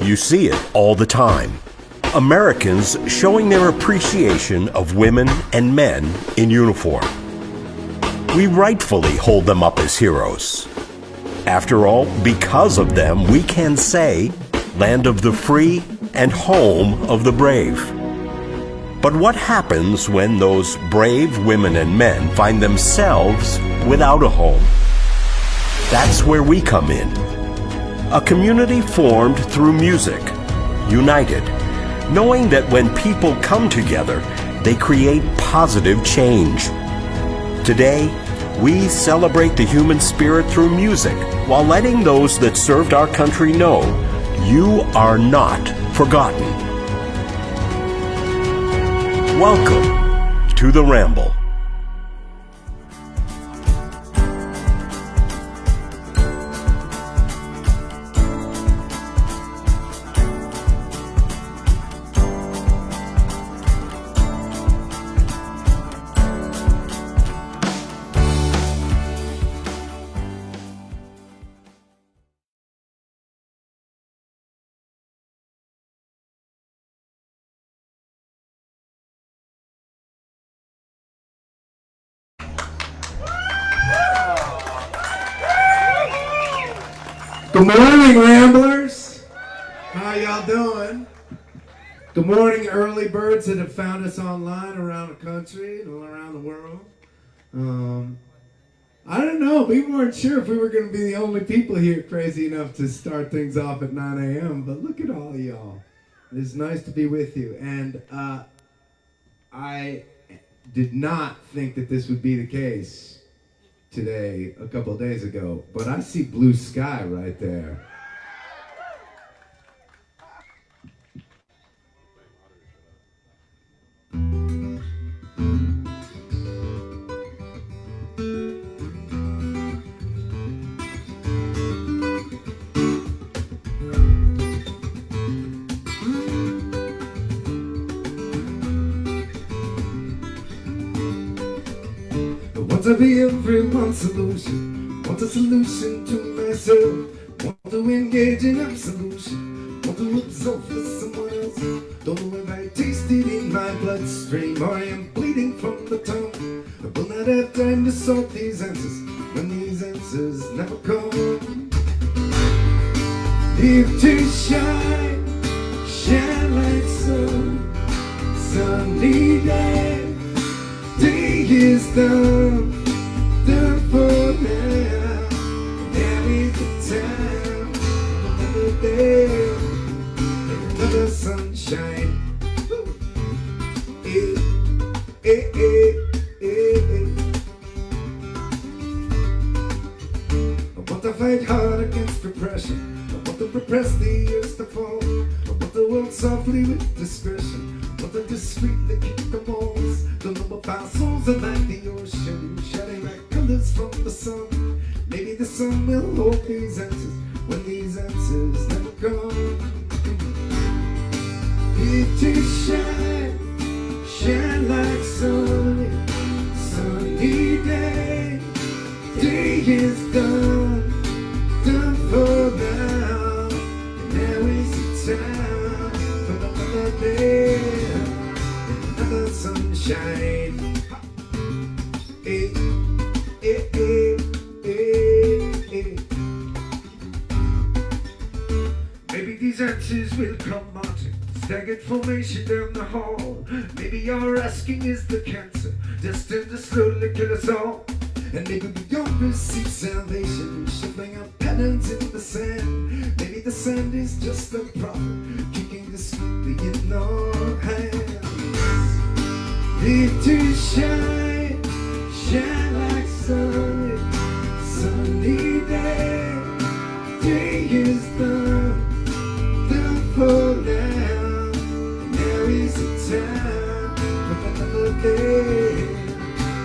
You see it all the time. Americans showing their appreciation of women and men in uniform. We rightfully hold them up as heroes. After all, because of them, we can say, land of the free and home of the brave. But what happens when those brave women and men find themselves without a home? That's where we come in. A community formed through music, united, knowing that when people come together, they create positive change. Today, we celebrate the human spirit through music while letting those that served our country know you are not forgotten. Welcome to the Ramble. Good morning, Ramblers. How y'all doing? Good morning, early birds that have found us online around the country and all around the world. I don't know. We weren't sure if we were going to be the only people here crazy enough to start things off at 9 a.m., but look at all of y'all. It's nice to be with you. And I did not think that this would be the case today, a couple of days ago, but I see blue sky right there. Want to be everyone's solution, want a solution to myself, want to engage in absolution, want to absorb for someone else. Don't know if I taste it in my bloodstream or I am bleeding from the tongue. I will not have time to sort these answers when these answers never come. Live to shine, shine like sun, sunny day. Day is done for now. Now is the time, another day, another sunshine. Eh, eh, eh, eh. I want to fight hard against repression. I want to repress the years to fall. I want the world softly with discretion. I want to discreetly kick the walls. The love of our souls are like the ocean, shining like colors from the sun. Maybe the sun will hold these answers when these answers never come. Live to shine, shine like sunny, sunny day. Day is done for now. And now is the time for another day, another sunshine. Eh, eh, eh, eh, eh. Maybe these answers will come marching, staggered formation down the hall. Maybe our asking is the cancer destined to slowly kill us all. And maybe we don't receive salvation, shuffling our patterns in the sand. Maybe the sand is just a prophet, kicking discreetly in our hands. Live to shine, shine like sunny, sunny day. Day is done for now. Now is the time for another day,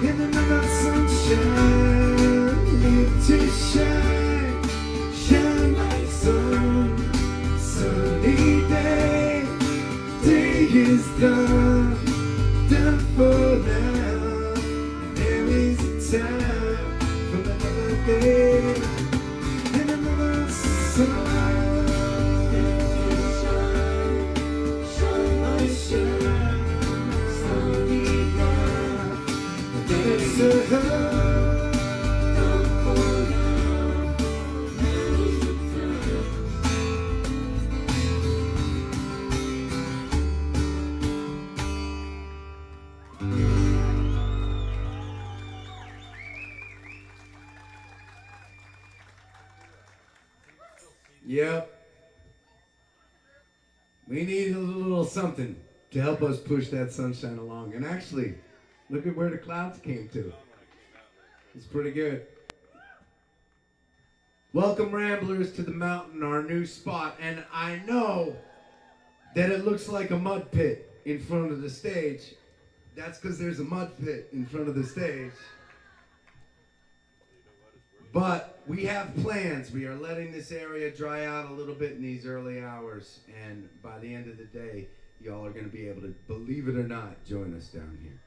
in another sunshine. Live to shine, shine like sun, sunny day. Day is done for now. There is a time for another day, and another sun. Yep. We need a little something to help us push that sunshine along. And actually, look at where the clouds came to. It's pretty good. Welcome, Ramblers, to the mountain, our new spot. And I know that it looks like a mud pit in front of the stage. That's because there's a mud pit in front of the stage. But we have plans. We are letting this area dry out a little bit in these early hours. And by the end of the day, y'all are going to be able to, believe it or not, join us down here.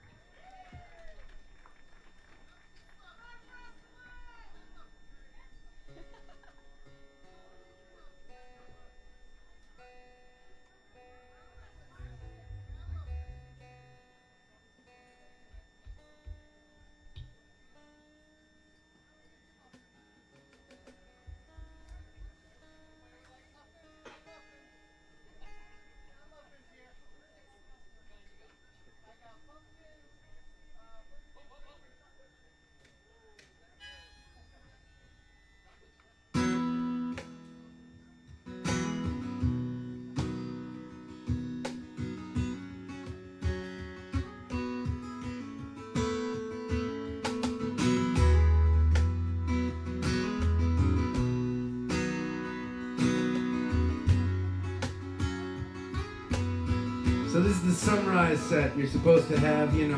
So this is the sunrise set. You're supposed to have, you know,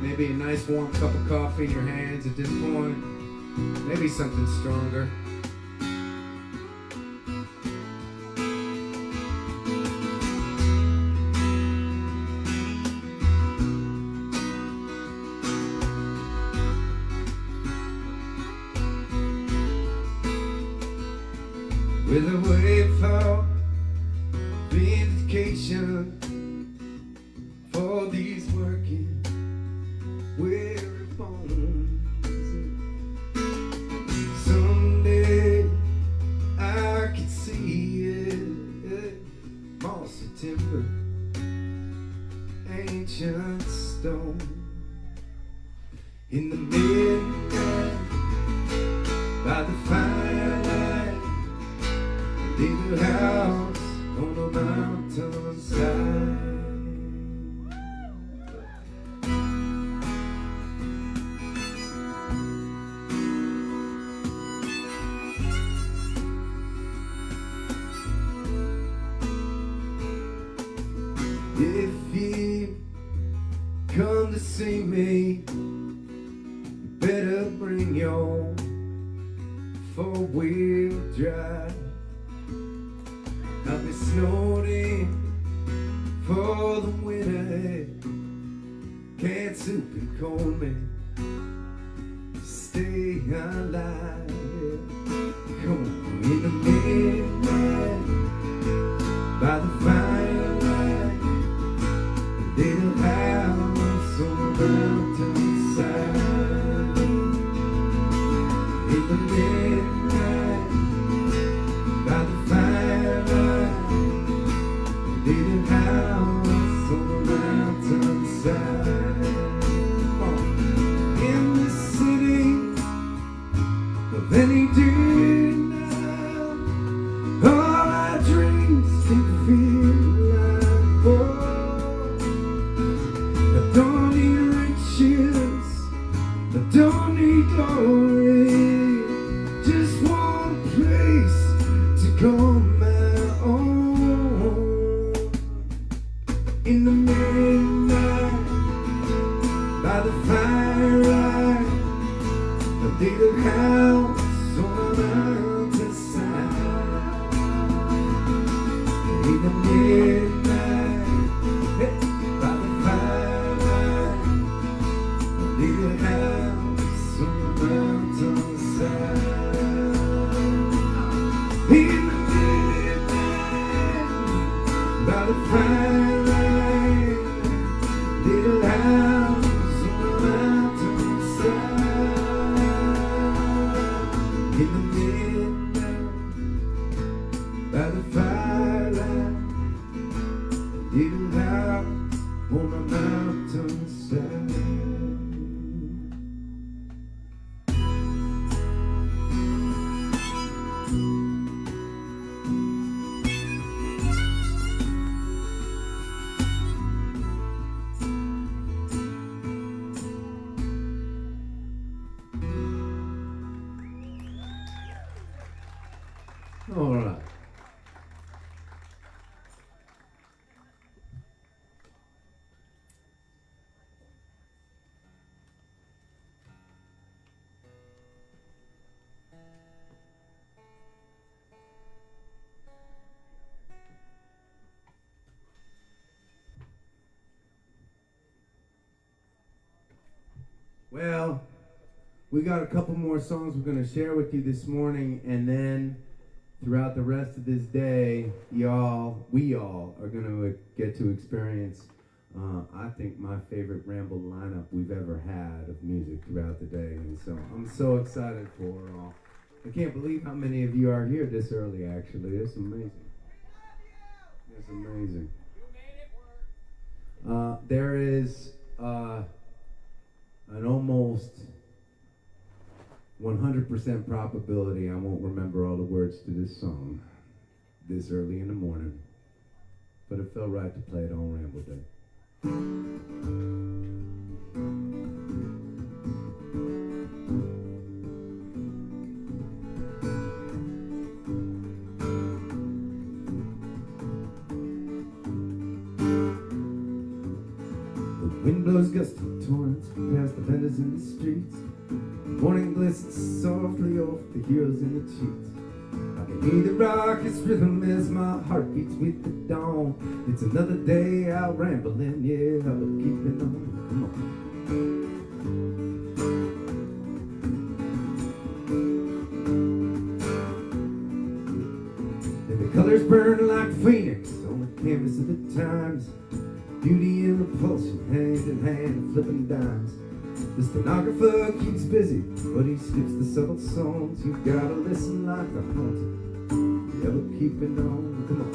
maybe a nice warm cup of coffee in your hands at this point. Maybe something stronger. With a wave for vindication for these working weary bones. Someday I can see it, mossy timber, ancient stone. In the midnight, by the firelight, little house on a mountainside. If you come to see me, you better bring your four-wheel drive. I'll be snowed in for the winter. Canned soup and corn man, stay alive. Come on, in the midnight, by the firelight, a little house on the mountainside. In the midnight, by the firelight, little house on the mountainside. In the city of any day now, all our dreams can feel like gold. I don't need riches, I don't need glory, just one place to call my own. In the midnight, by the firelight, a little house on the mountainside. In the midnight, hey, by the firelight, a little house on the mountainside. In the midnight, by the firelight, little house on the mountainside. In the midnight, by the firelight, little house on the mountainside. Well, we got a couple more songs we're going to share with you this morning, and then throughout the rest of this day, we all are going to get to experience, I think, my favorite Ramble lineup we've ever had of music throughout the day. And so I'm so excited for it all. I can't believe how many of you are here this early, actually. It's amazing. It's amazing. There is an almost 100% probability I won't remember all the words to this song this early in the morning, but it felt right to play it on Ramble Day. The wind blows gusty torrents past the vendors in the streets. Morning glistens softly off the heroes in the cheeks. I can hear the raucous rhythm as my heart beats with the dawn. It's another day out rambling, yeah, I'll keep it on. Come on. And the colors burn like phoenix on the canvas of the times. Beauty and repulsion, hand in hand, flipping dimes. The stenographer keeps busy, but he skips the subtle songs. You gotta listen like the haunted. You ever keeping on? Come on.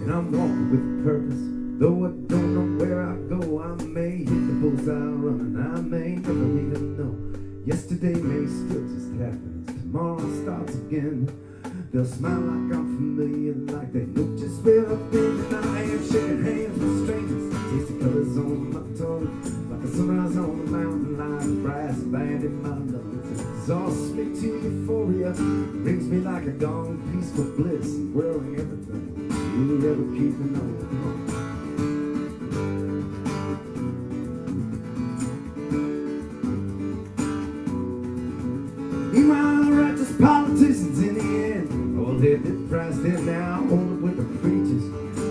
And I'm walking with purpose, though I don't know where I go. I may hit the bullseye running, I may never even know. Yesterday may still just happen, tomorrow starts again. They'll smile like I'm familiar, like they know just where I've been. And I am shaking hands with strangers, taste the colors on my tongue, like a sunrise on a mountain, like a brass band in my lungs. It exhausts me to euphoria, brings me like a gong, peaceful bliss, whirling everything. You ever keeping on? Come on. Meanwhile, righteous politicians in the end, all headed priced in now, hold up with the preachers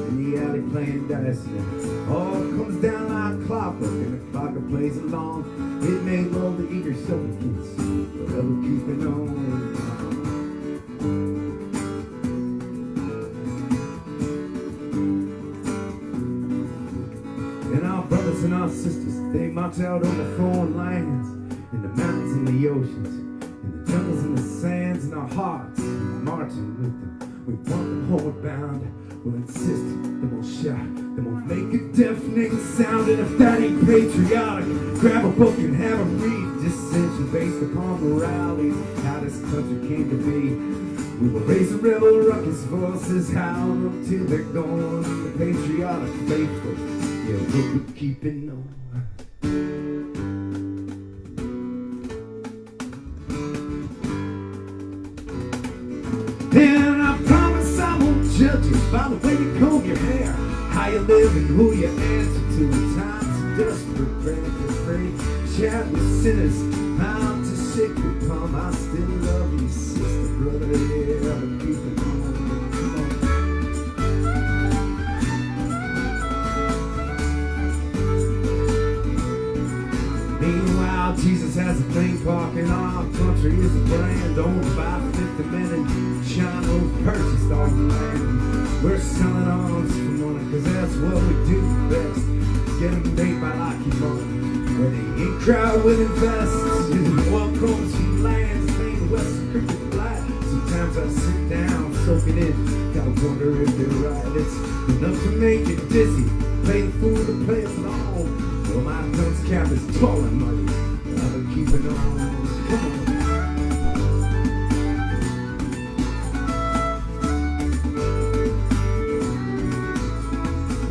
in the alley playing dice. And all comes down like clockwork, and the clock plays along. It may lull the eager supplicants, but ever keeping on. And our brothers and our sisters, they march out on the foreign lands, in the mountains and the oceans, jungles and the sands, and our hearts marching with them. We want them homeward bound. We'll insist, then we'll shout, then we'll make a deafening sound. And if that ain't patriotic, grab a book and have a read. Dissension based upon moralities, how this country came to be. We will raise a rebel ruckus, voices howl until they're gone. The patriotic faithful, yeah, we'll be keeping on. And I promise I won't judge you by the way you comb your hair, how you live and who you answer to. In times of desperate, frantic, free, chat with sinners, how to shake your palm. I still love you, sister, brother, yeah, I'm keeping on. Come on. Meanwhile, Jesus has a theme park in our country is a brand owned by 50 men in China who purchased all the land. We're selling arms for money, cause that's what we do best. Get them made by Lockheed Martin, where the in crowd will invest. What comes from lands named Western Cricket Flight. Sometimes I sit down, soak it in, gotta wonder if they're right. It's enough to make you dizzy, play the fool to play along. Well, my dunce cap is tall and muddy, I've been keeping on. Come on.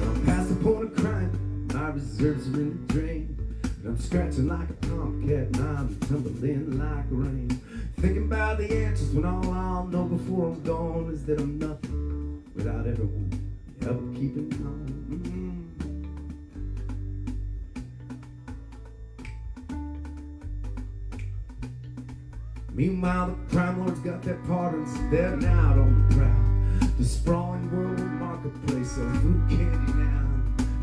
I'm past the point of crying, my reserves are in the drain. And I'm scratching like a tomcat and I'm tumbling like rain. Thinking about the answers when all I'll know before I'm gone is that I'm nothing without everyone ever keeping on. Meanwhile, the crime lords got their pardons, they're out on the prowl. The sprawling world marketplace of food candy now.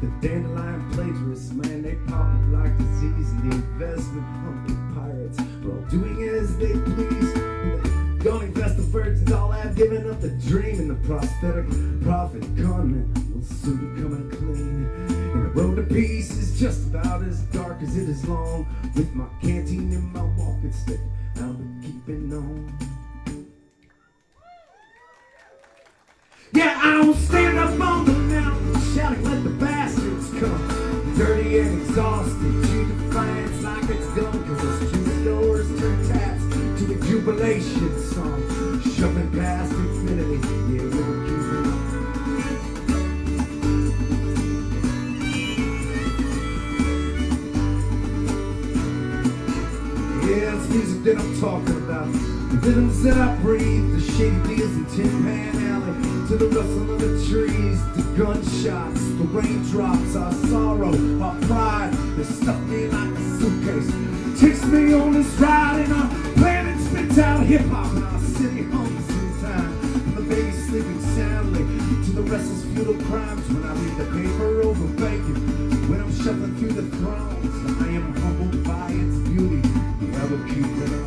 The dandelion plagiarists, man, they pop up like disease. And the investment hunting pirates are all doing as they please. And the gone invest the virgins all have given up the dream. And the prosthetic prophet conman will soon be coming clean. And the road to peace is just about as dark as it is long. With my canteen and my walking stick, I'll be keeping on. Yeah, I will stand up on the mountain, shouting, let the bastards come. Dirty and exhausted, to defiance like it's done. Cause those two doors turn taps to a jubilation song. Shoving past infinity, yeah, we're keeping on. Yeah, it's music that I'm talking about. The rhythms that I breathe, the shady deals in Tin Pan Alley. To the rustle of the trees, the gunshots, the raindrops, our sorrow, our pride, that stuck me like a suitcase. Takes me on this ride and our planet spits out hip-hop and our city hums in time. From the baby sleeping soundly to the restless feudal crimes. When I read the paper over bacon, when I'm shuffling through the thrones, I am humbled by its beauty. I will keep it on.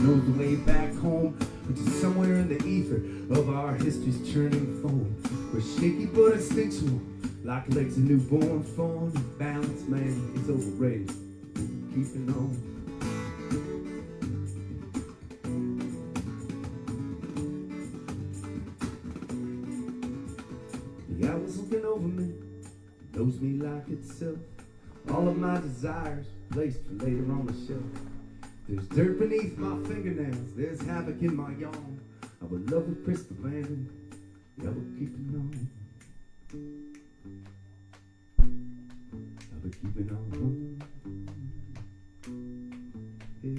The way back home, which is somewhere in the ether of our history's churning foam. We're shaky but instinctual, like legs of newborn fawn. Balance, man, it's overrated. Keeping on. The hour's looking over me, knows me like itself. All of my desires placed for later on the shelf. There's dirt beneath my fingernails, there's havoc in my yawn. I would love with crystal band, I will keep it on. I will keep it on. Hey.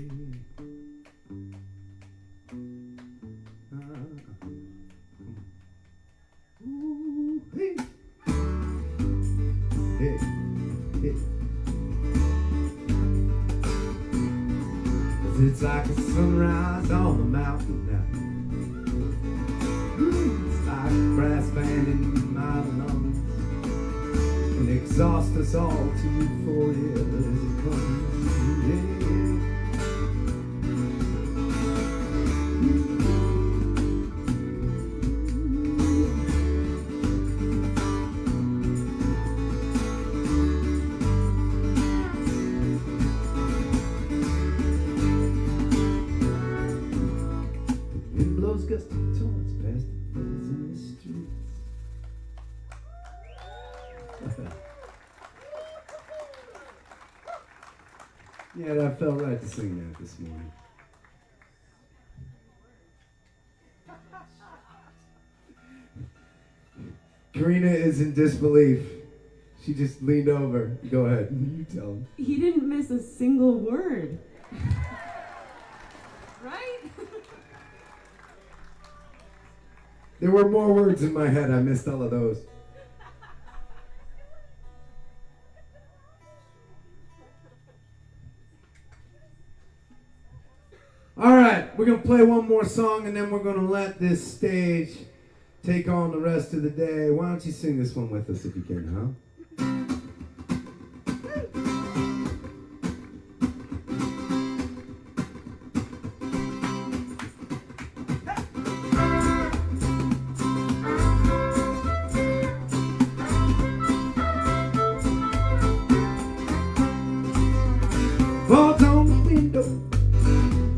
Ooh, hey. Hey. Hey. It's like a sunrise on the mountain now. It's like a brass band in my lungs, and exhaust us all to euphoria as it comes. Yeah. Gusty torrents past the birds in the streets. Yeah, that felt right to sing that this morning. Karina is in disbelief. She just leaned over. Go ahead. You tell him. He didn't miss a single word. Right? There were more words in my head. I missed all of those. All right, we're going to play one more song, and then we're going to let this stage take on the rest of the day. Why don't you sing this one with us if you can, huh? Balls on the window,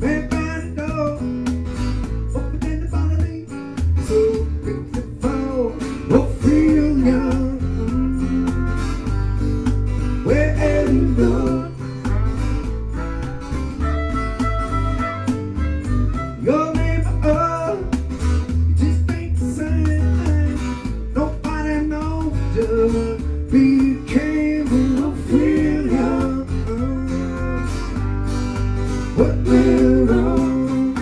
man by the door, open in the body, so quick to fall, oh feel young, wherever you go. Your neighbor, you just ain't the same, nobody knows just be careful, oh feel young. What went wrong?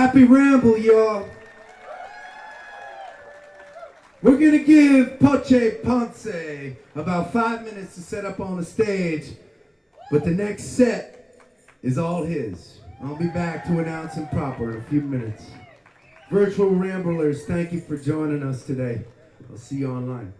Happy Ramble, y'all. We're gonna give Poche Ponce about 5 minutes to set up on the stage, but the next set is all his. I'll be back to announce him proper in a few minutes. Virtual Ramblers, thank you for joining us today. I'll see you online.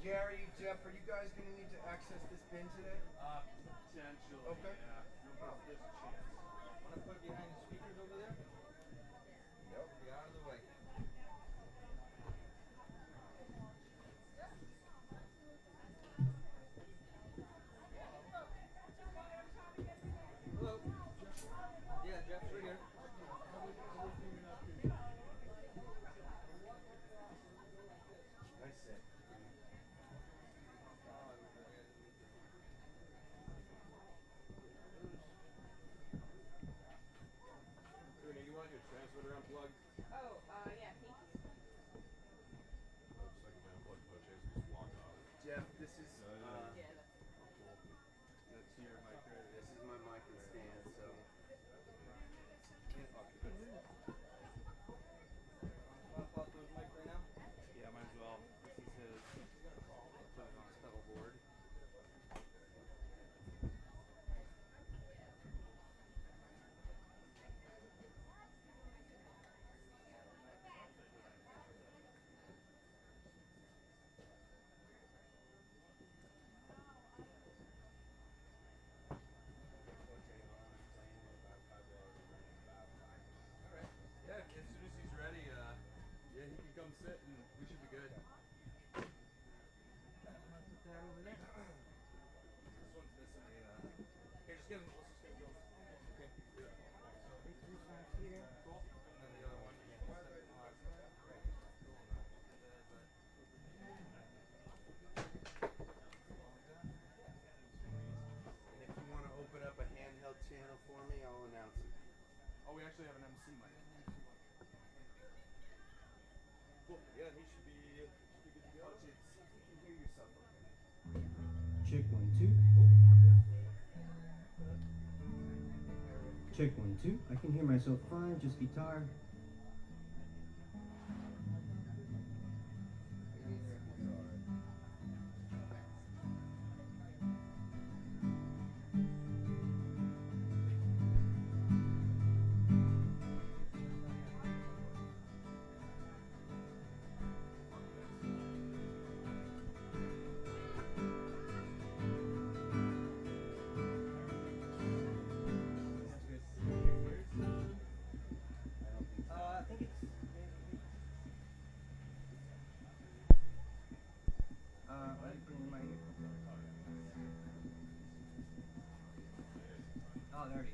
Gary, Jeff, are you guys going to need to access this bin today? Potentially. Okay. Yeah. There's a chance. Want to put behind the speakers over there? Nope. Get out of the way. Hello. Yeah, Jeff, we're here. Nice set. You want your transmitter unplugged? Oh, yeah, thank you. Just like if I unplug Poche's, just walk off. Jeff, this is Yeah, That's your mic right this is my mic and stand, so pop out those mic right now. Yeah, might as well. This is his. Put it on his pedal board. Alright. Yeah, as soon as he's ready, yeah, he can come sit and we should be good. Put that over there. This one's missing a, here, just get him, let's just get him going. Okay. Yeah. Cool. And then the other one, And if you want to open up a handheld channel for me, I'll announce it. Oh, we actually have an MC mic. Cool. Yeah, he should be good to go. Oh, see if you can hear yourself okay. Check 1, 2. Check 1, 2. I can hear myself fine, just guitar. I think it's let me bring my oh, there it is.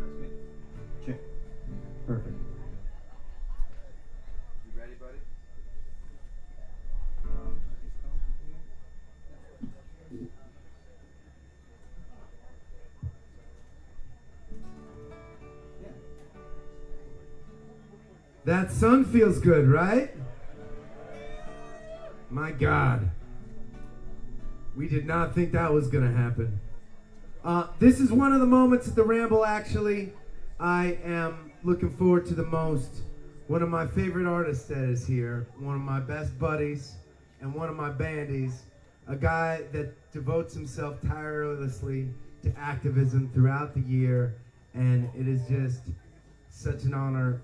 That's good. Check. Perfect. You ready, buddy? That sun feels good, right? My God. We did not think that was going to happen. This is one of the moments at the Ramble, actually, I am looking forward to the most. One of my favorite artists that is here, one of my best buddies, and one of my bandies, a guy that devotes himself tirelessly to activism throughout the year, and it is just such an honor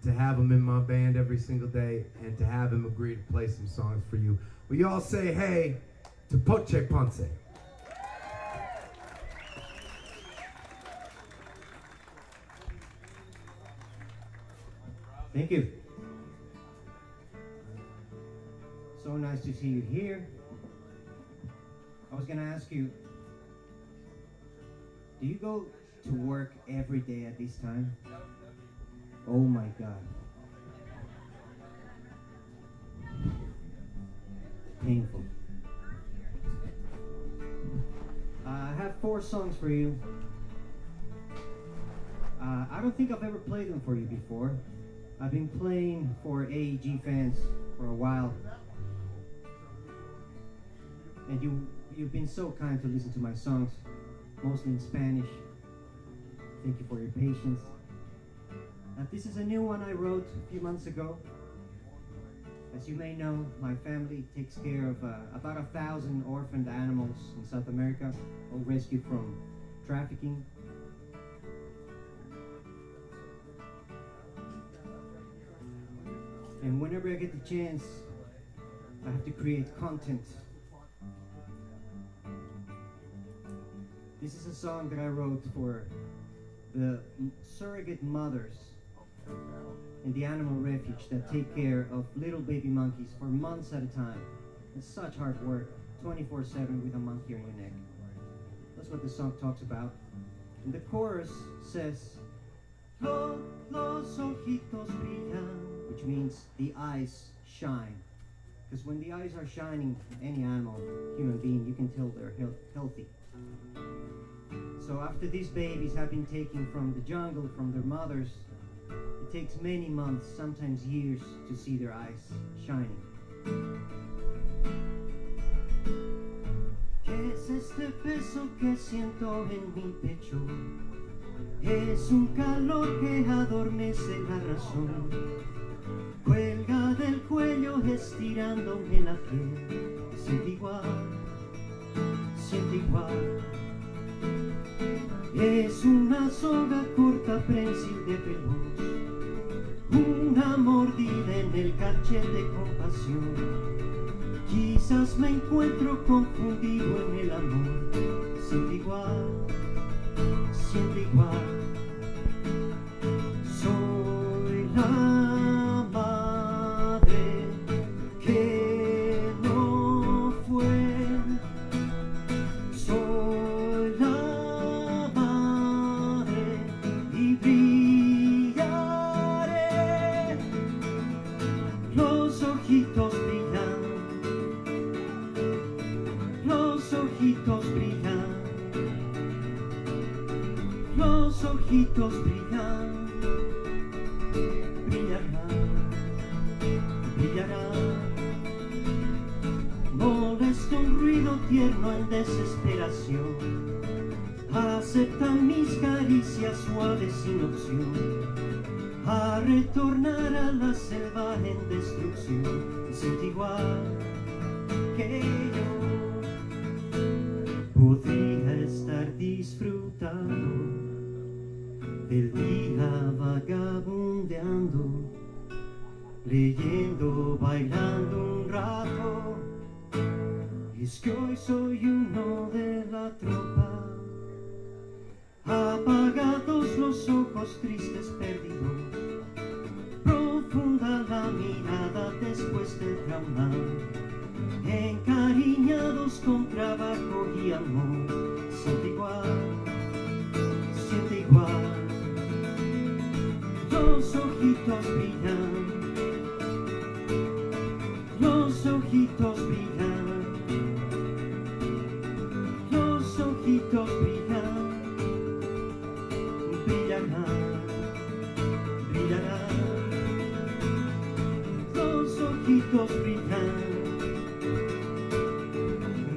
to have him in my band every single day and to have him agree to play some songs for you. Will you all say hey to Poche Ponce? Thank you. So nice to see you here. I was gonna ask you, do you go to work every day at this time? Oh my God. Painful. I have 4 songs for you. I don't think I've ever played them for you before. I've been playing for AEG fans for a while. And you've been so kind to listen to my songs, mostly in Spanish. Thank you for your patience. This is a new one I wrote a few months ago. As you may know, my family takes care of about 1,000 orphaned animals in South America, all rescued from trafficking. And whenever I get the chance, I have to create content. This is a song that I wrote for the surrogate mothers in the animal refuge that take care of little baby monkeys for months at a time. It's such hard work, 24/7 with a monkey on your neck. That's what the song talks about. And the chorus says, los ojitos brillan, which means the eyes shine. Because when the eyes are shining, any animal, human being, you can tell they're healthy. So after these babies have been taken from the jungle, from their mothers, it takes many months, sometimes years, to see their eyes shining. ¿Qué es este peso que siento en mi pecho? Es un calor que adormece la razón. Cuelga del cuello estirándome la piel. Siente igual, siente igual. Es una soga corta, prensil de pelos, una mordida en el cachete con pasión. Quizás me encuentro confundido en el amor. Siente igual, siente igual. Soy la madre que no fue. Soy la madre y brillaré. Los ojitos brillan. Los ojitos brillan. Los ojitos brillan. Brillarán, brillarán. Molesta un ruido tierno en desesperación. Aceptan mis caricias suaves sin opción a retornar a la selva en destrucción. Siente igual que yo. Podría estar disfrutando del día vagabundeando, leyendo, bailando un rato. Es que hoy soy uno de la tropa, apagados los ojos tristes perdidos, profunda la mirada después del drama, encariñados con trabajo y amor. Siente igual, siente igual. Los ojitos brillan. Los ojitos brillan. Los ojitos brillan. Brillarán, brillarán. Los ojitos brillan.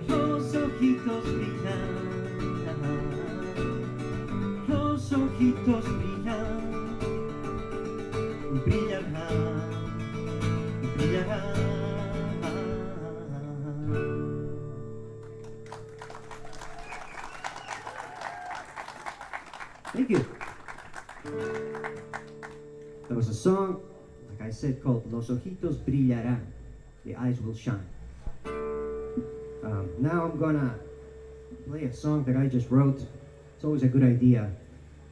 Los ojitos brillan. Los ojitos brillan. Brillarán, brillarán. Thank you. There was a song, like I said, called Los Ojitos Brillarán. The eyes will shine. Now I'm gonna play a song that I just wrote. It's always a good idea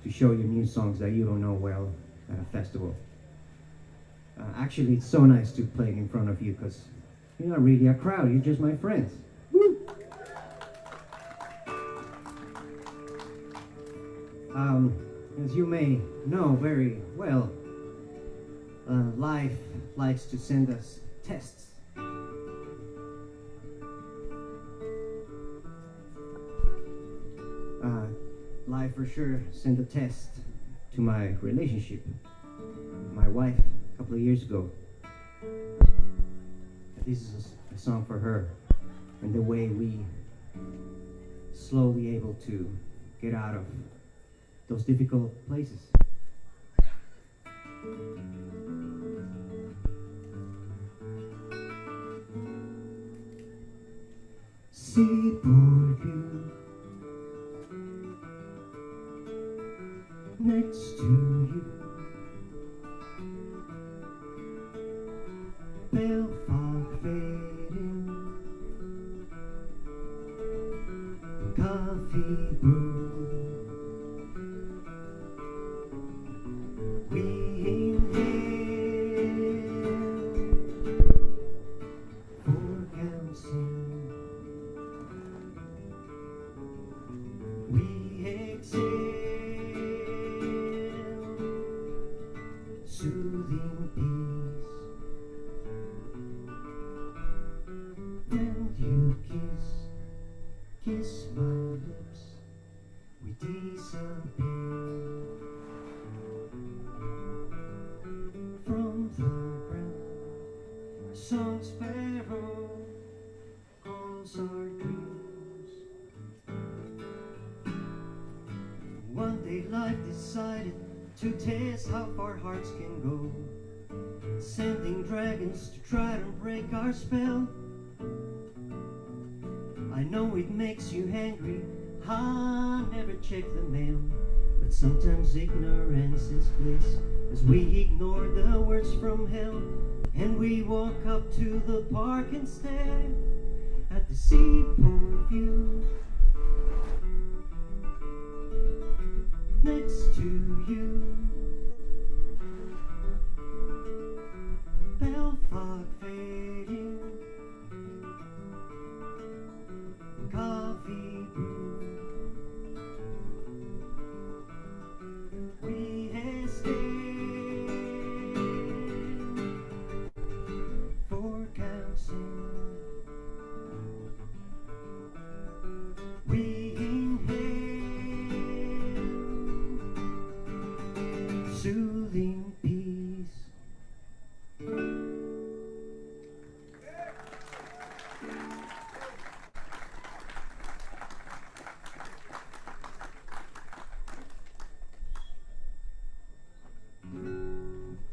to show your new songs that you don't know well at a festival. Actually, it's so nice to play in front of you because you're not really a crowd, you're just my friends. Woo! As you may know very well, life likes to send us tests. Life for sure sent a test to my relationship with my wife a couple of years ago. This is a song for her and the way we slowly able to get out of those difficult places. Sí, por you, next to you, pale fog fading, coffee brew. We inhale for counseling. We exhale, soothing peace. And you kiss my lips. We disappear from the ground. Song sparrow calls our dreams. One day life decided to test how far hearts can go, sending dragons to try to break our spell. I know it makes you angry, I never check the mail, but sometimes ignorance is bliss, as we ignore the words from hell, and we walk up to the park and stare at the seaport view. Next to you, pale fog fading, coffee brew. We escape for counseling. We inhale soothing peace.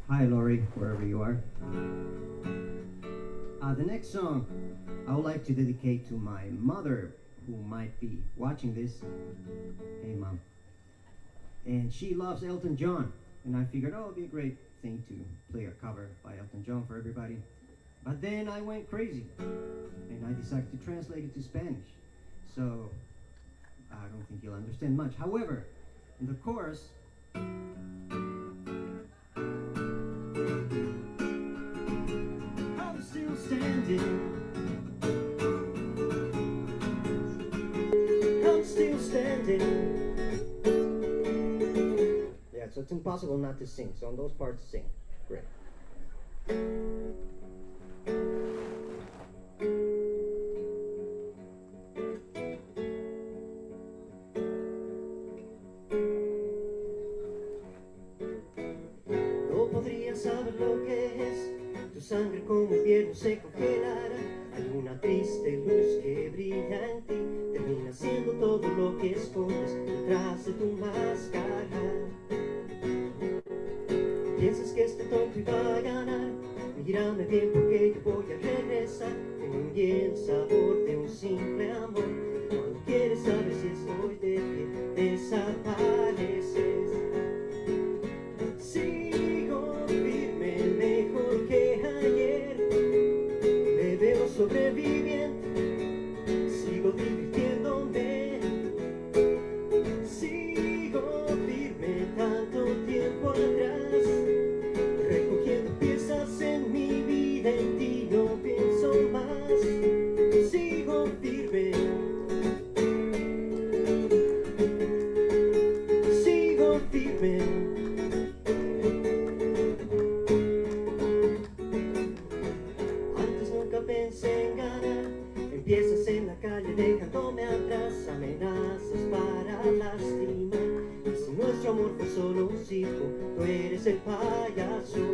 Hi, Lori, wherever you are. The next song I would like to dedicate to my mother, who might be watching this. Hey, Mom. And she loves Elton John, and I figured, oh, it'd be a great thing to play a cover by Elton John for everybody. But then I went crazy, and I decided to translate it to Spanish. So I don't think you'll understand much. However, in the chorus, I'm still standing. I'm still standing. Yeah, so it's impossible not to sing. So on those parts, sing. Great. No podrías saber lo que es. Tu sangre como hielo se congelará. Hay una triste luz que brilla en ti. Termina siendo todo lo que escondes detrás de tu máscara. Piensas que este tonto iba a ganar. Mírame bien porque yo voy a regresar. Tengo bien el sabor de un simple amor. Cuando quieres saber si estoy de pie, desapareces. Sigo firme, mejor que ayer. Me veo sobreviviente. Sigo divirtiéndome. Sigo firme tanto tiempo atrás. Recogiendo piezas Tropiezas en la calle dejándome atrás, amenazas para lastimar. Y si nuestro amor fue solo un circo, tú eres el payaso.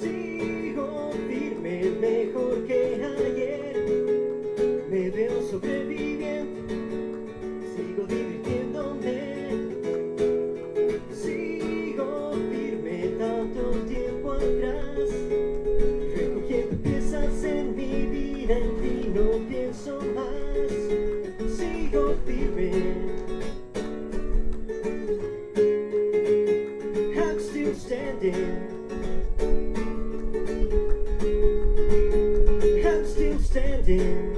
Sigo firme, mejor que ayer. Me veo sobreviviendo, sigo divirtiéndome. Sigo firme tanto tiempo atrás, recogiendo piezas en mi vida, en ti no pienso más. Sigo firme. I'm still standing. I'm still standing.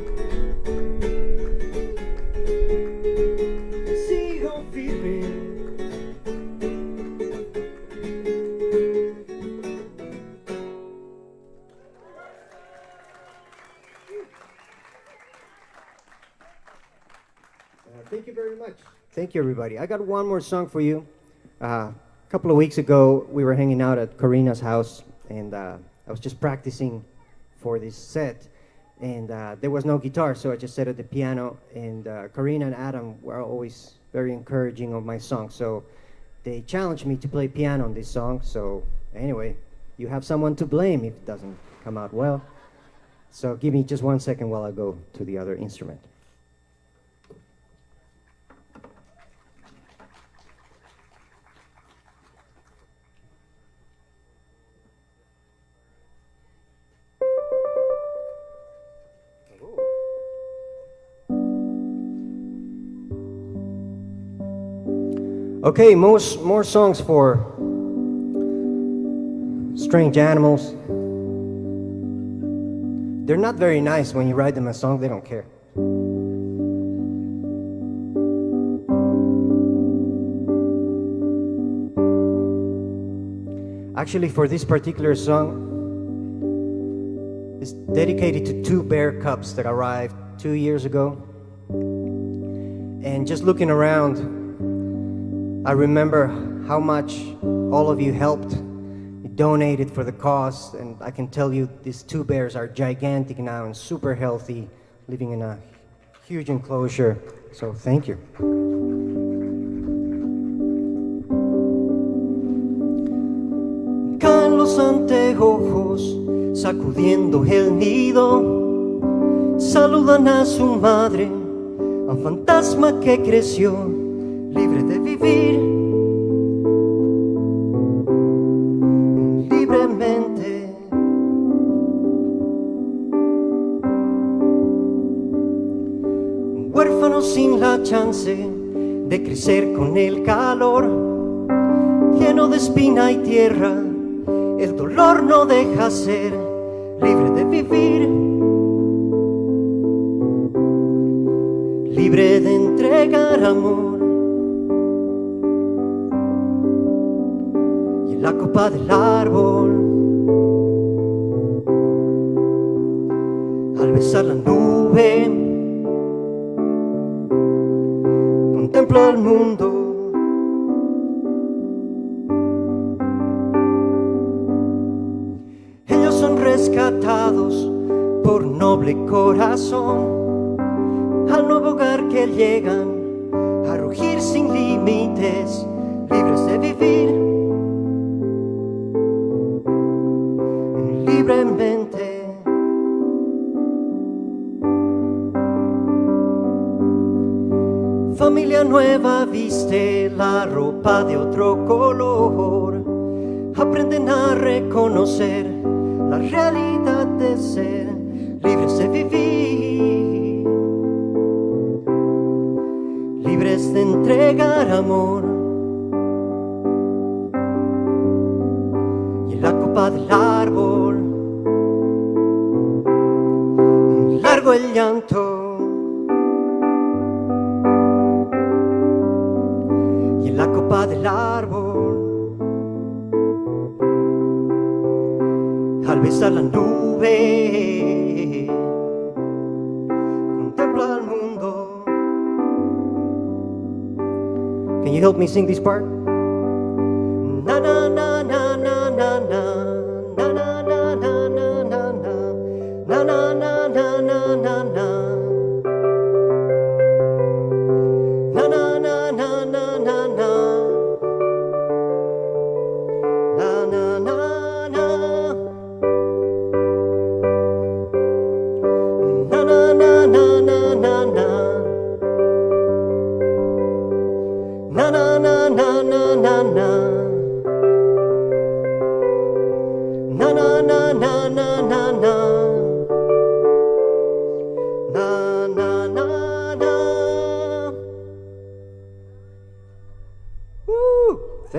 Sigo firme. Thank you very much. Thank you, everybody. I got one more song for you. A couple of weeks ago, we were hanging out at Karina's house, and I was just practicing for this set, and there was no guitar, so I just sat at the piano, and Karina and Adam were always very encouraging of my song, so they challenged me to play piano on this song. So anyway, you have someone to blame if it doesn't come out well. So give me just 1 second while I go to the other instrument. Okay, more songs for strange animals. They're not very nice when you write them a song, they don't care. Actually, for this particular song, it's dedicated to 2 bear cubs that arrived 2 years ago. And just looking around, I remember how much all of you helped, you donated for the cause, and I can tell you these 2 bears are gigantic now and super healthy, living in a huge enclosure, so thank you. Caen los anteojos, sacudiendo el nido, saludan a su madre, a un fantasma que creció libre de vivir libremente. Un huérfano sin la chance de crecer con el calor, lleno de espina y tierra, el dolor no deja ser libre de vivir, libre de entregar amor. La copa del árbol, al besar la nube, contemplo el mundo. Ellos son rescatados por noble corazón, al nuevo hogar que llegan, a rugir sin límites, libres de vivir libremente. Familia nueva viste la ropa de otro color, aprenden a reconocer la realidad de ser libres de vivir, libres de entregar amor. Y en la copa del árbol, largo el llanto, y en la copa del árbol, al besar la nube, contempla el mundo. Can you help me sing this part? Na na na na na na na na na na na na na na na na na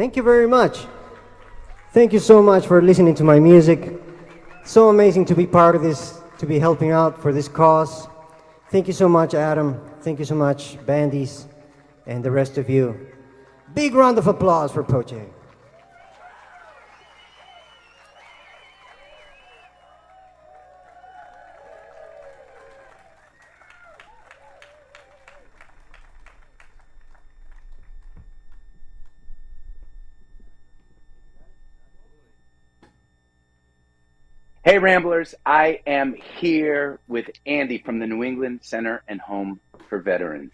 Thank you very much. Thank you so much for listening to my music. So amazing to be part of this, to be helping out for this cause. Thank you so much, Adam. Thank you so much, Bandies, and the rest of you. Big round of applause for Poche. Hey Ramblers, I am here with Andy from the New England Center and Home for Veterans.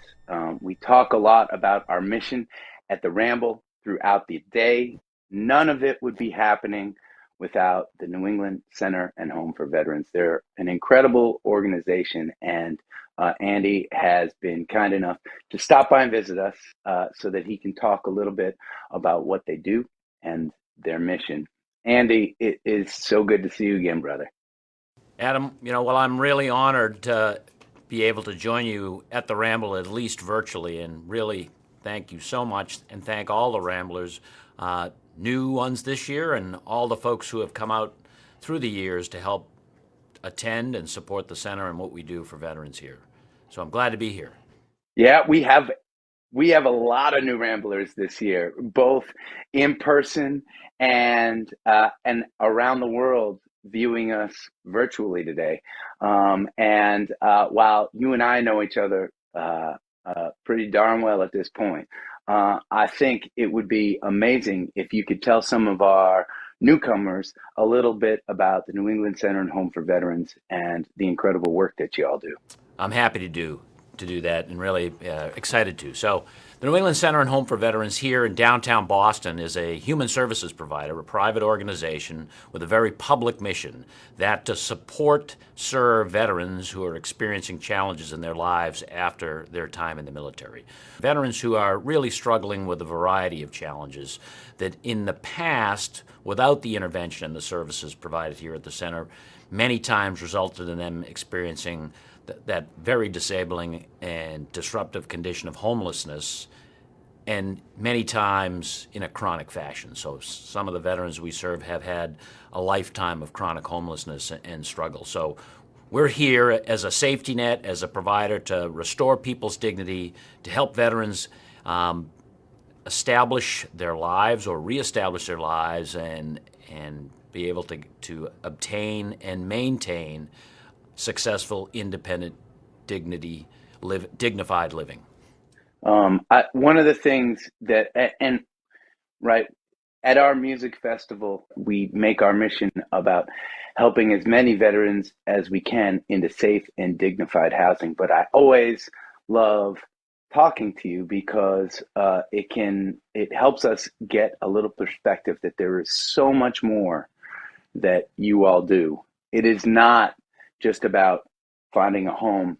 We talk a lot about our mission at the Ramble throughout the day. None of it would be happening without the New England Center and Home for Veterans. They're an incredible organization, and Andy has been kind enough to stop by and visit us so that he can talk a little bit about what they do and their mission. Andy, it is so good to see you again, brother. Adam, well, I'm really honored to be able to join you at the Ramble, at least virtually, and really thank you so much, and thank all the Ramblers, new ones this year, and all the folks who have come out through the years to help attend and support the center and what we do for veterans here. So I'm glad to be here. Yeah, we have a lot of new Ramblers this year, both in person and around the world, viewing us virtually today. And while you and I know each other pretty darn well at this point, I think it would be amazing if you could tell some of our newcomers a little bit about the New England Center and Home for Veterans and the incredible work that you all do. I'm happy to do that, and really excited to. So the New England Center and Home for Veterans here in downtown Boston is a human services provider, a private organization with a very public mission that to serve veterans who are experiencing challenges in their lives after their time in the military. Veterans who are really struggling with a variety of challenges that in the past, without the intervention and the services provided here at the center, many times resulted in them experiencing that very disabling and disruptive condition of homelessness, and many times in a chronic fashion. So some of the veterans we serve have had a lifetime of chronic homelessness and struggle. So we're here as a safety net, as a provider to restore people's dignity, to help veterans establish their lives or reestablish their lives and be able to obtain and maintain successful, independent, dignified living. One of the things that, and right, at our music festival, we make our mission about helping as many veterans as we can into safe and dignified housing. But I always love talking to you because it helps us get a little perspective that there is so much more that you all do. It is not just about finding a home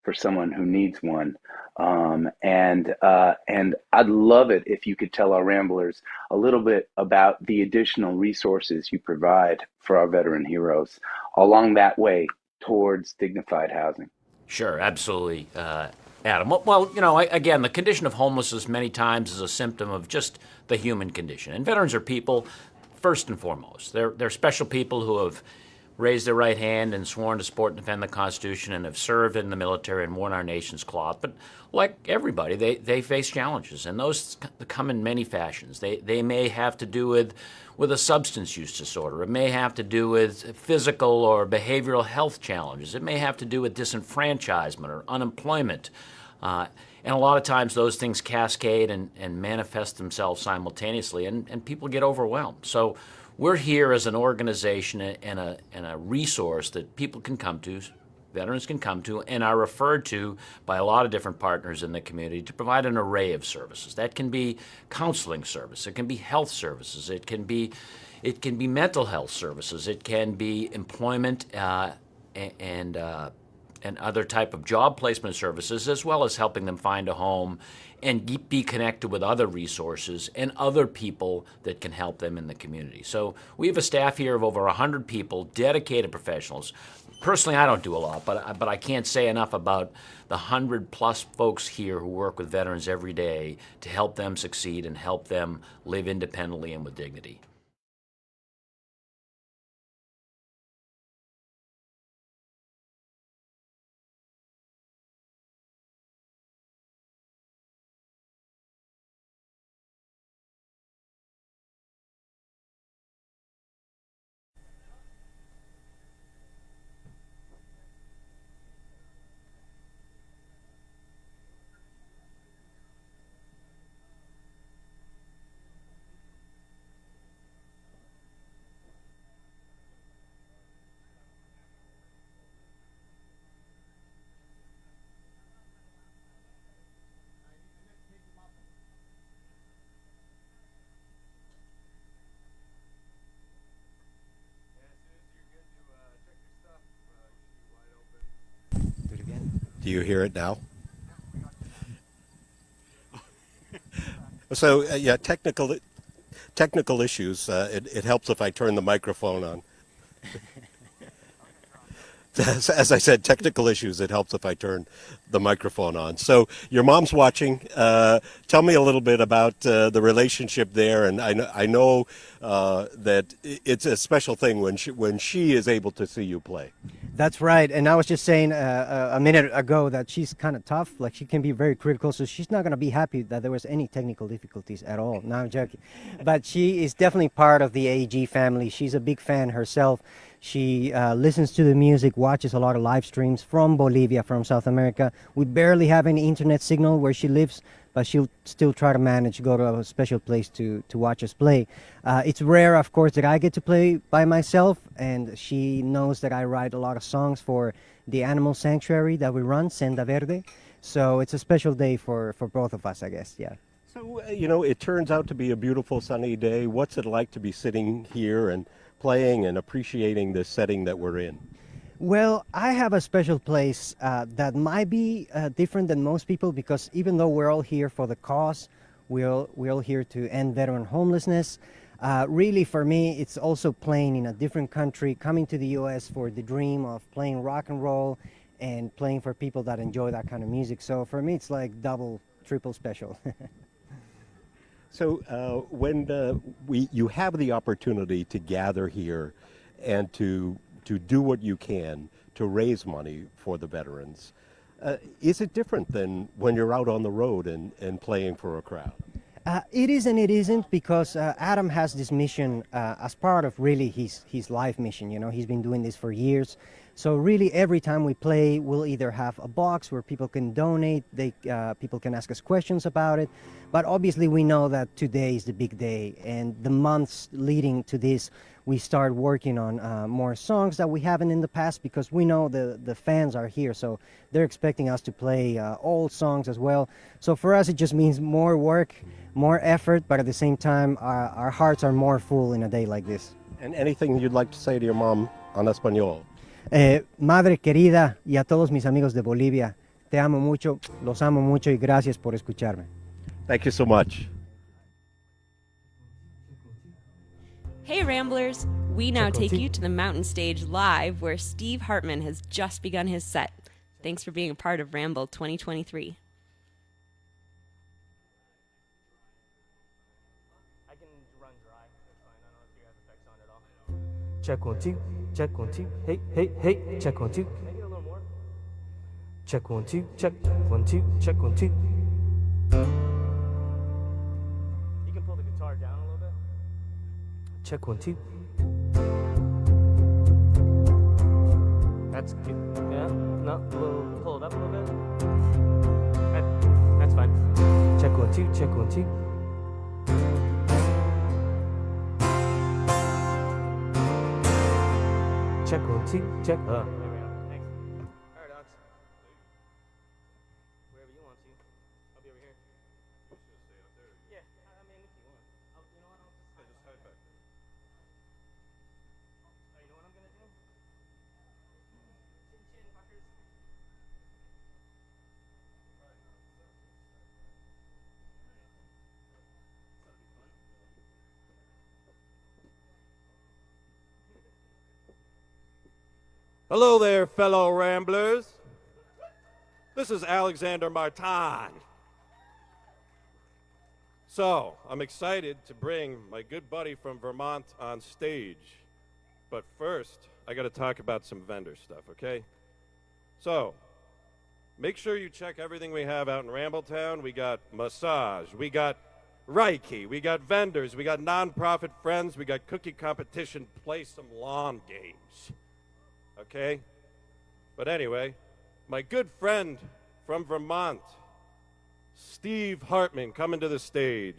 for someone who needs one. And I'd love it if you could tell our Ramblers a little bit about the additional resources you provide for our veteran heroes along that way towards dignified housing. Sure, absolutely, Adam. Well, again, the condition of homelessness many times is a symptom of just the human condition. And veterans are people, first and foremost. They're special people who have raised their right hand and sworn to support and defend the Constitution and have served in the military and worn our nation's cloth. But like everybody, they face challenges, and those come in many fashions. They may have to do with a substance use disorder. It may have to do with physical or behavioral health challenges. It may have to do with disenfranchisement or unemployment. And a lot of times those things cascade and manifest themselves simultaneously, and people get overwhelmed. So we're here as an organization and a resource that people can come to, veterans can come to, and are referred to by a lot of different partners in the community to provide an array of services. That can be counseling service, it can be health services, it can be mental health services, it can be employment and other type of job placement services, as well as helping them find a home and be connected with other resources and other people that can help them in the community. So we have a staff here of over 100 people, dedicated professionals, personally, I don't do a lot, but I can't say enough about the 100+ folks here who work with veterans every day to help them succeed and help them live independently and with dignity. Do you hear it now? So yeah, technical issues. It helps if I turn the microphone on. As I said, technical issues. It helps if I turn the microphone on. So your mom's watching. Tell me a little bit about the relationship there, and I know that it's a special thing when she is able to see you play. That's right. And I was just saying a minute ago that she's kind of tough. Like, she can be very critical, so she's not going to be happy that there was any technical difficulties at all. No, I'm joking. But she is definitely part of the AG family. She's a big fan herself. She listens to the music, watches a lot of live streams from Bolivia, from South America. We barely have any internet signal where she lives, but she'll still try to manage to go to a special place to watch us play. It's rare, of course, that I get to play by myself, and she knows that I write a lot of songs for the animal sanctuary that we run, Senda Verde. So it's a special day for both of us, I guess, yeah. So, it turns out to be a beautiful sunny day. What's it like to be sitting here and playing and appreciating the setting that we're in? Well, I have a special place that might be different than most people, because even though we're all here for the cause, we're all here to end veteran homelessness. Really, for me, it's also playing in a different country, coming to the U.S. for the dream of playing rock and roll and playing for people that enjoy that kind of music. So for me, it's like double, triple special. So when you have the opportunity to gather here and to do what you can to raise money for the veterans, is it different than when you're out on the road and playing for a crowd? It is and it isn't, because Adam has this mission as part of really his life mission. He's been doing this for years. So really, every time we play, we'll either have a box where people can donate, people can ask us questions about it. But obviously, we know that today is the big day, and the months leading to this, we start working on more songs that we haven't in the past, because we know the fans are here, so they're expecting us to play old songs as well. So for us, it just means more work, more effort, but at the same time, our hearts are more full in a day like this. And anything you'd like to say to your mom on español? Madre querida, y a todos mis amigos de Bolivia, te amo mucho, los amo mucho, y gracias por escucharme. Thank you so much. Hey Ramblers! We now take you to the Mountain Stage live, where Steve Hartman has just begun his set. Thanks for being a part of Ramble 2023. I can run dry. That's fine. I don't know if you have effects on at all. Check 1 2. Check 1 2. Hey, hey, hey. Check 1 2. Can I get a little more? Check 1 2. Check 1 2. Check 1 2. You can pull the guitar down a little bit. Check 1 2. That's good. Yeah. No. We'll pull it up a little bit. That's fine. Check 1 2. Check 1 2. Check 1 2. Check. There we go. Thanks. All right, Alex. Wherever you want to. I'll be over here. You should stay up there. Yeah. I mean, if you want. You know what? I'll just hide back there. Oh, you know what I'm gonna do? Chin chin, fuckers. Hello there, fellow ramblers. This is Alexander Martin. So, I'm excited to bring my good buddy from Vermont on stage. But first, I gotta talk about some vendor stuff, okay? So, make sure you check everything we have out in Rambletown. We got massage, we got Reiki, we got vendors, we got nonprofit friends, we got cookie competition, play some lawn games. Okay? But anyway, my good friend from Vermont, Steve Hartman, coming to the stage.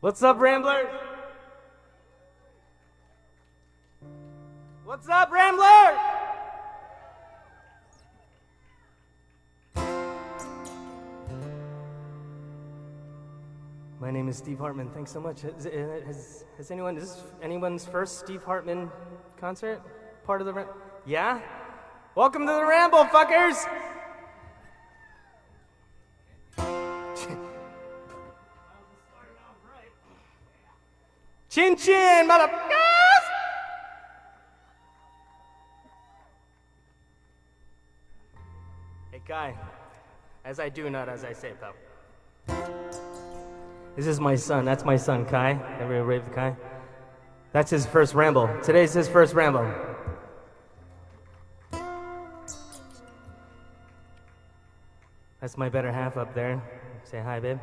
What's up, Ramblers? What's up, Ramblers? My name is Steve Hartman. Thanks so much. Has anyone, is this anyone's first Steve Hartman concert? Part of the Yeah? Welcome to the Ramble, fuckers! Chin chin, motherfuckers! Hey, Kai. As I do, not as I say, pal. This is my son. That's my son, Kai. Everybody rave to Kai. That's his first ramble. Today's his first ramble. That's my better half up there. Say hi, babe.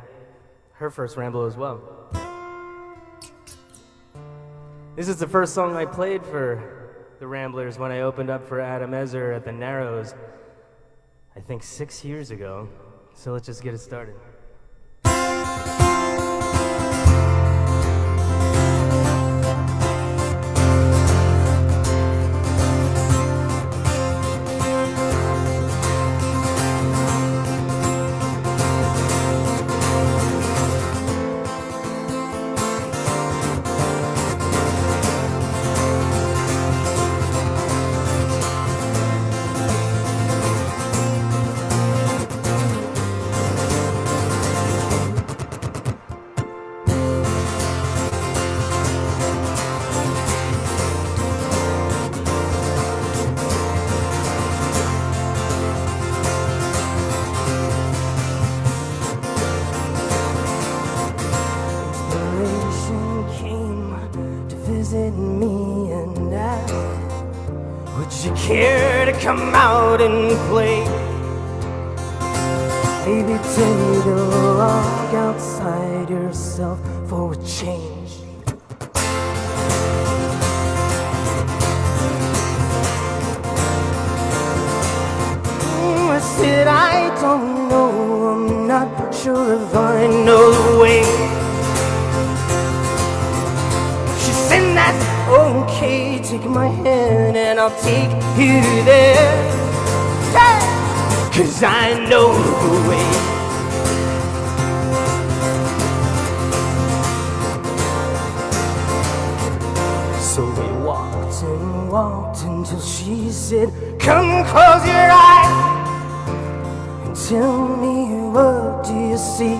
Her first ramble as well. This is the first song I played for the Ramblers when I opened up for Adam Ezra at the Narrows, I think 6 years ago. So let's just get it started. Care to come out and play? Maybe take a walk outside yourself for a change. I said I don't know, I'm not sure if I know the way. She said that's okay, take my hand and I'll take you there. Hey! 'Cause I know the way. So we walked and walked until she said, come close your eyes and tell me, what do you see?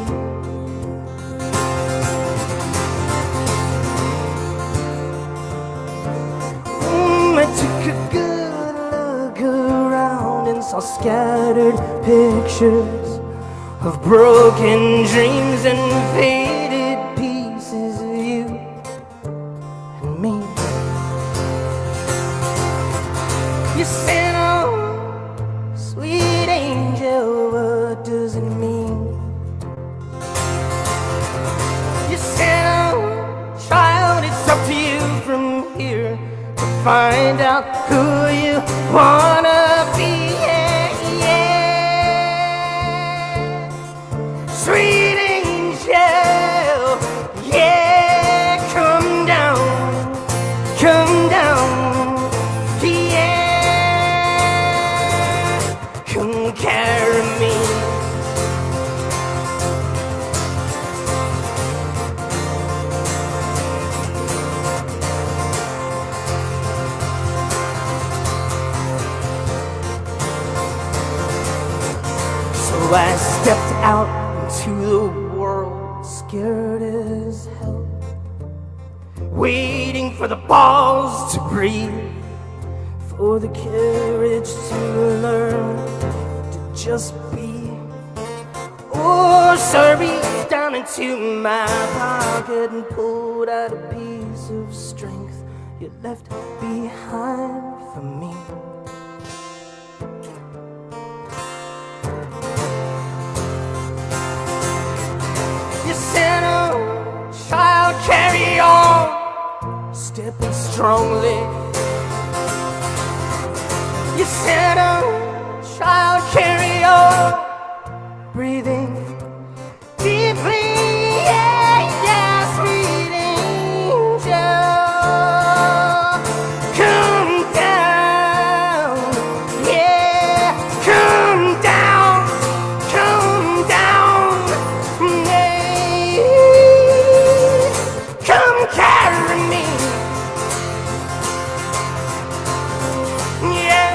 I took a good look around and saw scattered pictures of broken dreams and faded pieces of you and me. You said, oh, sweet angel, what does it mean? You said, oh, child, it's up to you from here. Find out who you wanna be, yeah, yeah. Sweet angel, yeah, come down, yeah. Come carry me I stepped out into the world, scared as hell, waiting for the balls to breathe, for the courage to learn to just be. Oh, so I reached down into my pocket and pulled out a piece of strength you left behind for me. You said, oh, child, carry on, stepping strongly. You said, oh, child, carry on, breathing deeply, yeah, yeah, sweet angel. Come down, yeah, come down, yeah. Come carry me, yeah.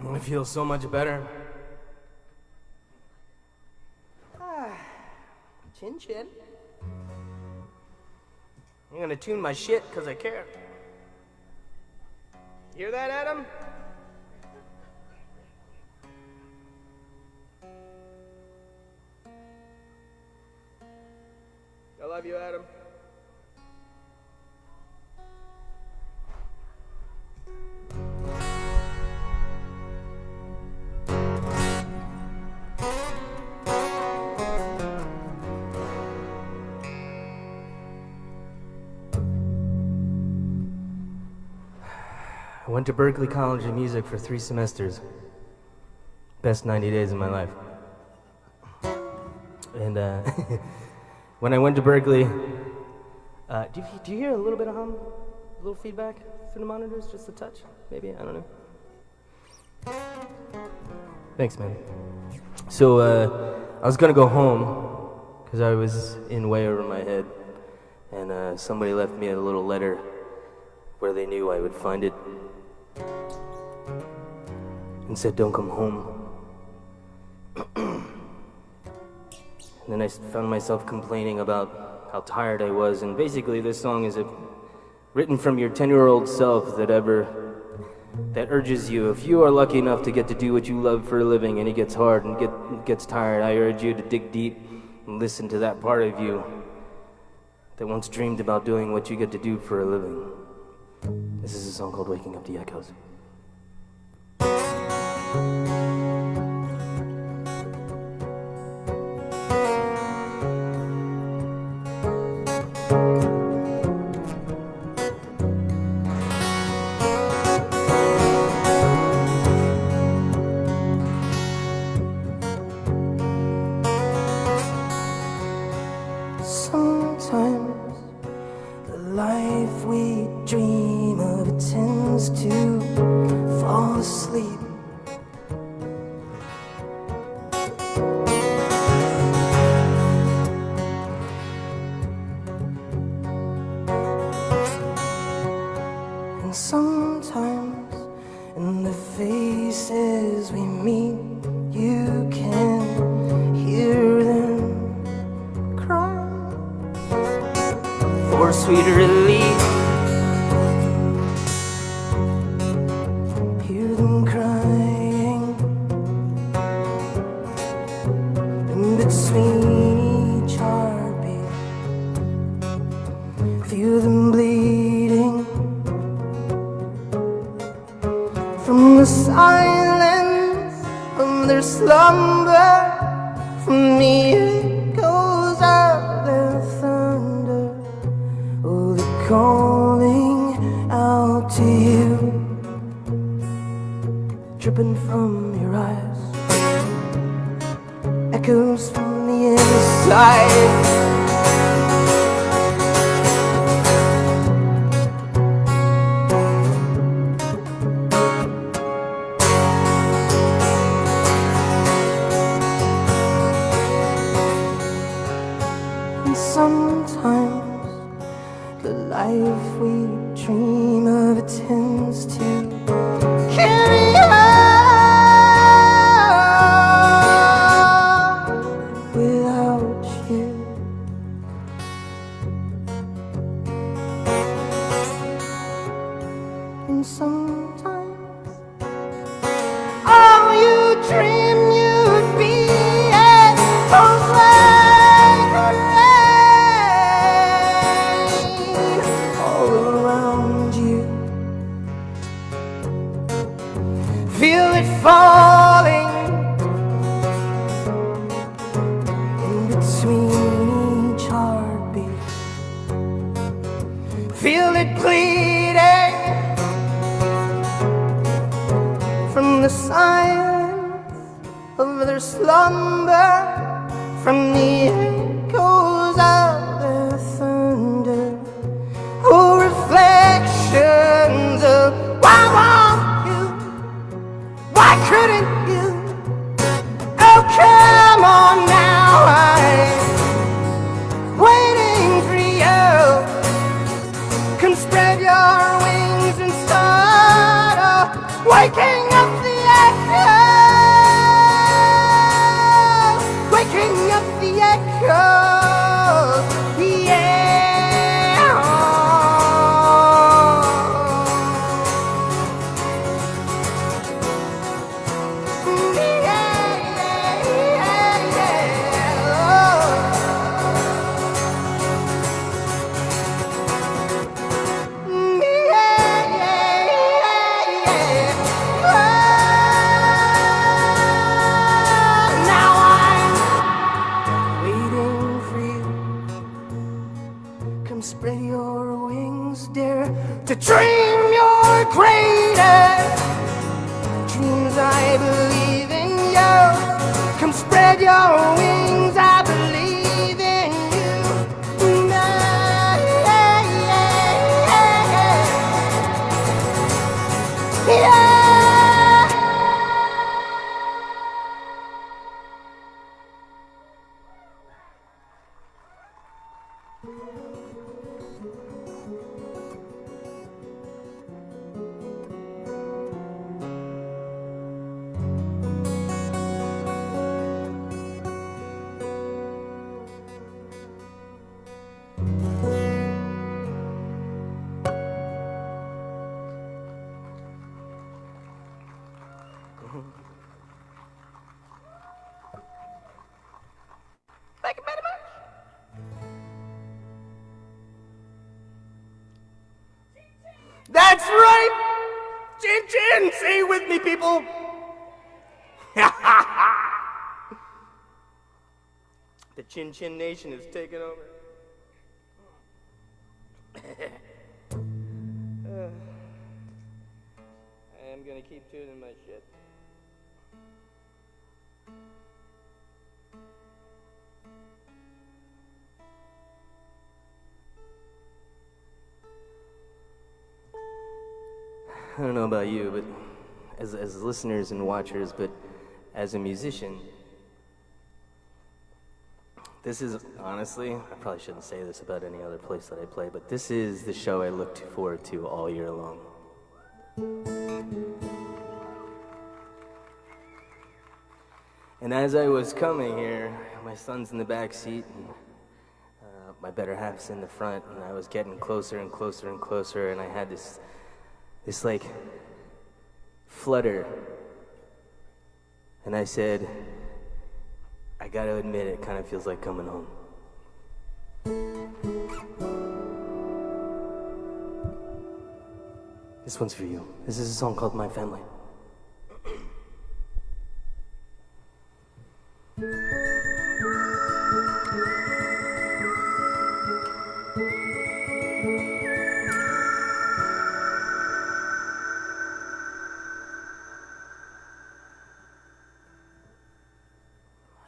I feel so much better. Chin chin. I'm gonna tune my shit because I care. Hear that, Adam? I love you, Adam. I went to Berklee College of Music for 3 semesters. Best 90 days of my life. And when I went to Berklee, do you hear a little bit of hum? A little feedback through the monitors? Just a touch? Maybe? I don't know. Thanks, man. So I was gonna go home because I was in way over my head. And somebody left me a little letter where they knew I would find it. And said, don't come home. And then I found myself complaining about how tired I was, and basically this song is written from your 10-year-old self that urges you, if you are lucky enough to get to do what you love for a living and it gets hard and gets tired, I urge you to dig deep and listen to that part of you that once dreamed about doing what you get to do for a living. This is a song called Waking Up the Echoes. Sometimes the life we dream of tends to fall asleep. And sometimes in the faces we meet, you can hear them cry for sweet relief. Hear them crying between each heartbeat. Feel them bleeding from the silence of their slumber, from the echoes of their thunder. Oh, they're calling out to you, dripping from your eyes, echoes from the inside. And sometimes the life we dream of tends to carry on without you. And sometimes all you dream you'd be at goes like rain all around you. Feel it falling in between each heartbeat. Feel it bleeding from the silence of their slumber, from the echoes of their thunder. Oh, reflections of why won't you? Why couldn't you? Oh, come on now, I'm waiting for you. Come spread your wings and start waking up the echo, waking up the echo, yeah. Now I'm waiting for you. Come spread your wings, dare to dream your greatest dreams. I believe in you. Come spread your wings, I believe in you. Yeah. Thank you very much. That's right! Chin chin! Say it with me, people! The Chin Chin Nation is taking over. I am gonna keep tuning my shit. I don't know about you, but as listeners and watchers, but as a musician, this is, honestly, I probably shouldn't say this about any other place that I play, but this is the show I looked forward to all year long. And as I was coming here, my son's in the back seat, and my better half's in the front, and I was getting closer and closer and closer, and I had this like flutter, and I said, I gotta admit, it kind of feels like coming home. This one's for you. This is a song called My Family.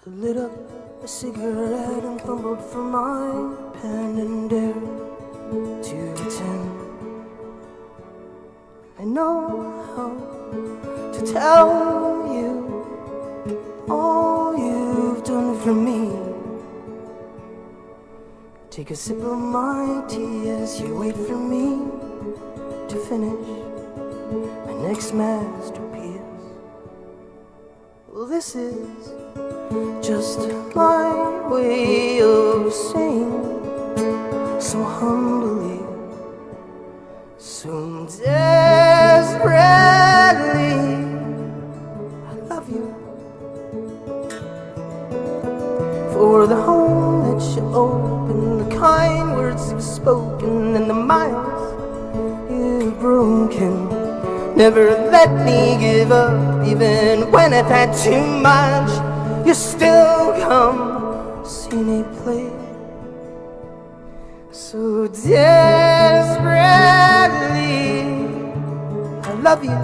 I lit up a cigarette and fumbled for my pen and dared to pretend I know how to tell you all you've done for me. Take a sip of my tea as you wait for me to finish my next masterpiece. Well, this is just my way of saying so humbly, so desperately, I love you. For the home that you opened, the kind words you've spoken, and the miles you've broken. Never let me give up, even when I've had too much. You still come see me play so desperately. I love you.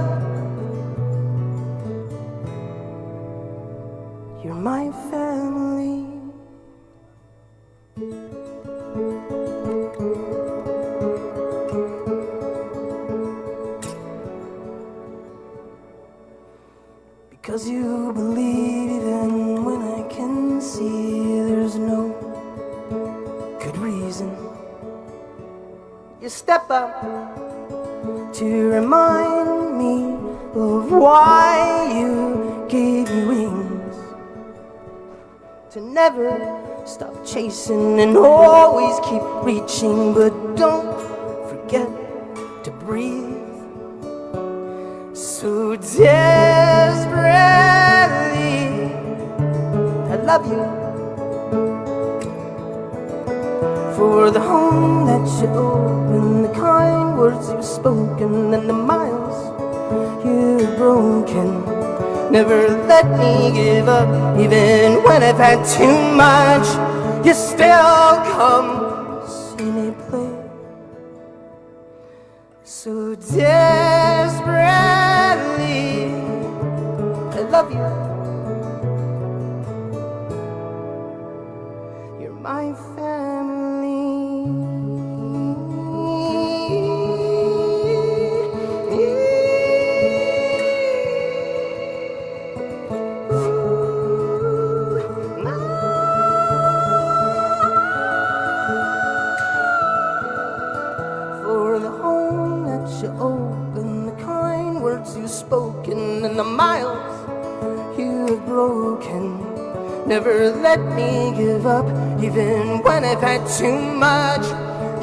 You're my family. Because you believe even when I can see there's no good reason. You step up to remind me of why you gave me wings, to never stop chasing and always keep reaching, but don't forget to breathe. So desperately, I love you. For the home that you opened, the kind words you've spoken, and the miles you've broken. Never let me give up, even when I've had too much. You still come see me play so desperately. I love you. You're my family. For the home that you opened, the kind words you've spoken, and the miles you've broken. Never let me give up, even when I've had too much.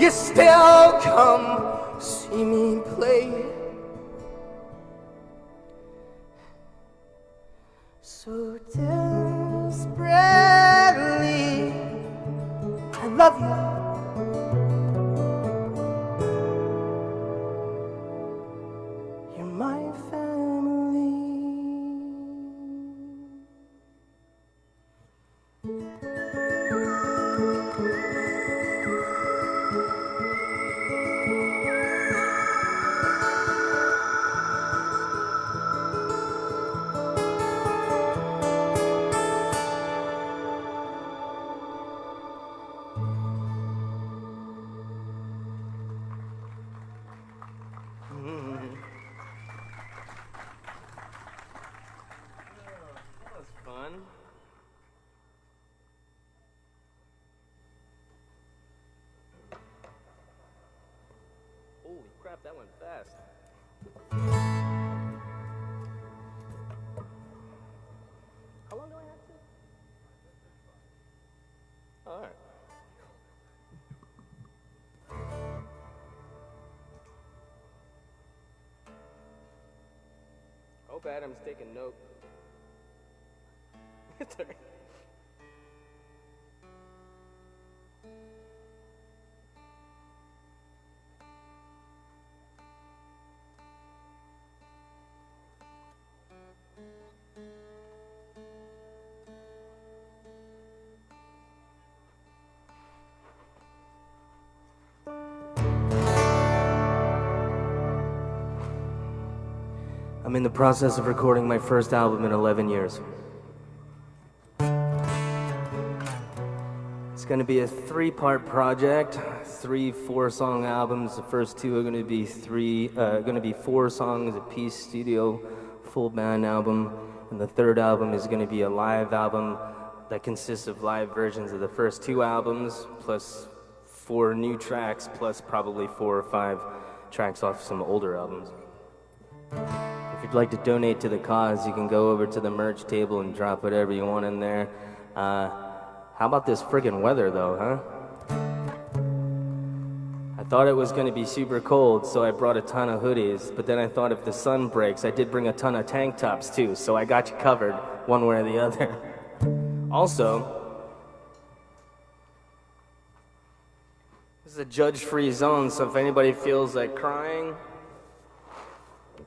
You still come see me play so desperately. I love you. You're my family. That was fun. Holy crap, that went fast. How long do I have to? All right. Hope Adam's taking note. It's all right. I'm in the process of recording my first album in 11 years. It's going to be a 3-part project, 3 4-song albums. The first 2 are going to be 4 songs a piece, studio, full band album, and the 3rd album is going to be a live album that consists of live versions of the first 2 albums, plus 4 new tracks, plus probably 4 or 5 tracks off some older albums. If you'd like to donate to the cause, you can go over to the merch table and drop whatever you want in there. How about this friggin' weather, though, huh? I thought it was going to be super cold, so I brought a ton of hoodies, but then I thought if the sun breaks, I did bring a ton of tank tops, too, so I got you covered one way or the other. Also, this is a judge-free zone, so if anybody feels like crying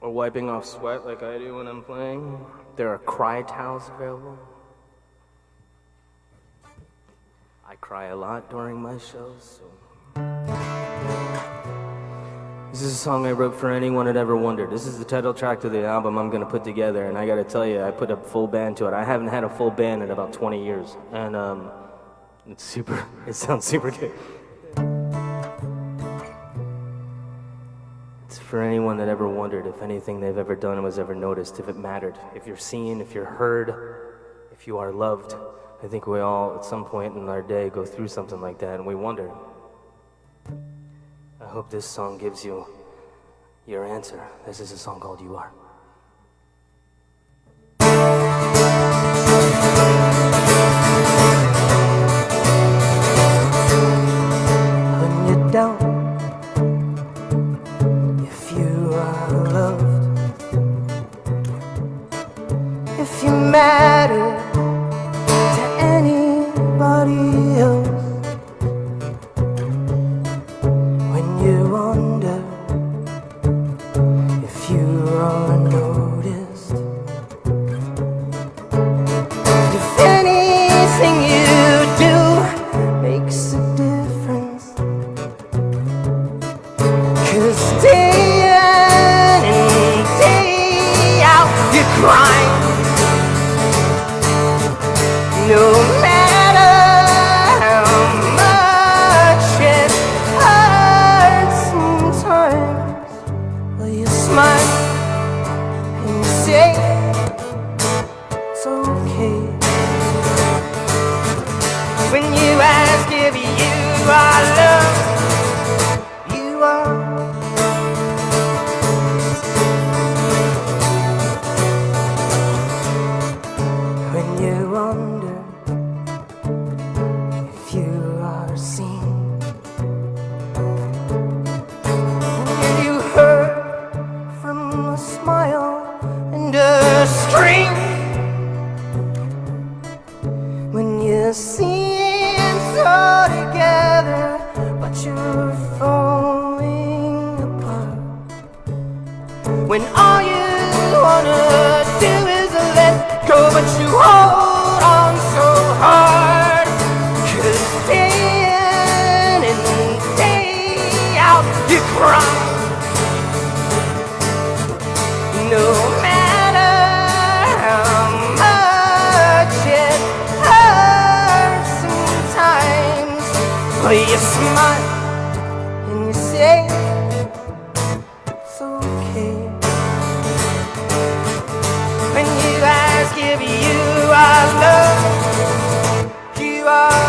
or wiping off sweat like I do when I'm playing, there are cry towels available. I cry a lot during my shows, so. This is a song I wrote for anyone that ever wondered. This is the title track to the album I'm gonna put together, and I gotta tell you, I put a full band to it. I haven't had a full band in about 20 years, and it sounds super good. It's for anyone that ever wondered if anything they've ever done was ever noticed, if it mattered, if you're seen, if you're heard, if you are loved. I think we all, at some point in our day, go through something like that, and we wonder. I hope this song gives you your answer. This is a song called You Are. When you're down, if you are loved, if you matter to anybody else, when you wonder if you are noticed, if anything you do makes a difference, 'cause day in and day out you grind, no matter how much it hurts sometimes. Well, you smile and you say it's okay. When you ask if you are loved, you are. When you wonder if you are seen, when you heard from a smile and a scream, when you seem so together but you're falling apart, when all you wanna do is let go but you hold on so hard, 'cause day in and day out you cry, no matter how much it hurts sometimes. Well, you smile and you say it's okay. When you ask if you are loved, you are.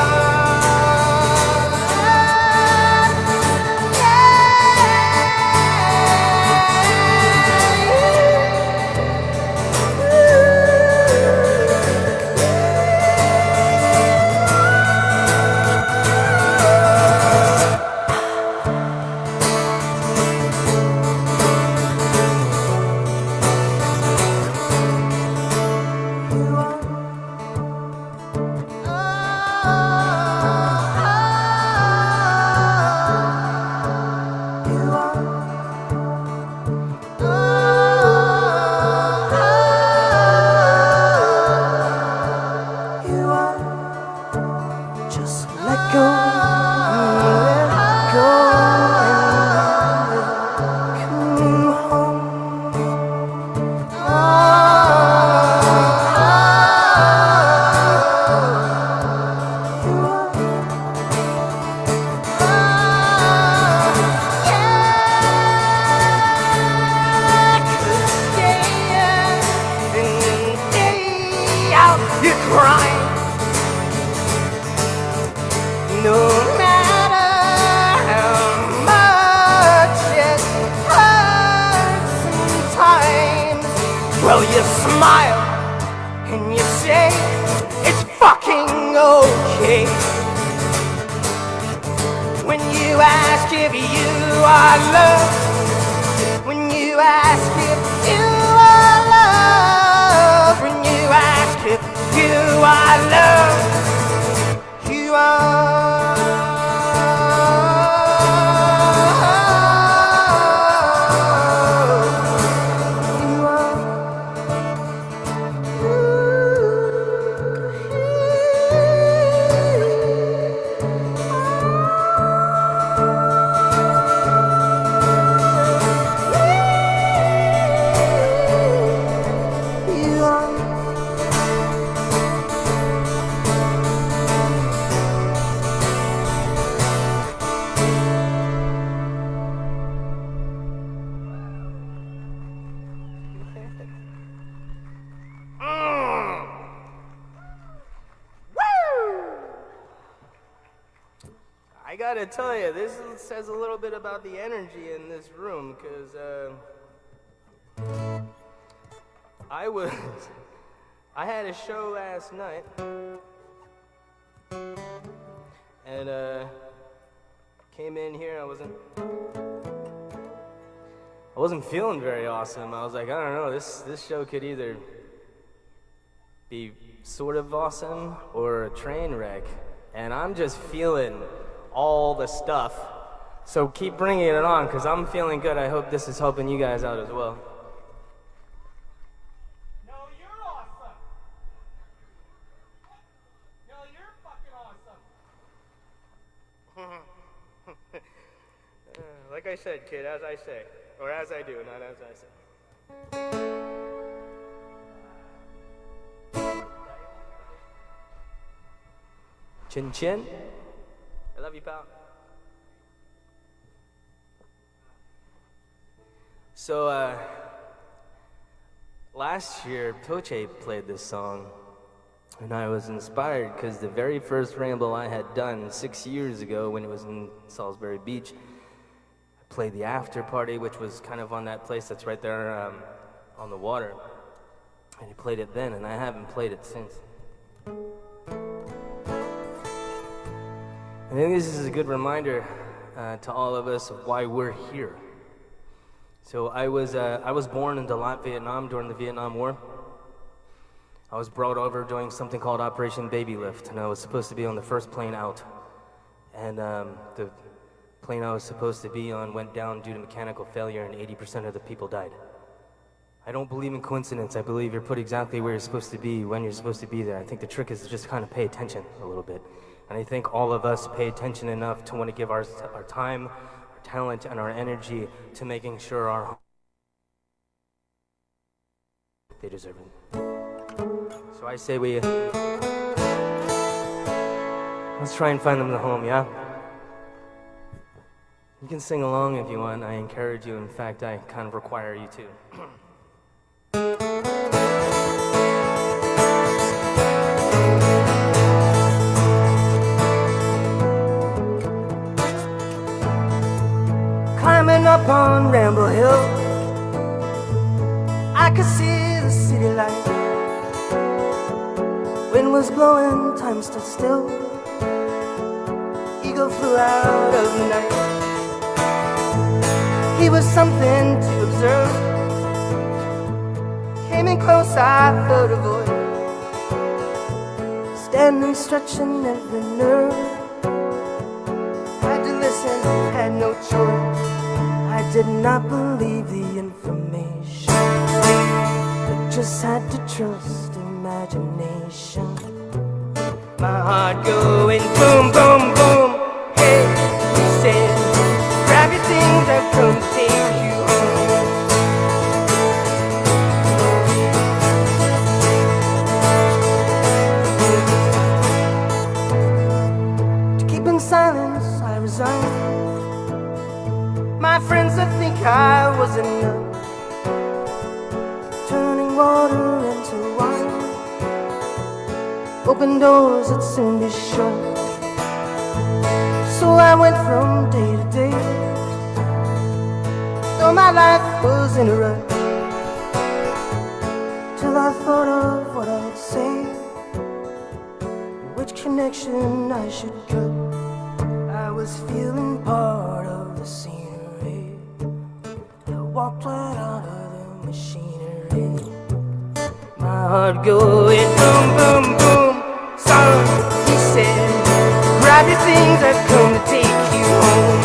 are love. When you ask if you are love. When you ask if you are love. You are. I gotta tell you, this says a little bit about the energy in this room, because I had a show last night, and came in here, I wasn't feeling very awesome. I was like, I don't know, this show could either be sort of awesome or a train wreck, and I'm just feeling all the stuff. So keep bringing it on, because I'm feeling good. I hope this is helping you guys out as well. No, you're awesome. No, you're fucking awesome. Like I said, kid, as I say. Or as I do, not as I say. Chin chin. I love you, pal. So, last year, Poche played this song, and I was inspired because the very first Ramble I had done 6 years ago when it was in Salisbury Beach, I played the after party, which was kind of on that place that's right there on the water, and he played it then, and I haven't played it since. I think this is a good reminder to all of us of why we're here. So I was born in Dalat, Vietnam during the Vietnam War. I was brought over doing something called Operation Baby Lift, and I was supposed to be on the first plane out. And the plane I was supposed to be on went down due to mechanical failure, and 80% of the people died. I don't believe in coincidence. I believe you're put exactly where you're supposed to be when you're supposed to be there. I think the trick is to just kind of pay attention a little bit. And I think all of us pay attention enough to want to give our time, our talent, and our energy to making sure our they deserve it. So I say let's try and find them the home, yeah? You can sing along if you want. I encourage you. In fact, I kind of require you to. Climbing up on Ramble Hill, I could see the city light. Wind was blowing, time stood still. Eagle flew out of the night. He was something to observe. Came in close, I heard a voice, standing, stretching every nerve. Had to listen, had no choice. I did not believe the information, but just had to trust imagination. My heart going boom, boom, boom. Hey, he said, grab your things, I've come to take you home. To keep in silence, I resigned. My friends would think I was enough, turning water into wine. Open doors that soon be shut. So I went from day to day, though my life was in a rut, till I thought of what I'd say, which connection I should cut. I was feeling part of the scenery. walked right out of the machinery. My heart going boom, boom, boom. Son, he said, grab your things, I've come to take you home.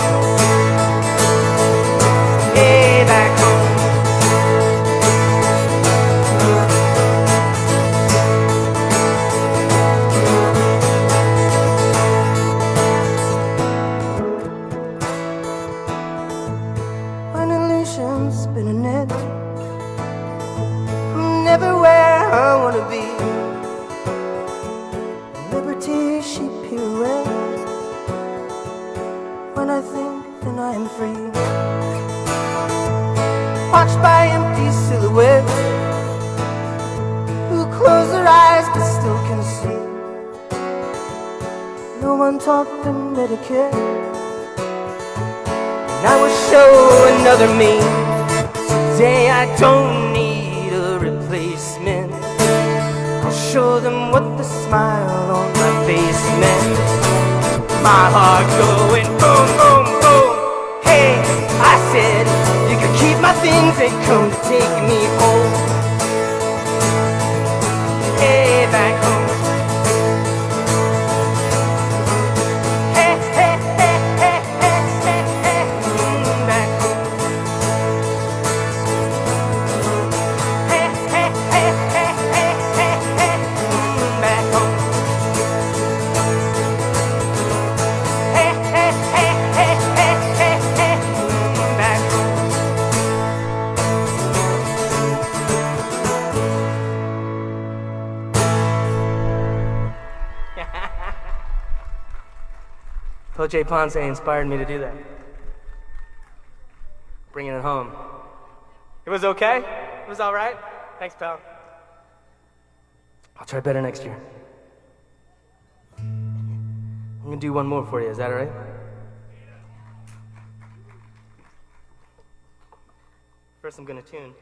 Hey, back home. When illusions spin a net, I'm never where I wanna be. Liberty, she pirouette. When I think, then I am free. Watched by empty silhouettes who close their eyes but still can see. No one taught them etiquette, and I will show another me. Today I don't need a replacement. I'll show them what the smile on my face meant. My heart going boom, boom, boom. Hey, I said, you can keep my things and come to take me home. Hey, back home. Hey, hey, hey, hey, hey, hey, hey, back home. Hey, hey, hey, hey, hey, hey, hey, back home. Hey, hey, hey, hey, hey, hey, hey, back home. Poche Ponce inspired me to do that. Bringing it home. It was okay? It was all right? Thanks, pal. I'll try better next year. I'm gonna do one more for you, is that all right? First, I'm gonna tune.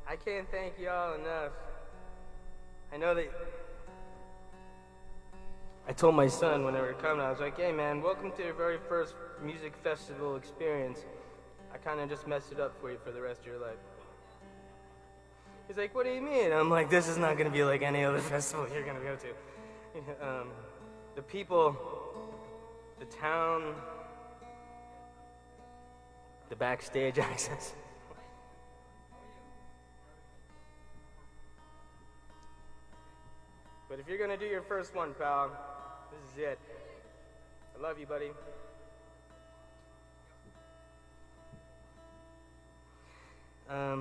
I can't thank y'all enough. I know that I told my son when they were coming, I was like, hey man, welcome to your very first music festival experience. I kind of just messed it up for you for the rest of your life. He's like, what do you mean? I'm like, this is not going to be like any other festival you're going to go to. The people, the town, the backstage access. But if you're gonna do your first one, pal, this is it. I love you, buddy. I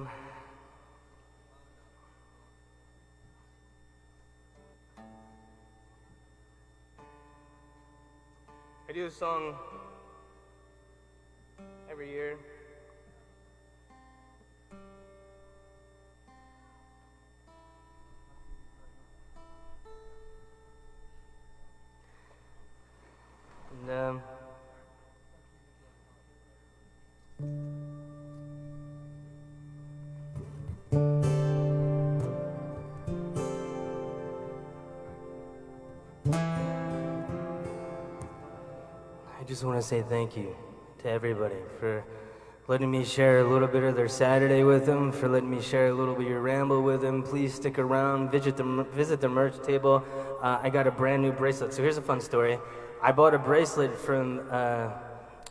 do a song every year. And, I just want to say thank you to everybody for letting me share a little bit of their Saturday with them, for letting me share a little bit of your Ramble with them. Please stick around, visit the merch table. I got a brand new bracelet. So here's a fun story. I bought a bracelet from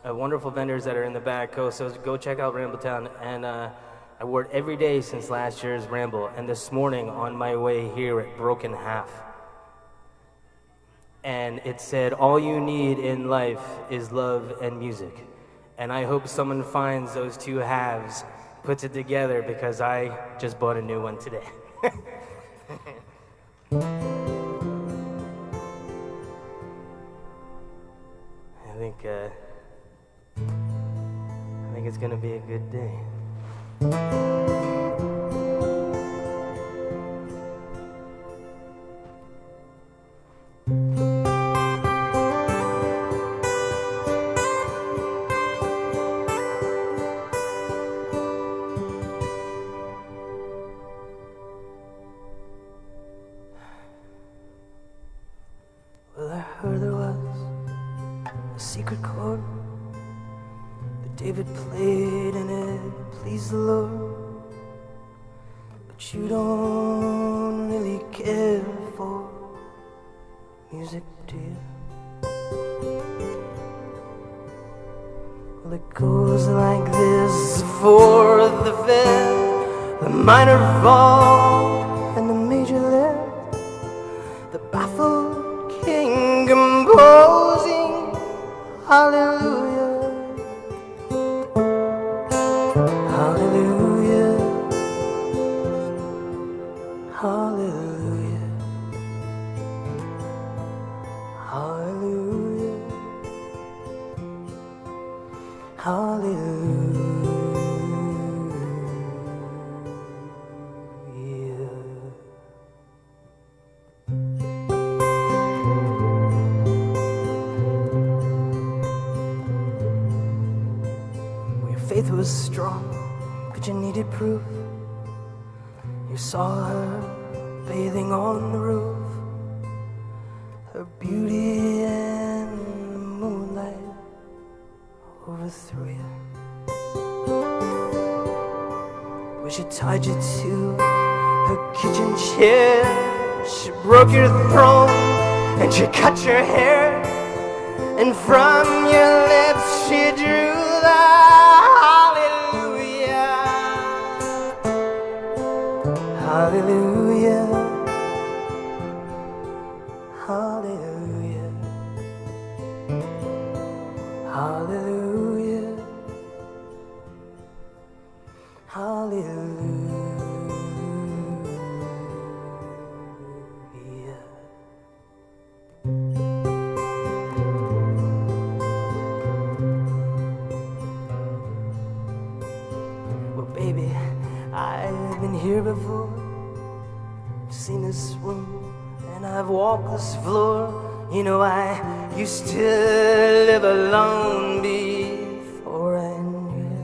wonderful vendors that are in the back. So go check out Rambletown. And I wore it every day since last year's Ramble. And this morning on my way here, it broke in half. And it said, all you need in life is love and music. And I hope someone finds those two halves, puts it together, because I just bought a new one today. I think it's gonna be a good day. a secret chord that David played and it pleased the Lord. But you don't really care for music, do you? Well, it goes like this: the fourth, the fifth, the minor fall, and the major lift. The baffled king composing hallelujah, hallelujah, hallelujah, hallelujah, hallelujah. Faith was strong, but you needed proof. You saw her bathing on the roof, her beauty and the moonlight overthrew you. Well, she tied you to her kitchen chair, she broke your throne and she cut your hair, and from your lips she drew the hallelujah, hallelujah, hallelujah, hallelujah. Well, baby, I've been here before. I've seen this room and I've walked this floor. You know, I used to live alone before I knew you.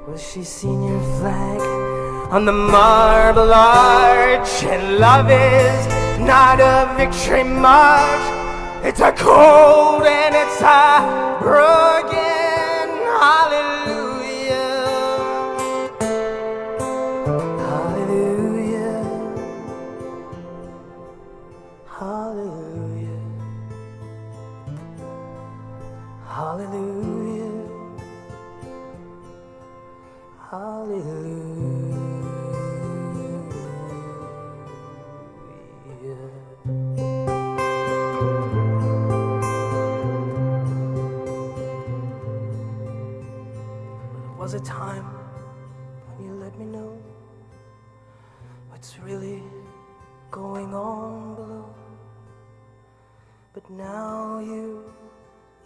Well, she's seen your flag on the marble arch, and love is not a victory march. It's a cold and it's a broken hallelujah. Hallelujah, hallelujah, hallelujah, hallelujah. There was a time when you let me know what's really going on below, but now you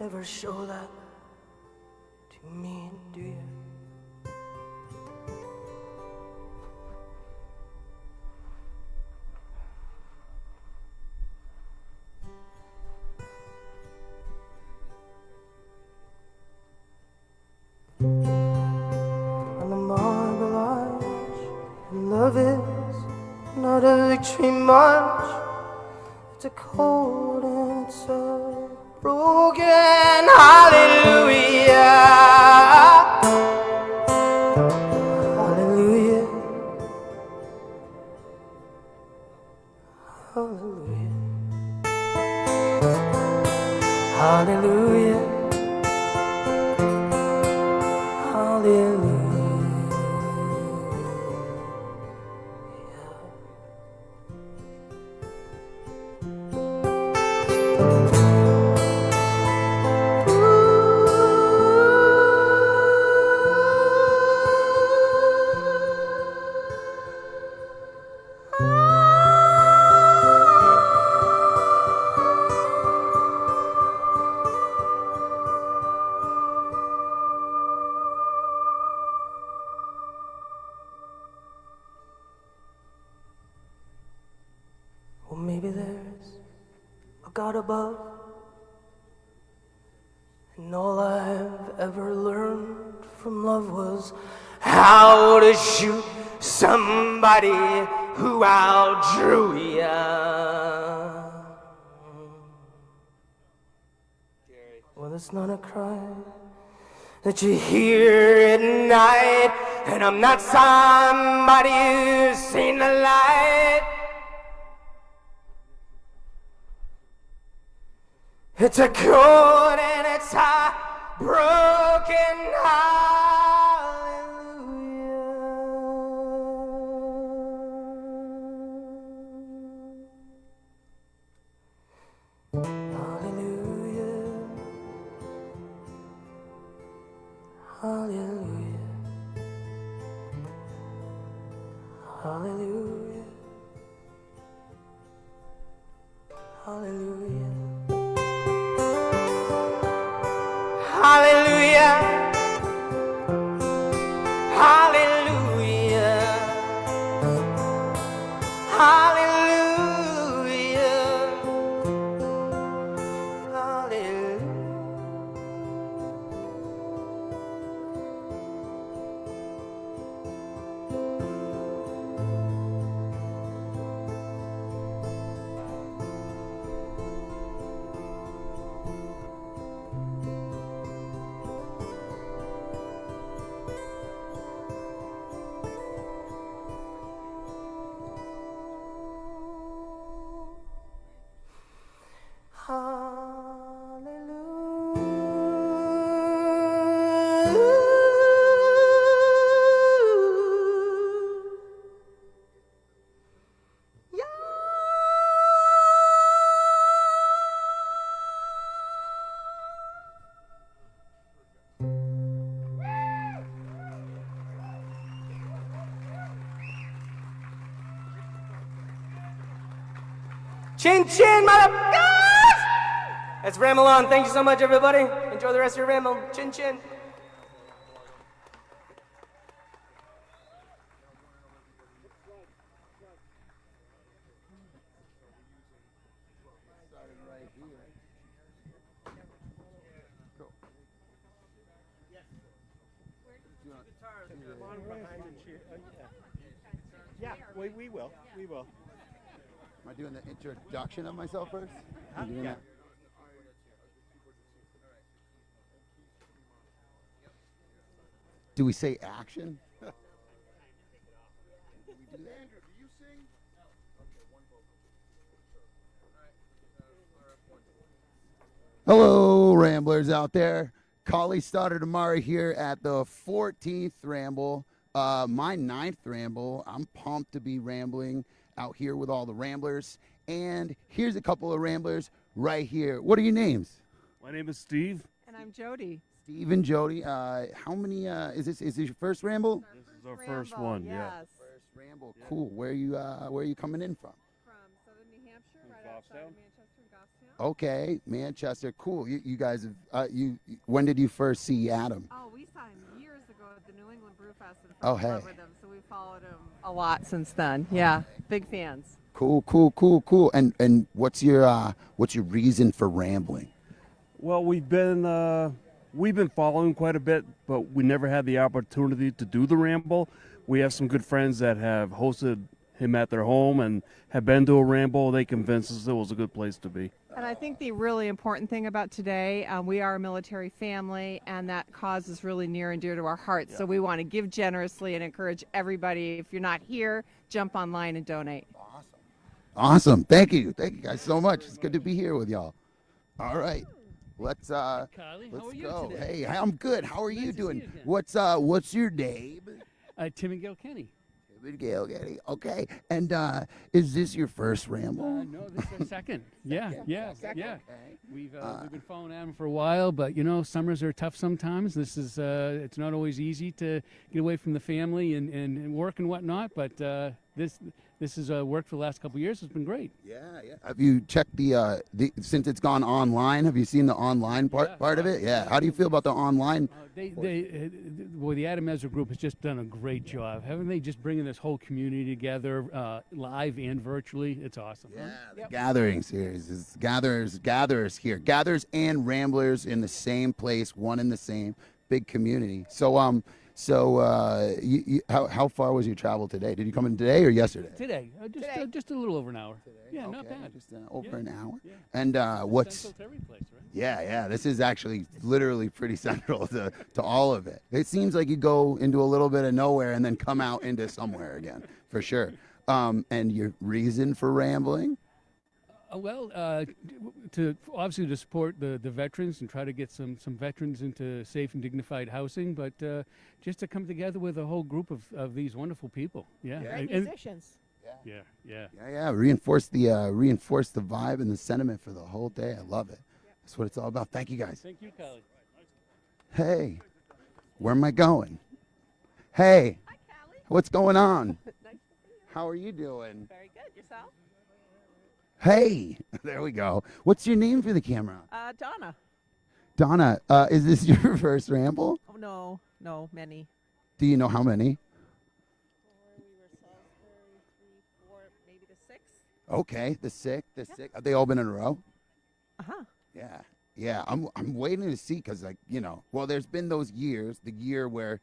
never show that to me, do you? On the marble arch, and love is not a victory march. It's a cold and it's a broken hallelujah. Hallelujah, hallelujah, hallelujah, hallelujah. Well, maybe there's a God above, and all I've ever learned from love was how to shoot somebody who outdrew ya. that's not a cry that you hear at night. And I'm not somebody who's seen the light. It's a cold and it's a broken hallelujah. Hallelujah. Hallelujah. Hallelujah. Hallelujah. Hallelujah. Hallelujah. Hallelujah. Chin chin, motherfuckers! That's Ramble on. Thank you so much, everybody. Enjoy the rest of your Ramble. Chin chin. Yeah, we will. We will. Am I doing the introduction of myself first? I'm doing that. Do we say action? Do we do that? Andrew, do you sing? Hello, Ramblers out there. Kali Stoddard Amari here at the 14th Ramble. My 9th Ramble. I'm pumped to be rambling out here with all the Ramblers. And here's a couple of Ramblers right here. What are your names? My name is Steve. And I'm Jody. Steve and Jody. How many, is this your first Ramble? This is our first one, yeah. First Ramble, cool. Where are you coming in from? From southern New Hampshire, right outside of Manchester and Goffstown. Okay, Manchester, cool. You guys have, when did you first see Adam? Oh, we saw him years ago at the New England Brew Fest and Oh, fell in love hey. with him, so we followed him a lot since then. Yeah, big fans. Cool. And what's your reason for rambling? Well, we've been following quite a bit, but we never had the opportunity to do the Ramble. We have some good friends that have hosted him at their home and have been to a Ramble. They convinced us it was a good place to be. And I think the really important thing about today, we are a military family, and that cause is really near and dear to our hearts. Yeah. So we want to give generously and encourage everybody, if you're not here, jump online and donate. Awesome. Thank you guys so much. It's good to be here with y'all. All right. Let's Kylie, let's how are you go. today? Hey, I'm good. How are you doing? again. What's your name? Tim and Gail Kenny. Tim and Gail Kenny. Okay. And is this your first Ramble? No, this is our second. Yeah. Okay. We've been following Adam for a while, but summers are tough sometimes. This is it's not always easy to get away from the family and work and whatnot, but this has worked for the last couple of years. It's been great. Yeah. Have you checked the since it's gone online? Have you seen the online part of it? Yeah. How do you feel about the online? The Adam Ezra group has just done a great job. Haven't they just bringing this whole community together, live and virtually? It's awesome. Yeah, the Gathering series is gatherers here, gatherers and Ramblers in the same place, one in the same big community. So how far was your travel today? Did you come in today or yesterday? Today, just a little over an hour. Today? Yeah, not Okay, bad. Just over an hour. Yeah. And what's Central to every place, right? Yeah. This is actually literally pretty central to all of it. It seems like you go into a little bit of nowhere and then come out into somewhere again, for sure. And your reason for rambling? To obviously to support the veterans and try to get some veterans into safe and dignified housing, but just to come together with a whole group of these wonderful people. Yeah, Great musicians. Yeah. Reinforce the vibe and the sentiment for the whole day. I love it. That's what it's all about. Thank you, guys. Thank you, Callie. Hey, where am I going? Hey, Hi, Callie. what's going on? Nice to see you. How are you doing? Very good. Yourself? Hey, there we go. What's your name for the camera? Donna. Donna, is this your first ramble? Oh, no, many. Do you know how many? 4, we were Salisbury, 3, 4, maybe the 6th. Okay, the six. Have they all been in a row? Uh-huh. Yeah. I'm waiting to see because, there's been those years, the year where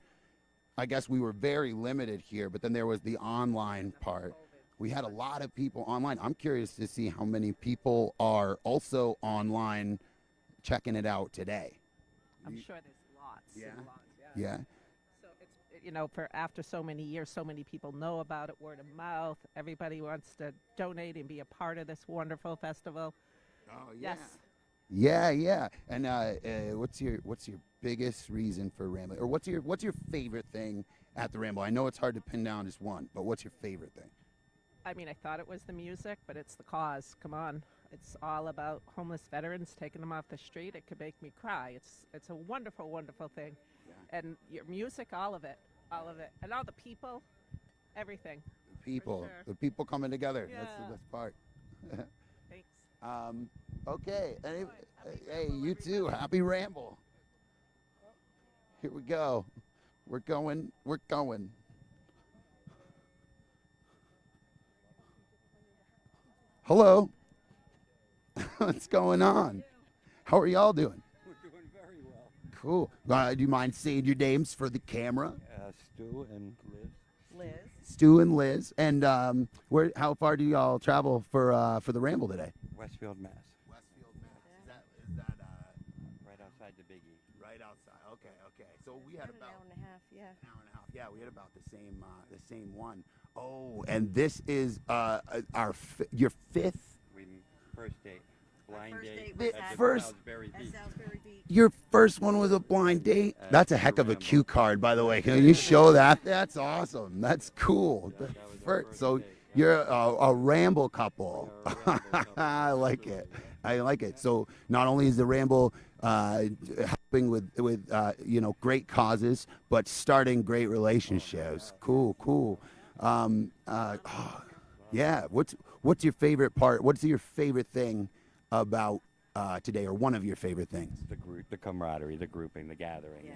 I guess we were very limited here, but then there was the online part. We had a lot of people online. I'm curious to see how many people are also online checking it out today. I'm sure there's lots. Yeah. And lots, Yeah. So it's, for after so many years, so many people know about it, word of mouth. Everybody wants to donate and be a part of this wonderful festival. Oh, Yes. Yeah. And what's your biggest reason for rambling, or what's your favorite thing at the Ramble? I know it's hard to pin down just one, but what's your favorite thing? I mean, I thought it was the music, but it's the cause. Come on. It's all about homeless veterans, taking them off the street. It could make me cry. It's a wonderful, wonderful thing. Yeah. And your music, all of it. And all the people, everything. The people coming together. Yeah. That's the best part. Thanks. Okay. Hey, you too. Happy Ramble. Here we go. We're going. Hello. What's going on? How are y'all doing? We're doing very well. Cool. Do you mind saying your names for the camera? Stu and Liz. Stu and Liz. And how far do y'all travel for the Ramble today? Westfield, Mass. Westfield, Mass. Is that right outside the Big E? Right outside. Okay. So we had about an hour and a half. Yeah. an hour and a half. Yeah, we had about the same one. Oh, and this is your fifth. First date. Blind date. Your first one was a blind date? That's a heck of a cue card, by the way. Can you show that? That's awesome. That's cool. So you're a Ramble couple. I like it. So not only is the Ramble helping with great causes, but starting great relationships. Cool. Yeah. What's your favorite part? What's your favorite thing about today, or one of your favorite things? The group, the camaraderie, the grouping, the gathering,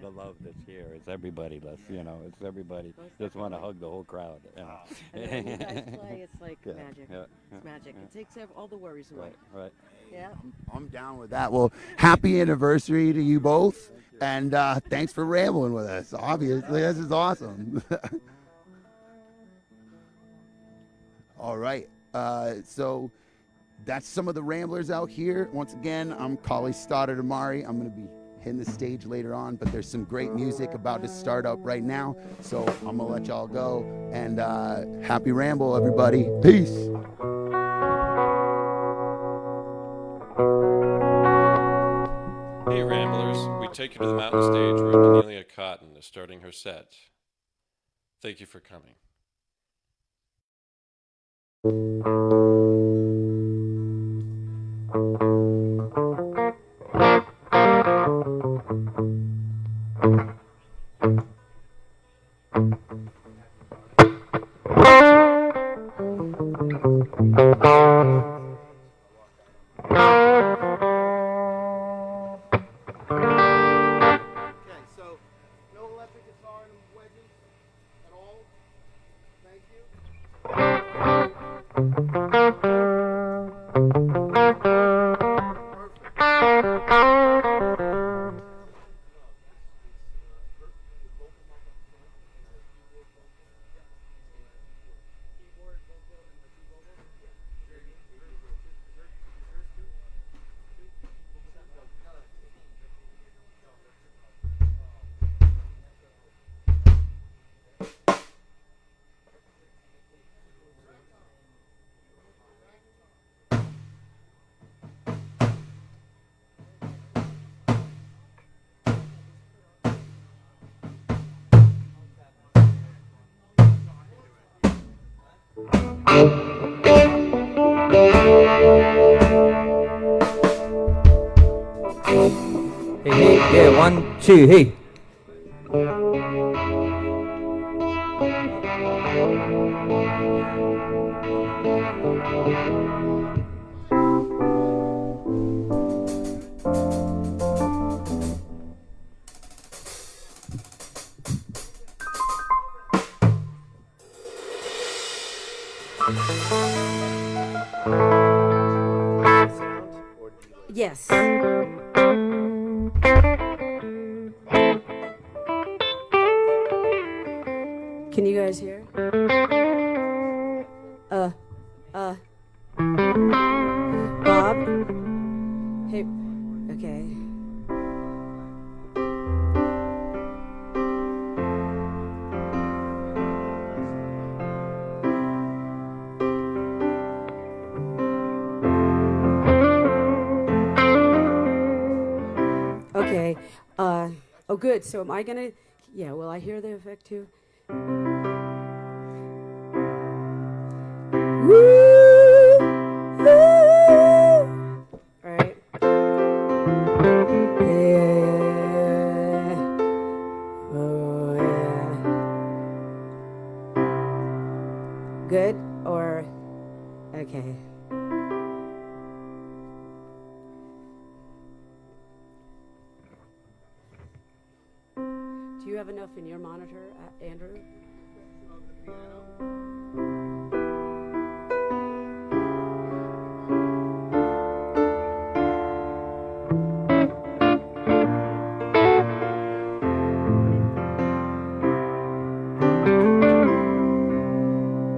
the love that's here. It's everybody. It's everybody. Just want to hug the whole crowd. And when you guys play, it's like magic. It's magic. It takes all the worries away. Right. Yeah. I'm down with that. Well, happy anniversary to you both, and thanks for rambling with us. Obviously, this is awesome. All right. So that's some of the Ramblers out here. Once again, I'm Kali Stoddard Amari. I'm going to be hitting the stage later on, but there's some great music about to start up right now. So I'm going to let y'all go. And happy Ramble, everybody. Peace. Hey, Ramblers. We take you to the mountain stage where Amelia Cotton is starting her set. Thank you for coming. Perfect. Hey, hey, yeah, 1, 2, hey. Yes. Can you guys hear? Bob? Hey, okay. Okay. Oh, good. So am I gonna? Yeah. Will I hear the effect too? Woo! Woo! All right. Yeah. Oh yeah. Good or okay. Do you have enough in your monitor, Andrew?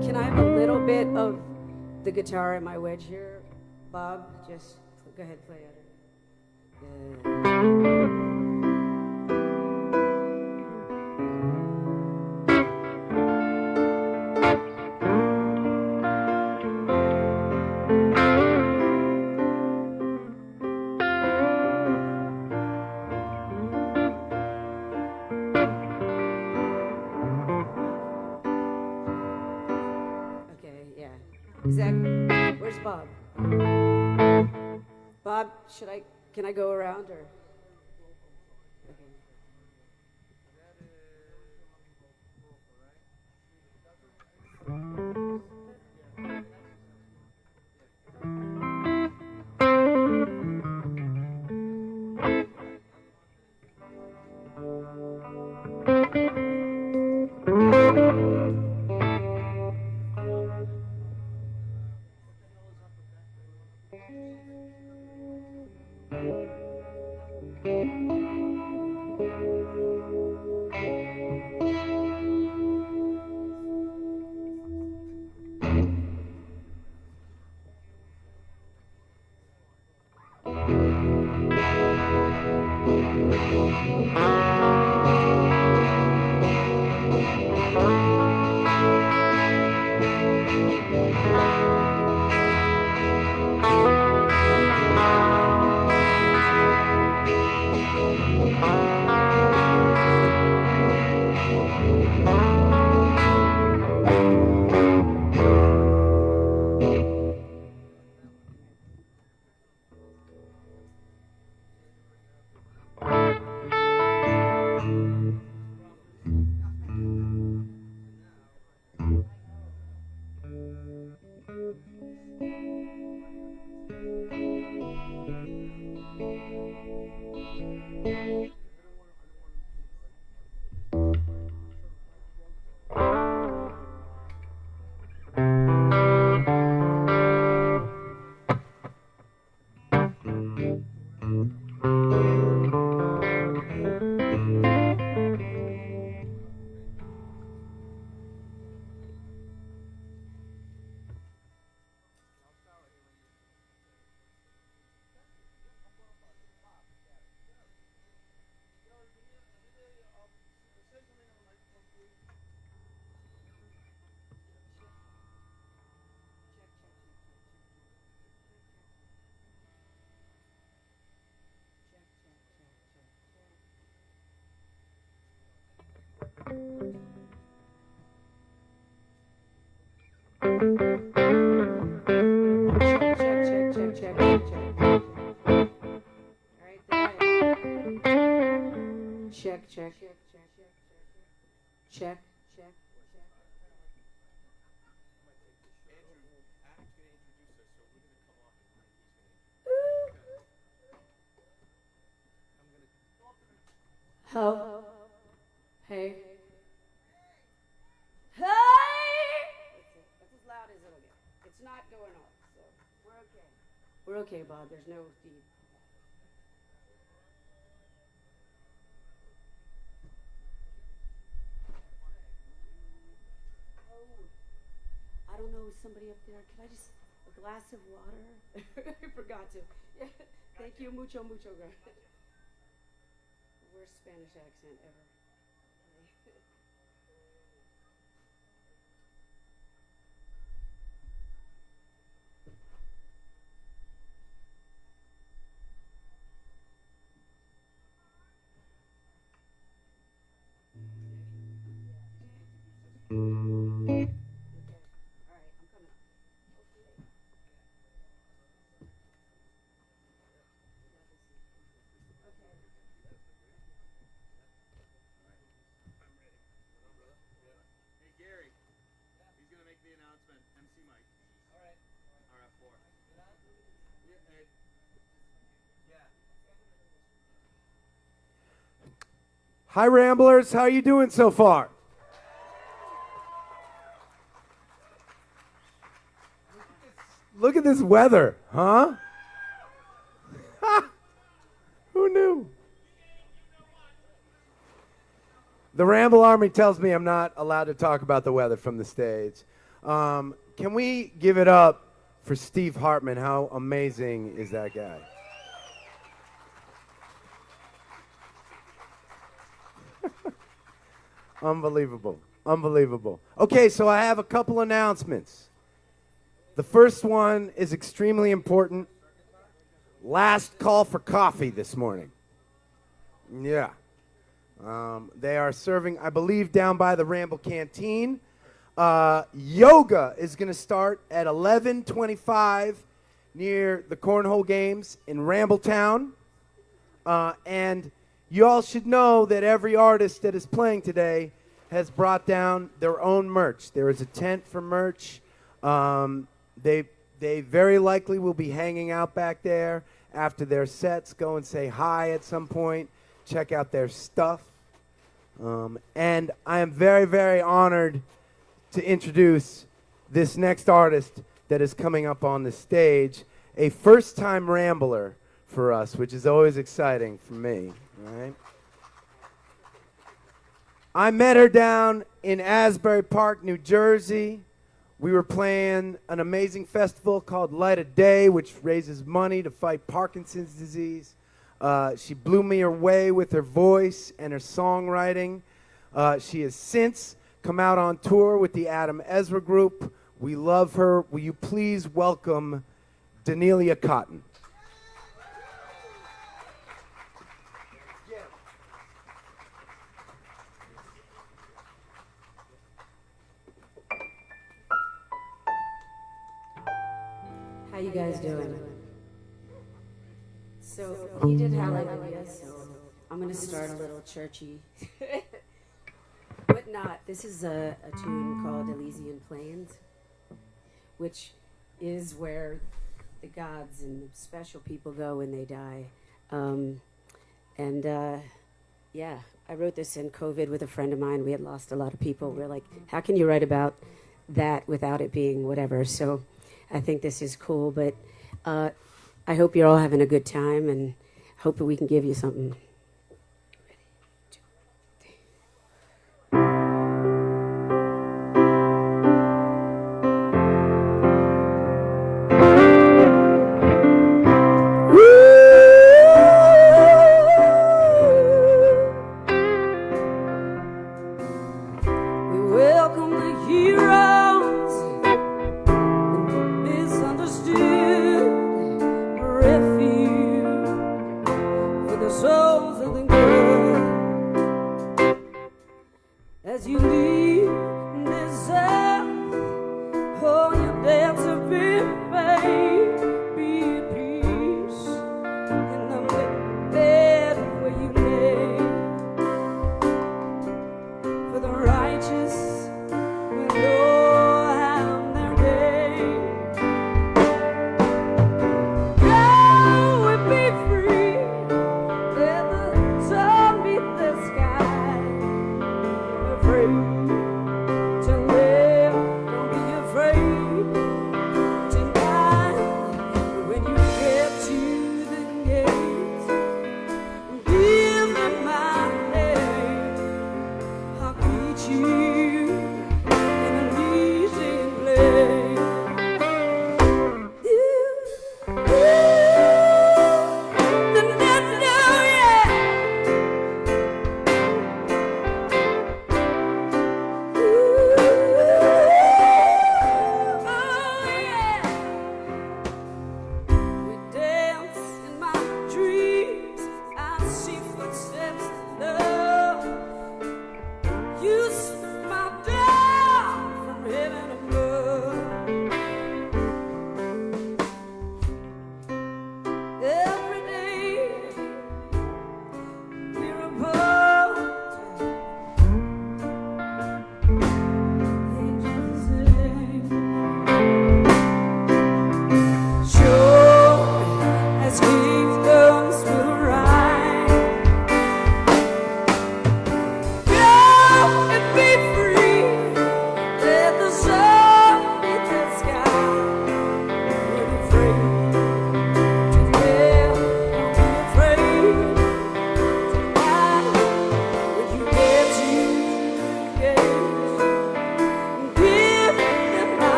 Can I have a little bit of the guitar in my wedge here, Bob? Just go ahead, play it. Okay, yeah. Is that? Where's Bob? Bob, can I go around or? Okay. Check. All right, check. Check. Hello. Hey. Hey! That's as loud as it'll get. It's not going off, so we're okay. We're okay, Bob. There's no feed. Oh, I don't know. Is somebody up there? Can I just a glass of water? I forgot to. Yeah. Thank you, mucho. Worst Spanish accent ever. Hi, Ramblers. How you doing so far? Look at this weather, huh? Who knew? The Ramble Army tells me I'm not allowed to talk about the weather from the stage. Can we give it up for Steve Hartman? How amazing is that guy? Unbelievable. Okay, so I have a couple announcements. The first one is extremely important. Last call for coffee this morning. Yeah. They are serving, I believe, down by the Ramble Canteen. Yoga is going to start at 11:25 near the Cornhole Games in Rambletown. And you all should know that every artist that is playing today has brought down their own merch. There is a tent for merch. They very likely will be hanging out back there after their sets. Go and say hi at some point. Check out their stuff. And I am very, very honored to introduce this next artist that is coming up on the stage, a first-time Rambler for us, which is always exciting for me. Right? I met her down in Asbury Park, New Jersey. We were playing an amazing festival called Light of Day, which raises money to fight Parkinson's disease. She blew me away with her voice and her songwriting. She has since come out on tour with the Ezra group. We love her. Will you please welcome Danelia Cotton? How you guys doing? So he did Hallelujah, so I'm going to start a little churchy. But not. This is a tune called Elysian Plains, which is where the gods and the special people go when they die. Yeah, I wrote this in COVID with a friend of mine. We had lost a lot of people. We're like, how can you write about that without it being whatever? So I think this is cool, but I hope you're all having a good time and hope that we can give you something. So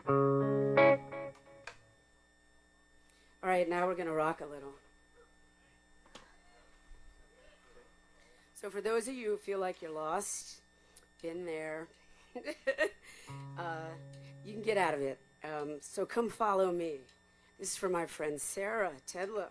All right, now we're going to rock a little. So for those of you who feel like you're lost, been there, you can get out of it. So come follow me. This is for my friend Sarah Tedlow.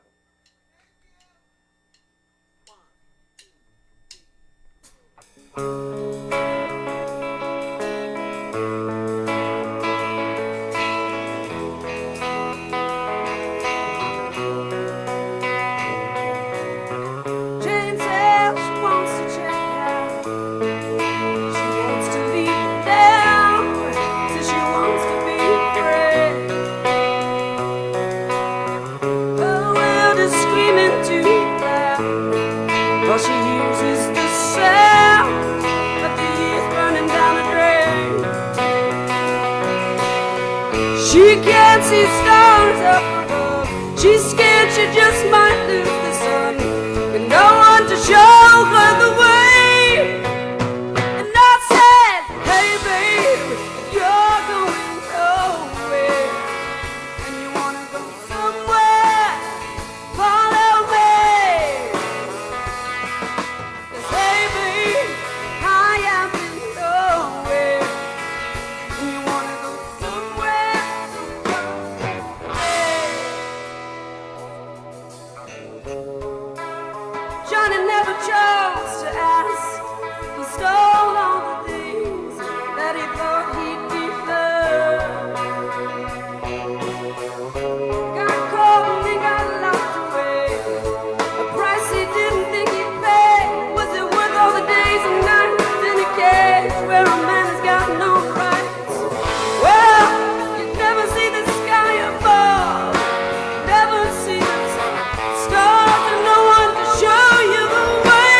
All she hears is the sound of the years running down the drain. She can't see stars up above. She's scared she just might lose the sun, and no one to show her the way. And I said, hey babe, you're going nowhere, and you wanna go somewhere, follow me. Johnny never chose to ask. He stole all the things that he thought he'd deserve. Got caught and he got locked away. A price he didn't think he'd pay. Was it worth all the days and nights in a cage where a man has got no rights? Well, you'd never see the sky above, never see the stars, and no one to show you the way.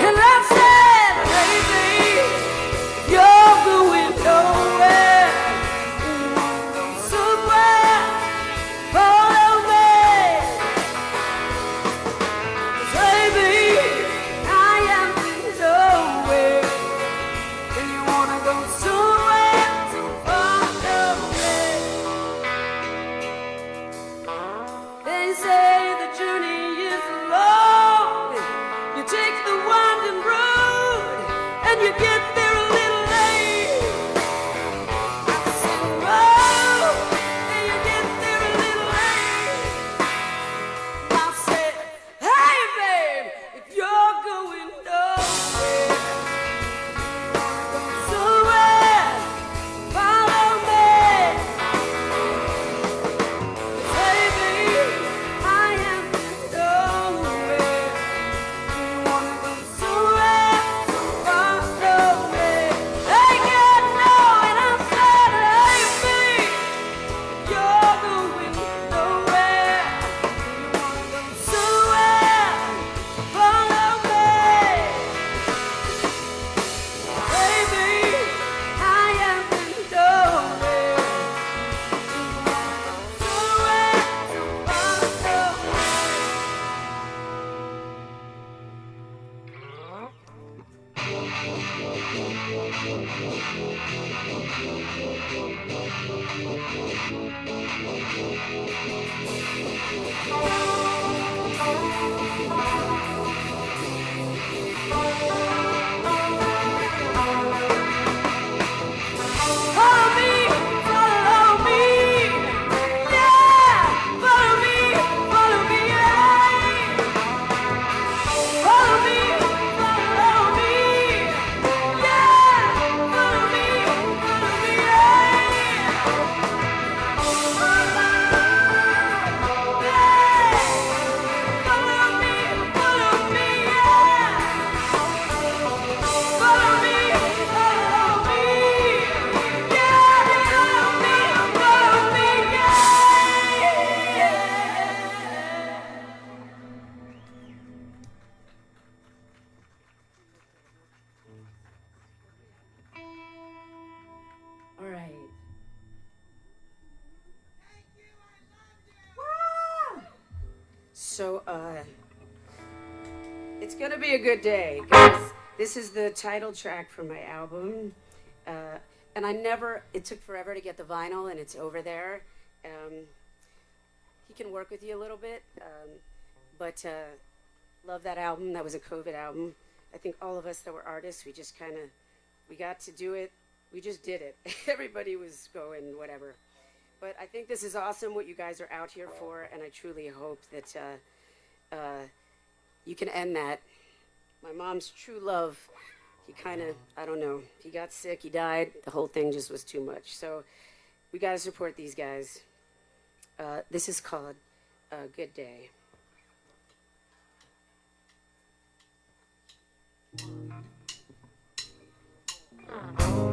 And I said, baby, you're going nowhere, and you wanna go somewhere, follow me. 'Cause baby, I am going nowhere, and you wanna go somewhere, so follow me. They say the journey is long. You take the winding road, and you get there a little late. I said, whoa, and you get there a little late. I said, hey babe, if you're going nowhere, go somewhere, follow me. Baby, I am nowhere. You wanna go somewhere, so follow me. Hey girl, no, and I said, hey babe, you're going nowhere. You wanna go somewhere, follow me. Baby, I am nowhere. Follow me, follow me, yeah. Follow me, yeah. Follow me, yeah. Follow me, All right. Woo! So, it's gonna be a good day, guys. This is the title track from my album, and And it took forever to get the vinyl, and it's over there. He can work with you a little bit, but love that album. That was a COVID album. I think all of us that were artists, we got to do it. We just did it. Everybody was going whatever. But I think this is awesome what you guys are out here for, and I truly hope that you can end that. My mom's true love, he I don't know, he got sick, he died, the whole thing just was too much. So we got to support these guys. This is called Good Day. Oh,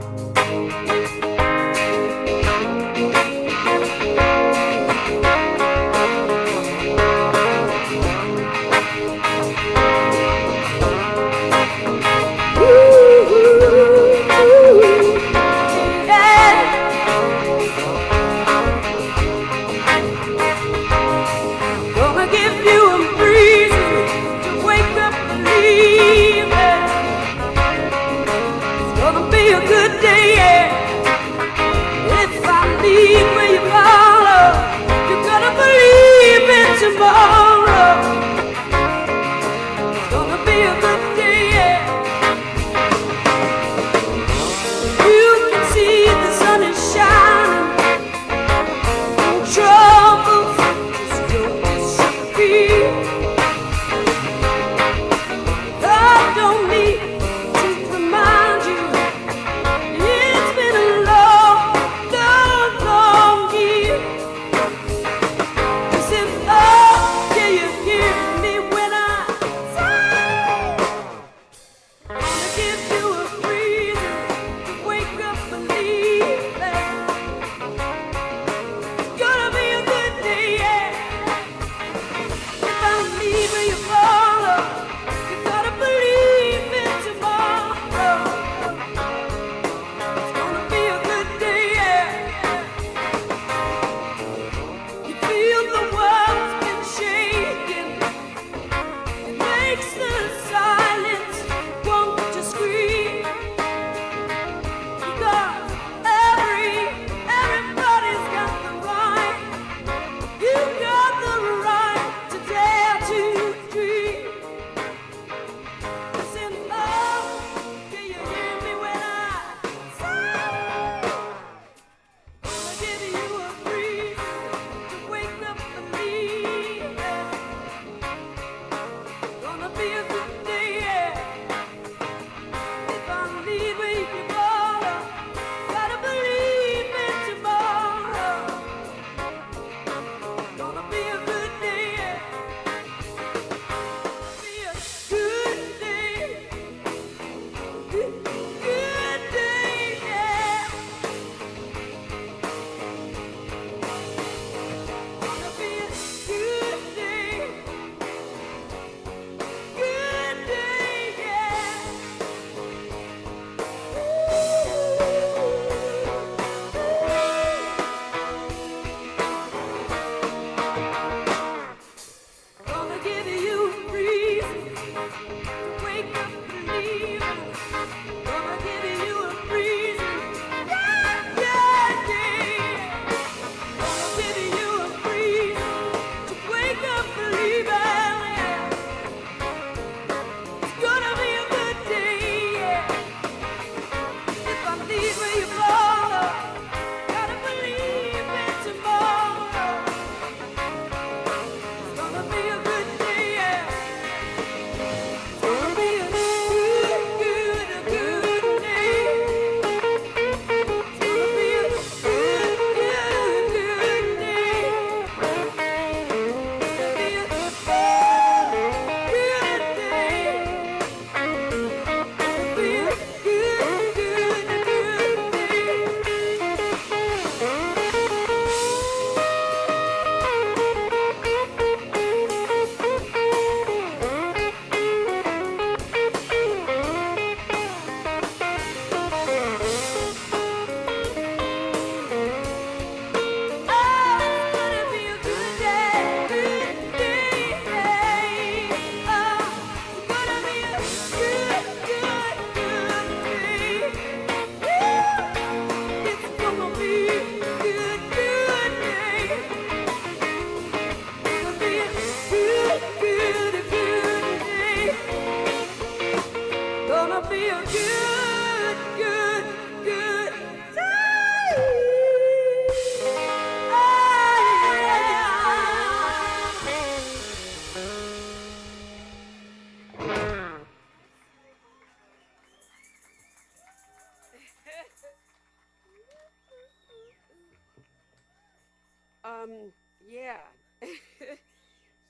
Yeah.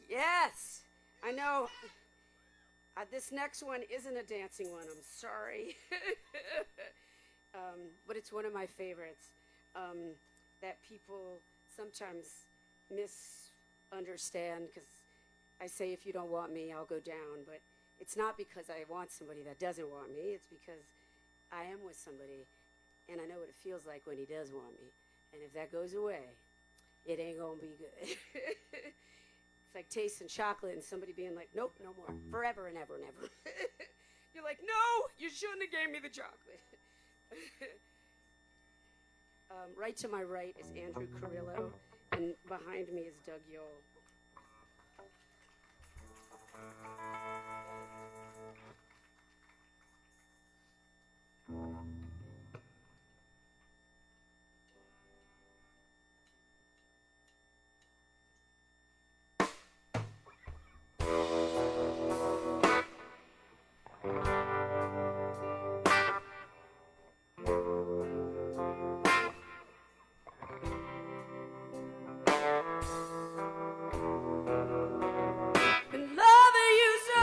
Yes. I know. This next one isn't a dancing one. I'm sorry. But it's one of my favorites that people sometimes misunderstand because I say, if you don't want me, I'll go down. But it's not because I want somebody that doesn't want me. It's because I am with somebody and I know what it feels like when he does want me. And if that goes away, it ain't gonna be good. It's like tasting chocolate and somebody being like, nope, no more, forever and ever and ever. You're like, no, you shouldn't have gave me the chocolate. Right to my right is Andrew Carrillo, and behind me is Doug Yole. Been loving you so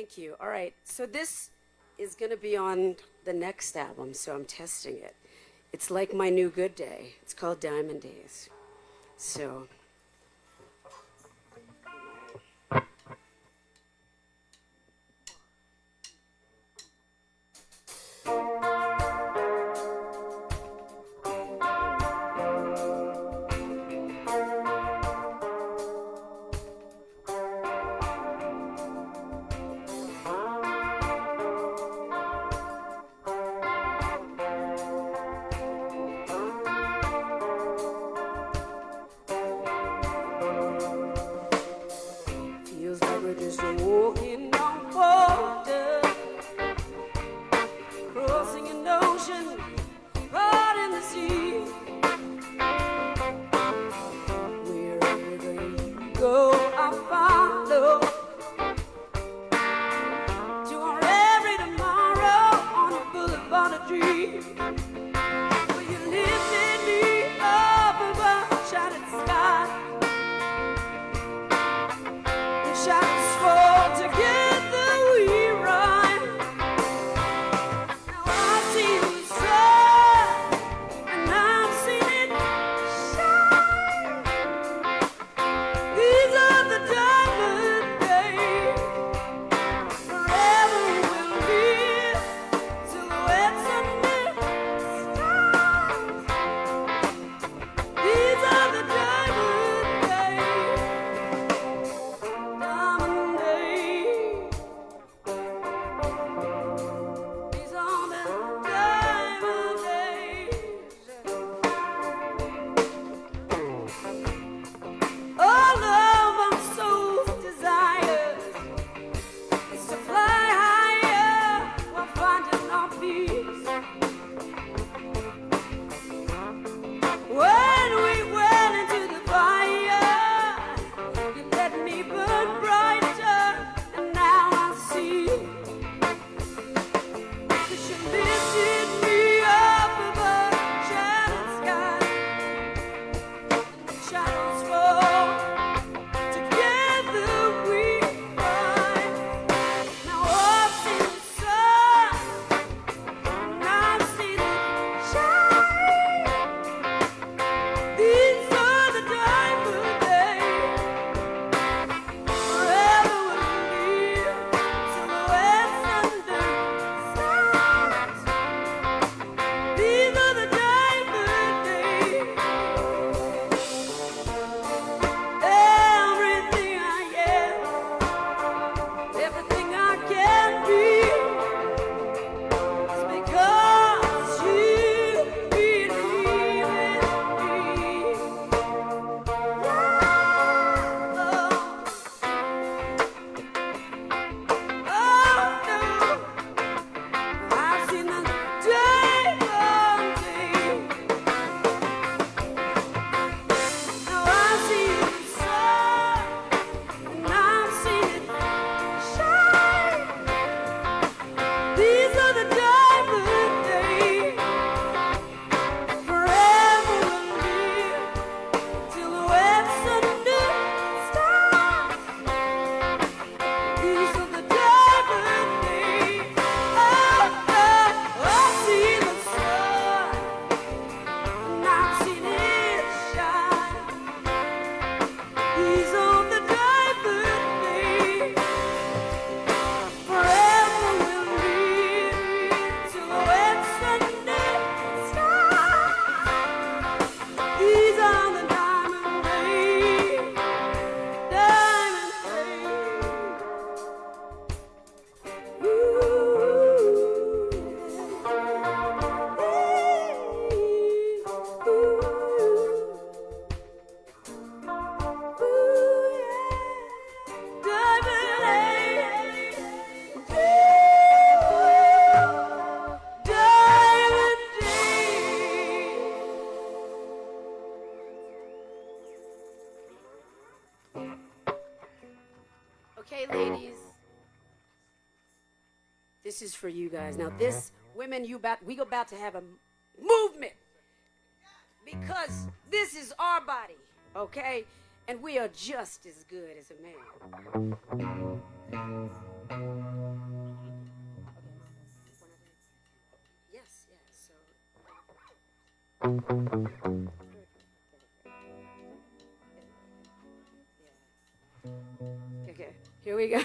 Thank you. All right. So this is going to be on the next album, so I'm testing it. It's like my new Good Day. It's called Diamond Days. So. Feels like we're just walking on water, crossing an ocean, out in the sea. Wherever you go, I follow. To our every tomorrow on a boulevard of dreams. Will you lifted me up above the shattered sky? Shadows fall together, we ride. Now I see the sun, and I've seen it shine. These are the diamond days. Forever we'll live, silhouettes under stars. These are the diamond days. Diamond days. These are the diamond days. All of my soul's desires is to fly higher while finding our peace. When we went into the fire, you let me burn brighter, and now I see. 'Cause you lifted me up above the shattered sky, and the shadows fall together, we rise. Now I've seen the sun, and I've seen it shine. These are the diamond days. Forever we'll live, silhouettes under stars. These are the diamond days. Everything I am, everything I can be, is because you believe in me. I've seen the diamond days. Now I see the sun, and I've seen it shine. These are the diamond days. Forever we'll live, silhouettes under stars. These are the diamond days. I see the sun, and I've seen it shine. These are the diamond days. Forever we'll live, silhouettes under stars. These are the diamond days. Diamond days. Okay, ladies. This is for you guys. Now, this, women, we about to have a movement. Because this is our body, okay? And we are just as good as a man. Okay, here we go.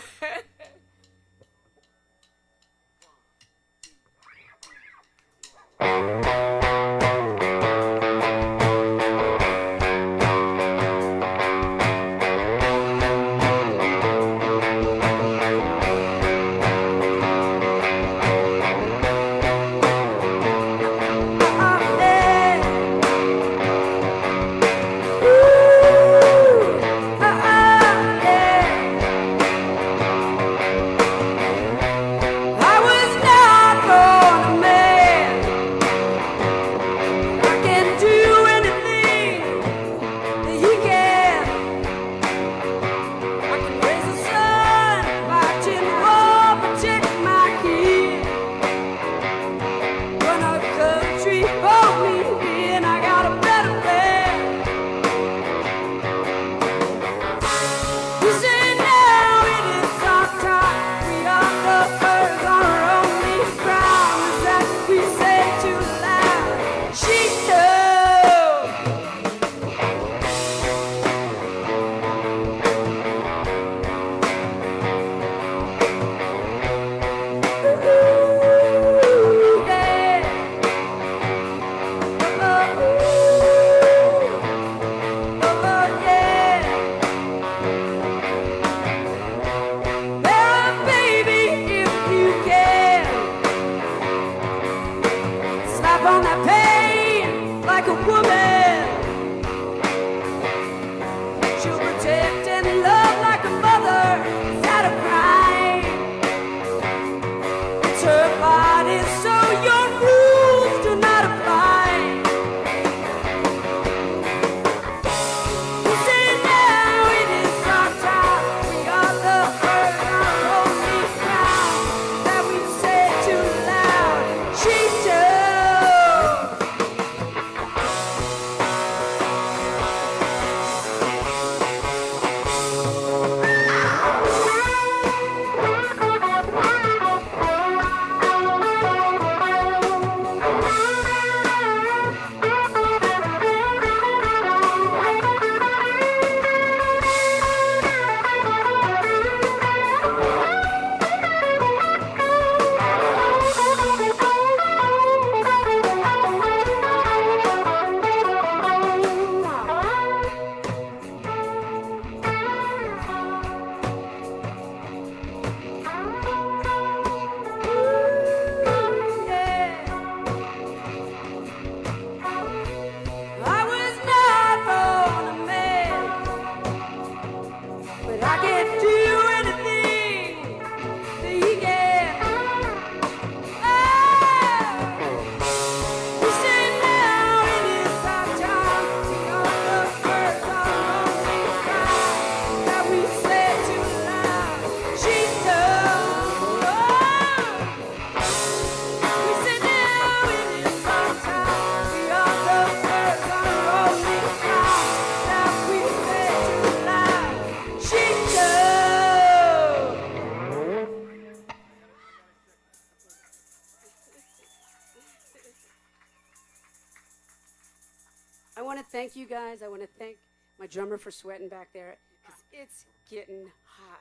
I want to thank you guys. I want to thank my drummer for sweating back there because it's getting hot.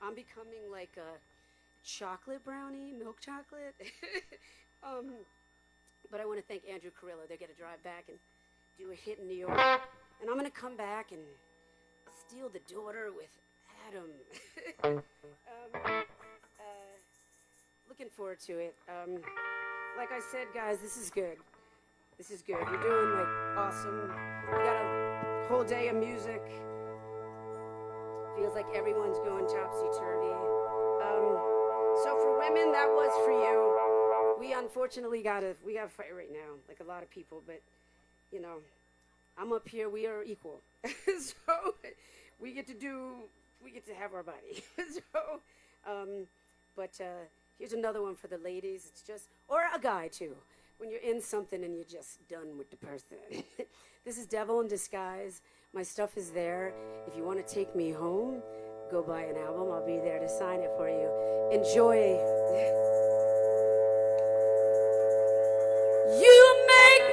I'm becoming like a chocolate brownie, milk chocolate. But I want to thank Andrew Carrillo. They're going to drive back and do a hit in New York. And I'm going to come back and steal the daughter with Adam. Looking forward to it. Like I said, guys, this is good. This is good. You're doing like awesome. We got a whole day of music. Feels like everyone's going topsy-turvy. So for women, that was for you. We unfortunately we gotta fight right now, like a lot of people, but you know, I'm up here, we are equal. So we get to have our body. But here's another one for the ladies. It's just, or a guy too. When you're in something and you're just done with the person. This is Devil in Disguise. My stuff is there. If you want to take me home, go buy an album. I'll be there to sign it for you. Enjoy. You make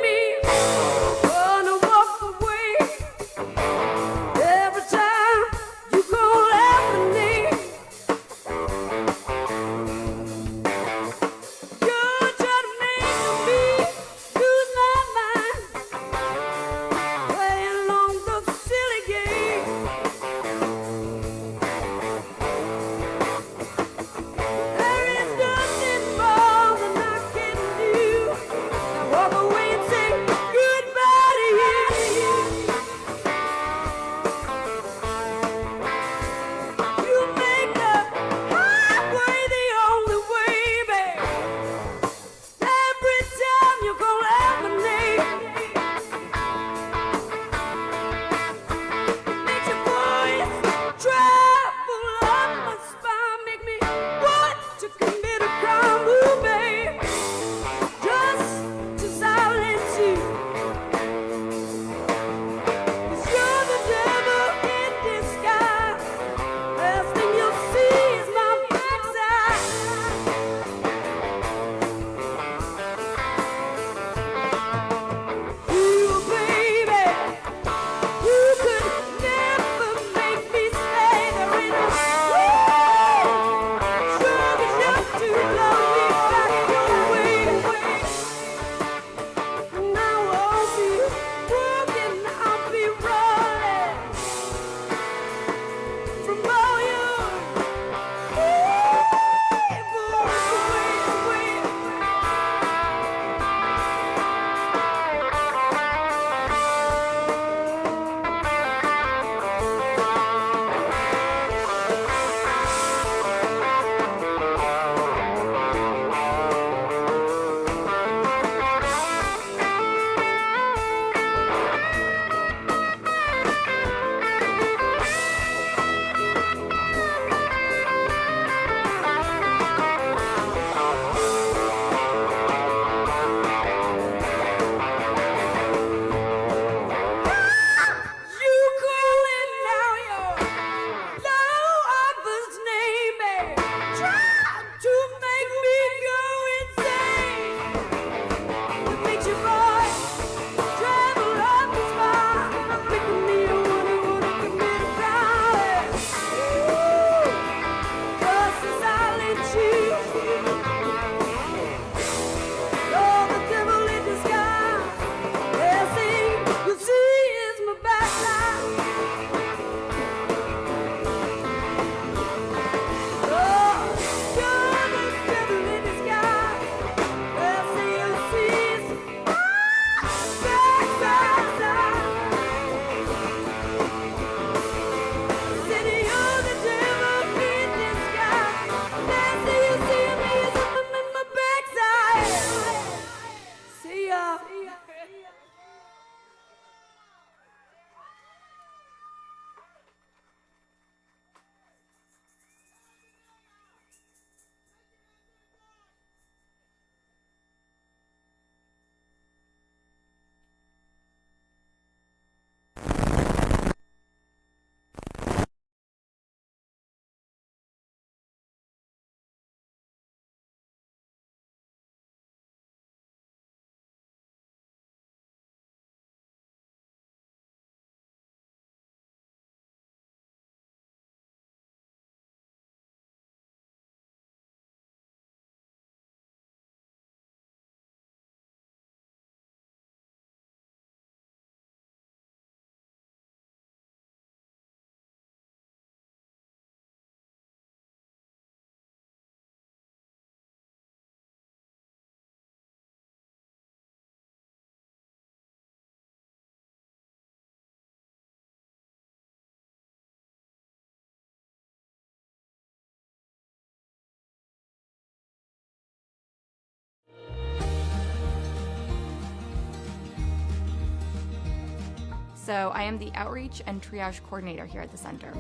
So I am the outreach and triage coordinator here at the center.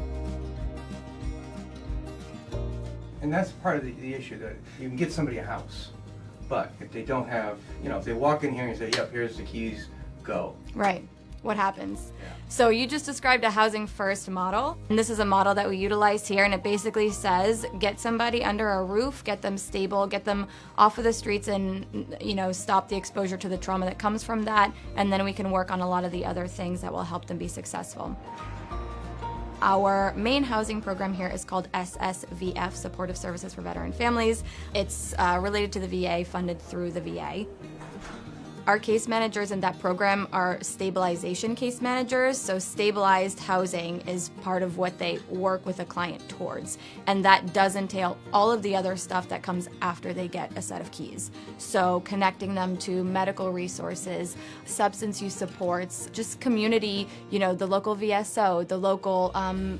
And that's part of the issue, that you can get somebody a house, but if they don't have, if they walk in here and say, yep, here's the keys, go. Right. What happens? So you just described a housing first model, and this is a model that we utilize here, and it basically says get somebody under a roof, get them stable, get them off of the streets, and stop the exposure to the trauma that comes from that, and then we can work on a lot of the other things that will help them be successful. Our main housing program here is called SSVF, Supportive Services for Veteran Families. It's related to the VA, funded through the VA. Our case managers in that program are stabilization case managers, so stabilized housing is part of what they work with a client towards, and that does entail all of the other stuff that comes after they get a set of keys. So connecting them to medical resources, substance use supports, just community, the local VSO, the local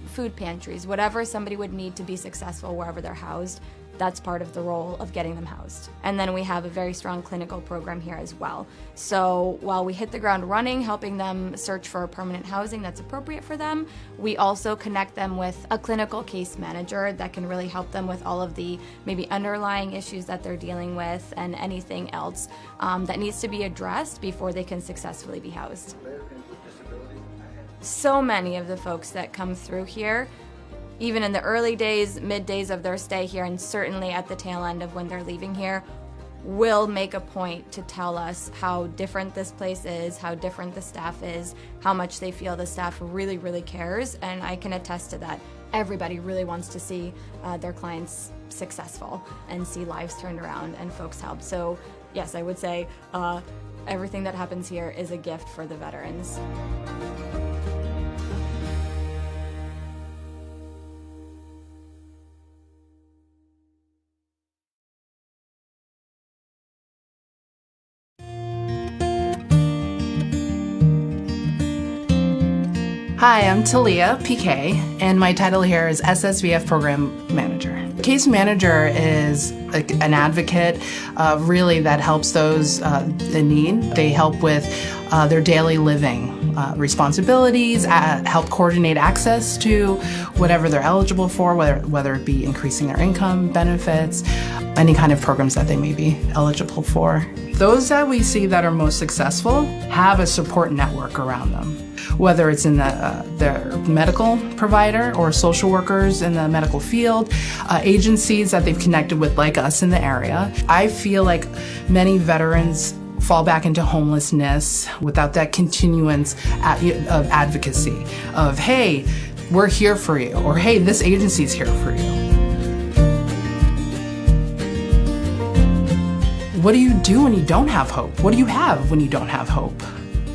food pantries, whatever somebody would need to be successful wherever they're housed. That's part of the role of getting them housed. And then we have a very strong clinical program here as well. So while we hit the ground running, helping them search for permanent housing that's appropriate for them, we also connect them with a clinical case manager that can really help them with all of the maybe underlying issues that they're dealing with and anything else that needs to be addressed before they can successfully be housed. So many of the folks that come through here, even in the early days, mid days of their stay here, and certainly at the tail end of when they're leaving here, will make a point to tell us how different this place is, how different the staff is, how much they feel the staff really, really cares, and I can attest to that. Everybody really wants to see their clients successful and see lives turned around and folks helped. So yes, I would say everything that happens here is a gift for the veterans. Hi, I'm Talia PK, and my title here is SSVF Program Manager. Case manager is an advocate, really, that helps those in need. They help with their daily living responsibilities, help coordinate access to whatever they're eligible for, whether it be increasing their income, benefits, any kind of programs that they may be eligible for. Those that we see that are most successful have a support network around them, whether it's in their medical provider or social workers in the medical field, agencies that they've connected with like us in the area. I feel like many veterans fall back into homelessness without that continuance of advocacy of, hey, we're here for you, or hey, this agency's here for you. What do you do when you don't have hope? What do you have when you don't have hope?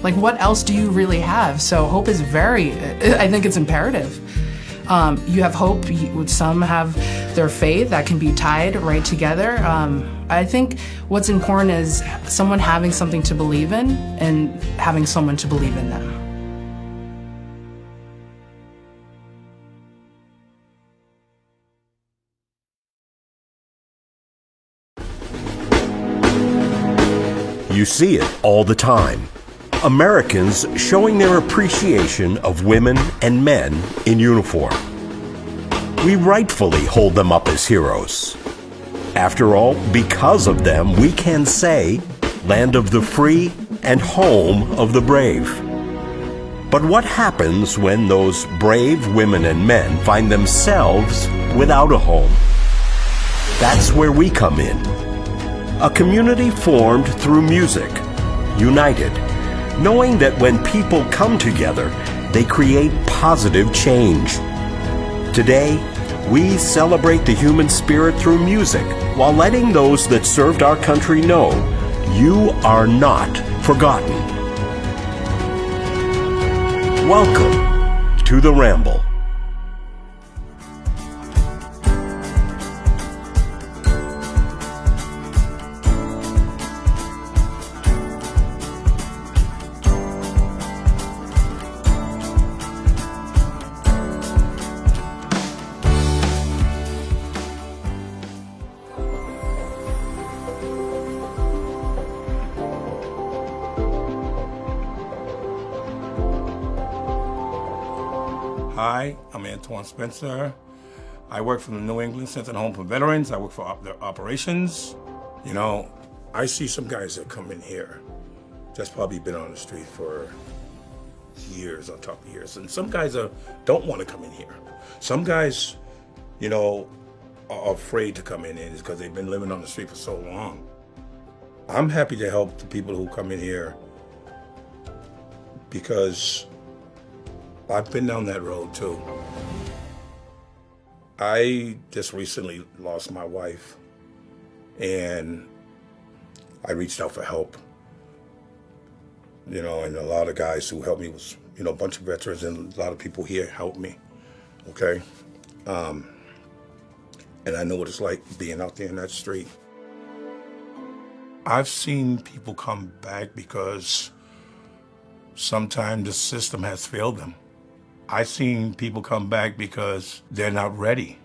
Like, what else do you really have? So hope is I think it's imperative. You have hope, some have their faith that can be tied right together. I think what's important is someone having something to believe in and having someone to believe in them. You see it all the time. Americans showing their appreciation of women and men in uniform. We rightfully hold them up as heroes. After all, because of them, we can say, land of the free and home of the brave. But what happens when those brave women and men find themselves without a home? That's where we come in. A community formed through music, united, knowing that when people come together, they create positive change. Today, we celebrate the human spirit through music while letting those that served our country know you are not forgotten. Welcome to the Ramble. Hi, I'm Antoine Spencer. I work for the New England Center Home for Veterans. I work for their operations. You know, I see some guys that come in here that's probably been on the street for years on top of years. And some guys don't want to come in here. Some guys, you know, are afraid to come in because they've been living on the street for so long. I'm happy to help the people who come in here because I've been down that road too. I just recently lost my wife and I reached out for help. You know, and a lot of guys who helped me was, you know, a bunch of veterans and a lot of people here helped me, okay? And I know what it's like being out there in that street. I've seen people come back because sometimes the system has failed them. I've seen people come back because they're not ready.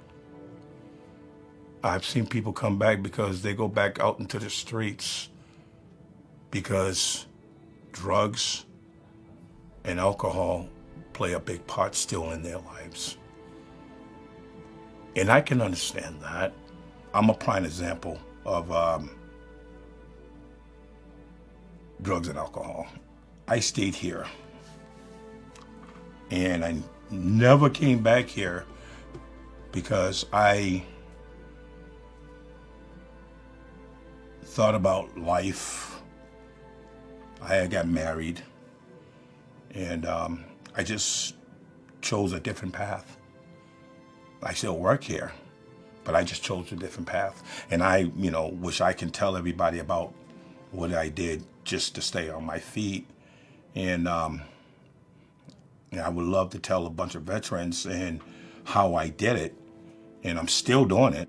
I've seen people come back because they go back out into the streets because drugs and alcohol play a big part still in their lives. And I can understand that. I'm a prime example of drugs and alcohol. I stayed here and I never came back here because I thought about life. I got married and I just chose a different path. I still work here, but I just chose a different path. And I, you know, wish I can tell everybody about what I did just to stay on my feet. And I would love to tell a bunch of veterans and how I did it, and I'm still doing it.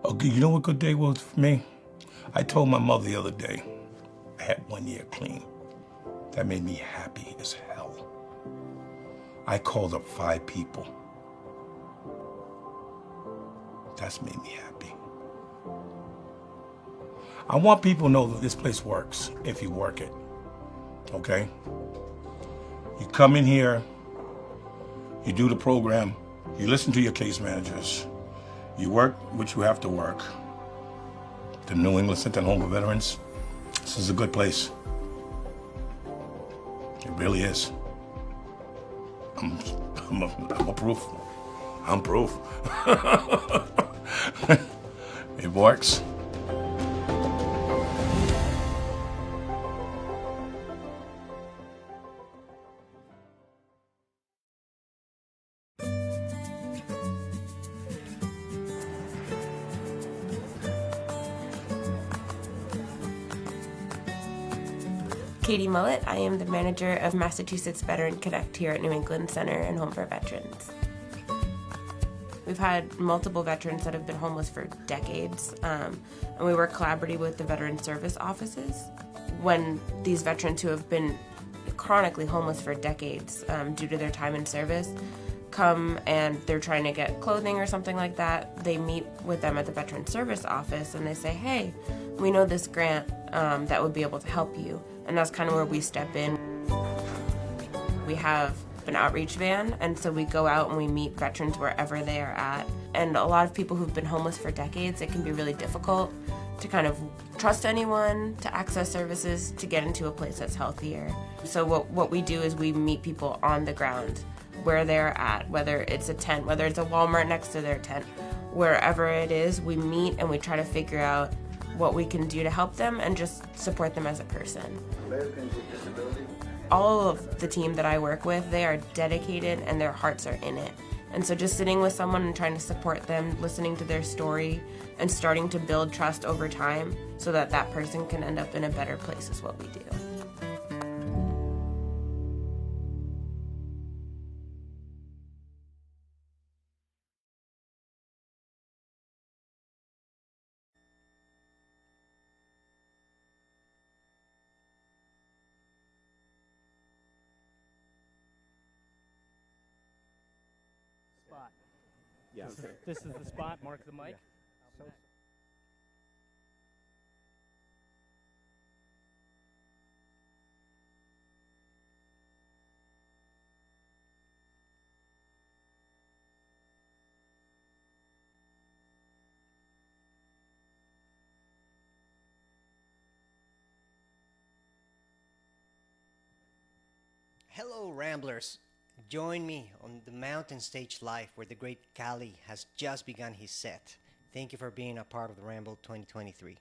Okay, you know what good day was for me? I told my mother the other day, I had 1 year clean. That made me happy as hell. I called up 5 people. That's made me happy. I want people to know that this place works if you work it, okay? You come in here, you do the program, you listen to your case managers, you work what you have to work. The New England Center Home for Veterans, this is a good place. It really is. I'm a proof. I'm proof. It works. Katie Mullet. I am the manager of Massachusetts Veteran Connect here at New England Center and Home for Veterans. We've had multiple veterans that have been homeless for decades, and we work collaboratively with the veteran service offices. When these veterans who have been chronically homeless for decades due to their time in service come and they're trying to get clothing or something like that, they meet with them at the veteran service office and they say, hey, we know this grant that would be able to help you. And that's kind of where we step in. We have an outreach van, and so we go out and we meet veterans wherever they are at. And a lot of people who've been homeless for decades, it can be really difficult to kind of trust anyone, to access services, to get into a place that's healthier. So what we do is we meet people on the ground, where they're at, whether it's a tent, whether it's a Walmart next to their tent, wherever it is, we meet and we try to figure out what we can do to help them and just support them as a person. Americans with disability. All of the team that I work with, they are dedicated and their hearts are in it. And so just sitting with someone and trying to support them, listening to their story, and starting to build trust over time so that that person can end up in a better place is what we do. Spot. Yes. This is the spot. Mark the mic. So, Hello, Ramblers. Join me on the Mountain Stage Live, where the great Kali has just begun his set. Thank you for being a part of the Ramble 2023.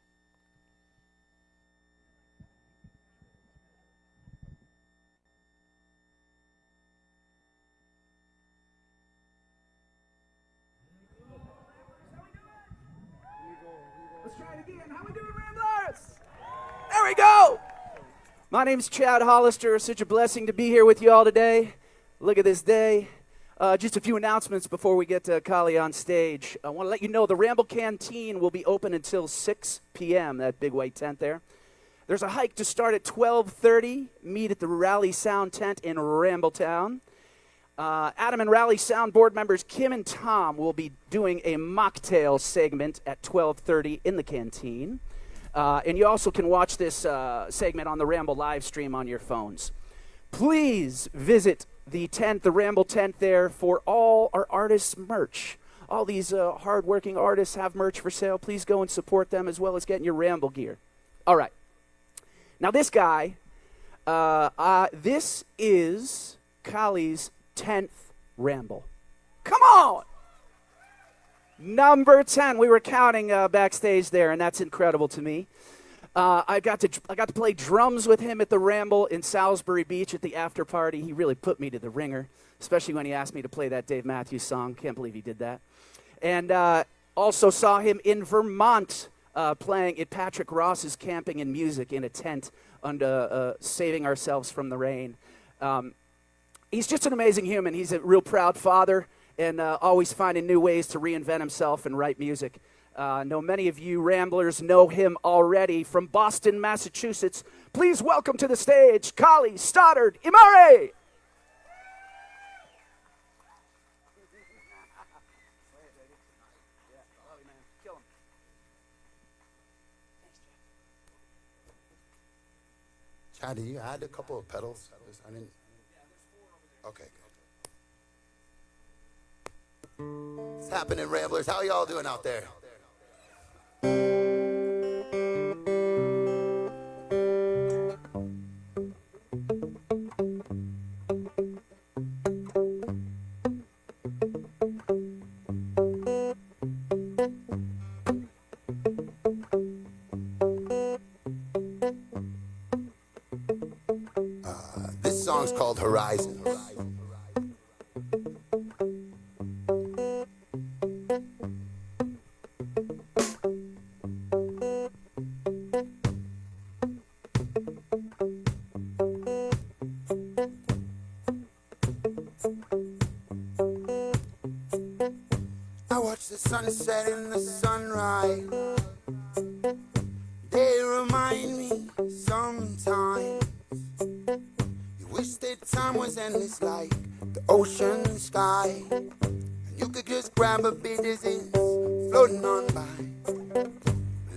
Let's try it again. How we doing, Ramblers? There we go. My name's Chad Hollister. Such a blessing to be here with you all today. Look at this day. Just a few announcements before we get to Kali on stage. I want to let you know the Ramble Canteen will be open until 6 p.m., that big white tent there. There's a hike to start at 12:30. Meet at the RallySound tent in Rambletown. Adam and RallySound board members Kim and Tom will be doing a mocktail segment at 12:30 in the canteen. And you also can watch this segment on the Ramble live stream on your phones. Please visit the tent, the Ramble tent there, for all our artists' merch. All these hard-working artists have merch for sale. Please go and support them, as well as getting your Ramble gear. All right. Now this guy, this is Kali's 10th Ramble. Come on! Number 10. We were counting backstage there, and that's incredible to me. I got to play drums with him at the Ramble in Salisbury Beach at the after party. He really put me to the ringer, especially when he asked me to play that Dave Matthews song. Can't believe he did that. And also saw him in Vermont playing at Patrick Ross's Camping and Music in a tent under saving ourselves from the rain. He's just an amazing human. He's a real proud father and always finding new ways to reinvent himself and write music. Know many of you Ramblers know him already from Boston, Massachusetts. Please welcome to the stage, Kali Stoddard Imare. Chad, did you add a couple of pedals? I didn't. Okay, good. What's happening, Ramblers? How y'all doing out there? This song's called Horizon. I watch the sunset and the sunrise. They remind me sometimes. You wish that time was endless like the ocean sky. And you could just grab a bit as it's floating on by.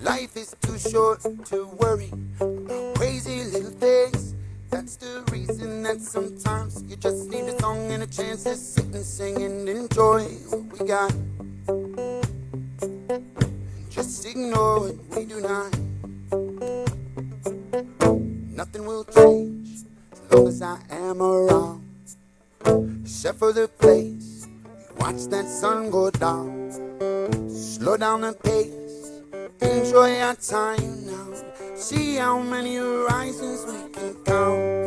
Life is too short to worry about crazy little things. That's the reason that sometimes you just need a song and a chance to sit and sing and enjoy what we got. Just ignore what we do not. Nothing will change as long as I am around. Except for the place you watch that sun go down. Slow down the pace, enjoy our time now. See how many horizons we can count.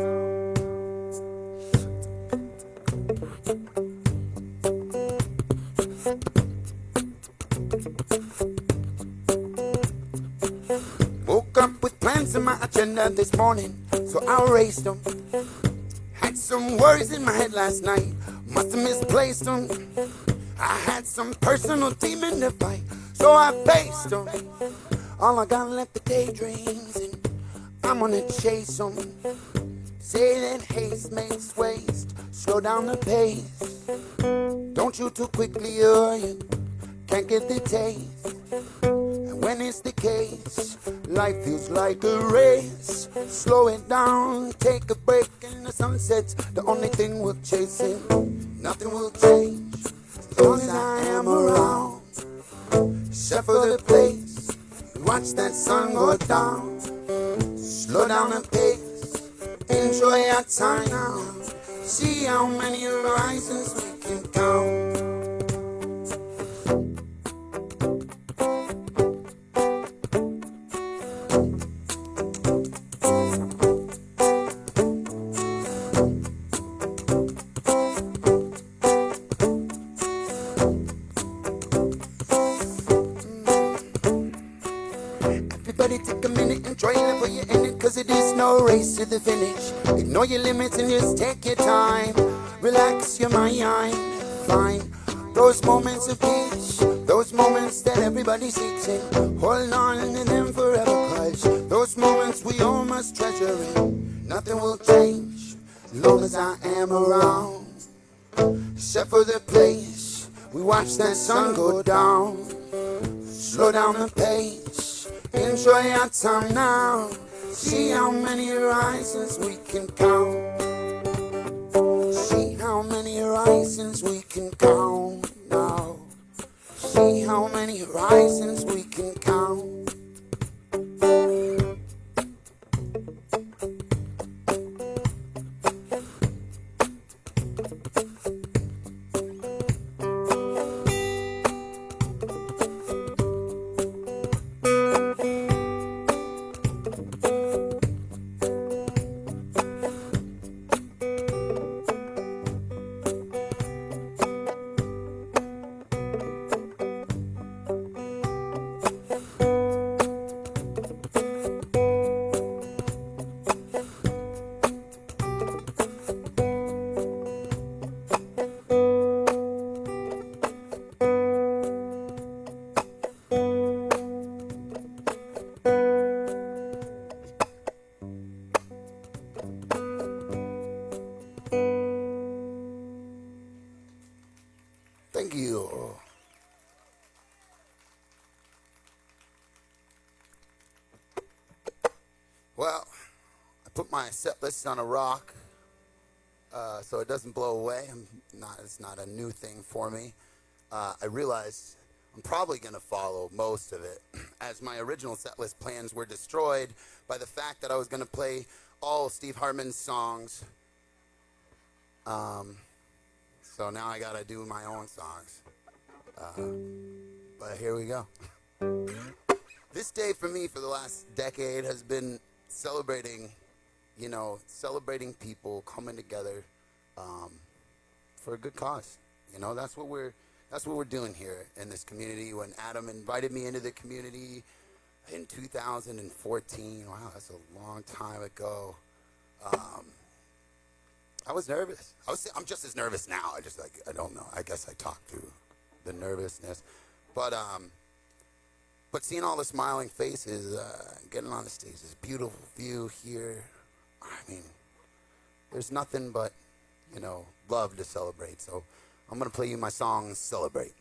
Woke up with plans in my agenda this morning, so I erased them. Had some worries in my head last night, must have misplaced them. I had some personal demon to fight, so I faced them. All I got left are daydreams, and I'm gonna chase them. Say that haste makes waste, slow down the pace. Don't shoot too quickly or you can't get the taste. And when it's the case, life feels like a race. Slow it down, take a break, and the sun sets. The only thing we're chasing, nothing will change as long as I am around. Except for the place, watch that sun go down. Slow down the pace, enjoy our time now. See how many horizons we can count. Everybody take a minute and try it for you in it, cause it is no race to the finish. Ignore your limits and just take your time. Relax your mind, find those moments of peace, those moments that everybody seeks in. Hold on to them forever, cause those moments we all must treasure in. Nothing will change as long as I am around, except for the place we watch that sun go down. Slow down the pace, enjoy our time now. See how many horizons we can count. See how many horizons we can count now. See how many horizons we can count. Thank you. Well, I put my set list on a rock so it doesn't blow away. It's not a new thing for me. I realized I'm probably going to follow most of it, as my original set list plans were destroyed by the fact that I was going to play all Steve Hartman's songs. So now I got to do my own songs. But here we go. This day for me for the last decade has been celebrating people coming together for a good cause. That's what we're doing here in this community. When Adam invited me into the community in 2014, wow, that's a long time ago. I was nervous. I'm just as nervous now. I don't know. I guess I talked through the nervousness, but seeing all the smiling faces, getting on the stage, this beautiful view here. I mean, there's nothing but love to celebrate. So I'm gonna play you my song, "Celebrate."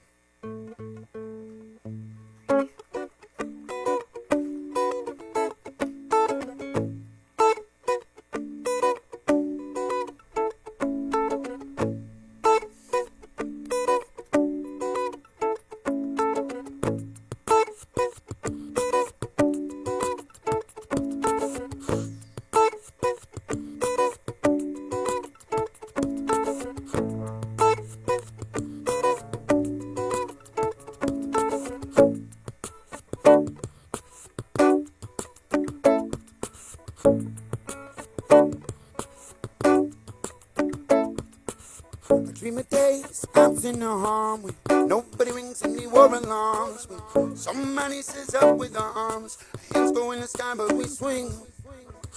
Dream of days out in the harm when nobody rings any war alarms, when somebody says up with arms, hands go in the sky but we swing,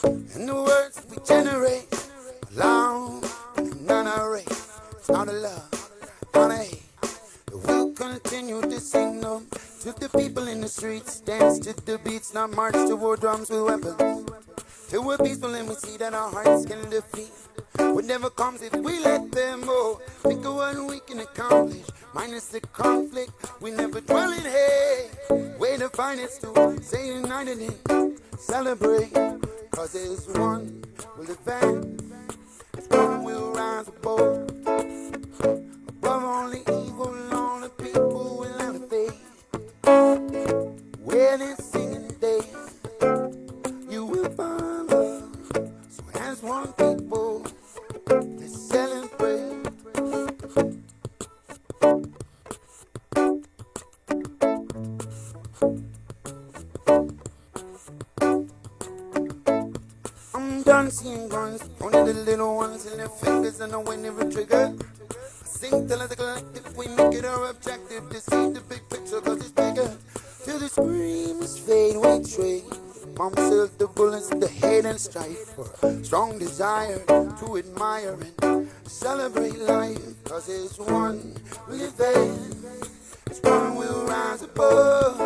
and the words we generate loud and not irate. It's not a love, not a hate. We'll continue to sing them to the people in the streets, dance to the beats, not march to war drums with weapons, till we're peaceful and we see that our hearts can defeat what never comes if we let them go. Think of what we can accomplish, minus the conflict. We never dwell in hate. Way to find it to stay united and celebrate. Cause there's one will advance, there's one will rise above only evil, all the people will elevate. Where they're singing day, you will find love. So as one people, let's done seeing guns, only the little ones in their fingers and the way never trigger. Sing till as a collective, we make it our objective to see the big picture, cause it's bigger. Till the screams fade, we trade. Mom sells the bullets, the hate and strife for a strong desire to admire and celebrate life. Cause it's one we'll live in, it's one we'll rise above.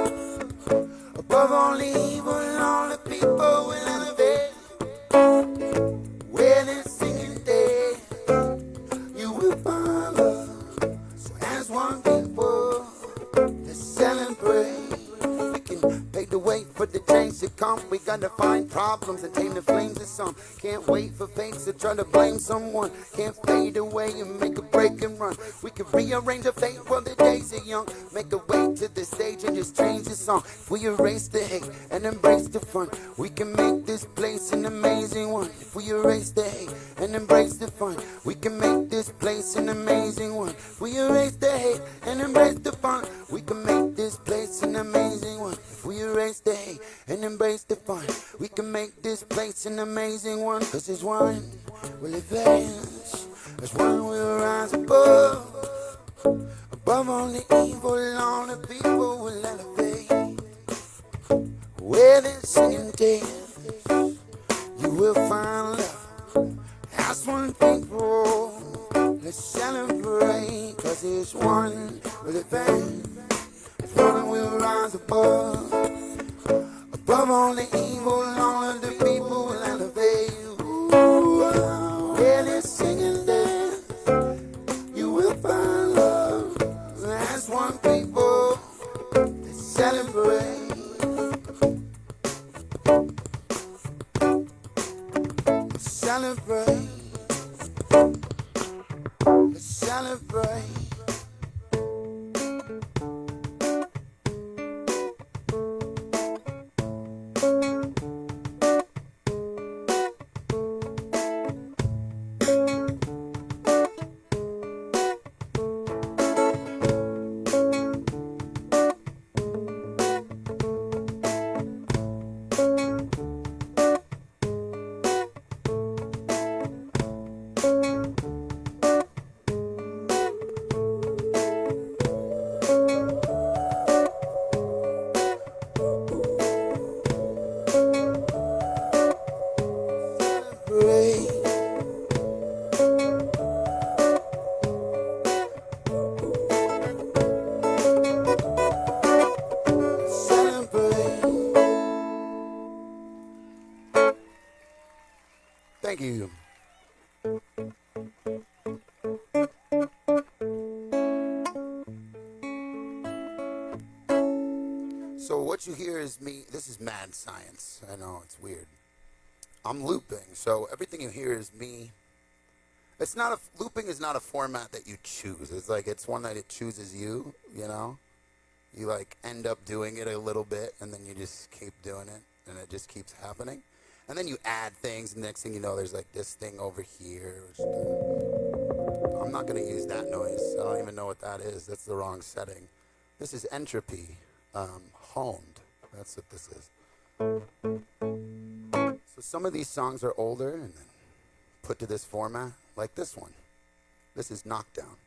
Above all evil and all the people will elevate. Where they're singing dead, you will find love. So as one people, let's celebrate. We can pave the way for the change to come. We gotta find problems and tame the flames of some. Can't wait for fates to try to blame someone. Can't fade away and make a break and run. We can rearrange a fate while the days are young. Make a way to the stage and just change the song. If we erase the hate and embrace the fun, we can make this place an amazing one. If we erase the hate and embrace the fun, we can make this place an amazing one. If we erase the hate and embrace the fun, we can make this place an amazing one. If we erase the hate and embrace the fun, we can make this place an amazing one. Cause there's one will advance, there's one will rise above. Above all the evil, all the people will elevate. Where they're singing death, you will find love. That's one people, let's celebrate. Cause there's one will advance, there's one will rise above. Above all the evil, all of the people will elevate. Ooh, where they're singing death, you will find love. That's one people, let's celebrate. Let's celebrate. Let's celebrate. Thank you. So what you hear is me. This is mad science. I know, it's weird. I'm looping, so everything you hear is me. It's not a looping is not a format that you choose. It's like it's one that it chooses you, you know? You like end up doing it a little bit and then you just keep doing it and it just keeps happening. And then you add things, and next thing you know, there's like this thing over here. I'm not going to use that noise. I don't even know what that is. That's the wrong setting. This is entropy, honed. That's what this is. So some of these songs are older and then put to this format, like this one. This is Knockdown.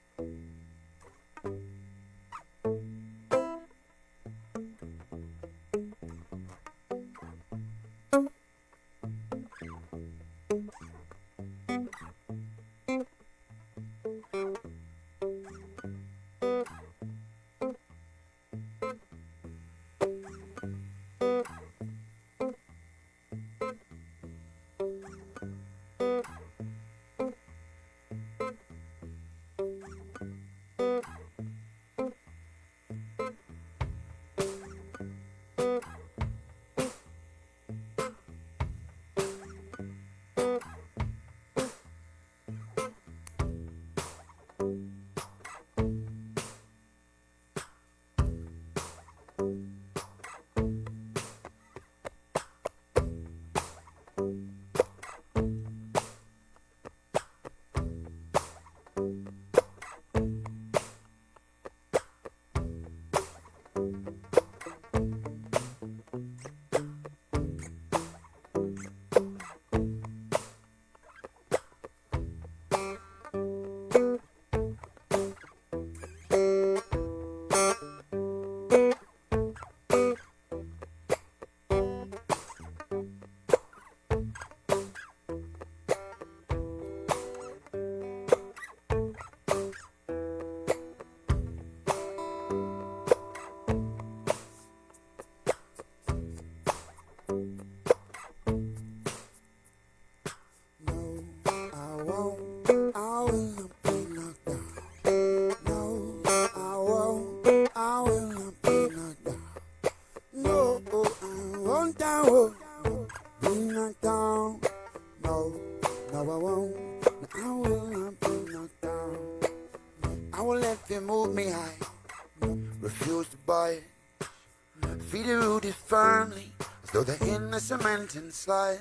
And slide.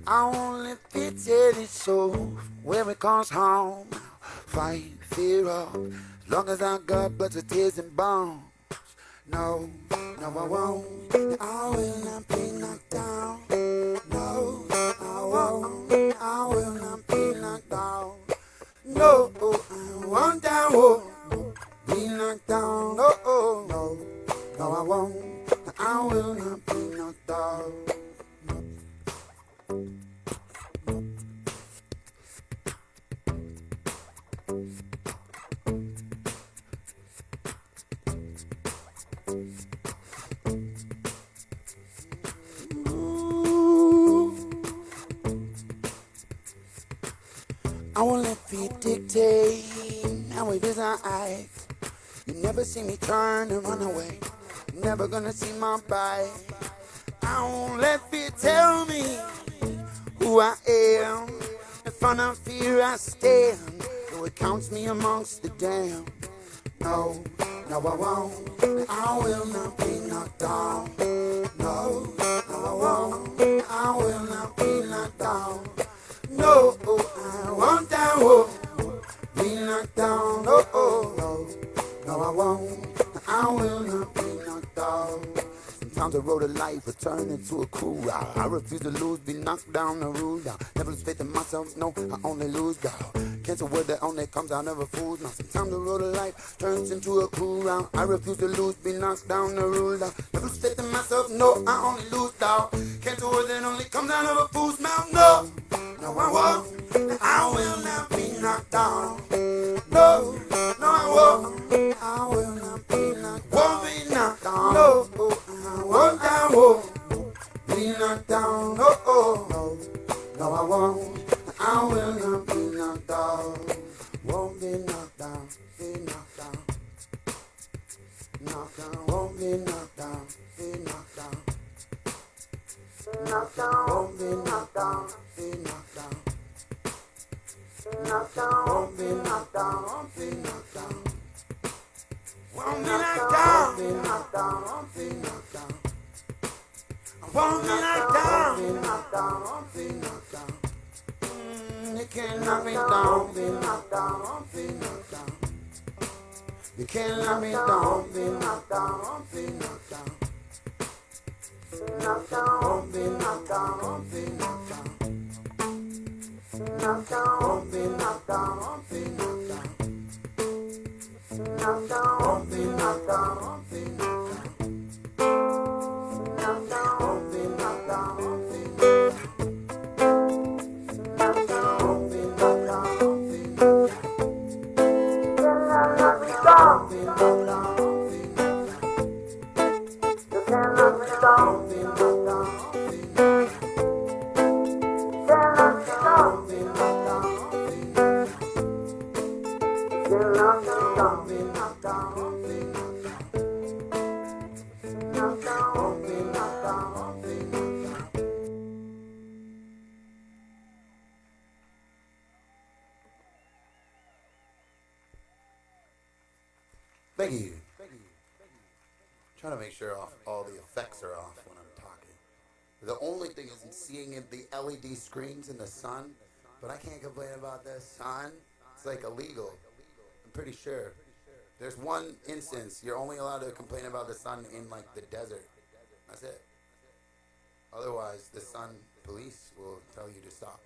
I only pity his soul where it comes home. Fight fear off as long as I got blood, tears, and bones. No, no, I won't. I will not be knocked down. No, I won't. I will not be knocked down. No, I won't down. Be knocked down. No, no, no, I won't. I will not be knocked down. I won't let feet dictate how it is I act. You never see me turn and run away. Never gonna see my bite. I won't let fear tell me who I am. In front of fear I stand, though it counts me amongst the damned. No, no I won't. I will not be knocked down. No, no I won't. I will not be knocked down. No, I won't down. Be knocked down. No, no, no I won't. I will not be knocked down. Sometimes the road of life will turn into a cruel route. I refuse to lose, be knocked down and ruled out. Never lose faith in myself, no, I only lose doubt. Cancel word that only comes out, never fools. Now sometimes the road of life turns into a cruel route. I refuse to lose, be knocked down and ruled out. Never lose faith in myself, no, I only lose doubt. Cancel word that only comes out of a fool's mouth, no, no I won't. I will not be knocked down. No, no I won't. I will not be knocked down. Won't be knocked down. No, I won't down. Be knocked down. No, no, no I won't. I will not be knocked down. Won't be knocked down. Be knocked down. Knocked down. Won't be knocked down. Be knocked down. Knocked down. Won't be knocked down. Be knocked down. Knocked down. Won't be knocked down. Won't be knocked down. Won't be knocked down. Be knocked down. Won't be knocked down. Won't be knocked down. Be knocked down. Won't be knocked down. You can't knock me down. Be knocked down. Won't be knocked down. You can't knock me down. Be knocked down. Won't be knocked down. Knocked down. Won't be knocked down. Won't be knocked down. Knocked down. Won't be knocked down. Won't be knocked down. Knocked down. Won't be knocked down. Won't be knocked down. Knocked down. Won't be knocked down. Won't be knocked down. Knocked down. Won't be knocked down. Won't be knocked down. Knock me down. Be knocked down. Won't be knocked down. You can't knock me down. Be knocked down. Won't be knocked down. Can't knock me down. Be knocked down. Won't be knocked down. Can't knock me down. Be knocked down. Won't be knocked down. Knocked down. Won't be knocked down. Won't be knocked down. Thank you. Trying to make sure all the effects are off when I'm talking. The only thing isn't seeing the LED screens in the sun, but I can't complain about the sun. It's like illegal. I'm pretty sure. There's one instance you're only allowed to complain about the sun in like the desert. That's it. Otherwise, the sun police will tell you to stop.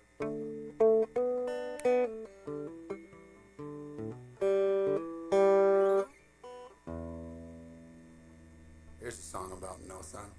Here's a song about no sun.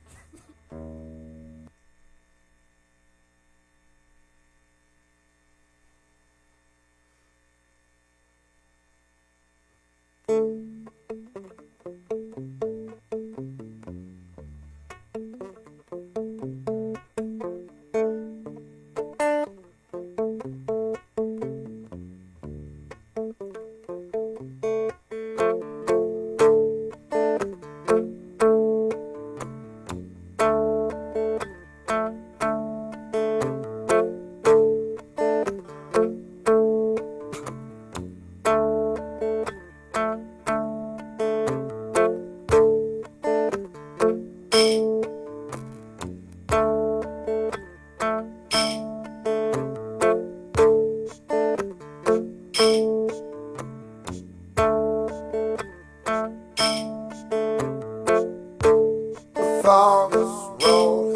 road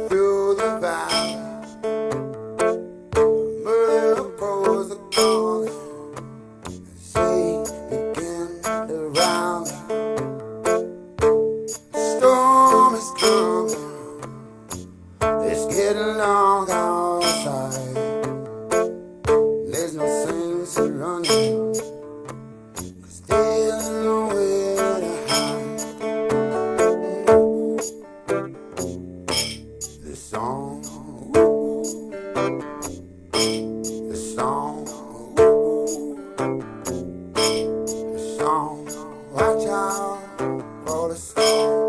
through the valley. Murder crows are calling. Sea begin to round. Storm is coming. It's getting long outside. There's no sense in running, 'cause there's nowhere to hide. The song, the song, the song. Watch out for the storm.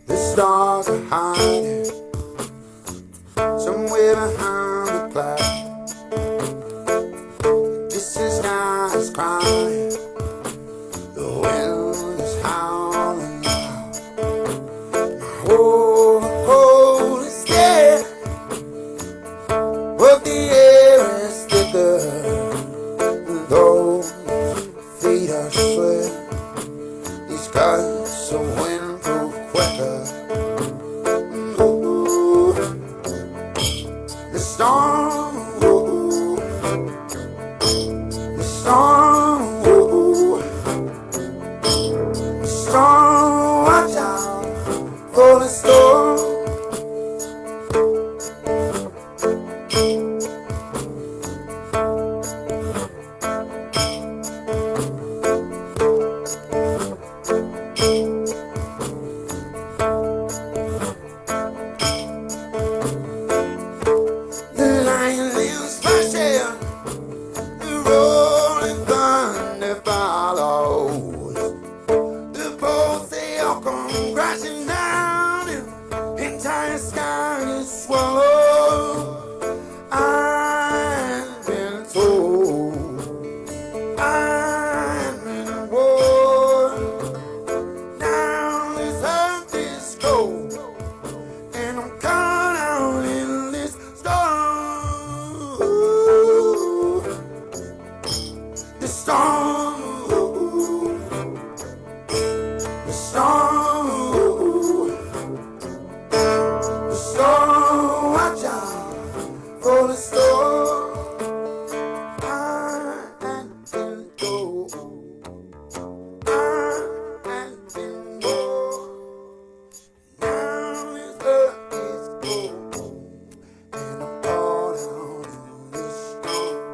The stars are hiding somewhere behind the clouds. Distant sky is crying. The wind is howling loud. My whole is scared, but the air is thicker. Those feet are sweat. These gusts are windproof quicker. Ooh, the storm, ooh, the storm, ooh, the storm. Watch out for the storm. The lion lives by share. The rolling thunder follows. The bolts they all come crashing down. The entire sky is swallowed. I've been told. I've been warned. Now this earth is cold, and I'm caught out in this storm. Ooh, the storm, ooh, the storm, ooh, the storm. Watch out for the storm. I've been told. I've been warned. Now this earth is cold, and I'm caught out in this storm.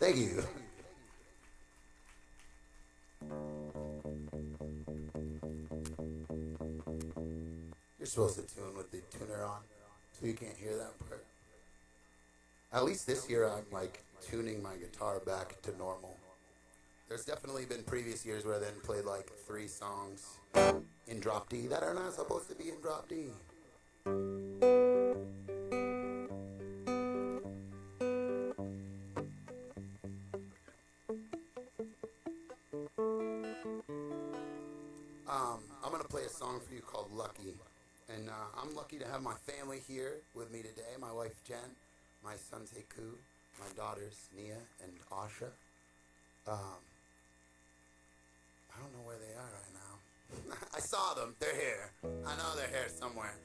Thank you. You're supposed to tune with the tuner on, so you can't hear that part. At least this year I'm like tuning my guitar back to normal. There's definitely been previous years where I then played like 3 songs in drop D that are not supposed to be in drop D. I'm gonna play a song for you called Lucky. And I'm lucky to have my family here with me today. My wife Jen, my sons Heiku, my daughters Nia and Asha. I don't know where they are right now. I saw them. They're here. I know they're here somewhere.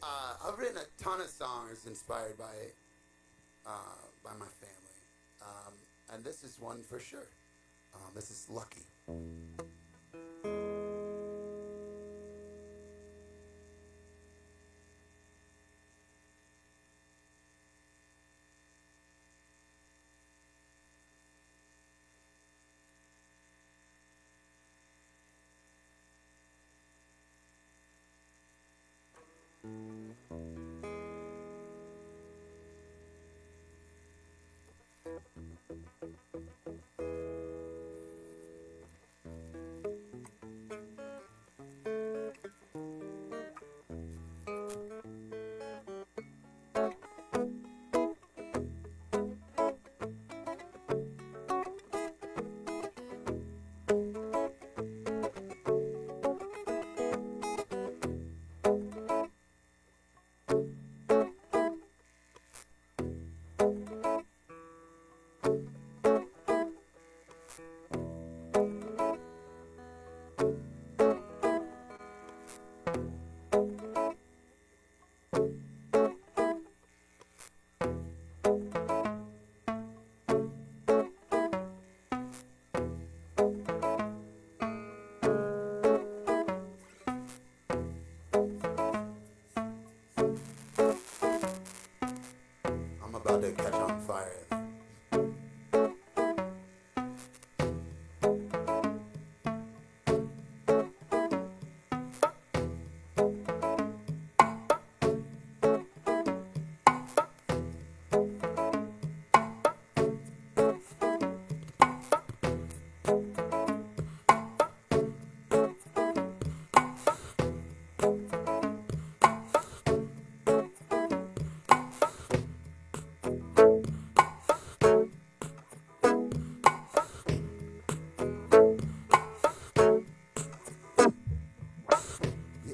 I've written a ton of songs inspired by my family. And this is one for sure. This is Lucky. About to catch on fire.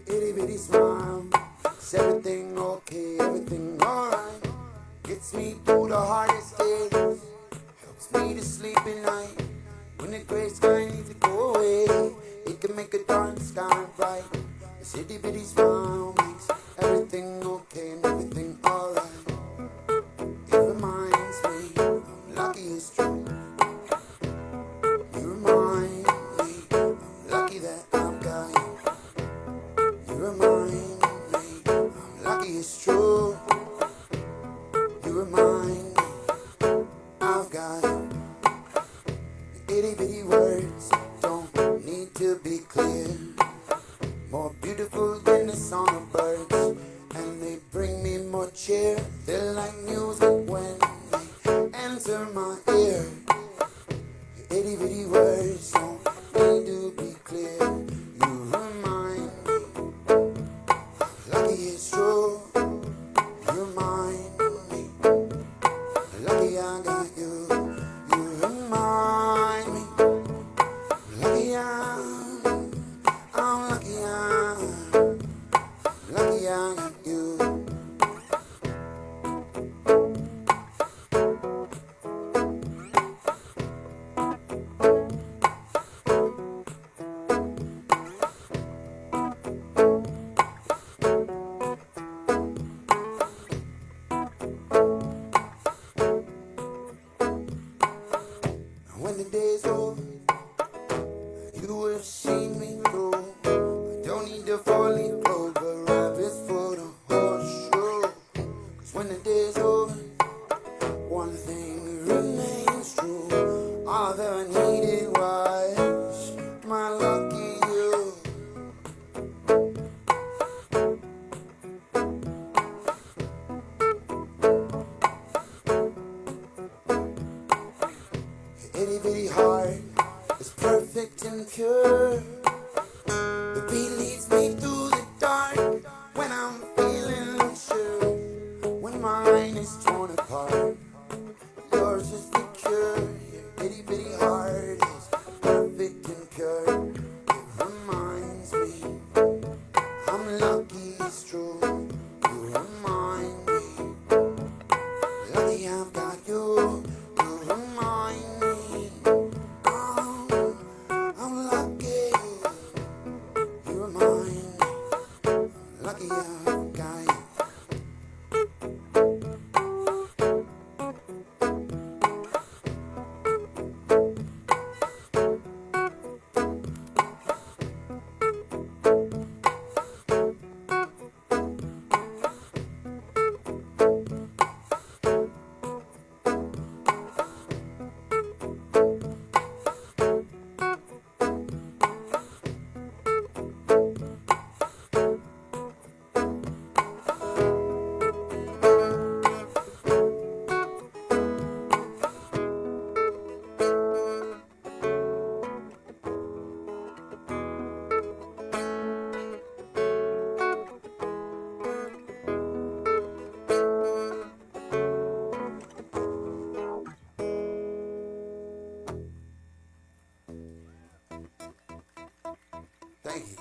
Itty-bitty smile, is everything okay, everything alright? Gets me through the hardest days, helps me to sleep at night. When the gray sky needs to go away, it can make a dark sky bright. This itty-bitty smile makes everything okay and everything alright. It reminds me I'm lucky it's true. You remind me I'm lucky that I've got you. You remind me I'm lucky it's true. You remind me I've got you. The itty bitty words don't need to be clear. More beautiful than the song of birds, and they bitty heart is perfect and pure. The beat leads me through the dark when I'm feeling unsure. When mine is torn apart, yours is the cure. Your itty bitty heart is perfect and pure. It reminds me I'm lucky, it's true. You remind me, lucky I've got you. You remind me, oh, I'm lucky. You remind me, lucky I've got you. Thank you.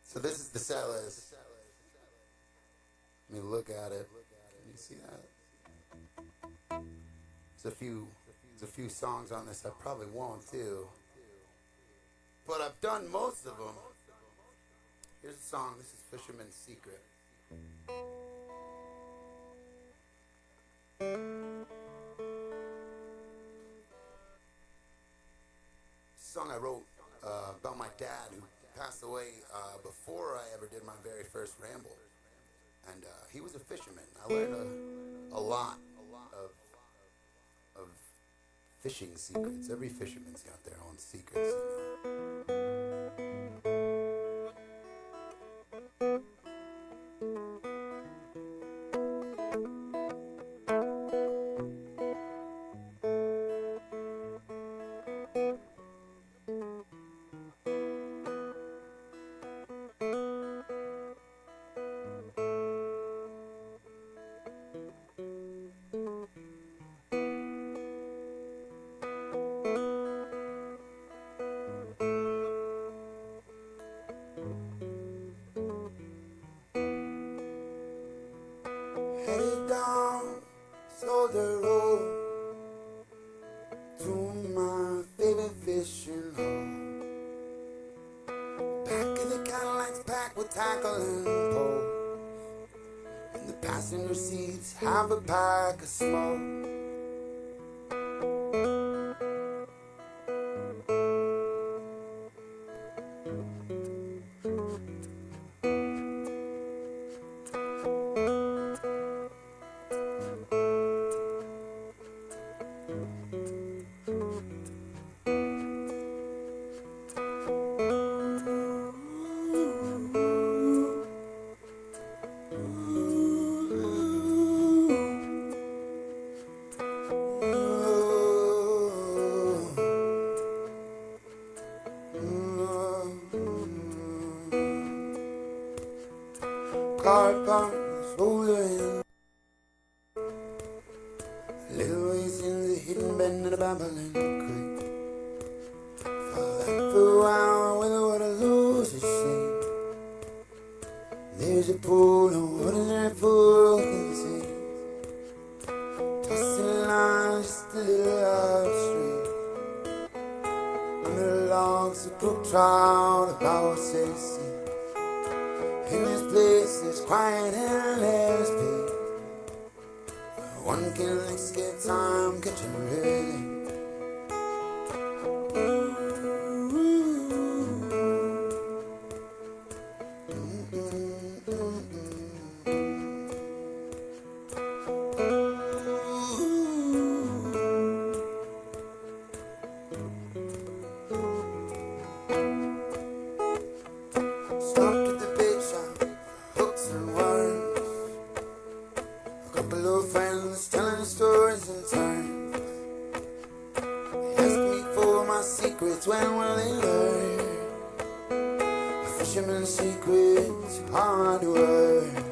So this is the set list. Let me look at it. Can you see that? There's a few songs on this I probably won't do, but I've done most of them. Here's a song. This is Fisherman's Secret. Song I wrote about my dad who passed away before I ever did my very first ramble, and he was a fisherman. I learned a lot of fishing secrets. Every fisherman's got their own secrets, you know. Headed down Soldier Road to my favorite fishing hole. Back of the Cadillac's packed with tackle and pole, and the passenger seats have a pack of smoke. Car park is rolling. Little ways in the hidden bend of the babbling creek. Fall back for a while with what I lose is shame. There's a pool of ordinary folk in the sea, tossing lines just a little upstream. Under the logs, a brook trout, a bower says see. In this place there's quiet and there's peace, where one can escape time catching a rhythm. Stopped at the big shop finally learn a fisherman's secret's hard to earn.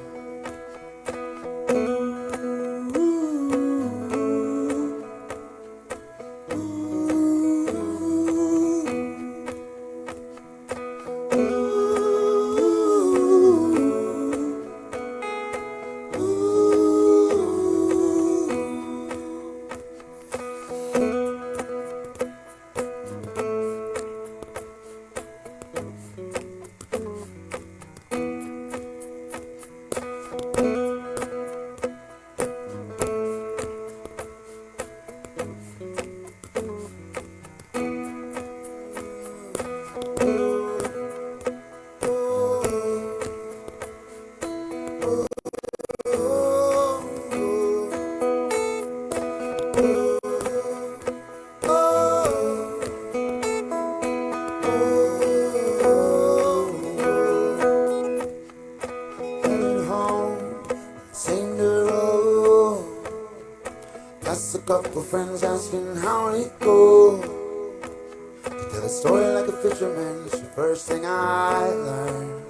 Couple friends asking how it go. To tell a story like a fisherman's the first thing I learned.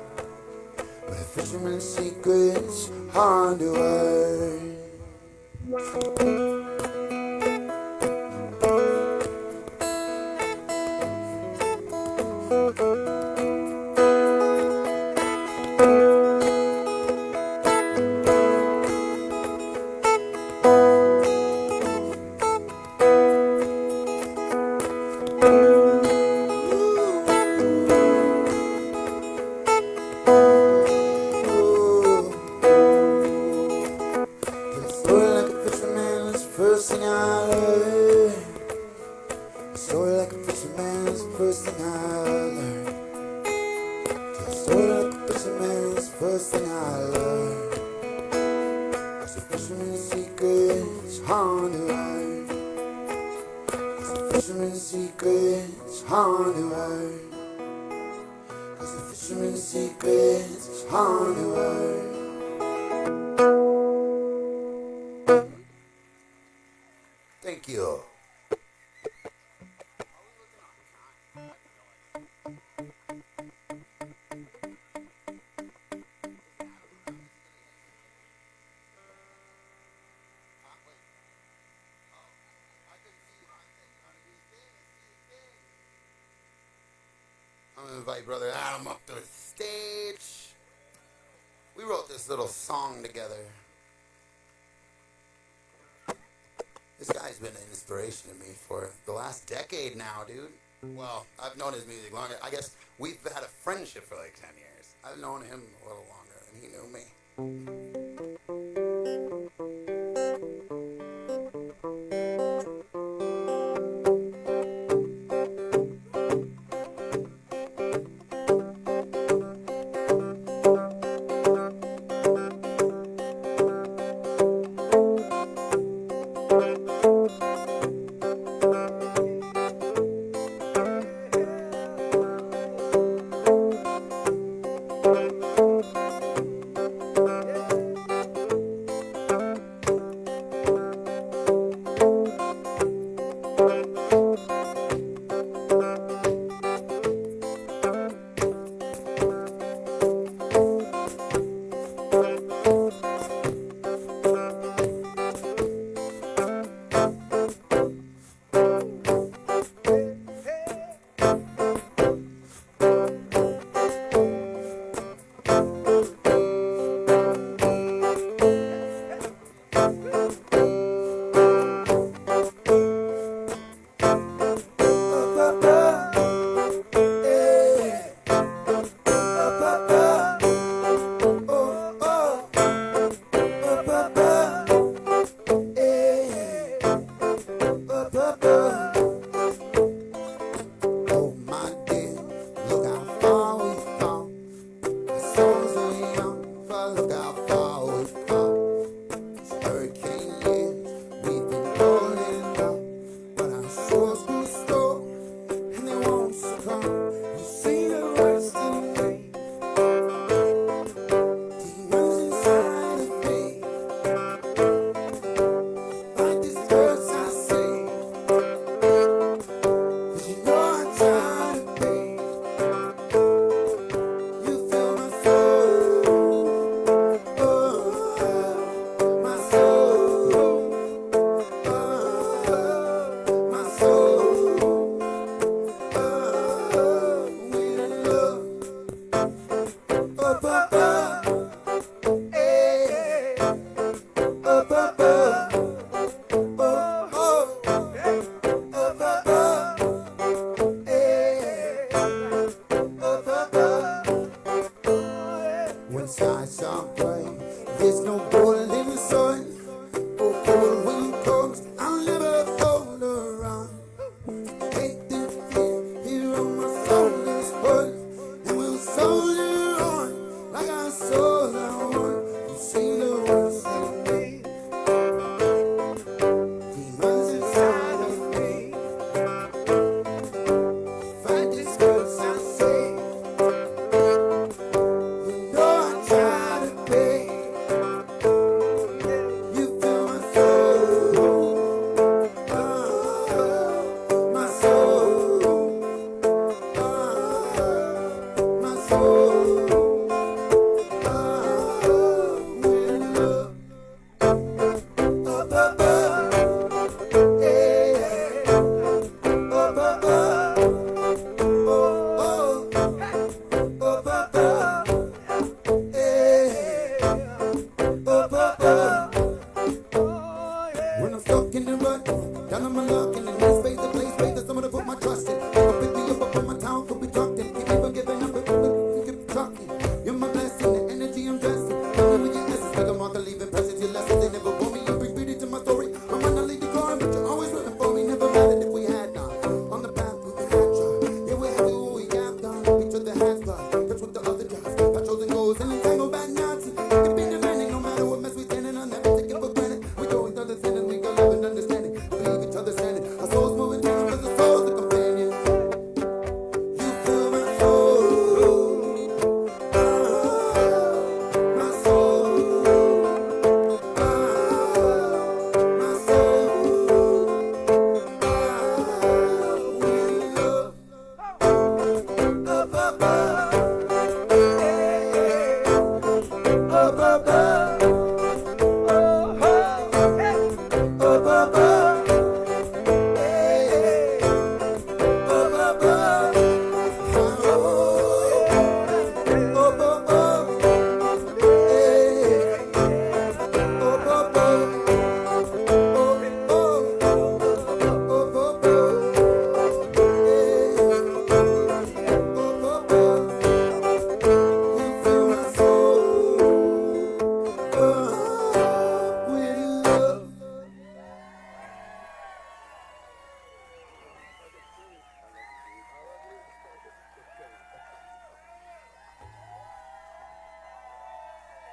But a fisherman's secret's hard to earn. Thank you. I'm gonna invite Brother Adam up to the stage. We wrote this little song together. This guy's been an inspiration to me for the last decade now, dude. Well, I've known his music longer. I guess we've had a friendship for like 10 years. I've known him a little longer than he knew me.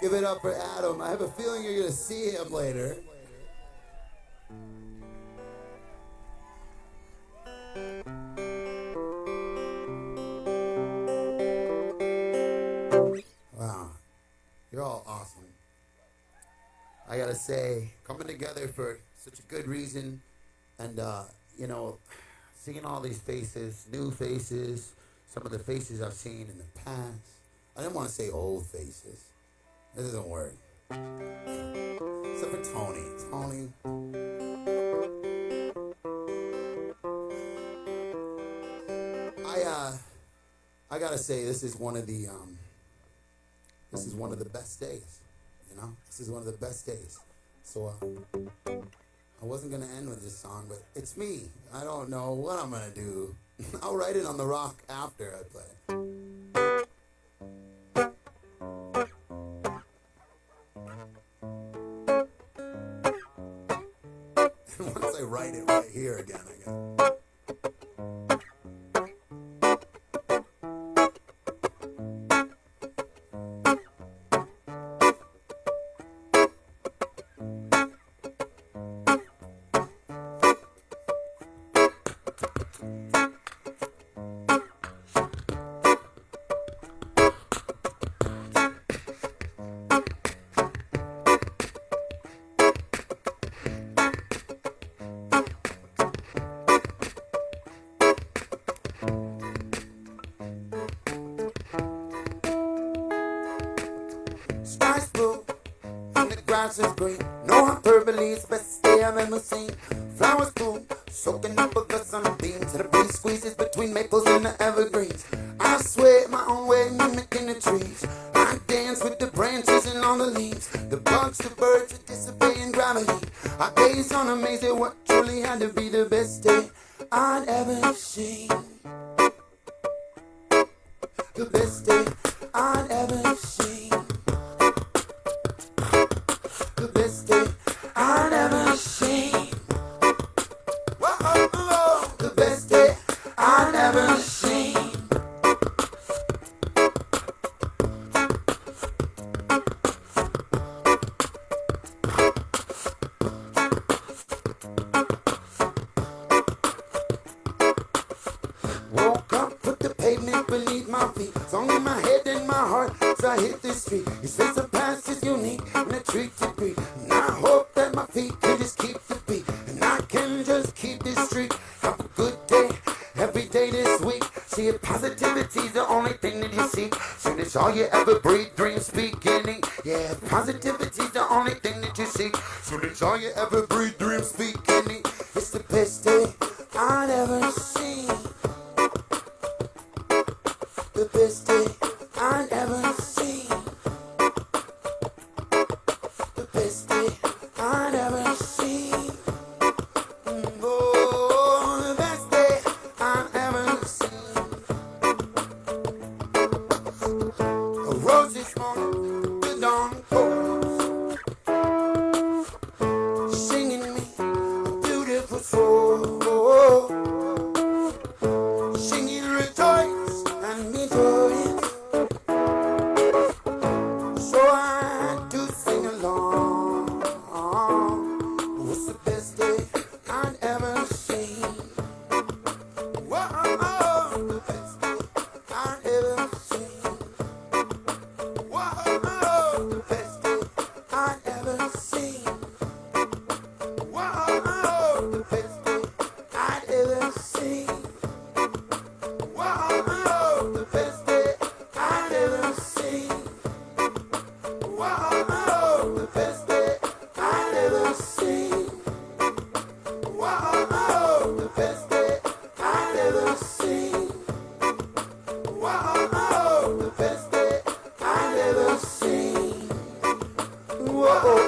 Give it up for Adam. I have a feeling you're going to see him later. Wow. You're all awesome. I got to say, coming together for such a good reason and, you know, seeing all these faces, new faces, some of the faces I've seen in the past. I didn't want to say old faces. That doesn't work. Except for Tony. Tony. I gotta say, this is one of the best days. You know, this is one of the best days. So I wasn't gonna end with this song, but it's me. I don't know what I'm gonna do. I'll write it on the rock after I play it. Once I write it right here again, I guess. Skies blue and the grass is green. No hyperbole, it's best day I've ever seen. Flowers bloom, soaking up a good sunbeam. To the breeze squeezes between maples and the evergreens. I sway my own way, mimicking the trees. I dance with the branches and all the leaves. The bugs, the birds are disobeying gravity. I gaze on amaze at what truly had to be the best day I'd ever seen. The best day I'd ever seen. The best day I'd ever seen. Whoa, the best day I'd ever seen. Woke up, put the pavement beneath my feet. Song in my head and my heart as I hit the street. His face of past is unique and a treat to breathe. And I hope that my feet can just keep the beat. And I can just keep this streak. Have a good day every day this week. See if positivity's the only thing that you seek. Soon as all you ever breathe, dreams beginning. Yeah, positivity's the only thing that you seek. Soon as all you ever breathe, dreams beginning. It's the best day I'd ever seen. The best day I'd ever seen. The best day I'd ever seen. Oh, the best day I've ever seen. A rose this morning, the dawn calls, singing me a beautiful song. Singing rejoice and rejoice. So I do sing along. What's the best day I'd ever seen? Whoa, the best day I'd ever seen. Whoa, the best day I'd ever seen. Whoa, the best day I'd ever seen. Whoa, the best day I'd ever seen. Whoa, the best day I'd ever seen. Whoa, the best day I'd ever seen. Whoa, the best day I'd ever seen. Whoa.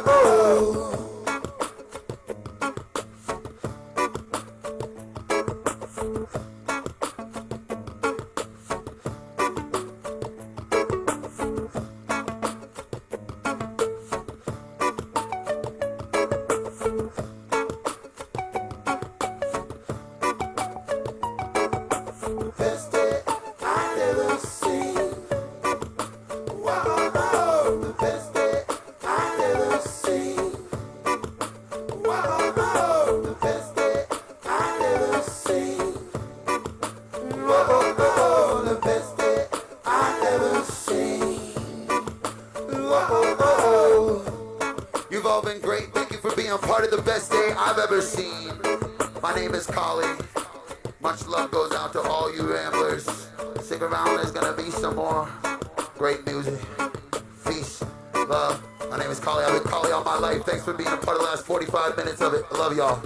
The best day I'd ever seen. being part of the best day I've ever seen. My name is Collie. Much love goes out to all you ramblers. Stick around, there's gonna be some more great music. Peace, love. My name is Collie. I've been Collie all my life. Thanks for being a part of the last 45 minutes of it. I love y'all.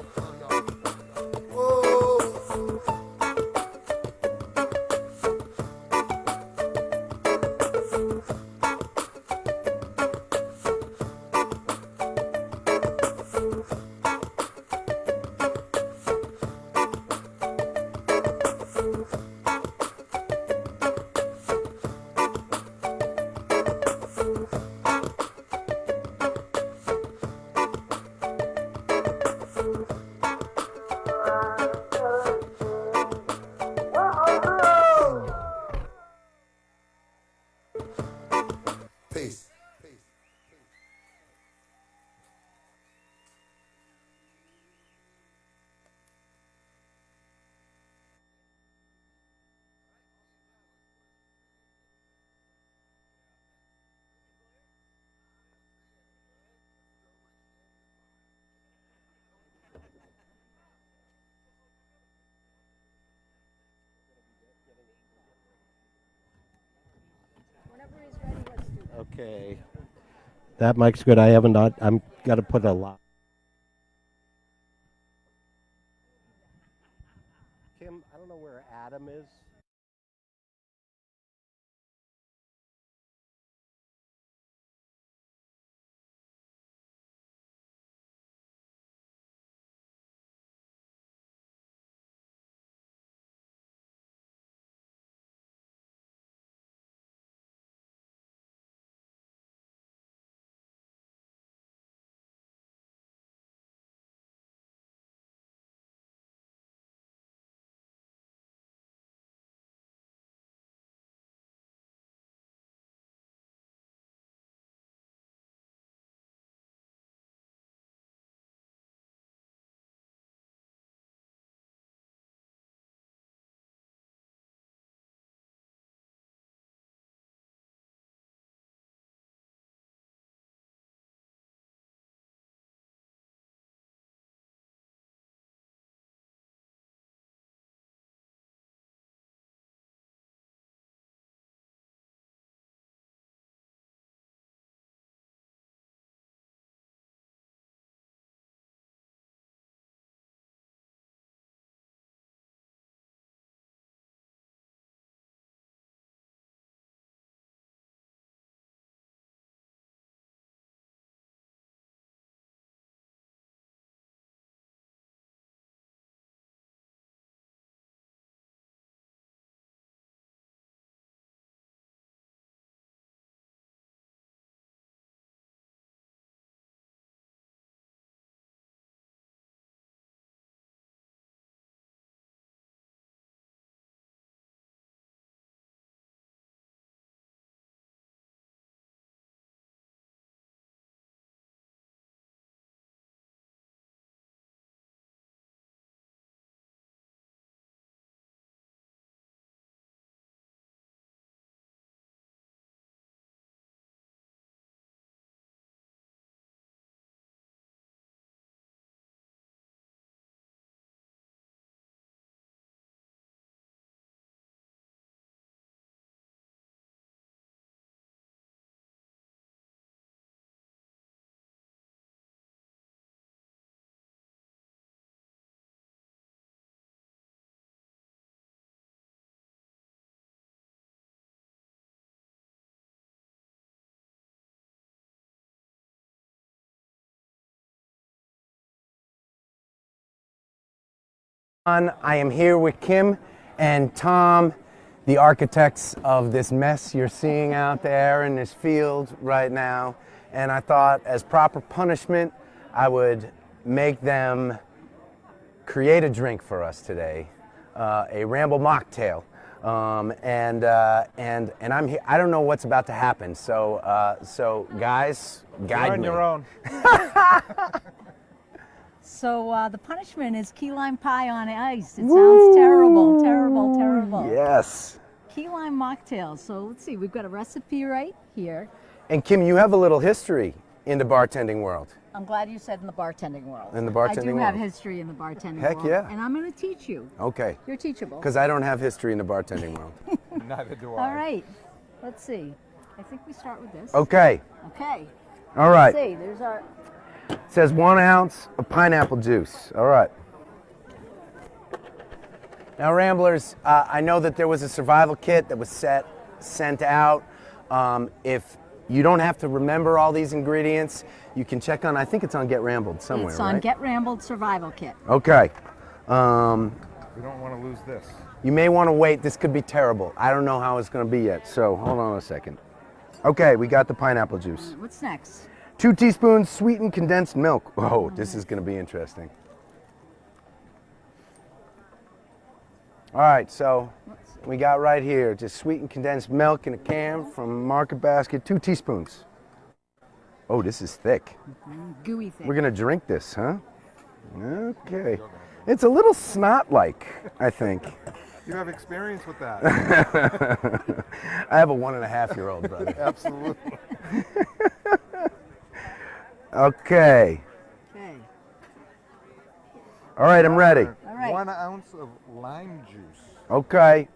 Peace. Okay. That mic's good. I'm got to put a lot. Kim, I don't know where Adam is. I am here with Kim and Tom, the architects of this mess you're seeing out there in this field right now. And I thought, as proper punishment, I would make them create a drink for us today, a Ramble mocktail. And I'm here. I don't know what's about to happen. So guys, guide me. You're on your own. So the punishment is key lime pie on ice. It sounds terrible, terrible, terrible. Yes. Key lime mocktail. So let's see, we've got a recipe right here. And Kim, you have a little history in the bartending world? I'm glad you said in the bartending world. In the bartending I do have world. history in the bartending Heck world. yeah. And I'm going to teach you. Okay. You're teachable. Because I don't have history in the bartending world. Neither do All right. Let's see. I think we start with this. Okay. Okay. All right. Let's see. There's our... It says 1 ounce of pineapple juice. All right. Now, Ramblers, I know that there was a survival kit that was sent out. If you don't have to remember all these ingredients, you can check on, I think it's on Get Rambled somewhere, It's on right? Get Rambled Survival Kit. Okay. We don't want to lose this. You may want to wait. This could be terrible. I don't know how it's going to be yet, so hold on a second. Okay, we got the pineapple juice. What's next? 2 teaspoons sweetened condensed milk. Oh, this is going to be interesting. All right, so we got right here just sweetened condensed milk in a can from Market Basket, 2 teaspoons. Oh, this is thick. Gooey thick. We're going to drink this, huh? Okay. It's a little snot-like, I think. You have experience with that. I have a 1.5-year-old brother. Absolutely. Okay. Okay. All right, I'm ready. All right. 1 ounce of lime juice. Okay.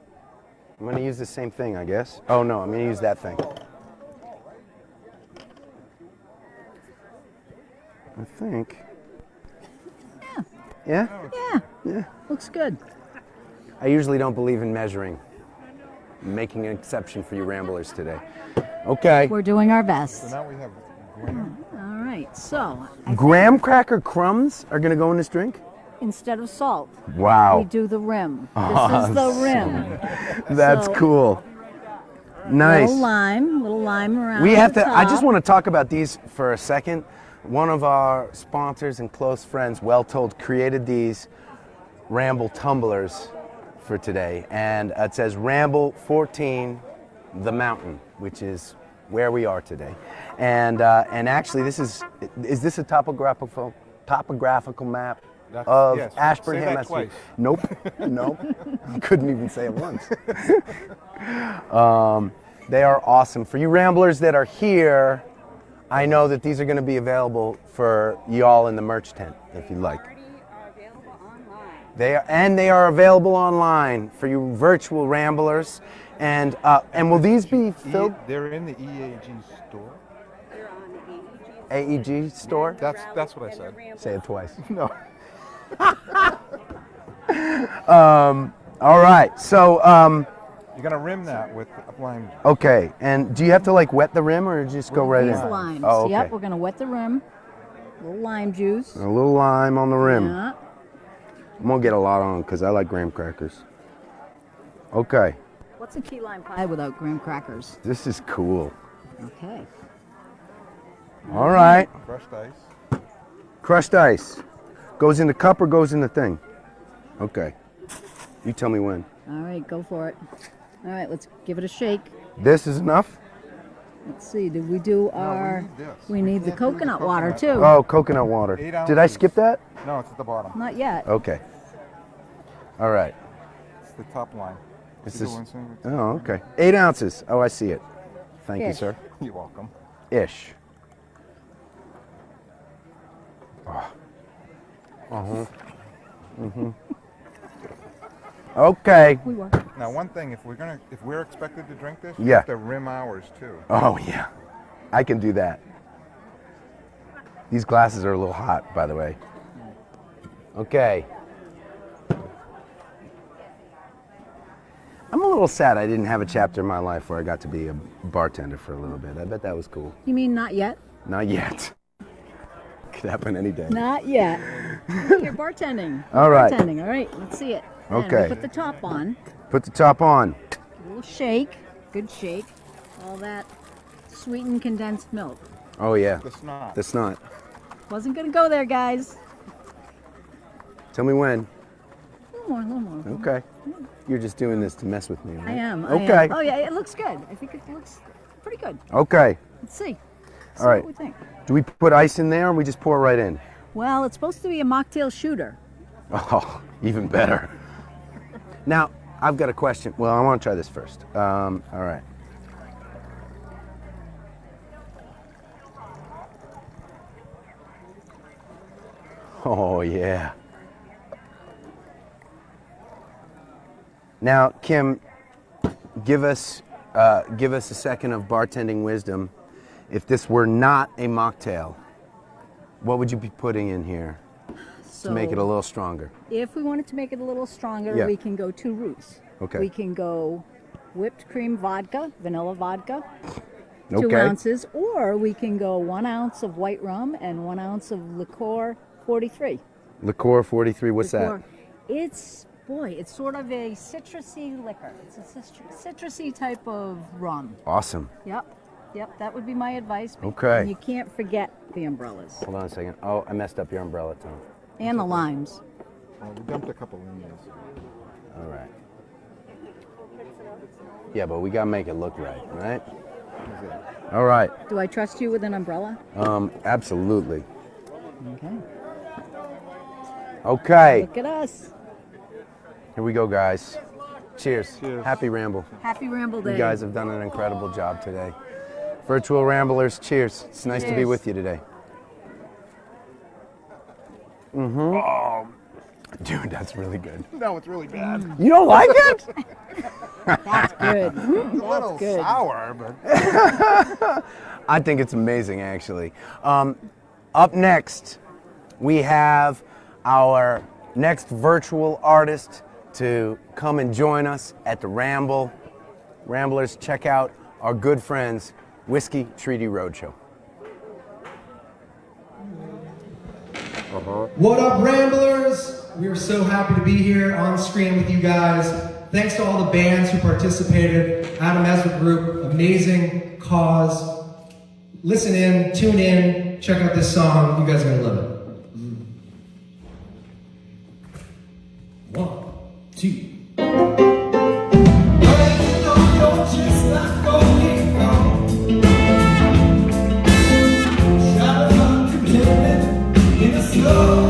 I'm going to use the same thing, I guess. Oh, no, I'm going to use that thing. I think. Yeah? Yeah. Yeah. Looks good. I usually don't believe in measuring. I'm making an exception for you Ramblers today. Okay. We're doing our best. So now we have graham. All right. So, Graham cracker crumbs are going to go in this drink? instead of salt, Wow. we do the rim. This Awesome. is the rim. That's So, cool. Nice. Little lime around. We have the to, I just top. want to talk about these for a second. One of our sponsors and close friends, Well Told, created these Ramble tumblers for today. And it says Ramble 14, the mountain, which is where we are today. And actually this is this a topographical map of yes. Ashburnham? Say that twice. Nope, nope. Couldn't even say it once. They are awesome. For you Ramblers that are here, I know that these are going to be available for y'all in the merch tent, if you'd like. They are available online for you virtual Ramblers. And will these be filled? They're in the EAG store. AEG store? That's what I said. Say it twice. No. All right. So You're gonna rim that with lime. okay. And do you have to like wet the rim or just go right in? These limes. Oh, okay. Yep, we're going to wet the rim. A little lime juice. A little lime on the rim. Yeah. I'm gonna get a lot on because I like graham crackers. Okay. What's a key lime pie without graham crackers? This is cool. Okay. All right. Crushed ice. Crushed ice. Goes in the cup or goes in the thing? Okay. You tell me when. All right, go for it. All right, let's give it a shake. This is enough? Let's see, did we do our... We need the coconut water, too. Oh, coconut water. 8 Did I ounces. skip that? No, it's at the bottom. Not yet. Okay. All right. It's the top line. This You is. go in soon. Oh, okay. 8 ounces. Oh, I see it. Thank you, Ish. sir. You're welcome. Ish. Oh. Uh-huh. Mm-hmm. Okay. We were. Now, one thing, if we're expected to drink this, you Yeah. have to rim ours too. Oh, yeah. I can do that. These glasses are a little hot, by the way. Okay. I'm a little sad I didn't have a chapter in my life where I got to be a bartender for a little bit. I bet that was cool. You mean not yet? Not yet. Could happen any day. Not yet. You're bartending. All right. Bartending. All right, let's see it. And Okay. we put the top on. Put the top on. A little shake. Good shake. All that sweetened condensed milk. Oh, yeah. The snot. The snot. Wasn't going to go there, guys. Tell me when. A little more. Okay. You're just doing this to mess with me, right? I am. Okay. I am. Oh, yeah, it looks good. I think it looks pretty good. Okay. Let's see. All right. What we think. Do we put ice in there or we just pour it right in? Well, it's supposed to be a mocktail shooter. Oh, even better. Now, I've got a question. Well, I want to try this first. All right. Oh, yeah. Now, Kim, give us a second of bartending wisdom. If this were not a mocktail, what would you be putting in here to make it a little stronger? If we wanted to make it a little stronger, Yeah. we can go 2 routes. Okay. We can go whipped cream vodka, vanilla vodka, 2 Okay. ounces, or we can go 1 ounce of white rum and 1 ounce of liqueur 43. Liqueur 43, what's Liqueur. that? It's sort of a citrusy liquor. It's a citrusy type of rum. Awesome. Yep, that would be my advice. Okay. And you can't forget the umbrellas Hold on a second. Oh, I messed up your umbrella, Tom. and the limes. We dumped a couple in there. All right. Yeah, but we gotta make it look right? All right. Do I trust you with an umbrella? Absolutely. Okay. Okay. Look at us. Here we go, guys. Cheers. Happy Ramble. Happy Ramble Day. You guys have done an incredible job today. Virtual Ramblers, cheers. It's nice to be Cheers. with you today. Oh, dude, that's really good. No, it's really bad. You don't like it? That's good. It's a little That's good. sour, but I think it's amazing, actually. Up next, we have our next virtual artist to come and join us at the Ramble. Ramblers, check out our good friends, Whiskey Treaty Roadshow. What up, Ramblers? We are so happy to be here on screen with you guys. Thanks to all the bands who participated. Adam Ezra Group, amazing cause. Listen in, tune in, check out this song. You guys are gonna love it. 1, 2. Oh,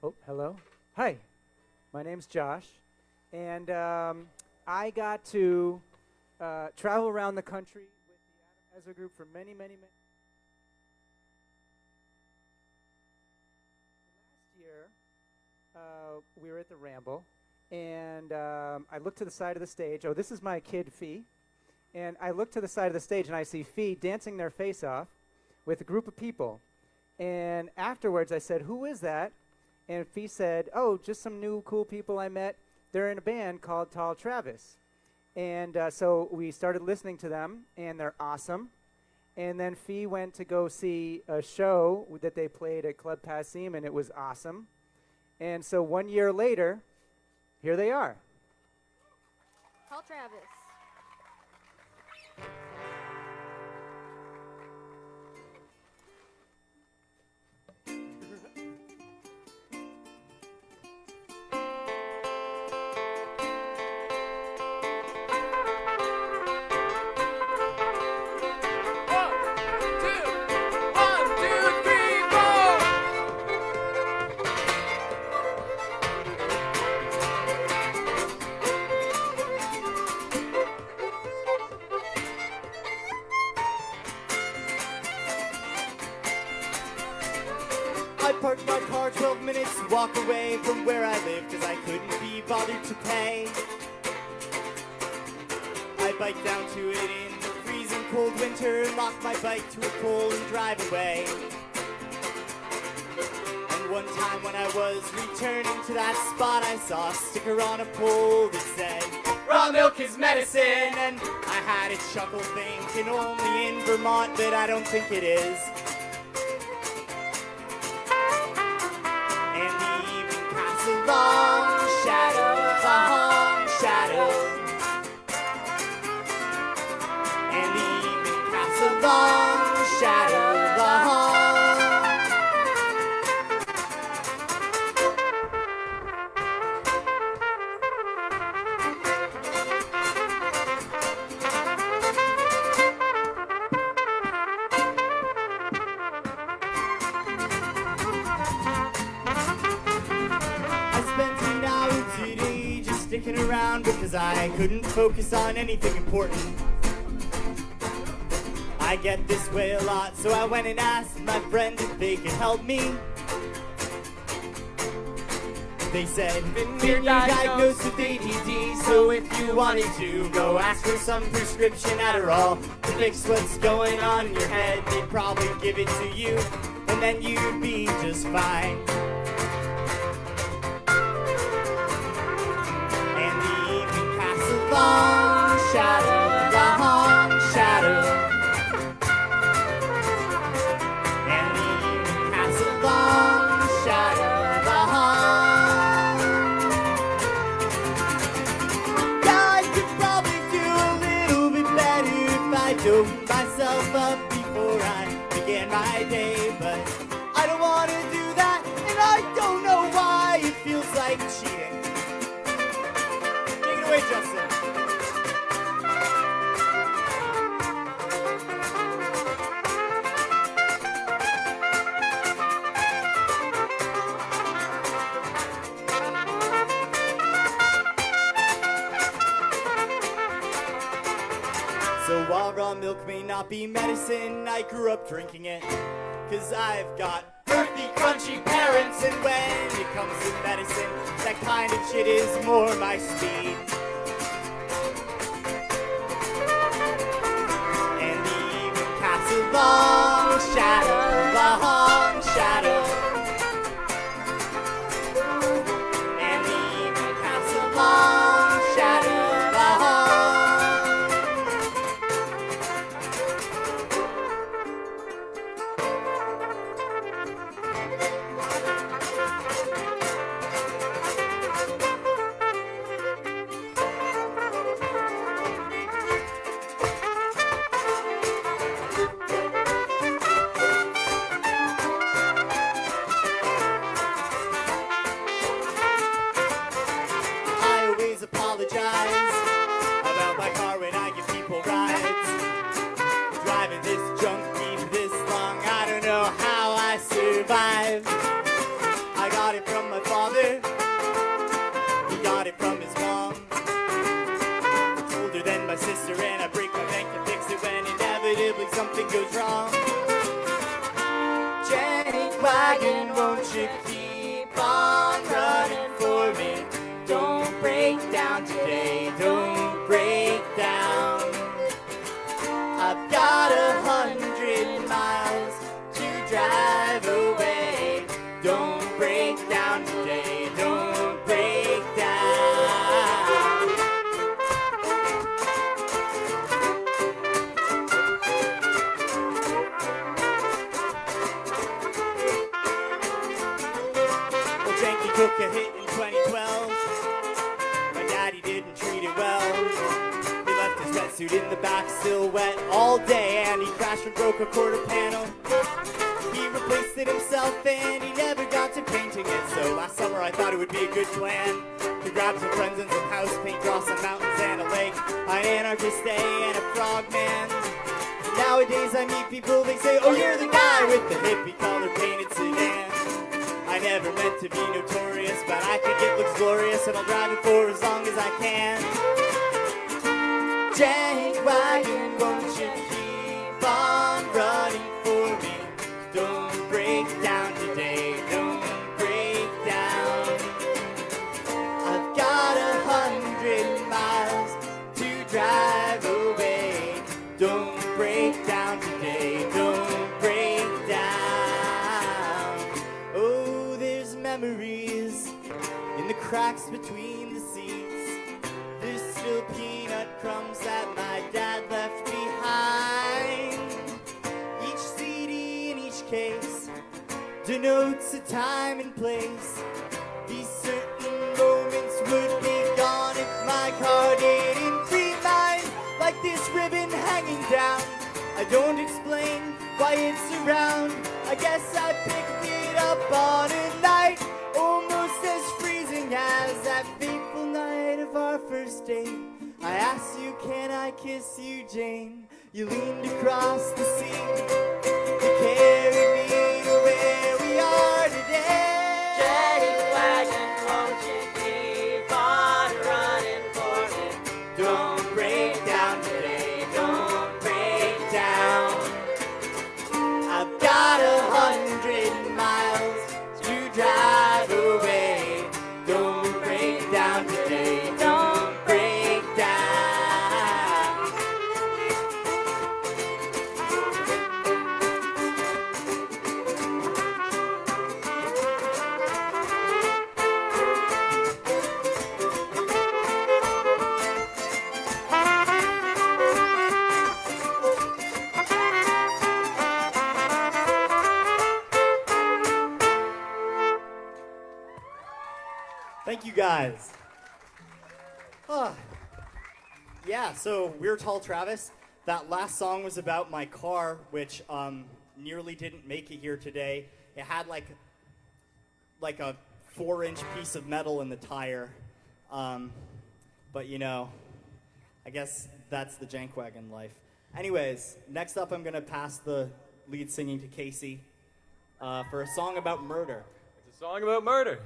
Oh, hello. Hi, my name's Josh, and I got to travel around the country with the Adam Ezra group for many, many, many. Last year, we were at the Ramble, and I looked to the side of the stage. Oh, this is my kid, Fee. And I look to the side of the stage, and I see Fee dancing their face off with a group of people. And afterwards, I said, "Who is that?" And Fee said, "Oh, just some new cool people I met. They're in a band called Tall Travis." And so we started listening to them, and they're awesome. And then Fee went to go see a show that they played at Club Passim, and it was awesome. And so 1 year later, here they are. Tall Travis. I parked my car 12 minutes, walk away from where I live, cause I couldn't be bothered to pay. I bike down to it in the freezing cold winter, lock my bike to a pole and drive away. And one time when I was returning to that spot, I saw a sticker on a pole that said, "Raw milk is medicine," and I had a chuckle thinking only in Vermont, but I don't think it is. A long shadow, a long shadow, and the evening casts a long shadow, sticking around because I couldn't focus on anything important. I get this way a lot, so I went and asked my friend if they could help me. They said, "You're diagnosed with ADD, so if you wanted to, go ask for some prescription Adderall to fix what's going on in your head. They'd probably give it to you, and then you'd be just fine." Long shadow, long shadow, and the evening casts a long shadow, Yeah, I could probably do a little bit better if I opened myself up before I began my day, but I don't want to do that, and I don't know why it feels like cheating. Take it away, Justin. So while raw milk may not be medicine, I grew up drinking it, 'cause I've got earthy, crunchy parents, and when it comes to medicine, that kind of shit is more my speed. And the evening casts a long shadow, long shadow. And the evening casts a long shadow, apologize about my car when I give people rides. Driving this junkie for this long, I don't know how I survive. I got it from my won't you keep on running for me? Don't break down today, don't break down. I've got 100 miles to drive away. Don't break down today, don't break down. Well, Janky took a hit in 2012. My daddy didn't treat it well. He left his wetsuit in the back still wet all day, and he crashed and broke a quarter panel. He replaced it himself and he never got to painting it. So last summer I thought it would be a good plan to grab some friends and some house paint, draw some mountains and a lake, an anarchist day and a frog man. Nowadays I meet people, they say, oh, you're the guy with the hippie color painted sedan. I never meant to be notorious, but I think it looks glorious and I'll drive it for as long as I can. Jank wagon, won't you keep on running for me? Don't break down today, don't break down. I've got 100 miles to drive away. Don't break down today, don't break down. Oh, there's memories in the cracks between the seats. There's still peanut crumbs that my dad left behind. Each CD in each case denotes a time and place. These certain moments would be gone if my car didn't remind. Like this ribbon hanging down, I don't explain why it's around. I guess I picked it up on a night almost as freezing as that fateful night of our first date. I asked you, can I kiss you, Jane? You leaned across the sea. You carried me to where we are today. Jank wagon, won't you keep on running for me? Don't break down today, don't break down. I've got 100 miles to drive away. Don't break down today, don't break down. Thank you guys. Yeah, so we're Tall Travis. That last song was about my car, which nearly didn't make it here today. It had like a 4-inch piece of metal in the tire. But you know, I guess that's the jank wagon life. Anyways, next up I'm gonna pass the lead singing to Casey for a song about murder. It's a song about murder.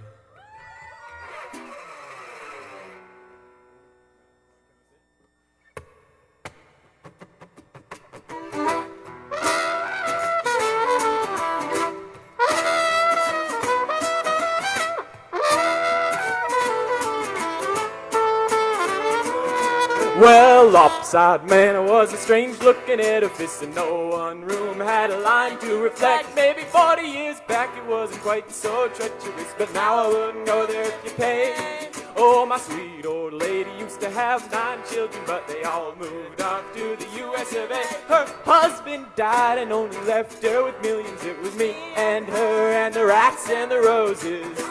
Well, upside man was a strange looking edifice, and no one room had a line to reflect. Maybe 40 years back it wasn't quite so treacherous, but now I wouldn't go there if you paid. Oh, my sweet old lady used to have 9 children, but they all moved off to the US of A. Her husband died and only left her with millions. It was me and her and the rats and the roses.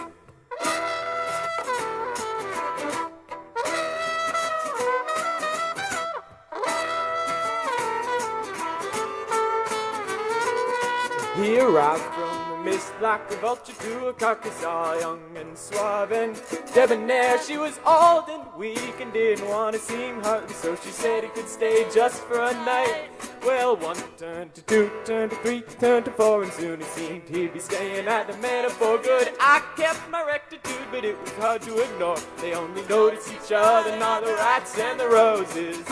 He arrived from the mist like a vulture to a carcass, all young and suave and debonair. She was old and weak and didn't want to seem heartless, so she said he could stay just for a night. Well, 1 turned to 2, turned to 3, turned to 4, and soon it seemed he'd be staying at the manor for good. I kept my rectitude, but it was hard to ignore. They only noticed each other, not the rats and the roses.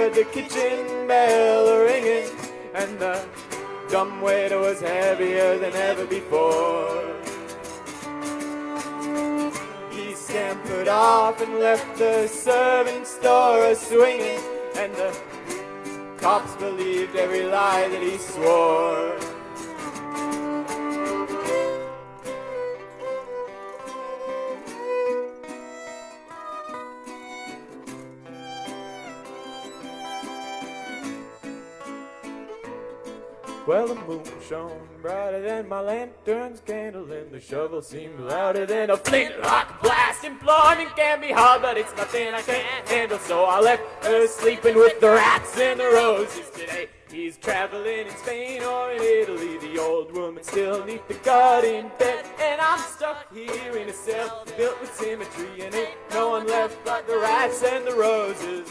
heard the kitchen bell ringing, and the dumbwaiter was heavier than ever before. He scampered off and left the servants' door swinging, and the cops believed every lie that he swore. Well, the moon shone brighter than my lantern's candle, and the shovel seemed louder than a flintlock blast. Employment can be hard, but it's nothing I can't handle, so I left her sleeping with the rats and the roses. Today he's traveling in Spain or in Italy. The old woman still neath the garden bed, and I'm stuck here in a cell built with symmetry, and ain't no one left but the rats and the roses.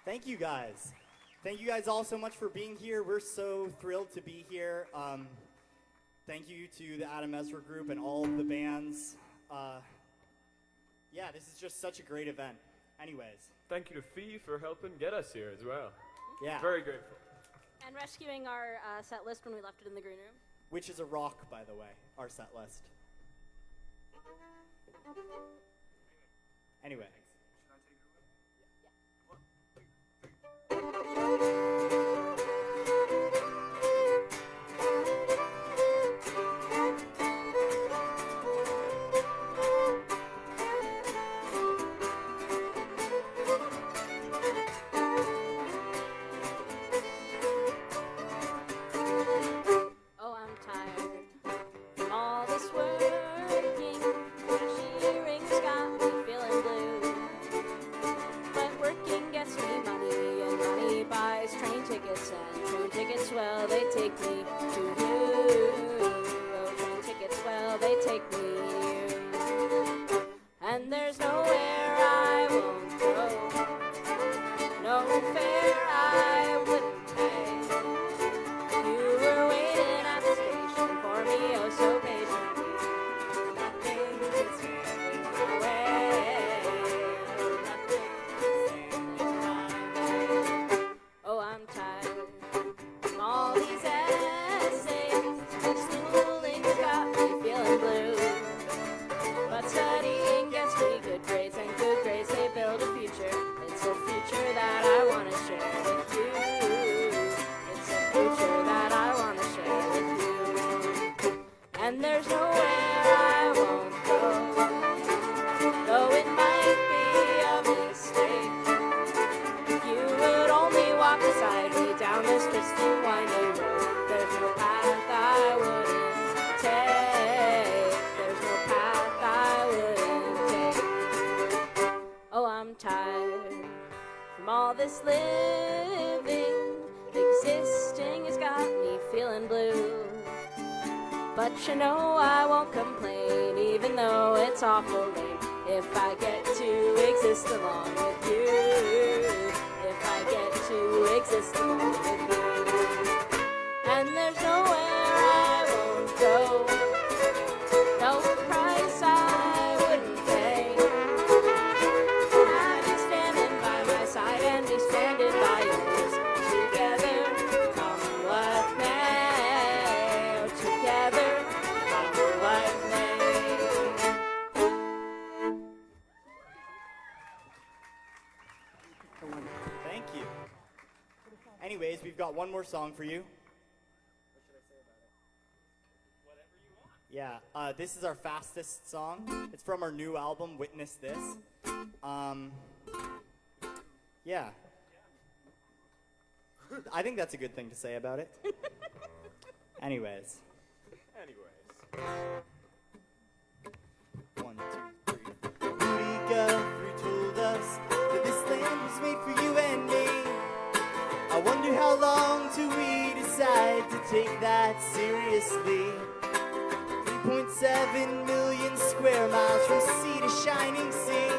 Thank you guys. Thank you guys all so much for being here. We're so thrilled to be here. Thank you to the Adam Ezra group and all of the bands. Yeah, this is just such a great event. Anyways. Thank you to Fee for helping get us here as well. Yeah. Very grateful. And rescuing our set list when we left it in the green room. Which is a rock, by the way, our set list. Anyway. Oh, I'm tired from all this working. Shearing's got me feeling blue. But working gets me money, and money buys train tickets, and train tickets, well, they take me to you. Oh, train tickets, well, they take me to you. And there's nowhere I won't go, no fare I wouldn't pay. You were waiting at the station for me, oh so patiently. Nothing can stand in my way. Nothing can stand in my way. Oh, I'm tired from all these essays. The schooling's got me feeling blue. But studying gets me good grades, and good grades, they build a future. It's a future that I want to share with you. It's a future that I want to share with you. And there's nowhere I won't go, though it might be a mistake. If you would only walk beside me down this twisting, winding road, there's no path I wouldn't take. There's no path I wouldn't take. Oh, I'm tired from all this living. Existing has got me feeling blue. But you know I won't complain, even though it's awful lame, if I get to exist along with you. If I get to exist along with you. And there's nowhere I won't go, no price I wouldn't pay. I'd be standing by my side and be standing by yours. Together, come what may. Together, come what may. Thank you. Anyways, we've got one more song for you. Yeah, this is our fastest song. It's from our new album, Witness This. Yeah. I think that's a good thing to say about it. Anyways. One, two, three. We Guthrie told us that this land was made for you and me. I wonder how long till we decide to take that seriously. 3.7 million square miles from sea to shining sea.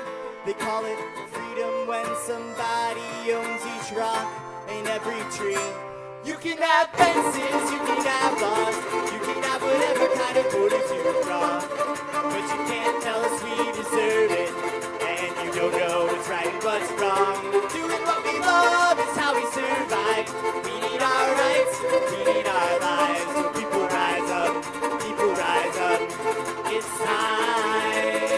They call it freedom when somebody owns each rock and every tree. You can have fences, you can have laws, you can have whatever kind of borders you draw, but you can't tell us we deserve it, and you don't know what's right and what's wrong. Doing what we love is how we survive. We need our rights, we need our lives. So people rise up, people rise up. It's time.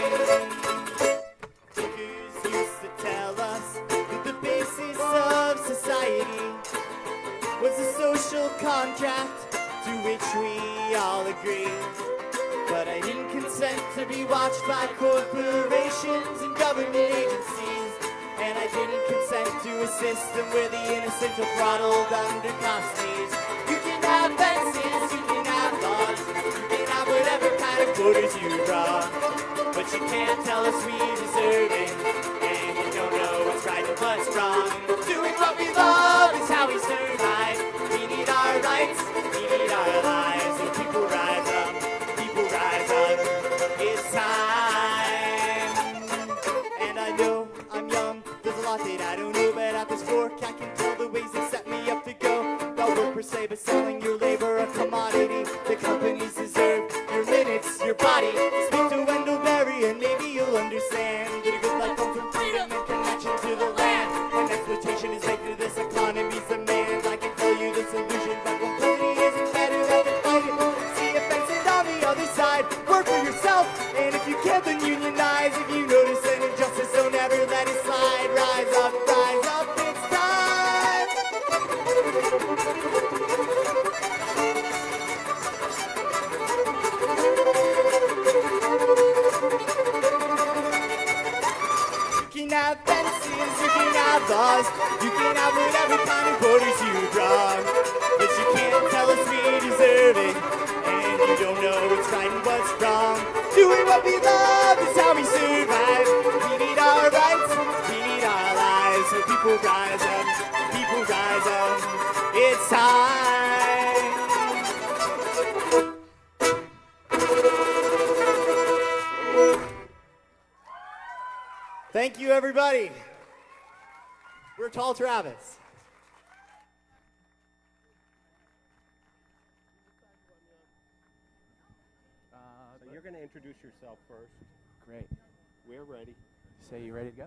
Thinkers used to tell us that the basis of society was a social contract to which we all agree. But I didn't consent to be watched by corporations and government agencies, and I didn't consent to a system where the innocent are throttled under costlies. You can have fences, you can have laws, you can have whatever kind of borders you draw, but you can't tell us we deserve it, and you don't know what's right and what's wrong. Doing what we love is how we survive. We need our rights, we need our lives. So people rise up, people rise up. It's time. And I know I'm young, there's a lot that I don't know, but at this fork I can tell the ways that set me up to go. Not work per se, but selling your labor a commodity. The companies deserve your minutes, your body. Speak to Wendell Berry and maybe you'll understand that a good life comes from freedom and connection to the land. When exploitation is baked into this economy's demands, I can tell you the solution, but complicity isn't better than to fight it. See a fence and on the other side, work for yourself, and if you can't then unionize. If you notice an injustice, don't ever let it slide. Rise up, it's time. You can have fences, you can have laws, you can have whatever kind of borders you draw, but you can't tell us we deserve it, and you don't know what's right and what's wrong. Doing what we love is how we survive. We need our rights, we need our lives. So people rise up, people rise up. It's time. Thank you, everybody. We're Tall Travis. So you're going to introduce yourself first. Great. We're ready. Say you ready to go?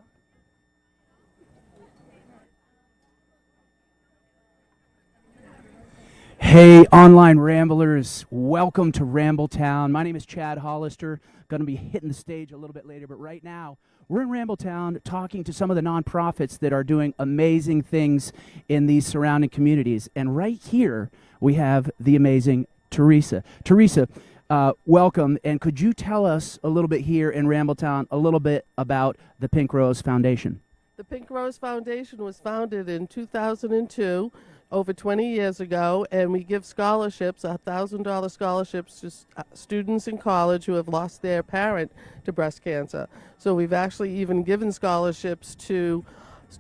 Hey, online ramblers, welcome to Rambletown. My name is Chad Hollister. Going to be hitting the stage a little bit later, but right now we're in Rambletown talking to some of the nonprofits that are doing amazing things in these surrounding communities. And right here we have the amazing Teresa. Teresa, welcome, and could you tell us a little bit here in Rambletown a little bit about the Pink Rose Foundation? The Pink Rose Foundation was founded in 2002, over 20 years ago, and we give scholarships, $1,000 scholarships to students in college who have lost their parent to breast cancer. So we've actually even given scholarships to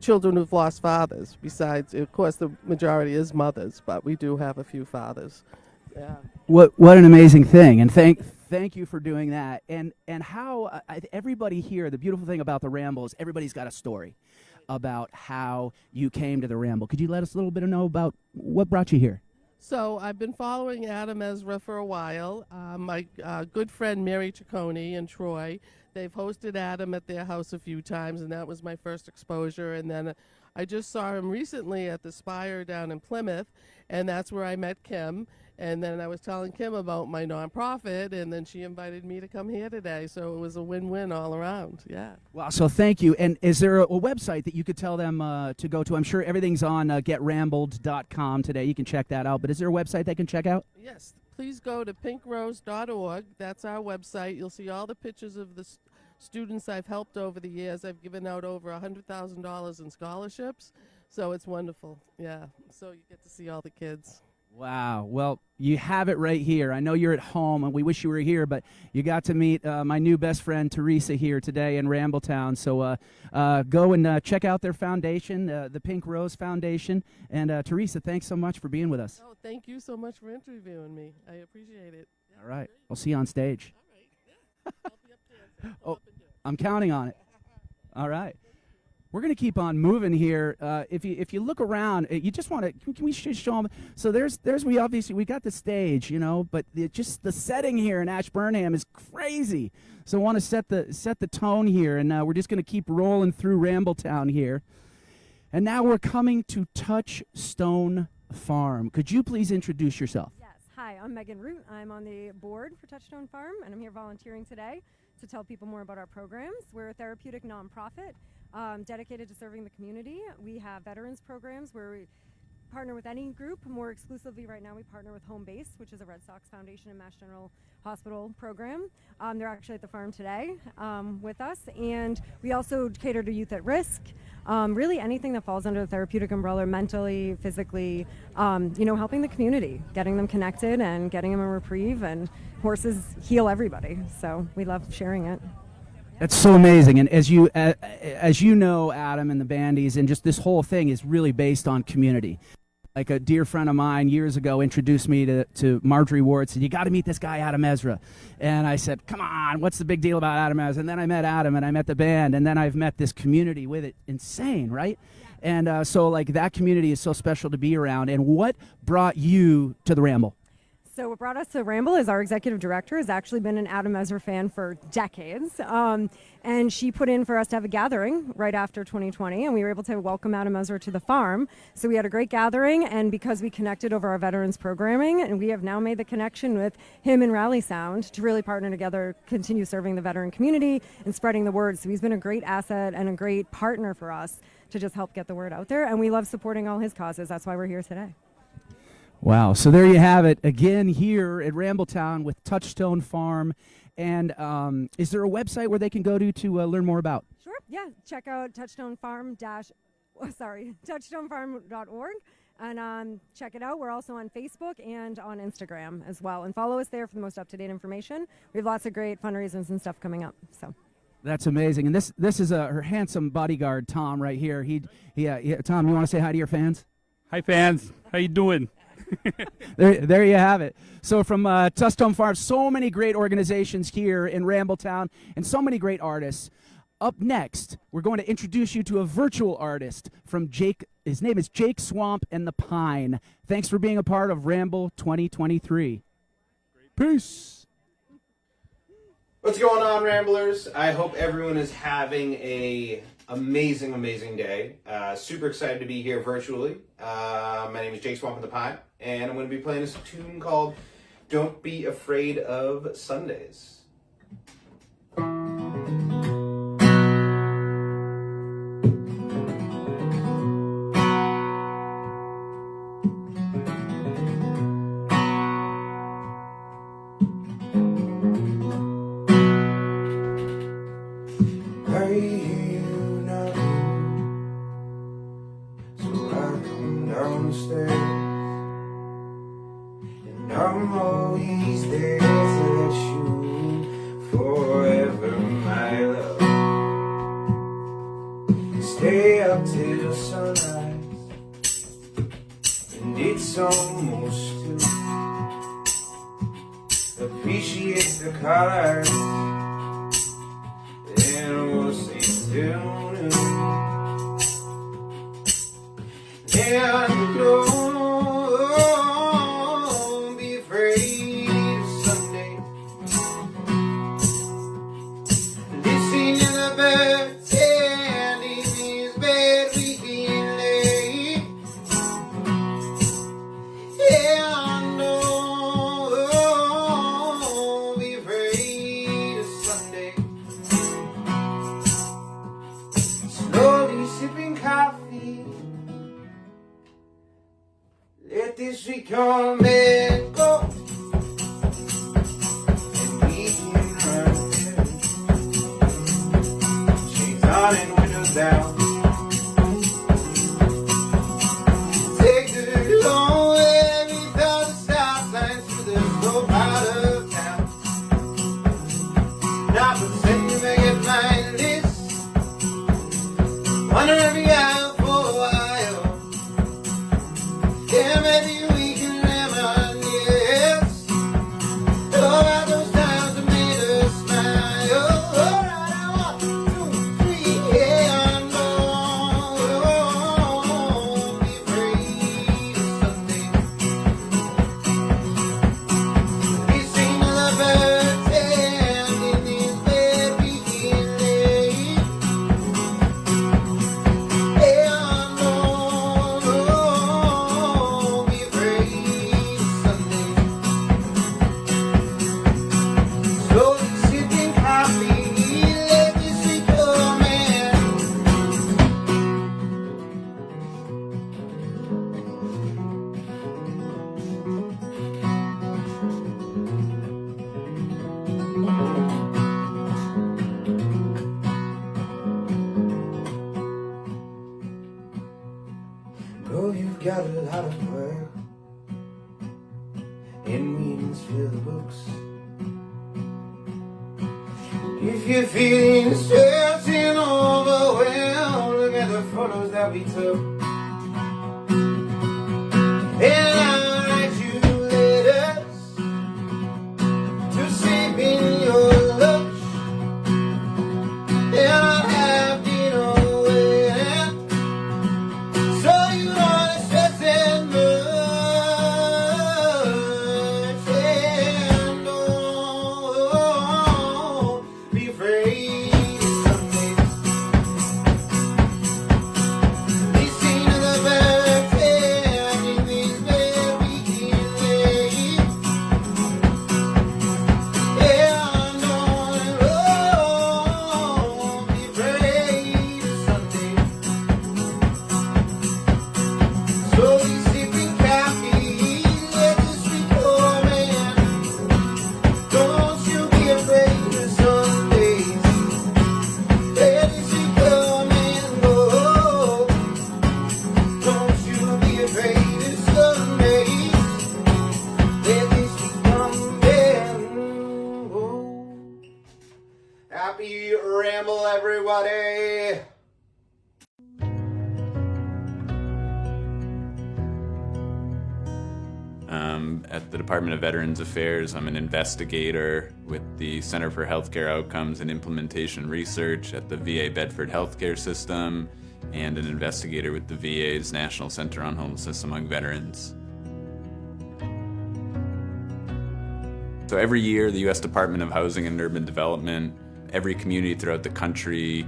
children who've lost fathers. Besides, of course, the majority is mothers, but we do have a few fathers. Yeah. What an amazing thing, and thank you for doing that. And how everybody here, the beautiful thing about the Ramble is everybody's got a story about how you came to the Ramble. Could you let us a little bit know about what brought you here? So I've been following Adam Ezra for a while. My good friend Mary Ciccone in Troy, they've hosted Adam at their house a few times, and that was my first exposure. And then I just saw him recently at the Spire down in Plymouth, and that's where I met Kim. And then I was telling Kim about my nonprofit, and then she invited me to come here today. So it was a win-win all around. Yeah. Wow. So thank you. And is there a website that you could tell them to go to? I'm sure everything's on getrambled.com today. You can check that out. But is there a website they can check out? Yes. Please go to pinkrose.org. That's our website. You'll see all the pictures of the students I've helped over the years. I've given out over $100,000 in scholarships. So it's wonderful. Yeah. So you get to see all the kids. Wow. Well, you have it right here. I know you're at home, and we wish you were here, but you got to meet my new best friend, Teresa, here today in Rambletown. So go and check out their foundation, the Pink Rose Foundation. And Teresa, thanks so much for being with us. Oh, thank you so much for interviewing me. I appreciate it. Yeah. All right. I'll see you on stage. Oh, I'm counting on it. All right. We're going to keep on moving here. If you look around, you just want to, can we just show them? So we got the stage, but just the setting here in Ashburnham is crazy. So I want to set the tone here, and we're just going to keep rolling through Rambletown here. And now we're coming to Touchstone Farm. Could you please introduce yourself? Yes. Hi, I'm Megan Root. I'm on the board for Touchstone Farm, and I'm here volunteering today to tell people more about our programs. We're a therapeutic nonprofit dedicated to serving the community. We have veterans programs where we partner with any group. More exclusively right now we partner with Home Base, which is a Red Sox Foundation and Mass General Hospital program. They're actually at the farm today with us. And we also cater to youth at risk. Really anything that falls under the therapeutic umbrella, mentally, physically, helping the community, getting them connected and getting them a reprieve, and horses heal everybody. So we love sharing it. That's so amazing, and as you know, Adam and the Bandies, and just this whole thing is really based on community. Like a dear friend of mine years ago introduced me to Marjorie Ward, said, you got to meet this guy, Adam Ezra. And I said, come on, what's the big deal about Adam Ezra? And then I met Adam, and I met the band, and then I've met this community with it. Insane, right? And so like that community is so special to be around. And what brought you to the Ramble? So what brought us to Ramble is our executive director has actually been an Adam Ezra fan for decades. And she put in for us to have a gathering right after 2020, and we were able to welcome Adam Ezra to the farm. So we had a great gathering, and because we connected over our veterans programming, and we have now made the connection with him and RallySound to really partner together, continue serving the veteran community and spreading the word. So he's been a great asset and a great partner for us to just help get the word out there, and we love supporting all his causes. That's why we're here today. Wow. So there you have it again here at Rambletown with Touchstone Farm. And is there a website where they can go to learn more about? Sure. Yeah. Check out touchstonefarm.org and check it out. We're also on Facebook and on Instagram as well. And follow us there for the most up-to-date information. We have lots of great fundraisers and stuff coming up. So. That's amazing. And this is her handsome bodyguard, Tom, right here. Tom, you want to say hi to your fans? Hi, fans. How you doing? There you have it. So from Touchstone Farm, so many great organizations here in Rambletown and so many great artists. Up next, we're going to introduce you to a virtual artist from Jake. His name is Jake Swamp and the Pine. Thanks for being a part of Ramble 2023. Peace. What's going on, Ramblers? I hope everyone is having a amazing day. Super excited to be here virtually. My name is Jake Swamp and the Pine, and I'm going to be playing this tune called Don't Be Afraid of Sundays. I'm always there to let you forever, my love. Stay up till sunrise, and it's almost two. Appreciate the colors, then we'll see till noon. And don't be afraid of Sunday. Listening to the birds and in this bed we can lay. And don't be afraid of Sunday. Slowly sipping coffee. Let this sweet comment go, and we can run together. Shades on and windows down. Take the long way without the stop signs through the slow part of town. Not but send you back at my list. Wonder every hour for a while. Yeah, maybe we can reminisce. Oh, got a lot of work and meetings fill the books. If you're feeling stressed and overwhelmed, look at the photos that we took. And I'll write you letters to save in your lunch. And I'll have dinner waiting, so you don't stress that much. And don't be afraid someday. Be seen in the back, standing these very late. Yeah, don't be afraid someday. Slowly sipping coffee, let this be coming. Don't you be afraid of Sundays. Let this be coming, oh. Don't you be afraid of Sundays. Let this be coming, oh. Happy Ramble, everybody! At the Department of Veterans Affairs, I'm an investigator with the Center for Healthcare Outcomes and Implementation Research at the VA Bedford Healthcare System, and an investigator with the VA's National Center on Homelessness Among Veterans. So every year, the U.S. Department of Housing and Urban Development, every community throughout the country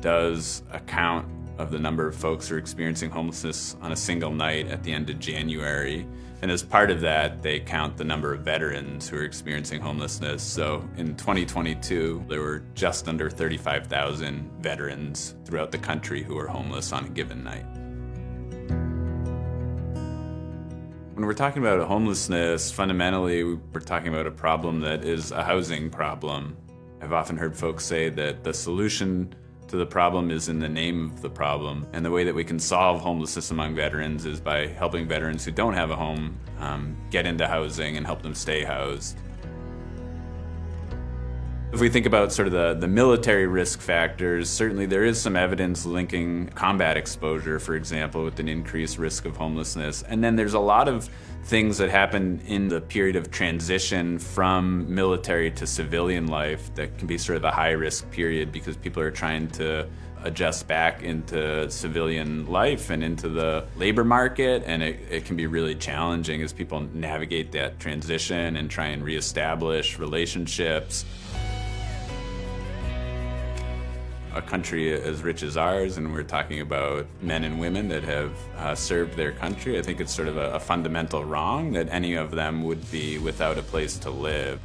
does a count of the number of folks who are experiencing homelessness on a single night at the end of January. And as part of that, they count the number of veterans who are experiencing homelessness. So in 2022, there were just under 35,000 veterans throughout the country who were homeless on a given night. When we're talking about homelessness, fundamentally, we're talking about a problem that is a housing problem. I've often heard folks say that the solution to the problem is in the name of the problem. And the way that we can solve homelessness among veterans is by helping veterans who don't have a home get into housing and help them stay housed. If we think about sort of the military risk factors, certainly there is some evidence linking combat exposure, for example, with an increased risk of homelessness. And then there's a lot of things that happen in the period of transition from military to civilian life that can be sort of a high-risk period because people are trying to adjust back into civilian life and into the labor market, and it can be really challenging as people navigate that transition and try and reestablish relationships. A country as rich as ours, and we're talking about men and women that have served their country, I think it's sort of a fundamental wrong that any of them would be without a place to live.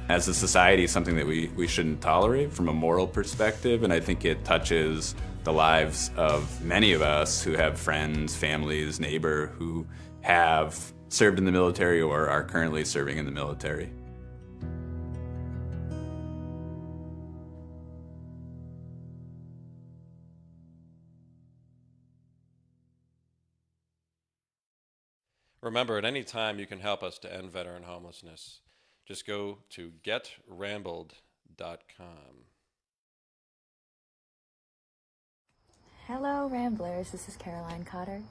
As a society, something that we shouldn't tolerate from a moral perspective, and I think it touches the lives of many of us who have friends, families, neighbor who have served in the military or are currently serving in the military. Remember, at any time you can help us to end veteran homelessness. Just go to getrambled.com. Hello, Ramblers. This is Caroline Cotter.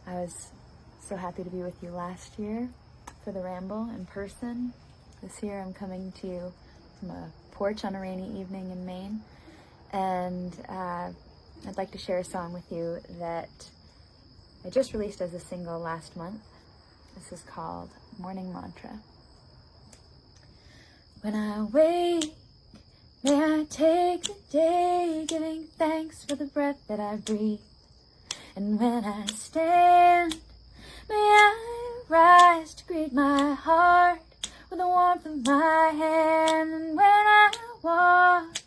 I was so happy to be with you last year for the Ramble in person. This year I'm coming to you from a porch on a rainy evening in Maine. And I'd like to share a song with you that I just released as a single last month. This is called Morning Mantra. When I wake, may I take the day giving thanks for the breath that I breathe. And when I stand, may I rise to greet my heart with the warmth of my hand. And when I walk,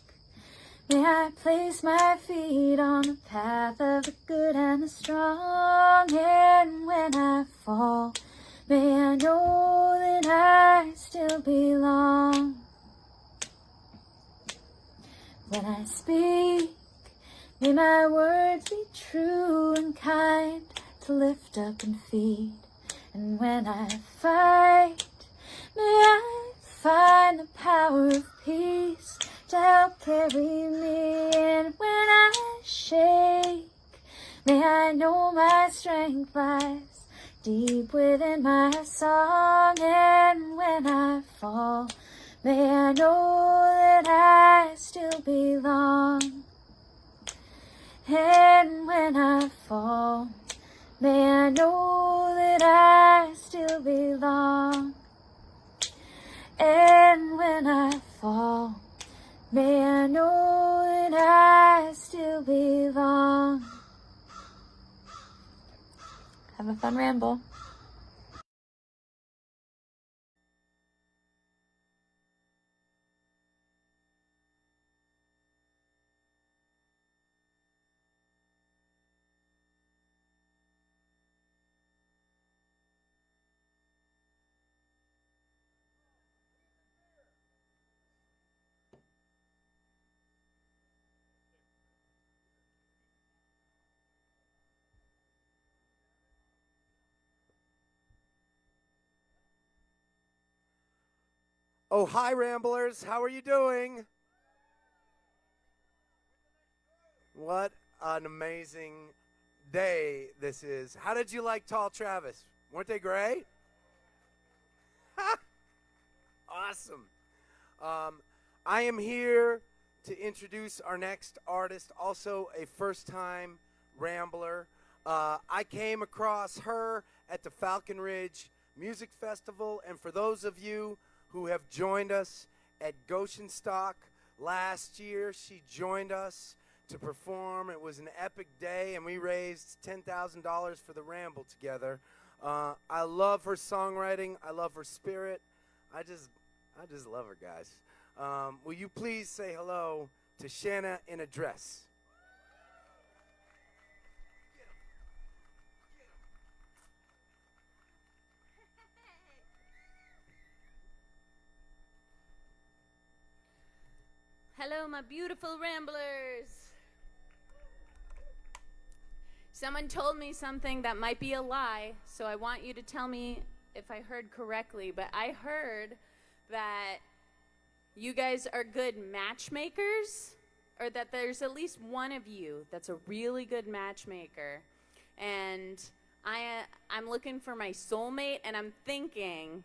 may I place my feet on the path of the good and the strong. And when I fall, may I know that I still belong. When I speak, may my words be true and kind, to lift up and feed. And when I fight, may I find the power of peace to help carry me. And when I shake, may I know my strength lies deep within my song. And when I fall, may I know that I still belong. And when I fall, may I know that I still belong. And when I fall, may I know that I still belong. Have a fun ramble. Oh, hi, Ramblers. How are you doing? What an amazing day this is. How did you like Tall Travis? Weren't they great? Awesome. I am here to introduce our next artist, also a first-time Rambler. I came across her at the Falcon Ridge Music Festival, and for those of you who have joined us at Goshen Stock last year, she joined us to perform. It was an epic day, and we raised $10,000 for the Ramble together. I love her songwriting. I love her spirit. I just love her, guys. Will you please say hello to Shanna in a dress? Hello, my beautiful Ramblers. Someone told me something that might be a lie, so I want you to tell me if I heard correctly, but I heard that you guys are good matchmakers, or that there's at least one of you that's a really good matchmaker, and I'm looking for my soulmate, and I'm thinking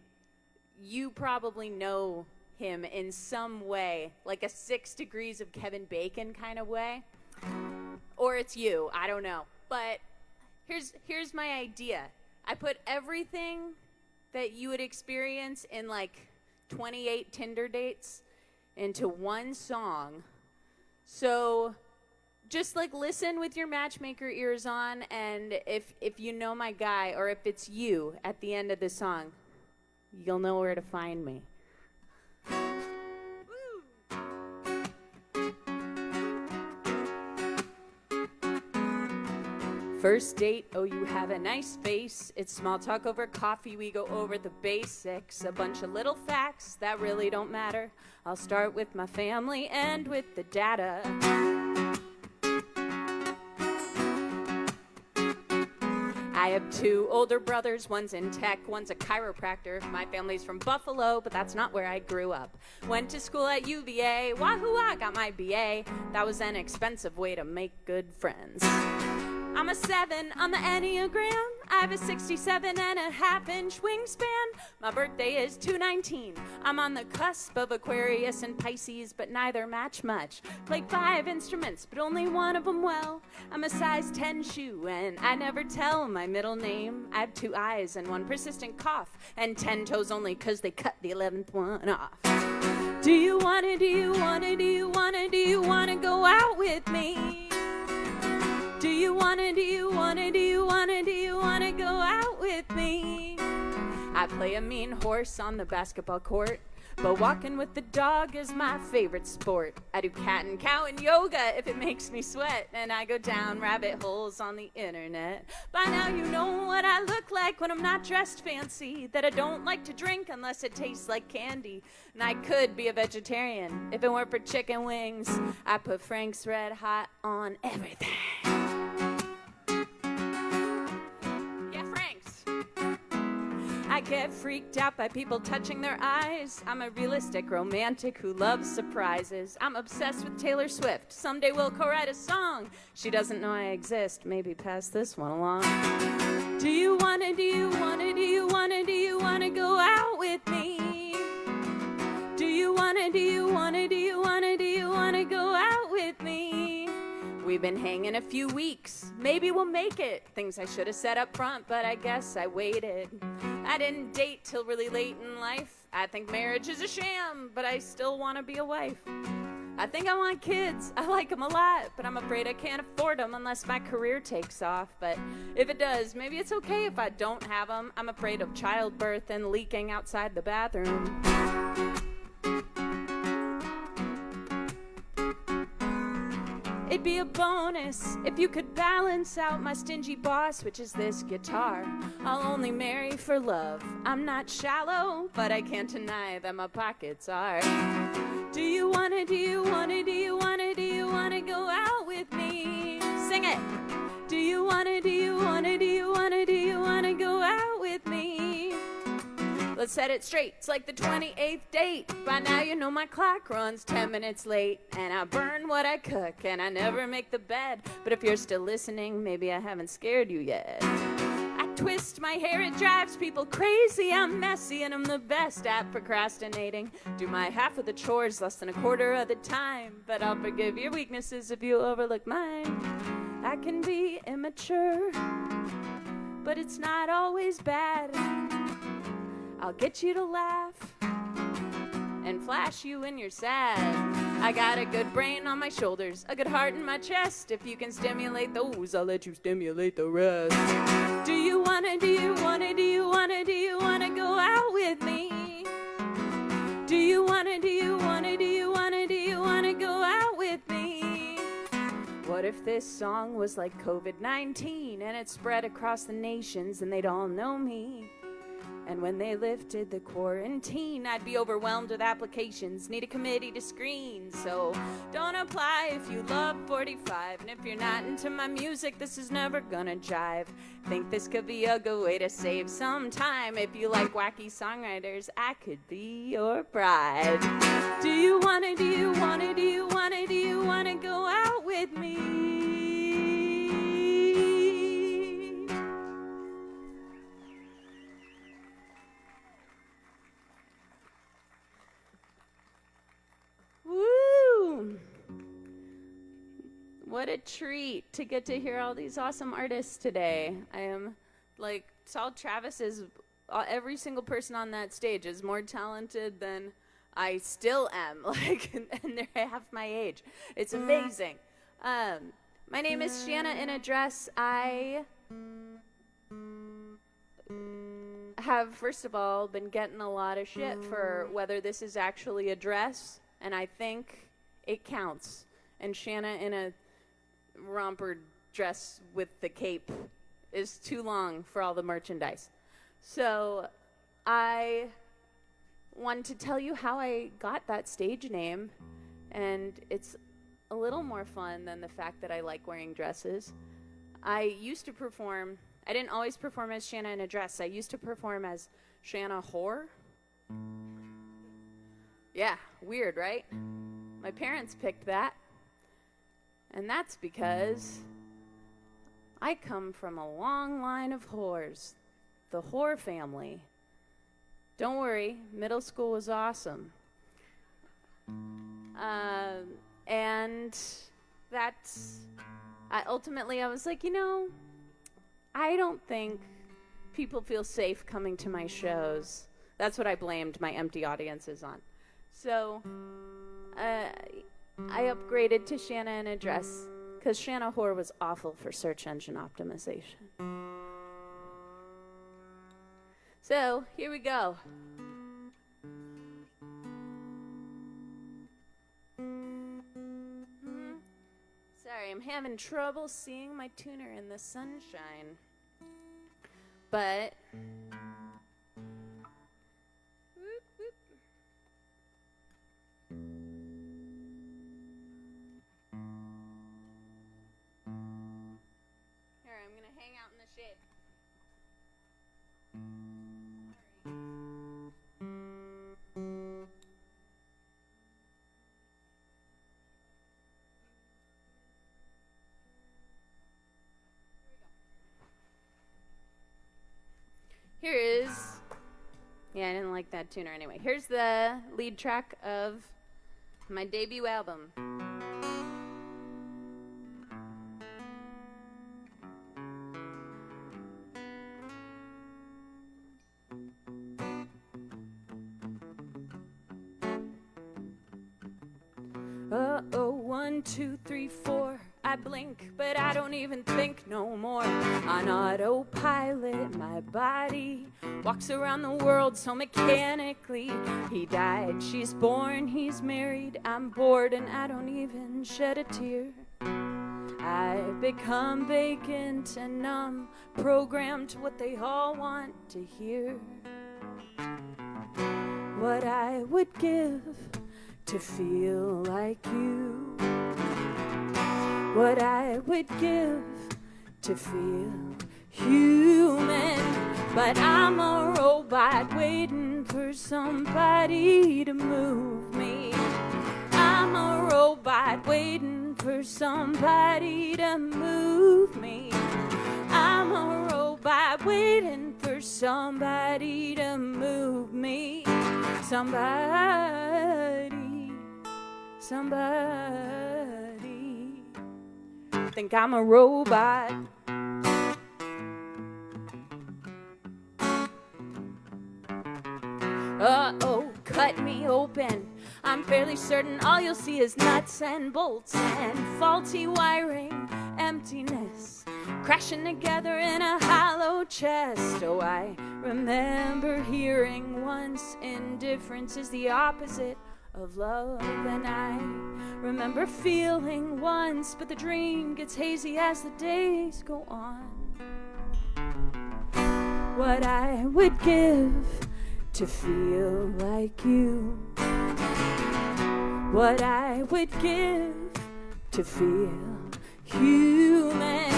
you probably know him in some way, like a 6 Degrees of Kevin Bacon kind of way, or it's you, I don't know. But here's my idea. I put everything that you would experience in like 28 Tinder dates into one song. So just like listen with your matchmaker ears on, and if you know my guy, or if it's you at the end of the song, you'll know where to find me. First date, oh, you have a nice face. It's small talk over coffee, we go over the basics. A bunch of little facts that really don't matter. I'll start with my family, end with the data. I have 2 older brothers, one's in tech, one's a chiropractor. My family's from Buffalo, but that's not where I grew up. Went to school at UVA, wahoo, I got my BA. That was an expensive way to make good friends. I'm a 7 on the Enneagram. I have a 67.5-inch wingspan. My birthday is 2/19. I'm on the cusp of Aquarius and Pisces, but neither match much. Played 5 instruments, but only one of them well. I'm a size 10 shoe, and I never tell my middle name. I have 2 eyes and 1 persistent cough, and 10 toes only 'cause they cut the 11th one off. Do you wanna go out with me? Do you wanna go out with me? I play a mean horse on the basketball court, but walking with the dog is my favorite sport. I do cat and cow and yoga if it makes me sweat, and I go down rabbit holes on the internet. By now you know what I look like when I'm not dressed fancy, that I don't like to drink unless it tastes like candy. And I could be a vegetarian if it weren't for chicken wings. I put Frank's Red Hot on everything. get freaked out by people touching their eyes. I'm a realistic romantic who loves surprises. I'm obsessed with Taylor Swift. Someday we'll co-write a song. She doesn't know I exist. Maybe pass this one along. Do you wanna go out with me? Do you wanna go out with me? We've been hanging a few weeks. Maybe we'll make it. Things I should have said up front, but I guess I waited. I didn't date till really late in life. I think marriage is a sham, but I still want to be a wife. I think I want kids. I like them a lot, but I'm afraid I can't afford them unless my career takes off. But if it does, maybe it's okay if I don't have them. I'm afraid of childbirth and leaking outside the bathroom. It'd be a bonus if you could balance out my stingy boss, which is this guitar. I'll only marry for love. I'm not shallow, but I can't deny that my pockets are. Do you wanna go out with me? Sing it. Do you wanna go out with me? Let's set it straight. It's like the 28th date. By now you know my clock runs 10 minutes late. And I burn what I cook and I never make the bed. But if you're still listening, maybe I haven't scared you yet. I twist my hair, it drives people crazy. I'm messy and I'm the best at procrastinating. Do my half of the chores less than a quarter of the time. But I'll forgive your weaknesses if you overlook mine. I can be immature, but it's not always bad. I'll get you to laugh and flash you when you're sad. I got a good brain on my shoulders, a good heart in my chest. If you can stimulate those, I'll let you stimulate the rest. Do you wanna go out with me? Do you wanna go out with me? What if this song was like COVID-19 and it spread across the nations and they'd all know me? And when they lifted the quarantine, I'd be overwhelmed with applications, need a committee to screen. So don't apply if you love 45. And if you're not into my music, this is never gonna jive. Think this could be a good way to save some time. If you like wacky songwriters, I could be your bride. Do you wanna go out with me? Woo! What a treat to get to hear all these awesome artists today. I am like, Saul Travis is, every single person on that stage is more talented than I still am, like, and they're half my age. It's amazing. My name is Shanna in a dress. I have, first of all, been getting a lot of shit for whether this is actually a dress, and I think it counts. And Shanna in a romper dress with the cape is too long for all the merchandise. So I wanted to tell you how I got that stage name, and it's a little more fun than the fact that I like wearing dresses. I used to perform, I didn't always perform as Shanna in a dress. I used to perform as Shanna Whore. Yeah, weird, right? My parents picked that. And that's because I come from a long line of whores. The whore family. Don't worry, middle school was awesome. And that's, ultimately I was like, you know, I don't think people feel safe coming to my shows. That's what I blamed my empty audiences on. So I upgraded to Shanna in a dress because Shanna Whore was awful for search engine optimization. So here we go. Sorry, I'm having trouble seeing my tuner in the sunshine. But whoop, whoop. Here, I'm gonna hang out in the shade. Yeah, I didn't like that tuner anyway. Here's the lead track of my debut album. Uh-oh, 1, 2, 3, 4. I blink, but I don't even think no more. On autopilot, my body walks around the world so mechanically. He died, she's born, he's married. I'm bored and I don't even shed a tear. I become vacant and numb, programmed to what they all want to hear. What I would give to feel like you. What I would give to feel human. But I'm a robot waiting for somebody to move me. I'm a robot waiting for somebody to move me. I'm a robot waiting for somebody to move me. Somebody think I'm a robot. Uh-oh, cut me open. I'm fairly certain all you'll see is nuts and bolts and faulty wiring, emptiness crashing together in a hollow chest. Oh, I remember hearing once indifference is the opposite of love, and I remember feeling once, but the dream gets hazy as the days go on. What I would give to feel like you. What I would give to feel human.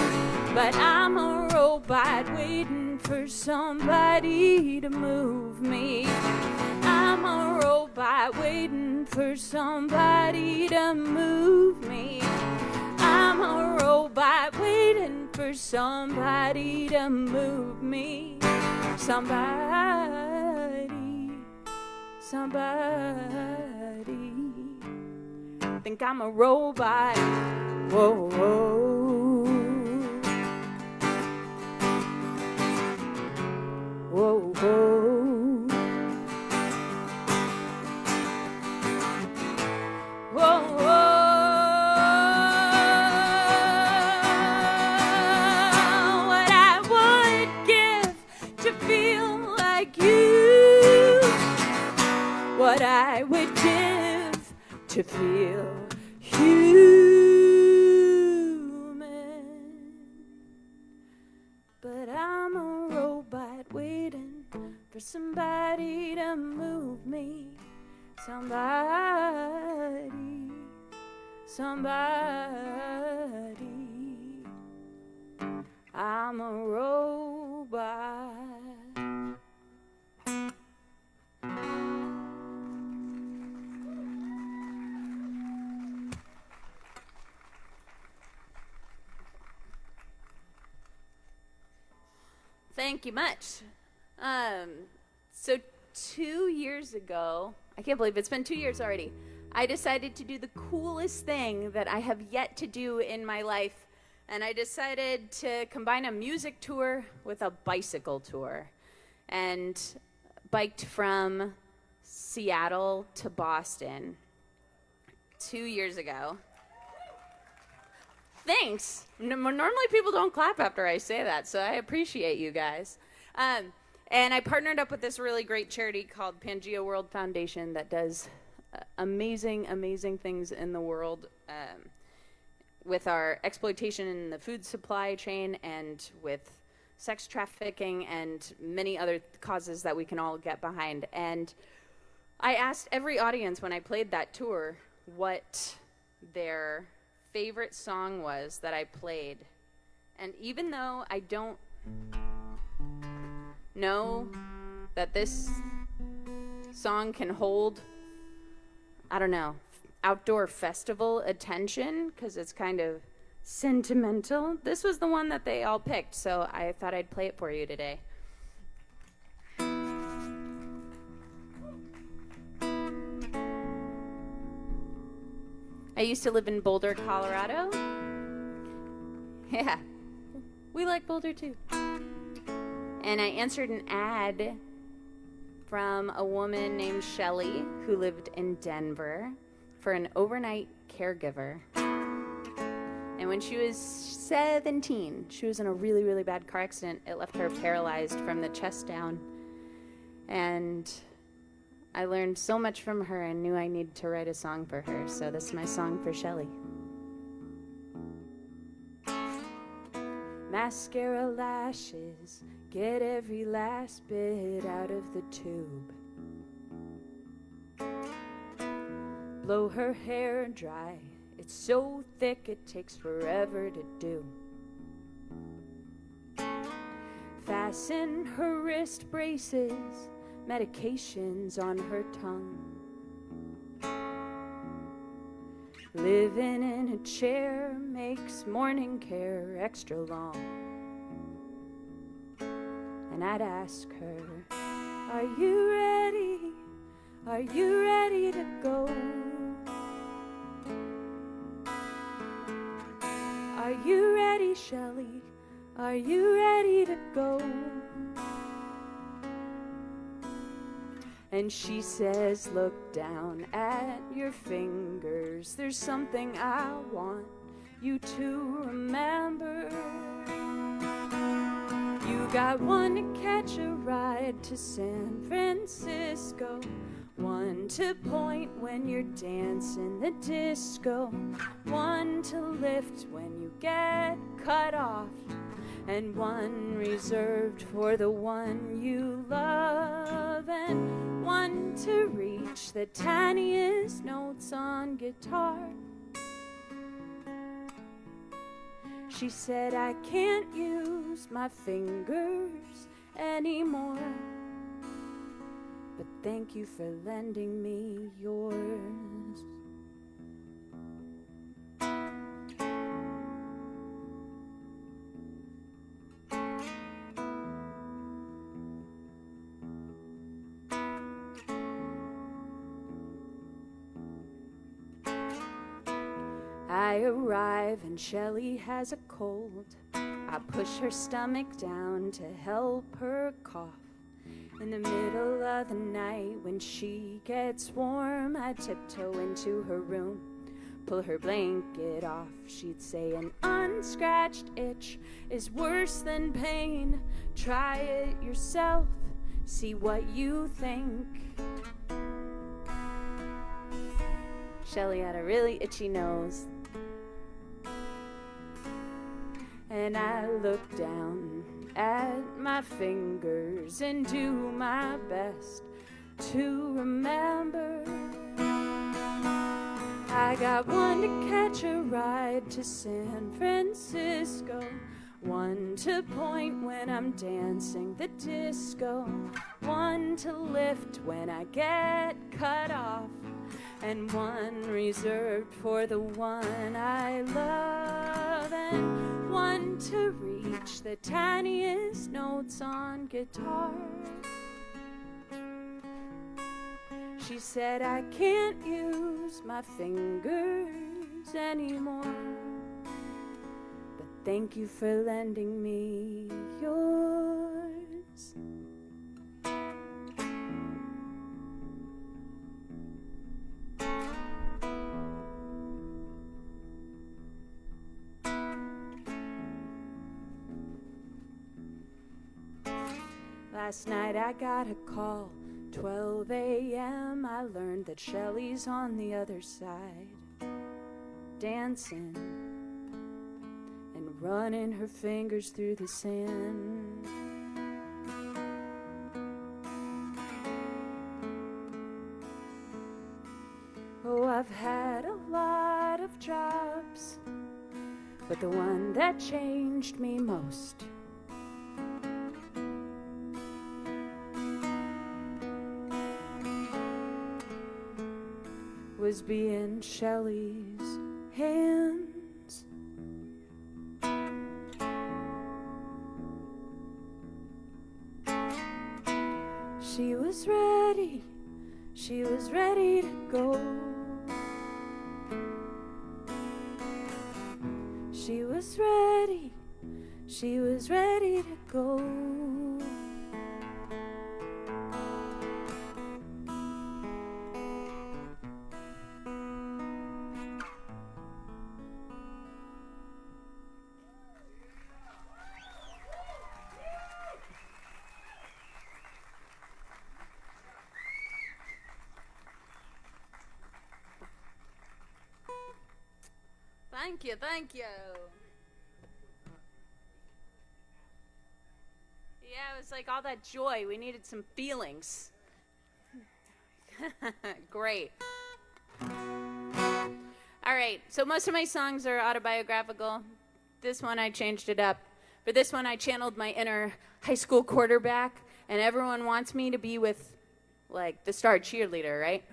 But I'm a robot waiting for somebody to move me. I'm a robot waiting for somebody to move me. I'm a robot waiting for somebody to move me. Somebody think I'm a robot. Whoa, whoa. Whoa, whoa. Whoa, whoa. What I would give to feel like you. What I would give to feel human. But I'm a robot waiting for somebody to move me. Somebody. I'm a robot. Thank you much. So 2 years ago, I can't believe it's been 2 years already, I decided to do the coolest thing that I have yet to do in my life, and I decided to combine a music tour with a bicycle tour, and biked from Seattle to Boston 2 years ago. Thanks. Normally people don't clap after I say that, so I appreciate you guys. And I partnered up with this really great charity called Pangea World Foundation that does amazing, amazing things in the world with our exploitation in the food supply chain and with sex trafficking and many other causes that we can all get behind. And I asked every audience when I played that tour what their favorite song was that I played. And even though I don't know that this song can hold, I don't know, outdoor festival attention because it's kind of sentimental, this was the one that they all picked, so I thought I'd play it for you today. I used to live in Boulder, Colorado. Yeah, we like Boulder too. And I answered an ad from a woman named Shelly who lived in Denver for an overnight caregiver. And when she was 17, she was in a really, really bad car accident. It left her paralyzed from the chest down. And I learned so much from her and knew I needed to write a song for her. So this is my song for Shelly. Mascara lashes, get every last bit out of the tube. Blow her hair dry, it's so thick it takes forever to do. Fasten her wrist braces, medications on her tongue. Living in a chair makes morning care extra long. And I'd ask her, are you ready? Are you ready to go? Are you ready, Shelly? Are you ready to go? And she says, look down at your fingers. There's something I want you to remember. You got one to catch a ride to San Francisco, one to point when you're dancing the disco, one to lift when you get cut off, and one reserved for the one you love, and one to reach the tiniest notes on guitar. She said, I can't use my fingers anymore, but thank you for lending me yours. I arrive and Shelly has a cold. I push her stomach down to help her cough. In the middle of the night when she gets warm, I tiptoe into her room, pull her blanket off. She'd say an unscratched itch is worse than pain. Try it yourself, see what you think. Shelly had a really itchy nose, and I look down at my fingers and do my best to remember. I got one to catch a ride to San Francisco, one to point when I'm dancing the disco, one to lift when I get cut off, and one reserved for the one I love, and one to reach the tiniest notes on guitar. She said, I can't use my fingers anymore, but thank you for lending me yours. Last night I got a call, 12 a.m. I learned that Shelly's on the other side, dancing and running her fingers through the sand. Oh, I've had a lot of jobs, but the one that changed me most was being Shelly's hands. She was ready to go. was ready. She was ready to go. Thank you, thank you. Yeah, it was like all that joy. We needed some feelings. Great. All right, so most of my songs are autobiographical. This one I changed it up. For this one I channeled my inner high school quarterback, and everyone wants me to be with, like, the star cheerleader, right?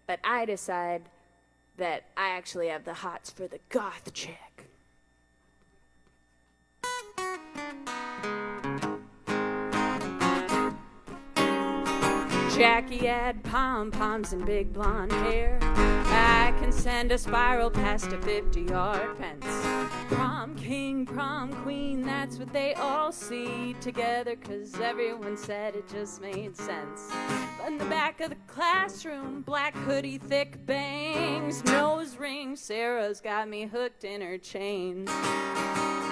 But I decide that I actually have the hots for the goth chick. Jackie had pom-poms and big blonde hair. I can send a spiral past a 50-yard fence. Prom king, prom queen, that's what they all see together, 'cause everyone said it just made sense. But in the back of the classroom, black hoodie, thick bangs, nose ring, Sarah's got me hooked in her chains.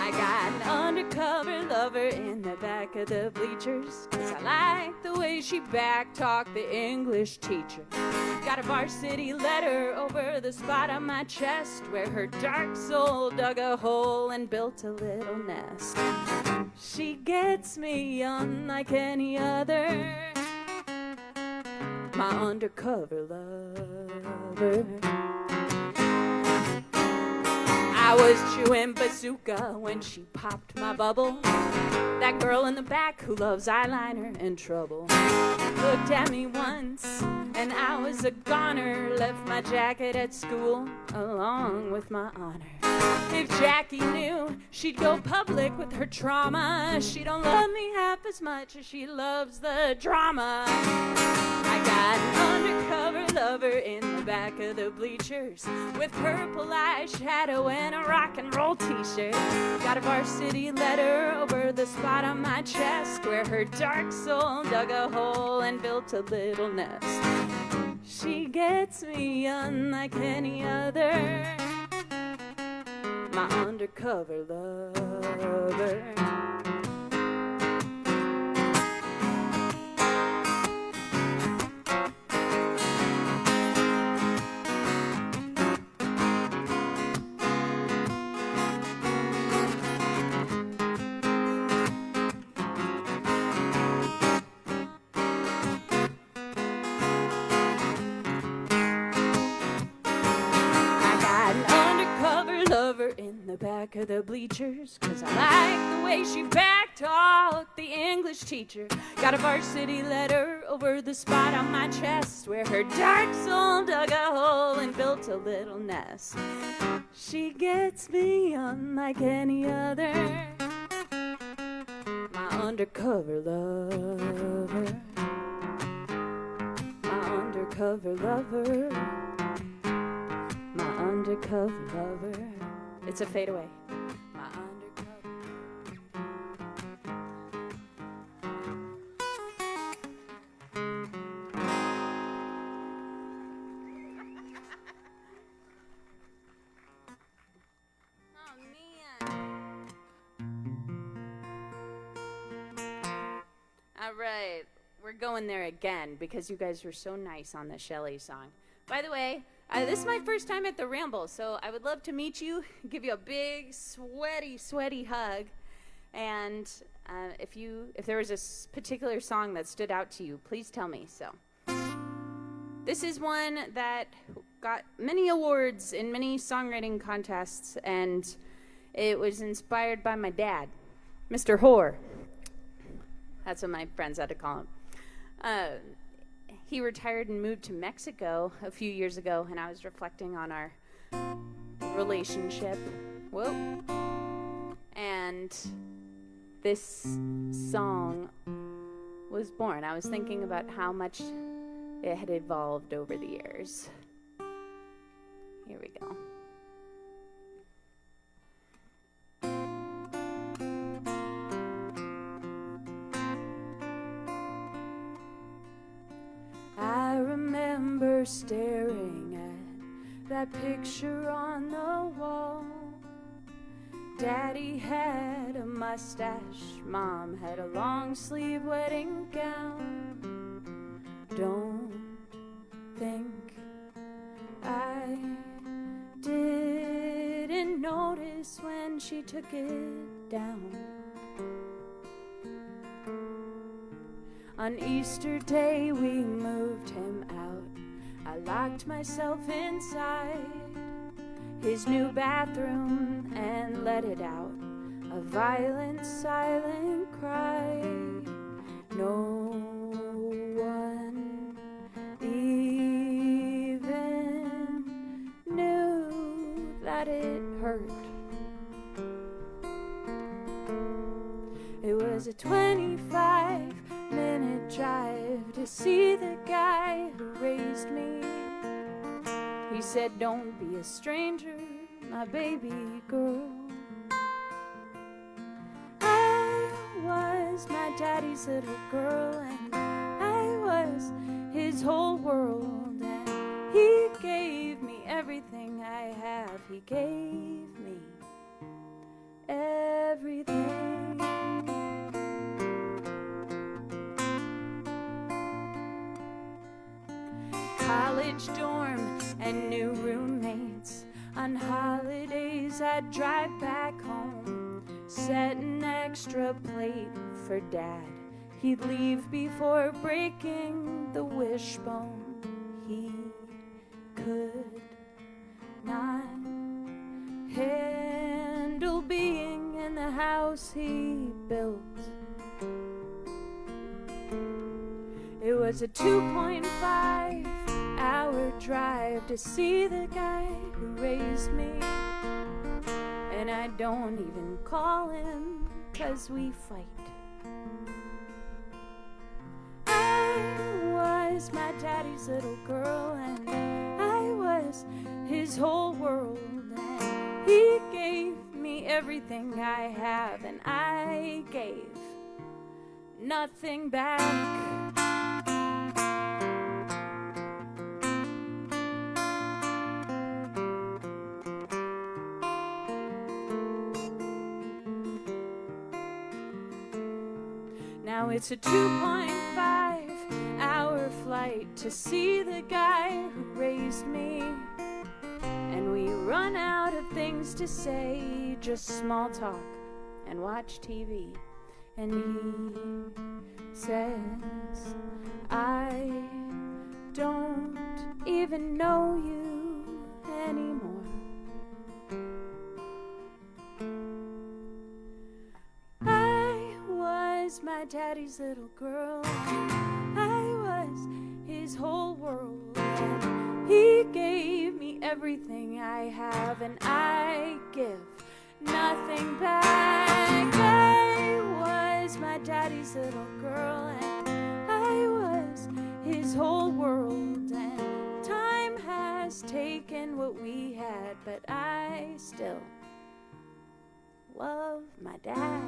I got an undercover lover in the back of the bleachers, 'cause I like the way she back-talked the English teacher. Got a varsity letter over the spot on my chest where her dark soul dug a hole and built a little nest. She gets me unlike any other, my undercover lover. I was chewing bazooka when she popped my bubble. That girl in the back who loves eyeliner and trouble looked at me once and I was a goner. Left my jacket at school along with my honor. If Jackie knew, she'd go public with her trauma. She don't love me half as much as she loves the drama. I got an undercover lover in the back of the bleachers with purple eyeshadow and a rock and roll t-shirt. Got a varsity letter over the spot on my chest where her dark soul dug a hole and built a little nest. She gets me unlike any other, my undercover lover. In the back of the bleachers, 'cause I like the way she back-talked the English teacher. Got a varsity letter over the spot on my chest where her dark soul dug a hole and built a little nest. She gets me unlike any other, my undercover lover, my undercover lover, my undercover lover. It's a fadeaway. My undercover. Oh, man. All right. We're going there again because you guys were so nice on the Shelley song. By the way, this is my first time at the Ramble, so I would love to meet you, give you a big, sweaty hug. And if there was a particular song that stood out to you, please tell me. So this is one that got many awards in many songwriting contests, and it was inspired by my dad, Mr. Whore. That's what my friends had to call him. He retired and moved to Mexico a few years ago, and I was reflecting on our relationship. Whoa. And this song was born. I was thinking about how much it had evolved over the years. Here we go. were staring at that picture on the wall. Daddy had a mustache, Mom had a long sleeve wedding gown. Don't think I didn't notice when she took it down. On Easter Day we moved him out. I locked myself inside his new bathroom and let it out, a violent, silent cry. No one even knew that it hurt. It was a 25-minute drive to see the guy who raised me. He said, don't be a stranger, my baby girl. I was my daddy's little girl, and I was his whole world, and he gave me everything I have. He gave me everything. College dorm and new roommates. On holidays I'd drive back home, set an extra plate for Dad. He'd leave before breaking the wishbone. He could not handle being in the house he built. It was a 2.5-hour drive to see the guy who raised me. And I don't even call him 'cause we fight. I was my daddy's little girl, and I was his whole world, and he gave me everything I have, and I gave nothing back. Now it's a 2.5-hour flight to see the guy who raised me. And we run out of things to say, just small talk and watch TV. And he says, I don't even know you anymore. My daddy's little girl, I was his whole world, and he gave me everything I have, and I give nothing back. I was my daddy's little girl, and I was his whole world, and time has taken what we had, but I still love my dad.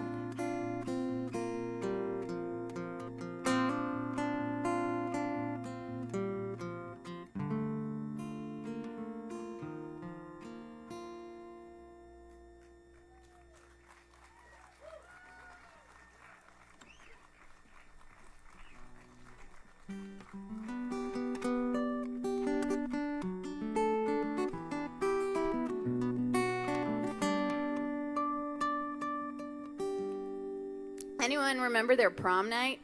Anyone remember their prom night?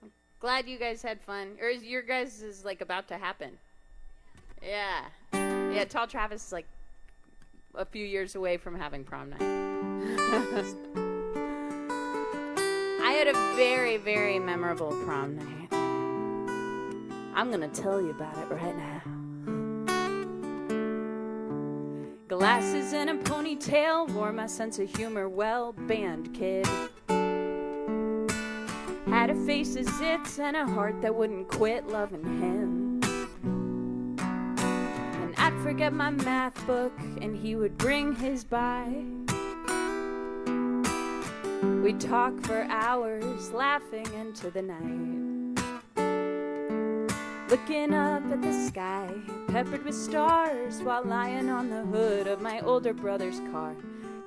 I'm glad you guys had fun. Or is your guys is like about to happen? Yeah. Yeah, Tall Travis is like a few years away from having prom night. I had a very, very memorable prom night. I'm gonna tell you about it right now. Glasses and a ponytail, wore my sense of humor well, band kid. Had a face of zits and a heart that wouldn't quit loving him. And I'd forget my math book and he would bring his by. We'd talk for hours, laughing into the night. looking up at the sky, peppered with stars, while lying on the hood of my older brother's car.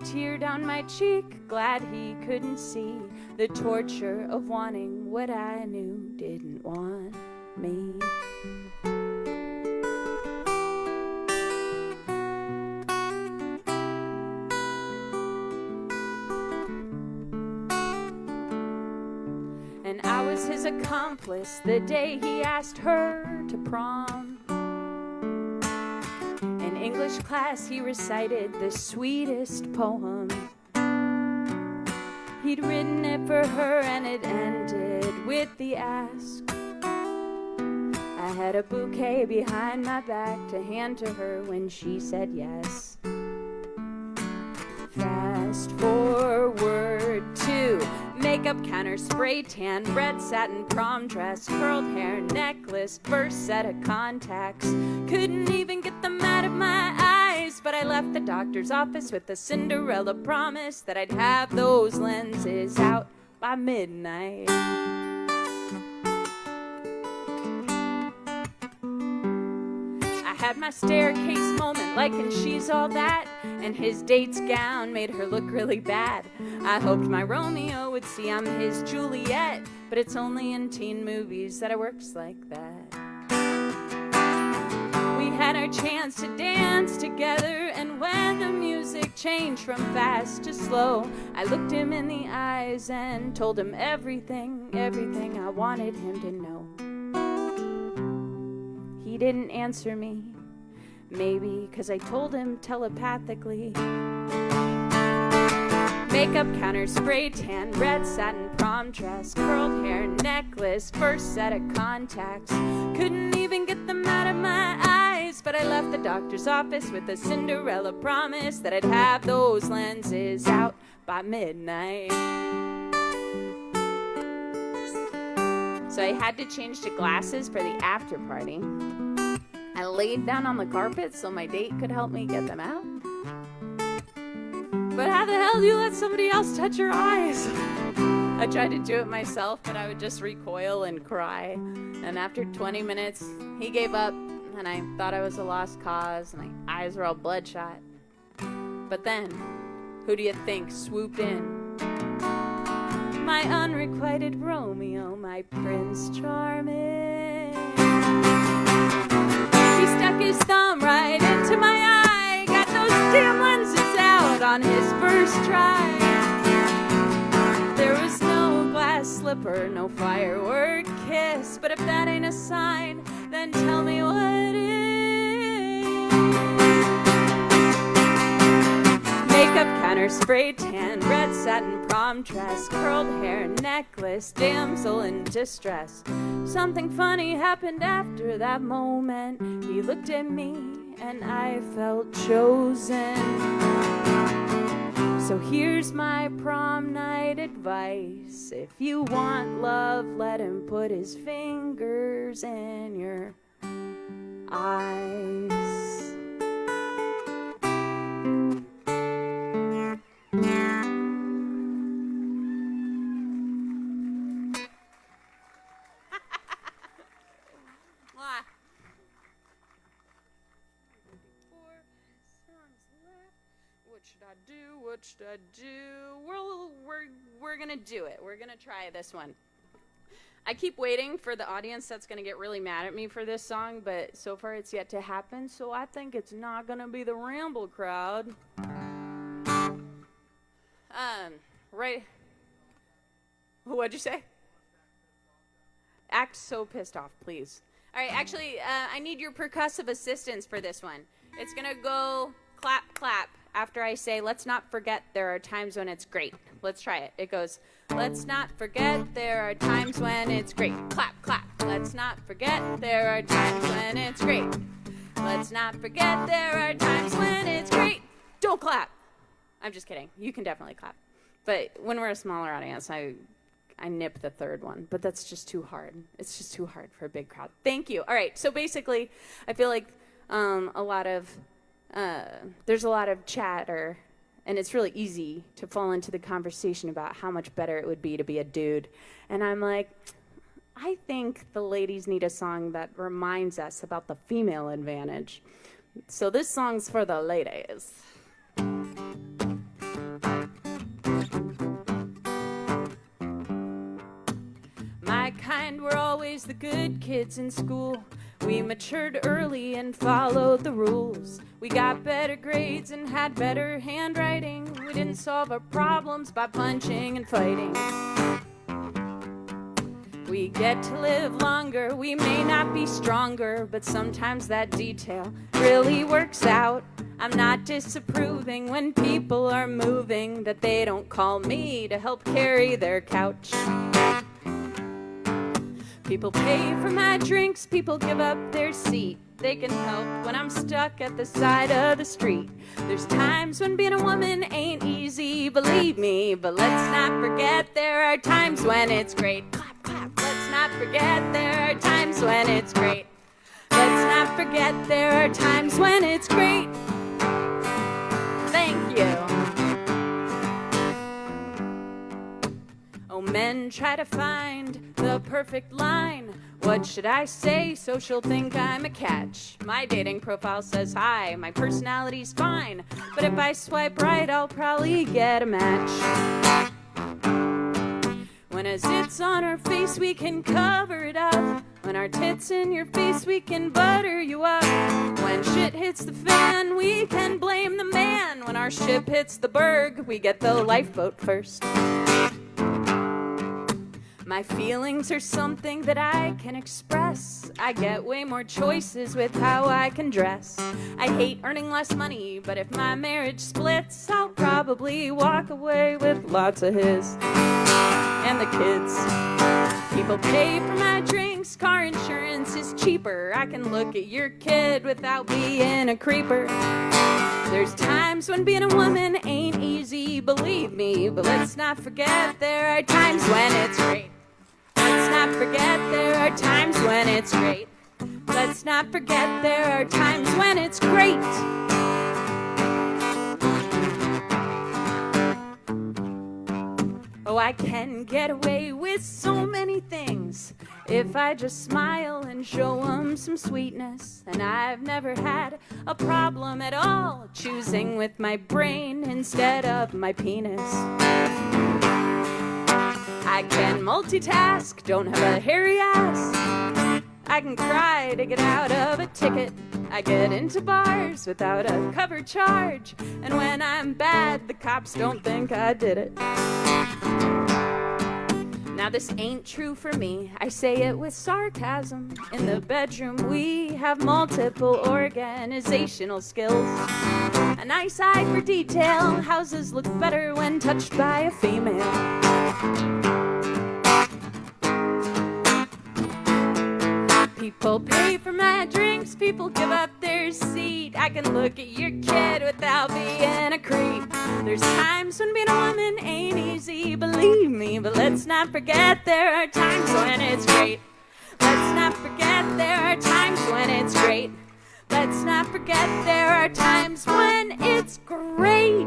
Tear down my cheek, glad he couldn't see the torture of wanting what I knew didn't want me. And I was his accomplice the day he asked her to prom. In English class he recited the sweetest poem. He'd written it for her and it ended with the ask. I had a bouquet behind my back to hand to her when she said yes. Fast forward to makeup counter, spray tan, red satin prom dress, curled hair, necklace, first set of contacts. Couldn't even get them out of my eyes, but I left the doctor's office with a Cinderella promise that I'd have those lenses out by midnight. I had my staircase moment like in She's All That, and his date's gown made her look really bad. I hoped my Romeo would see I'm his Juliet, but it's only in teen movies that it works like that. We had our chance to dance together, and when the music changed from fast to slow, I looked him in the eyes and told him everything I wanted him to know. He didn't answer me, maybe 'cause I told him telepathically. Makeup counter, spray tan, red satin prom dress, curled hair, necklace, first set of contacts. Couldn't even get them out of my eyes, but I left the doctor's office with a Cinderella promise that I'd have those lenses out by midnight. So I had to change to glasses for the after party. I laid down on the carpet so my date could help me get them out. But how the hell do you let somebody else touch your eyes? I tried to do it myself, but I would just recoil and cry. And after 20 minutes, he gave up, and I thought I was a lost cause, and my eyes were all bloodshot. But then, who do you think swooped in? My unrequited Romeo, my Prince Charming. He stuck his thumb right into my eye, got those damn lenses out on his first try. There was no glass slipper, no firework kiss, but if that ain't a sign, then tell me what is. Makeup counter, spray tan, red satin prom dress, curled hair, necklace, damsel in distress. Something funny happened after that moment. He looked at me and I felt chosen. So here's my prom night advice. If you want love, let him put his fingers in your eyes. What should I do? We're gonna do it. We're gonna try this one. I keep waiting for the audience that's gonna get really mad at me for this song, but so far it's yet to happen, so I think it's not gonna be the Ramble crowd. Right. What'd you say? Act so pissed off, please. All right, actually, I need your percussive assistance for this one. It's gonna go clap, clap. After I say, let's not forget there are times when it's great. Let's try it. It goes, let's not forget there are times when it's great. Clap, clap. Let's not forget there are times when it's great. Let's not forget there are times when it's great. Don't clap. I'm just kidding. You can definitely clap. But when we're a smaller audience, I nip the third one. But that's just too hard. It's just too hard for a big crowd. Thank you. All right. So basically, I feel like there's a lot of chatter, and it's really easy to fall into the conversation about how much better it would be to be a dude. And I'm like, I think the ladies need a song that reminds us about the female advantage. So this song's for the ladies. My kind were always the good kids in school. We matured early and followed the rules. We got better grades and had better handwriting. We didn't solve our problems by punching and fighting. We get to live longer, we may not be stronger, but sometimes that detail really works out. I'm not disapproving when people are moving, that they don't call me to help carry their couch. People pay for my drinks, people give up their seat. They can help when I'm stuck at the side of the street. There's times when being a woman ain't easy, believe me, but let's not forget there are times when it's great. Clap, clap. Let's not forget there are times when it's great. Let's not forget there are times when it's great. Thank you. Oh, men try to find the perfect line. What should I say so she'll think I'm a catch? My dating profile says hi, my personality's fine, but if I swipe right, I'll probably get a match. When a zit's on her face, we can cover it up. When our tits in your face, we can butter you up. When shit hits the fan, we can blame the man. When our ship hits the berg, we get the lifeboat first. My feelings are something that I can express. I get way more choices with how I can dress. I hate earning less money, but if my marriage splits, I'll probably walk away with lots of his and the kids. People pay for my drinks, car insurance is cheaper. I can look at your kid without being a creeper. There's times when being a woman ain't easy, believe me, but let's not forget there are times when it's great. Let's not forget there are times when it's great. Let's not forget there are times when it's great. Oh, I can get away with so many things if I just smile and show them some sweetness. And I've never had a problem at all choosing with my brain instead of my penis. I can multitask, don't have a hairy ass. I can cry to get out of a ticket. I get into bars without a cover charge. And when I'm bad, the cops don't think I did it. Now this ain't true for me, I say it with sarcasm. In the bedroom we have multiple organizational skills. A nice eye for detail, houses look better when touched by a female. People pay for my drinks, people give up their seat. I can look at your kid without being a creep. There's times when being a woman ain't easy, believe me, but let's not forget there are times when it's great. Let's not forget there are times when it's great. Let's not forget there are times when it's great.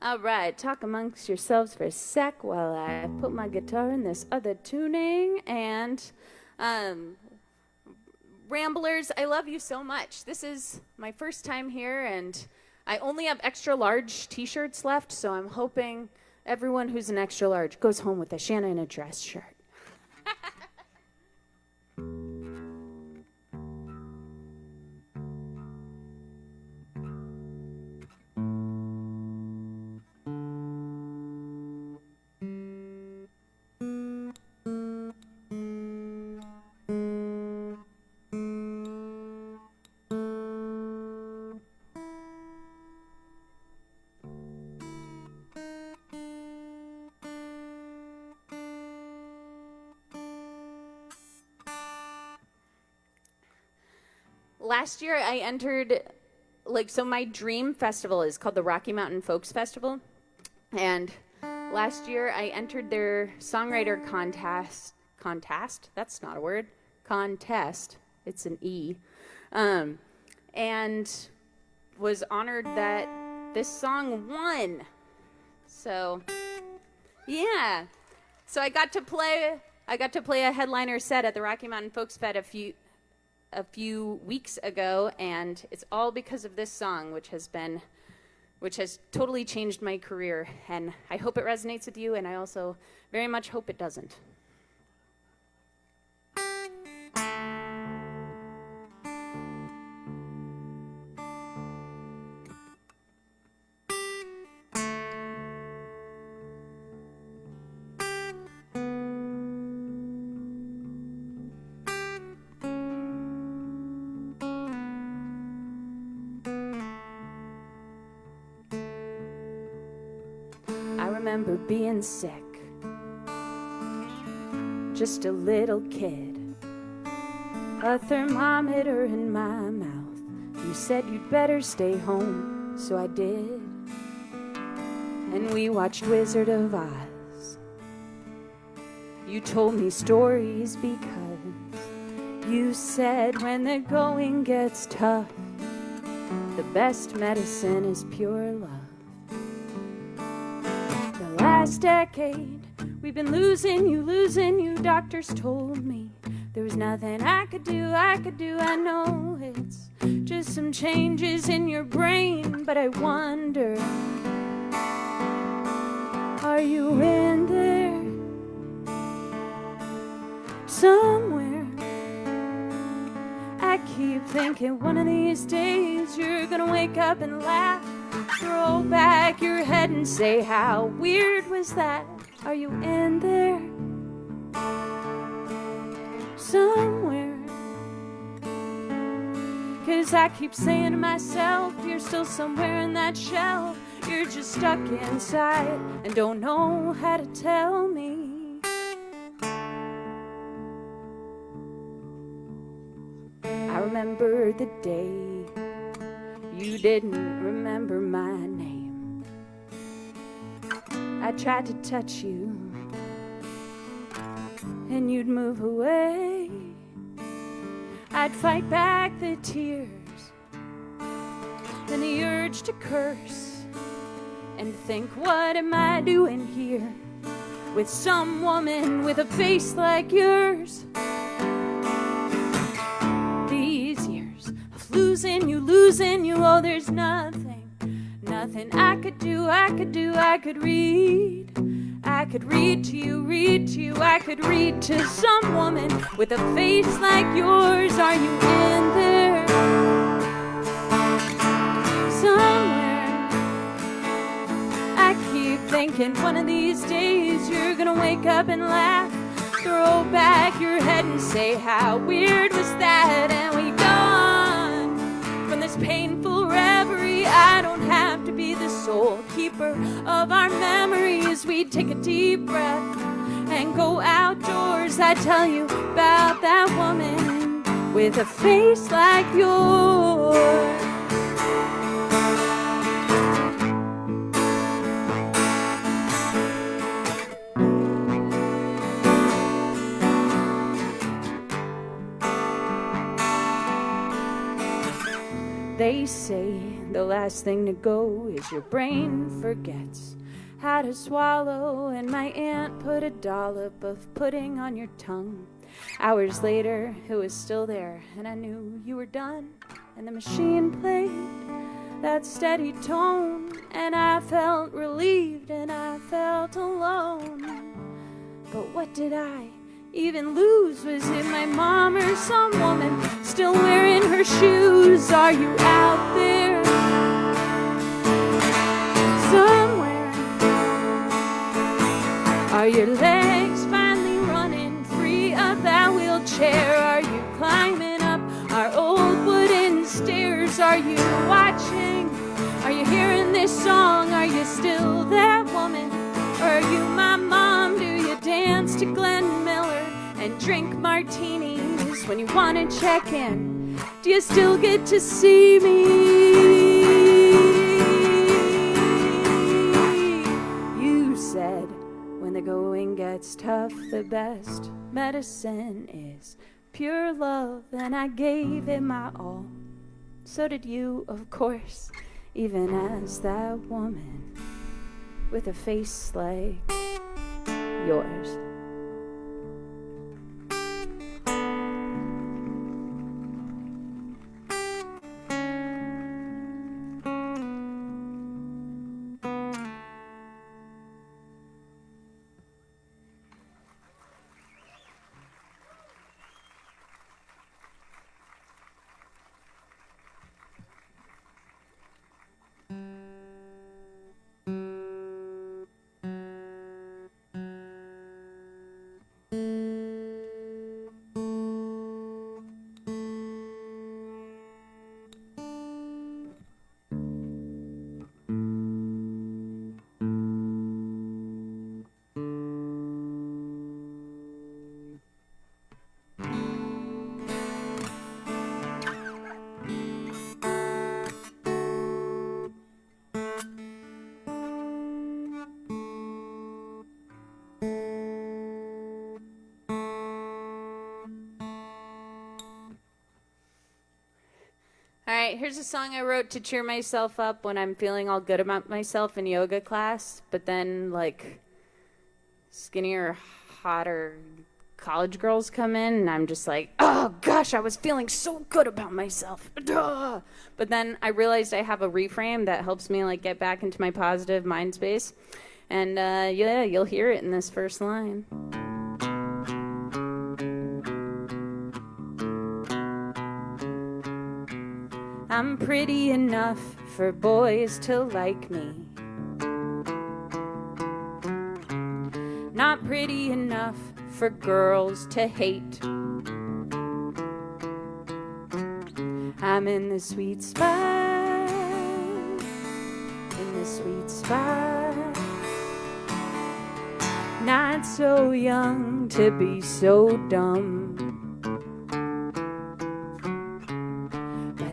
All right, talk amongst yourselves for a sec while I put my guitar in this other tuning. And Ramblers, I love you so much. This is my first time here, and I only have extra large t-shirts left, so I'm hoping everyone who's an extra large goes home with a Shanna in a dress shirt. Last year I entered, so my dream festival is called the Rocky Mountain Folks Festival. And last year I entered their songwriter contest. That's not a word. Contest. It's an E. and was honored that this song won. So, yeah. So I got to play a headliner set at the Rocky Mountain Folks Fest a few weeks ago, and it's all because of this song, which has totally changed my career. And I hope it resonates with you, and I also very much hope it doesn't. I remember being sick, just a little kid, a thermometer in my mouth. You said you'd better stay home, so I did. And we watched Wizard of Oz. You told me stories because you said when the going gets tough, the best medicine is pure love. Last decade, we've been losing you. Doctors told me there was nothing I could do. I know it's just some changes in your brain, but I wonder, are you in there somewhere? I keep thinking one of these days you're gonna wake up and laugh, throw back your head and say, how weird was that? Are you in there somewhere? 'Cause I keep saying to myself, you're still somewhere in that shelf. You're just stuck inside and don't know how to tell me. I remember the day you didn't remember my name. I tried to touch you and you'd move away. I'd fight back the tears and the urge to curse and think, what am I doing here with some woman with a face like yours? These years of losing you, oh, there's nothing I could do. I could read to you, I could read to some woman with a face like yours. Are you in there somewhere? I keep thinking one of these days you're gonna wake up and laugh, throw back your head and say, how weird was that? And we gone from this painful reverie. I don't have to be the sole keeper of our memories. We take a deep breath and go outdoors. I tell you about that woman with a face like yours. They say the last thing to go is your brain forgets how to swallow, and my aunt put a dollop of pudding on your tongue. Hours later, it was still there, and I knew you were done, and the machine played that steady tone, and I felt relieved, and I felt alone. But what did I even lose? Was it my mom or some woman still wearing her shoes? Are you out there somewhere? Are your legs finally running free of that wheelchair? Are you climbing up our old wooden stairs? Are you watching? Are you hearing this song? Are you still that woman? Or are you my mom? Do you dance to Glenn Miller and drink martinis when you want to check in? Do you still get to see me? You said when the going gets tough, the best medicine is pure love, and I gave it my all. So did you, of course, even as that woman with a face like yours. All right, here's a song I wrote to cheer myself up when I'm feeling all good about myself in yoga class, but then, like, skinnier, hotter college girls come in, and I'm just like, oh, gosh, I was feeling so good about myself. Duh. But then I realized I have a reframe that helps me, like, get back into my positive mind space. And, yeah, you'll hear it in this first line. I'm pretty enough for boys to like me. Not pretty enough for girls to hate. I'm in the sweet spot. In the sweet spot. Not so young to be so dumb.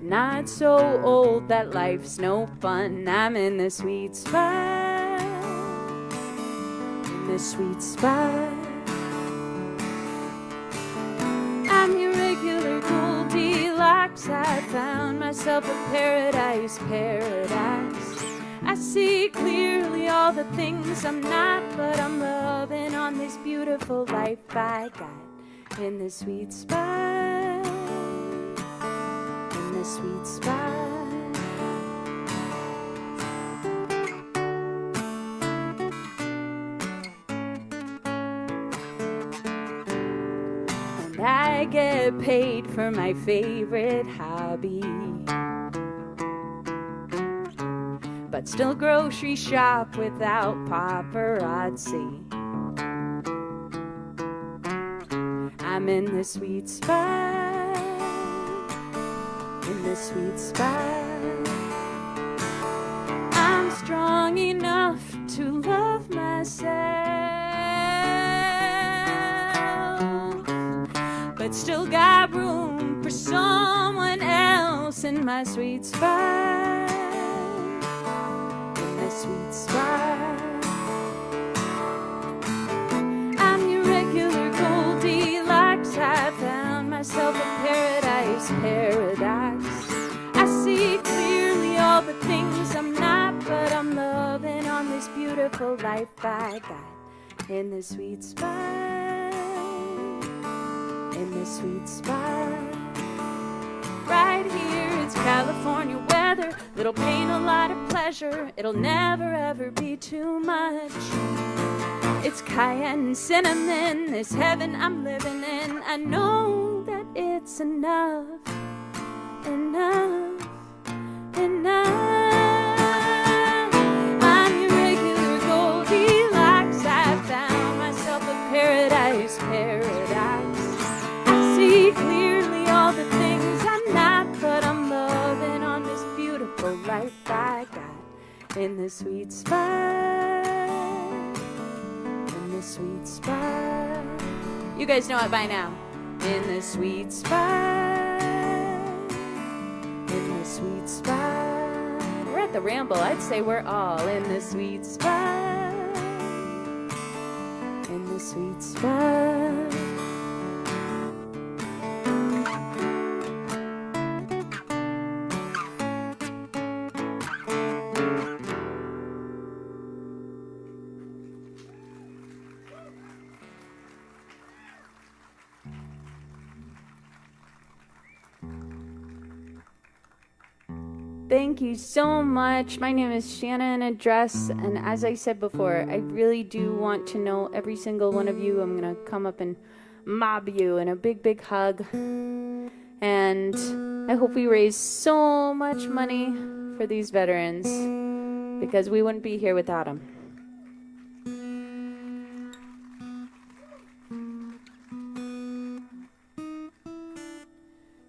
Not so old that life's no fun. I'm in the sweet spot. In the sweet spot. I'm your regular Goldilocks. I found myself a paradise, paradise. I see clearly all the things I'm not, but I'm loving on this beautiful life I got. In the sweet spot. The sweet spot. And I get paid for my favorite hobby, but still grocery shop without paparazzi. I'm in the sweet spot. In the sweet spot. I'm strong enough to love myself, but still got room for someone else in my sweet spot. In the sweet spot. I'm your regular Goldilocks. I found myself a paradise, paradise. I see clearly all the things I'm not, but I'm loving on this beautiful life I got. In the sweet spot. In the sweet spot. Right here it's California weather. Little pain, a lot of pleasure. It'll never ever be too much. It's cayenne and cinnamon, this heaven I'm living in. I know that it's enough, enough, enough. I'm your regular Goldilocks. I found myself a paradise, paradise. I see clearly all the things I'm not, but I'm loving on this beautiful life I got. In the sweet spot. Sweet spot. You guys know it by now. In the sweet spot. In the sweet spot. We're at the Ramble. I'd say we're all in the sweet spot. In the sweet spot. Thank you so much. My name is Shannon Address, and as I said before, I really do want to know every single one of you. I'm going to come up and mob you in a big, big hug. And I hope we raise so much money for these veterans, because we wouldn't be here without them.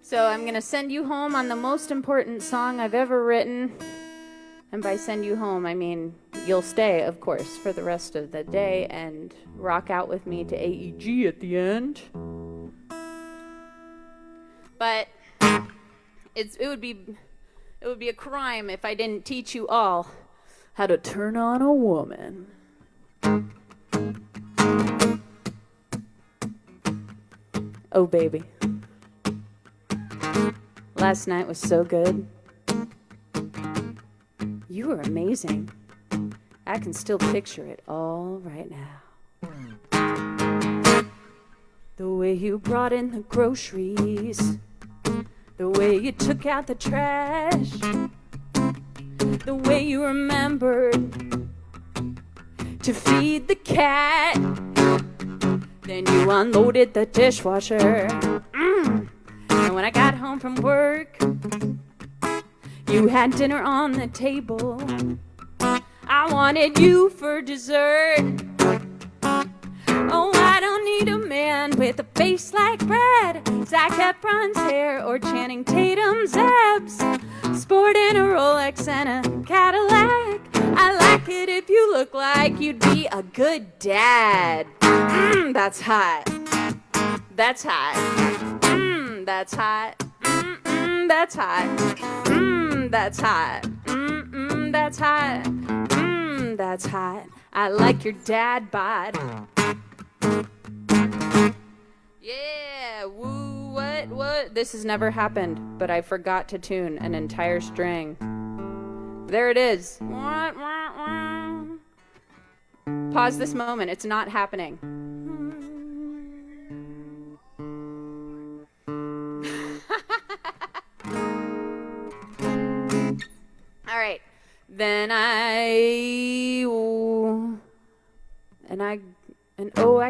So I'm going to send you home on the most important song I've ever written. And by send you home, I mean you'll stay, of course, for the rest of the day and rock out with me to AEG at the end. But it would be a crime if I didn't teach you all how to turn on a woman. Oh, baby. Last night was so good. You were amazing. I can still picture it all right now. The way you brought in the groceries, the way you took out the trash, the way you remembered to feed the cat, then you unloaded the dishwasher. And when I got home from work, you had dinner on the table. I wanted you for dessert. Oh, I don't need a man with a face like Brad, Zac Efron's hair, or Channing Tatum's abs, sporting a Rolex and a Cadillac. I like it if you look like you'd be a good dad. That's hot. That's hot. That's hot. That's hot. That's hot. That's hot. That's hot. I like your dad bod. Yeah, woo, what? This has never happened, but I forgot to tune an entire string. There it is. Pause this moment. It's not happening. All right. Then I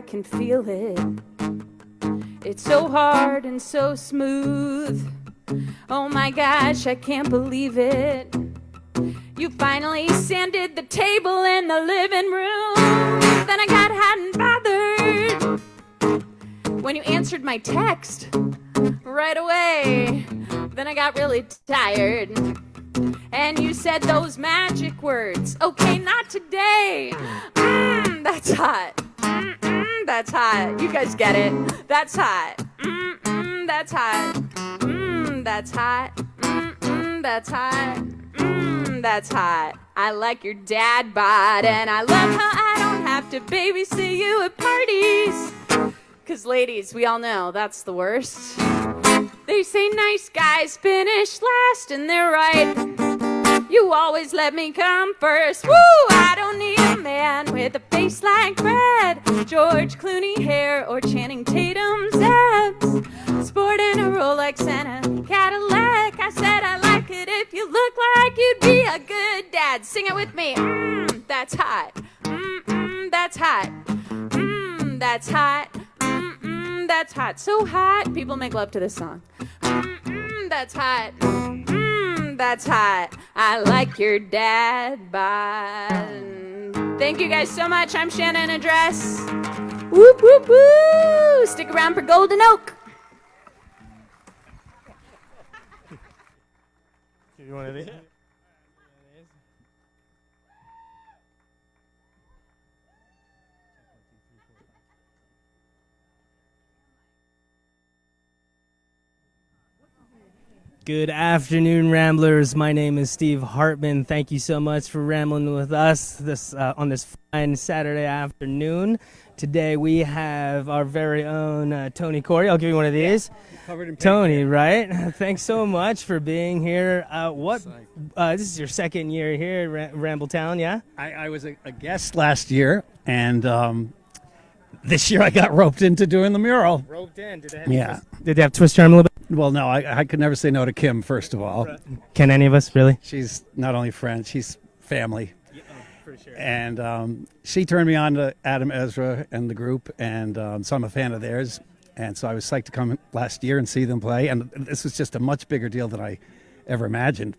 can feel it. It's so hard and so smooth. Oh my gosh, I can't believe it. You finally sanded the table in the living room. Then I got hot and bothered when you answered my text right away. Then I got really tired. And you said those magic words. Okay, not today. That's hot. That's hot. You guys get it. That's hot. That's hot. That's hot. That's hot. That's hot. I like your dad bod, and I love how I don't have to babysit you at parties. 'Cause ladies, we all know that's the worst. They say nice guys finish last, and they're right. You always let me come first. Woo! I don't need a man with a face like Brad, George Clooney hair, or Channing Tatum's abs, sporting a Rolex and a Cadillac. I said I like it if you look like you'd be a good dad. Sing it with me. That's hot. That's hot. That's hot. That's hot. So hot. People make love to this song. That's hot. That's hot. I like your dad bod. Thank you guys so much. I'm Shannon Address. Whoop, whoop, woo. Stick around for Golden Oak. You want to do it? Good afternoon, Ramblers. My name is Steve Hartman. Thank you so much for rambling with us on this fine Saturday afternoon. Today we have our very own Tony Corey. I'll give you one of these. Covered in Tony, paint. right? Thanks so much for being here. This is your second year here at Rambletown, yeah? I was a guest last year, and this year I got roped into doing the mural. Roped in. Did Yeah. Did they have twist your arm a little bit? Well, no, I could never say no to Kim, first of all. Can any of us, really? She's not only friends, she's family. For sure. And she turned me on to Adam Ezra and the group, and so I'm a fan of theirs. And so I was psyched to come last year and see them play. And this was just a much bigger deal than I ever imagined.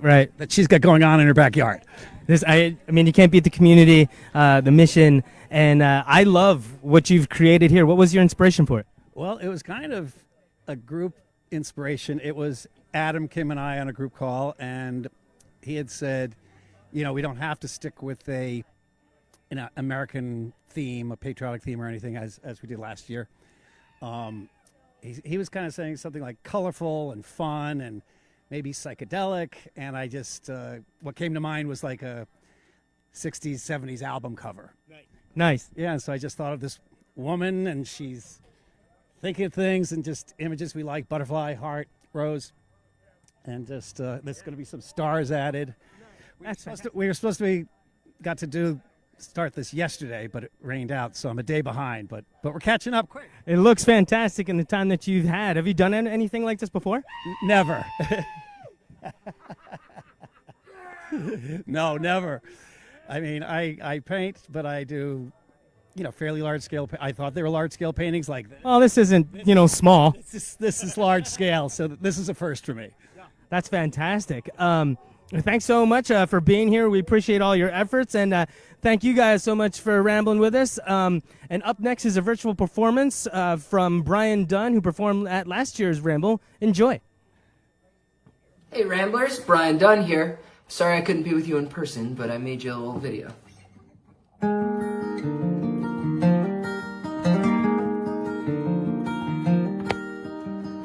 Right. That she's got going on in her backyard. I mean, you can't beat the community, the mission, and I love what you've created here. What was your inspiration for it? Well, it was kind of a group inspiration. It was Adam, Kim, and I on a group call, and he had said, you know, we don't have to stick with an American theme, a patriotic theme or anything as we did last year. He was kind of saying something like colorful and fun and maybe psychedelic, and I just what came to mind was like a 60s, 70s album cover. Nice. Yeah, and so I just thought of this woman, and she's thinking of things and just images we like: butterfly, heart, rose, and just there's going to be some stars added. We were supposed to start this yesterday, but it rained out, so I'm a day behind. But we're catching up quick. It looks fantastic in the time that you've had. Have you done anything like this before? Never. No, never. I mean, I paint, but I do, fairly large scale. I thought they were large scale paintings like this. Oh, this isn't, small. This is large scale, so this is a first for me. That's fantastic. Thanks so much for being here. We appreciate all your efforts, and thank you guys so much for rambling with us. And up next is a virtual performance from Brian Dunn, who performed at last year's Ramble. Enjoy. Hey Ramblers, Brian Dunn here. Sorry I couldn't be with you in person, but I made you a little video.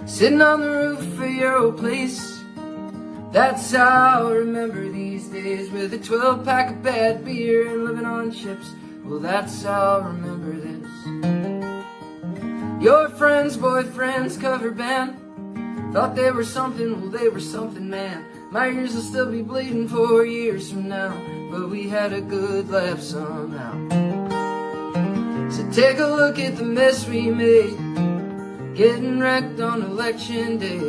Sitting on the roof of your old place, that's how I remember these days, with a 12-pack of bad beer and living on chips. Well, that's how I remember this. Your friend's boyfriend's cover band thought they were something, well they were something, man. My ears will still be bleeding 4 years from now, but we had a good laugh somehow. So take a look at the mess we made, getting wrecked on election day.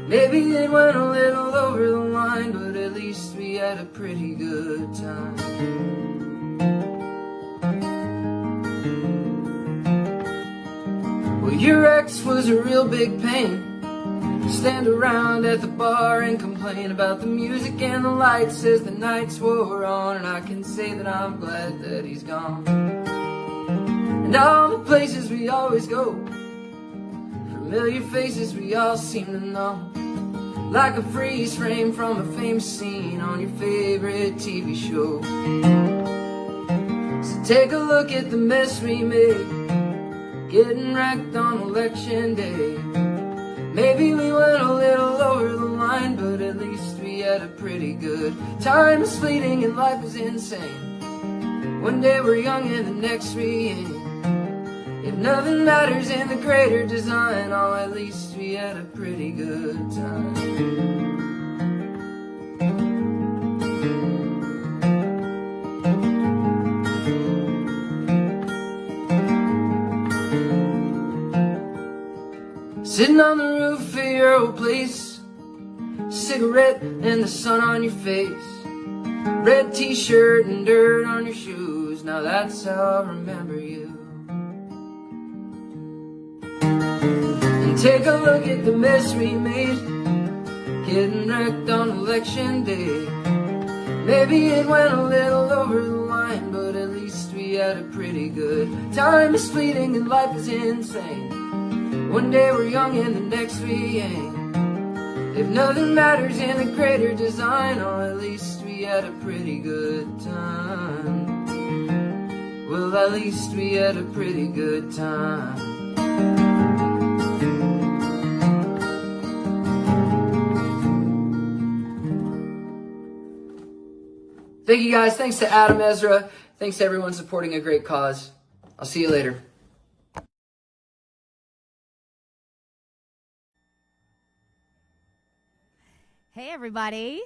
Maybe it went a little over the line, but at least we had a pretty good time. Well, your ex was a real big pain. Stand around at the bar and complain about the music and the lights as the nights wore on, and I can say that I'm glad that he's gone. And all the places we always go, familiar faces we all seem to know, like a freeze frame from a famous scene on your favorite TV show. So take a look at the mess we made, getting wrecked on election day. Maybe we went a little over the line, but at least we had a pretty good time. Is fleeting and life is insane. One day we're young and the next we ain't. If nothing matters in the greater design, oh, at least we had a pretty good time. Sitting on the roof of your old place, cigarette and the sun on your face, red t-shirt and dirt on your shoes. Now that's how I remember you. And take a look at the mess we made, getting wrecked on election day. Maybe it went a little over the line, but at least we had a pretty good time. Is fleeting and life is insane. One day we're young and the next we ain't. If nothing matters in the greater design, oh, at least we had a pretty good time. Well, at least we had a pretty good time. Thank you guys. Thanks to Adam Ezra. Thanks to everyone supporting a great cause. I'll see you later. Hey everybody.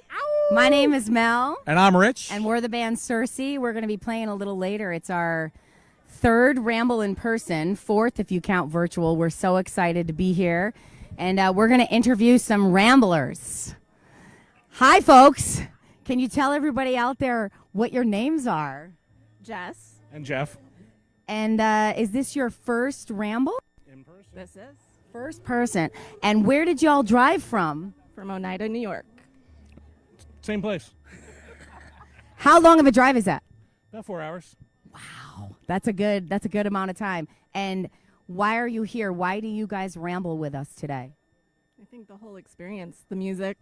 My name is Mel. And I'm Rich. And we're the band Cersei. We're going to be playing a little later. It's our third Ramble in person, fourth if you count virtual. We're so excited to be here. and we're going to interview some ramblers. Hi, folks. Can you tell everybody out there what your names are? Jess. And Jeff. And is this your first ramble? In person. This is. First person. And where did y'all drive from? From Oneida, New York. Same place. How long of a drive is that? About 4 hours. That's a good amount of time. And why are you here? Why do you guys ramble with us today? I think the whole experience, the music,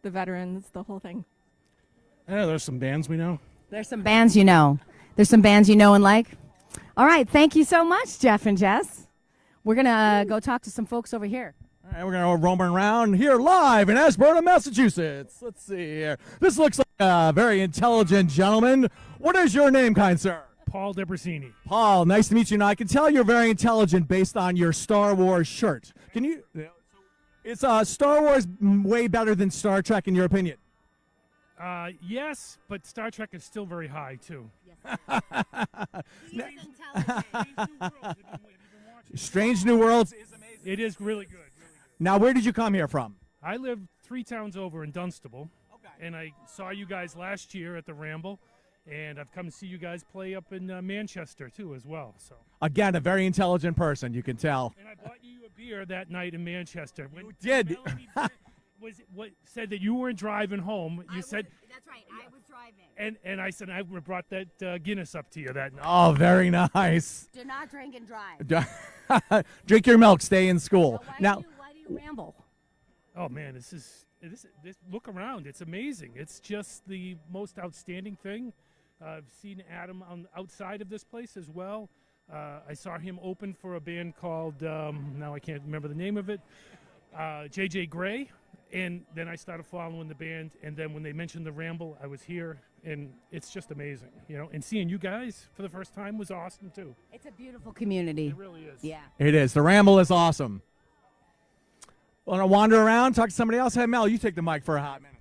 the veterans, the whole thing. I know there's some bands we know. There's some bands you know. There's some bands you know and like. All right. Thank you so much, Jeff and Jess. We're going to go talk to some folks over here. All right, we're going to roam around here live in Ashburnham, Massachusetts. Let's see here. This looks like a very intelligent gentleman. What is your name, kind sir? Paul Debrasini. Paul, nice to meet you. Now, I can tell you're very intelligent based on your Star Wars shirt. Can you? Is Star Wars way better than Star Trek, in your opinion? Yes, but Star Trek is still very high, too. Strange New Worlds is amazing. It is really good. Now, where did you come here from? I live 3 towns over in Dunstable, and I saw you guys last year at the Ramble, and I've come to see you guys play up in Manchester, too, as well. So Again, a very intelligent person, you can tell. And I bought you a beer that night in Manchester. When You did. was what said that you weren't driving home. You said that's right. I was driving. And I said I brought that Guinness up to you that night. Oh, very nice. Do not drink and drive. Drink your milk, stay in school. So Now, why do you ramble? Oh man, this look around. It's amazing. It's just the most outstanding thing. I've seen Adam outside of this place as well. I saw him open for a band called now I can't remember the name of it. JJ Gray. And then I started following the band, and then when they mentioned the Ramble, I was here, and it's just amazing, you know. And seeing you guys for the first time was awesome too. It's a beautiful community. It really is. Yeah. it is. The Ramble is awesome. Want to wander around, talk to somebody else? Hey, Mel, you take the mic for a hot minute.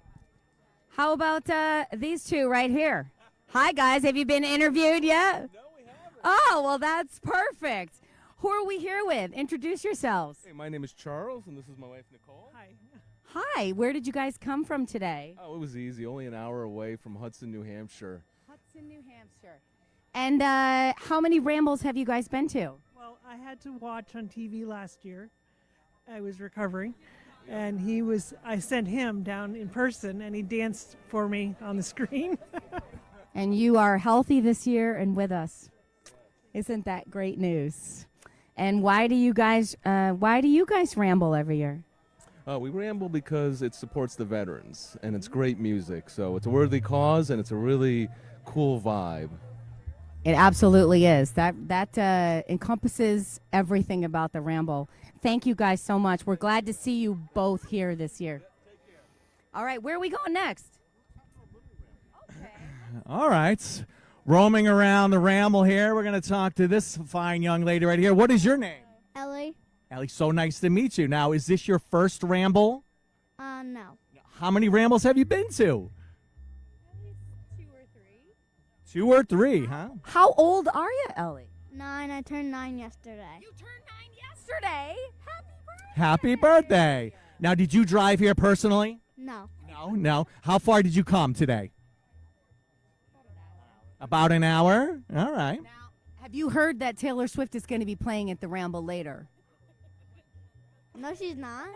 How about these two right here? Hi, guys. Have you been interviewed yet? No, we haven't. Oh, well, that's perfect. Who are we here with? Introduce yourselves. Hey, my name is Charles, and this is my wife, Nicole. Hi. Hi. Where did you guys come from today? Oh, it was easy. Only an hour away from Hudson, New Hampshire. Hudson, New Hampshire. And how many rambles have you guys been to? Well, I had to watch on TV last year. I was recovering, and I sent him down in person, and he danced for me on the screen. And you are healthy this year and with us. Isn't that great news? And why do you guys ramble every year? We ramble because it supports the veterans, and it's great music. So it's a worthy cause, and it's a really cool vibe. It absolutely is. That encompasses everything about the Ramble. Thank you guys so much. We're glad to see you both here this year. All right, where are we going next? All right. Roaming around the Ramble here, we're going to talk to this fine young lady right here. What is your name? Ellie. Ellie, so nice to meet you. Now, is this your first Ramble? No. How many Rambles have you been to? 2 or 3, huh? How old are you, Ellie? 9. I turned 9 yesterday. You turned 9 yesterday? Happy birthday. Now, did you drive here personally? No. No. How far did you come today? About an hour? All right. Have you heard that Taylor Swift is going to be playing at the Ramble later? No, she's not.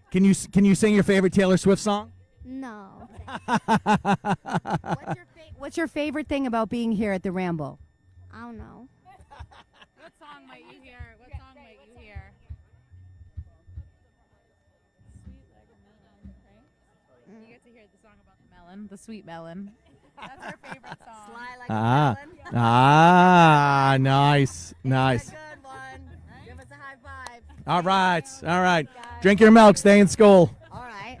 Can you sing your favorite Taylor Swift song? No. What's your favorite thing about being here at the Ramble? I don't know. What song might you hear? What song might you hear? Sweet like a melon, right? You get to hear the song about the melon, the sweet melon. That's our favorite song. Sly like a melon. Nice. Good one. Give us a high five. All right. Drink your milk, stay in school. All right.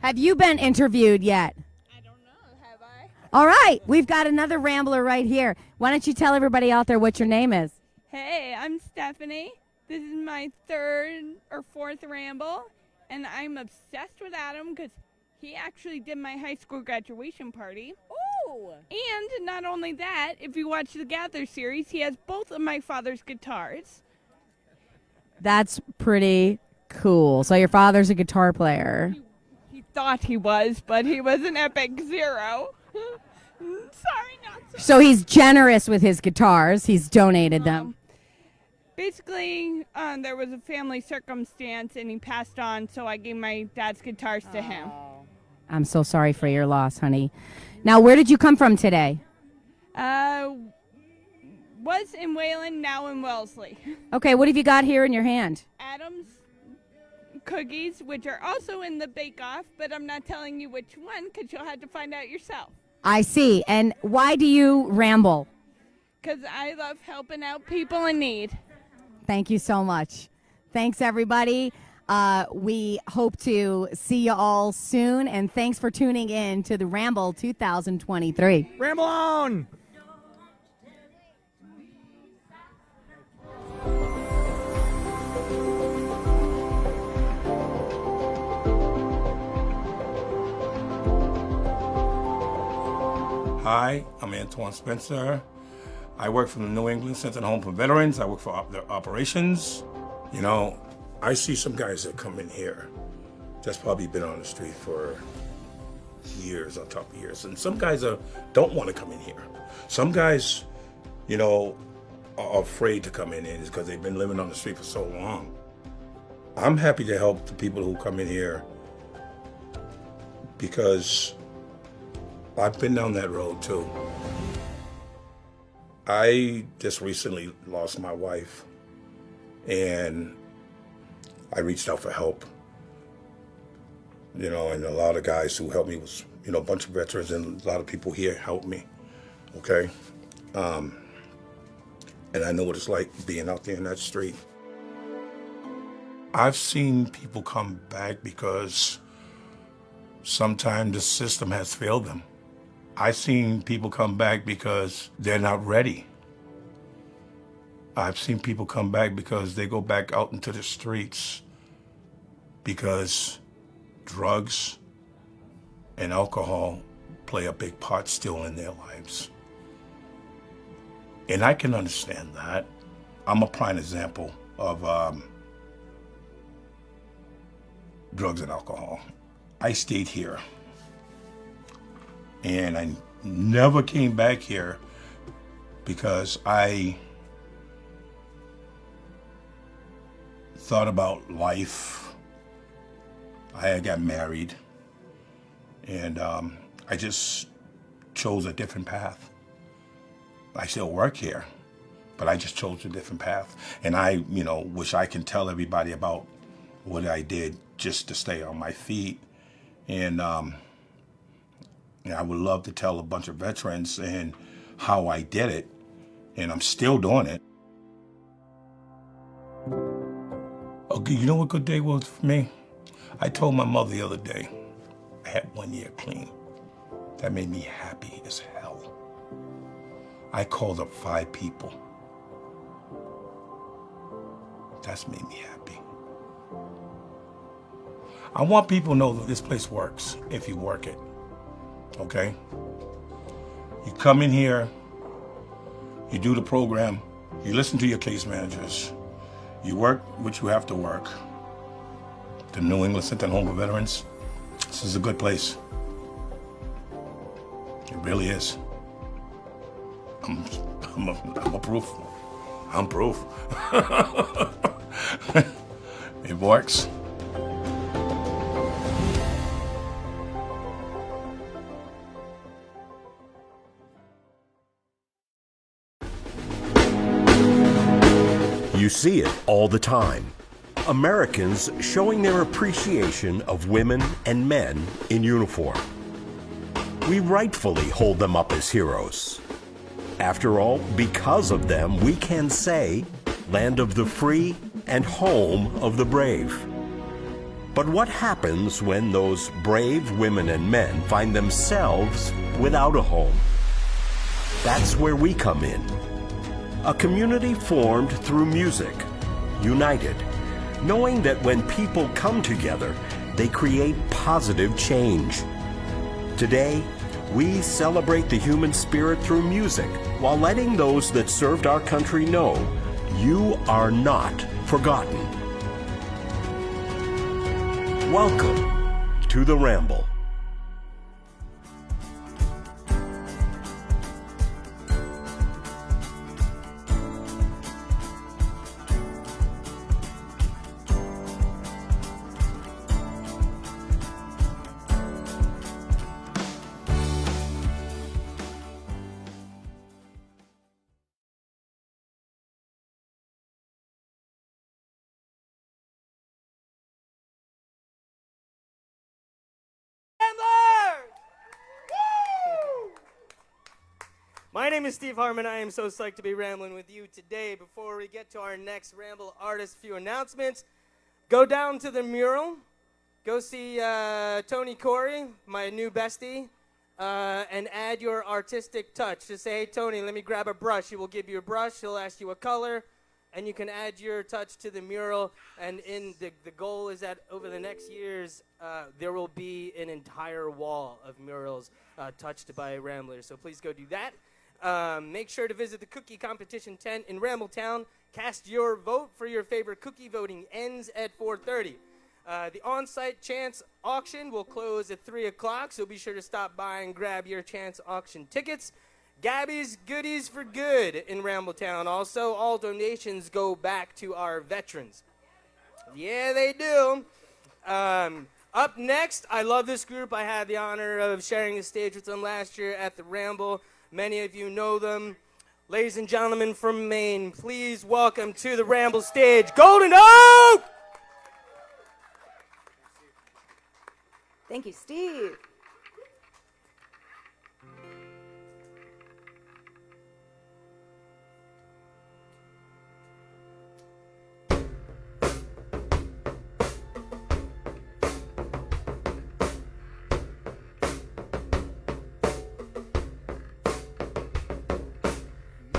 Have you been interviewed yet? I don't know. Have I? All right. We've got another Rambler right here. Why don't you tell everybody out there what your name is? Hey, I'm Stephanie. This is my 3rd or 4th Ramble, and I'm obsessed with Adam because he actually did my high school graduation party. Ooh! And not only that, if you watch the Gather series, he has both of my father's guitars. That's pretty cool. So your father's a guitar player. He thought he was, but he was an epic zero. Sorry, not so. So he's generous with his guitars. He's donated them. Basically, there was a family circumstance, and he passed on, so I gave my dad's guitars to him. I'm so sorry for your loss, honey. Now, where did you come from today? Was in Wayland, now in Wellesley. Okay, what have you got here in your hand? Adam's cookies, which are also in the bake-off, but I'm not telling you which one because you'll have to find out yourself. I see. And why do you ramble? Because I love helping out people in need. Thank you so much. Thanks, everybody. We hope to see you all soon, and thanks for tuning in to the Ramble 2023. Ramble on! Hi, I'm Antoine Spencer. I work for the New England Center Home for Veterans. I work for their operations. You know, I see some guys that come in here that's probably been on the street for years on top of years. And some guys don't want to come in here. Some guys, you know, are afraid to come in because they've been living on the street for so long. I'm happy to help the people who come in here because I've been down that road too. I just recently lost my wife, and I reached out for help. You know, and a lot of guys who helped me was, you know, a bunch of veterans, and a lot of people here helped me, okay? And I know what it's like being out there in that street. I've seen people come back because sometimes the system has failed them. I've seen people come back because they're not ready. I've seen people come back because they go back out into the streets because drugs and alcohol play a big part still in their lives. And I can understand that. I'm a prime example of drugs and alcohol. I stayed here. And I never came back here because I thought about life. I got married, and I just chose a different path. I still work here, but I just chose a different path. And I, you know, wish I can tell everybody about what I did just to stay on my feet. And I would love to tell a bunch of veterans and how I did it, and I'm still doing it. Okay, you know what good day was for me? I told my mother the other day, I had 1 year clean. That made me happy as hell. I called up 5 people. That's made me happy. I want people to know that this place works if you work it. Okay? You come in here, you do the program, you listen to your case managers, you work what you have to work. The New England Center Home for Veterans, this is a good place. It really is. I'm a proof. I'm proof. It works. You see it all the time. Americans showing their appreciation of women and men in uniform. We rightfully hold them up as heroes. After all, because of them, we can say, land of the free and home of the brave. But what happens when those brave women and men find themselves without a home? That's where we come in. A community formed through music, united, knowing that when people come together, they create positive change. Today, we celebrate the human spirit through music while letting those that served our country know you are not forgotten. Welcome to the Ramble. My name is Steve Hartman. I am so psyched to be rambling with you today. Before we get to our next Ramble artist, few announcements. Go down to the mural. Go see Tony Corey, my new bestie, and add your artistic touch. Just say, hey, Tony, let me grab a brush. He will give you a brush. He'll ask you a color, and you can add your touch to the mural. And the goal is that over the next years, there will be an entire wall of murals touched by Ramblers. So please go do that. Make sure to visit the cookie competition tent in Rambletown. Cast your vote for your favorite cookie. Voting ends at 4:30. The on-site chance auction will close at 3 o'clock, so be sure to stop by and grab your chance auction tickets. Gabby's Goodies for Good in Rambletown. Also, all donations go back to our veterans. Yeah, they do. Up next, I love this group. I had the honor of sharing the stage with them last year at the Ramble. Many of you know them. Ladies and gentlemen from Maine, please welcome to the Ramble stage, Golden Oak! Thank you, Steve.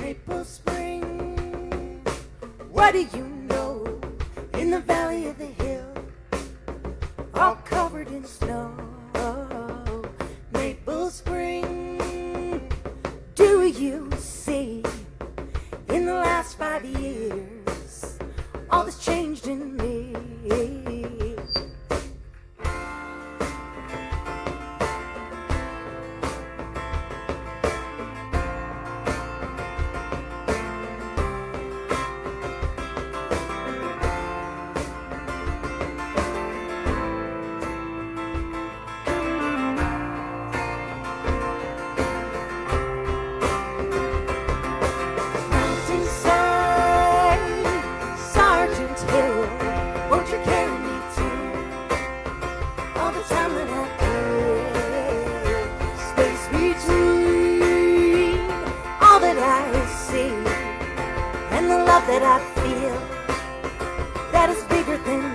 Maple Spring, what do you know? In the valley of the hill, all covered in snow. Maple Spring, do you see? In the last 5 years, all that's changed in me. That I feel that is bigger than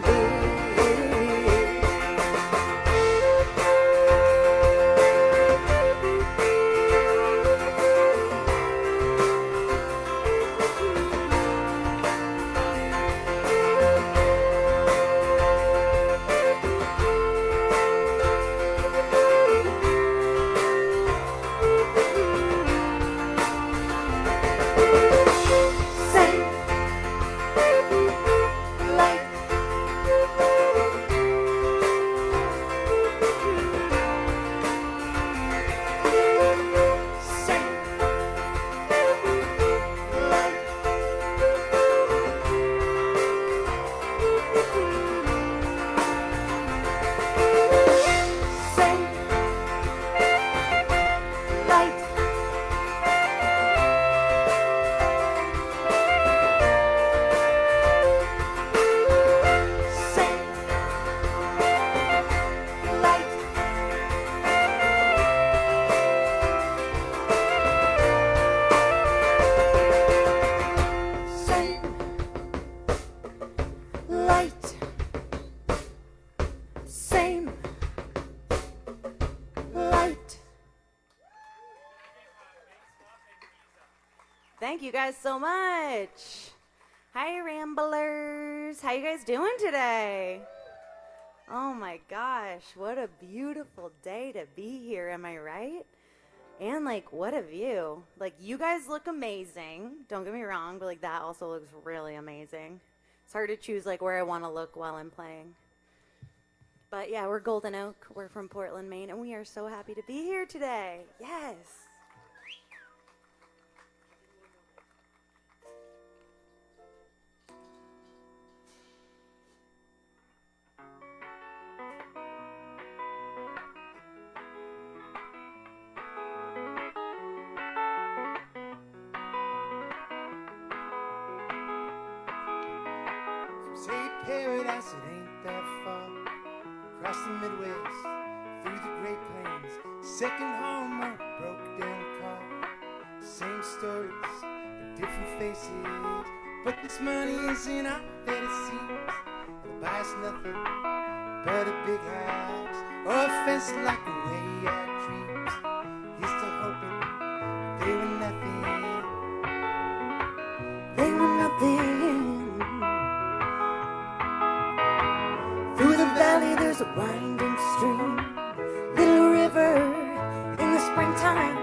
Thank you guys so much. Hi, Ramblers. How you guys doing today? Oh my gosh, what a beautiful day to be here, am I right? And like, what a view. Like, you guys look amazing. Don't get me wrong, but like that also looks really amazing. It's hard to choose like where I want to look while I'm playing. But yeah, we're Golden Oak. We're from Portland, Maine, and we are so happy to be here today. Yes. Say paradise, it ain't that far. Across the Midwest, through the Great Plains. Second home on a broke down car. Same stories, but different faces. But this money isn't all that it seems. It'll buy us nothing but a big house or a fence like the way our dreams. He's still hoping they were nothing. They were nothing. Through the valley there's a winding stream, little river in the springtime,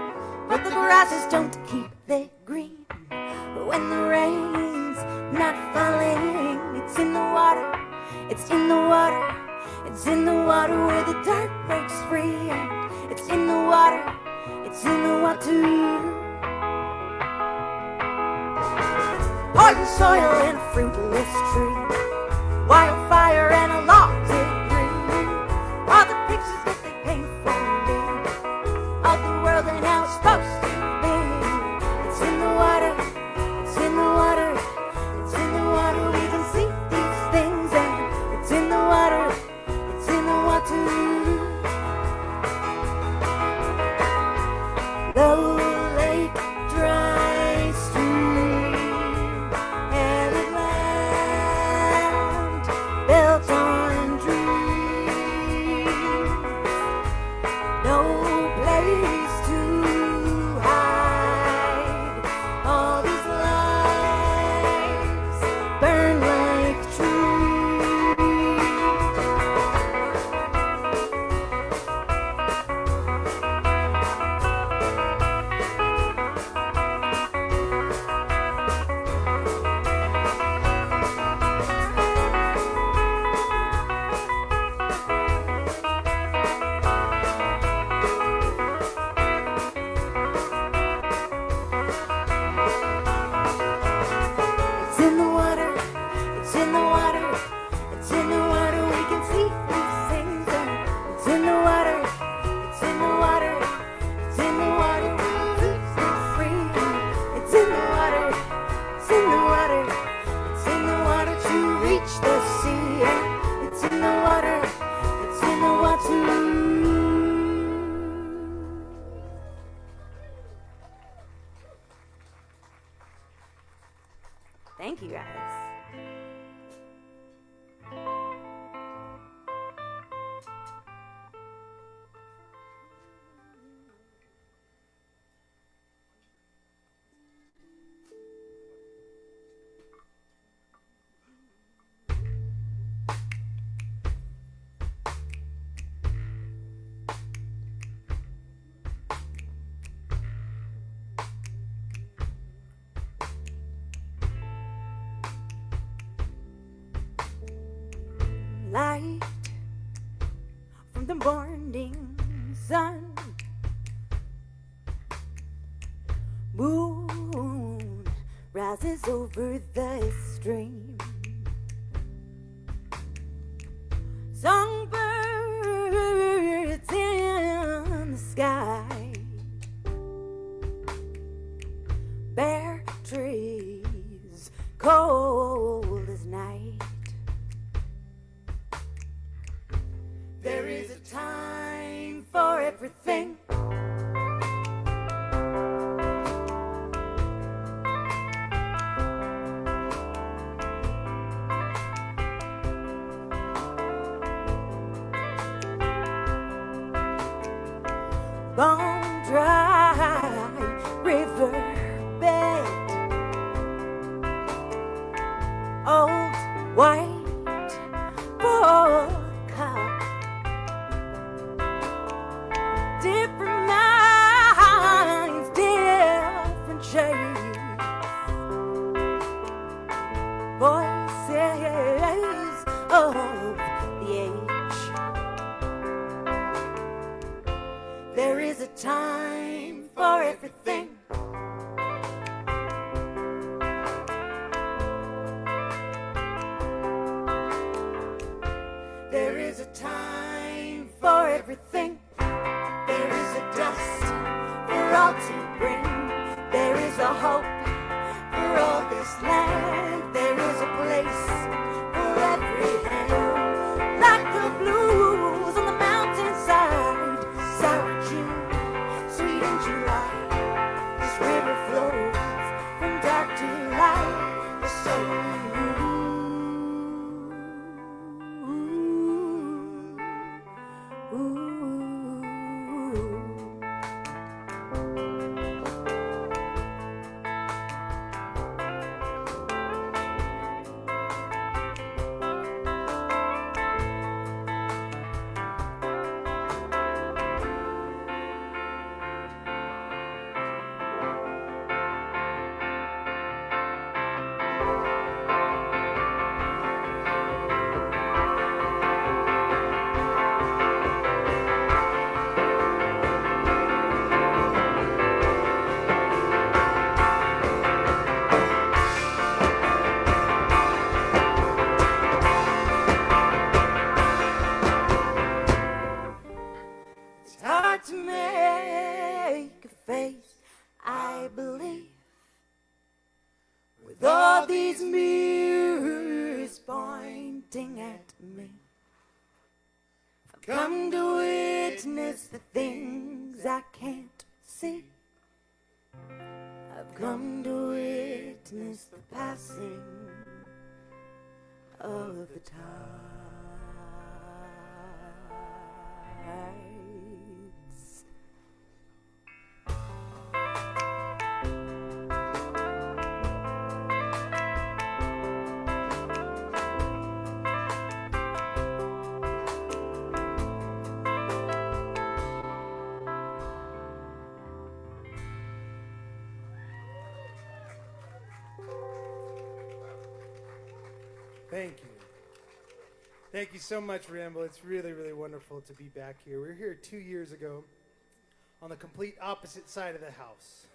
but the grasses don't keep they green. But when the rain's not falling, it's in the water, it's in the water, it's in the water where the dark breaks free. And it's in the water, it's in the water. Poison soil and a fruitless tree, wildfire and a lost dream, all the pictures that they paint for me of the world and how it's supposed to be. It's in the water, it's in the water, it's in the water. We can see these things, and it's in the water, it's in the water. Low lake, dry stream, arid land built on dreams. No place to hide. All these lives burn like It's in the water, it's in the water, it's in the water. We can see these things, and it's in the water, it's in the water, it's in the water. We can see free. It's in the water, it's in the water, it's in the water to reach the sea. And it's in the water, it's in the water. Thank you guys. Light from the morning sun, moon rises over the stream, songbirds in the sky, bare trees cold as night. There is a time for everything. Bone dry river bed, old white boy cup, different minds, different shades, voices is a time for everything. There is a time for everything. There is a dust for all to bring. There is a hope for all this land. There is a place for every hand. Like the blues on the mountainside, sour June, sweet in July. This river flows from dark to light. The soul. To make a face, I believe, with all these mirrors pointing at me. I've come to witness the things I can't see. I've come to witness the passing of the tide. Thank you. Thank you so much, Ramble. It's really, really wonderful to be back here. We were here 2 years ago on the complete opposite side of the house.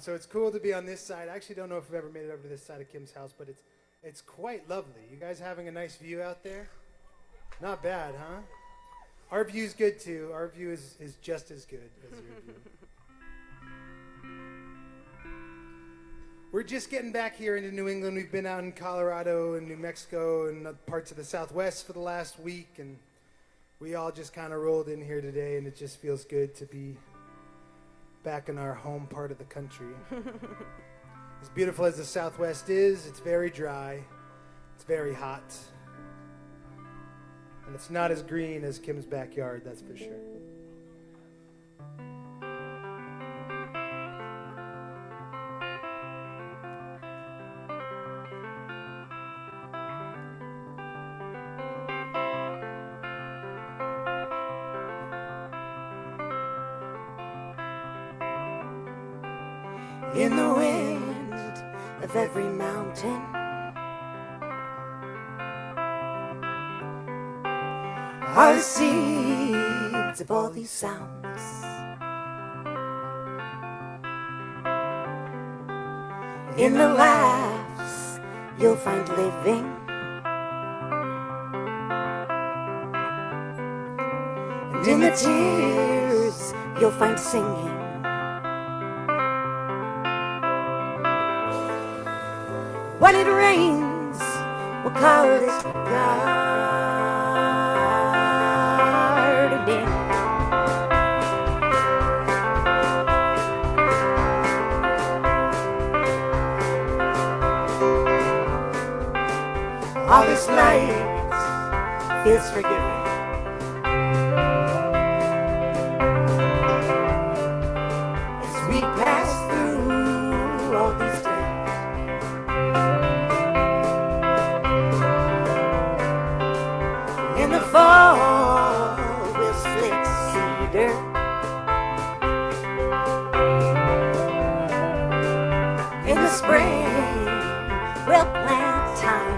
So it's cool to be on this side. I actually don't know if I've ever made it over to this side of Kim's house, but it's quite lovely. You guys having a nice view out there? Not bad, huh? Our view's good, too. Our view is just as good as your view. We're just getting back here into New England. We've been out in Colorado and New Mexico and parts of the Southwest for the last week, and we all just kind of rolled in here today, and it just feels good to be back in our home part of the country. As beautiful as the Southwest is, it's very dry, it's very hot, and it's not as green as Kim's backyard, that's for sure. In the wind of every mountain, are the seeds of all these sounds. In the laughs you'll find living, and in the tears you'll find singing. When it rains, we'll call it gardening. All this light feels forgiving. As we pass through all these days. In the fall, we'll split cedar. In the spring, we'll plant thyme.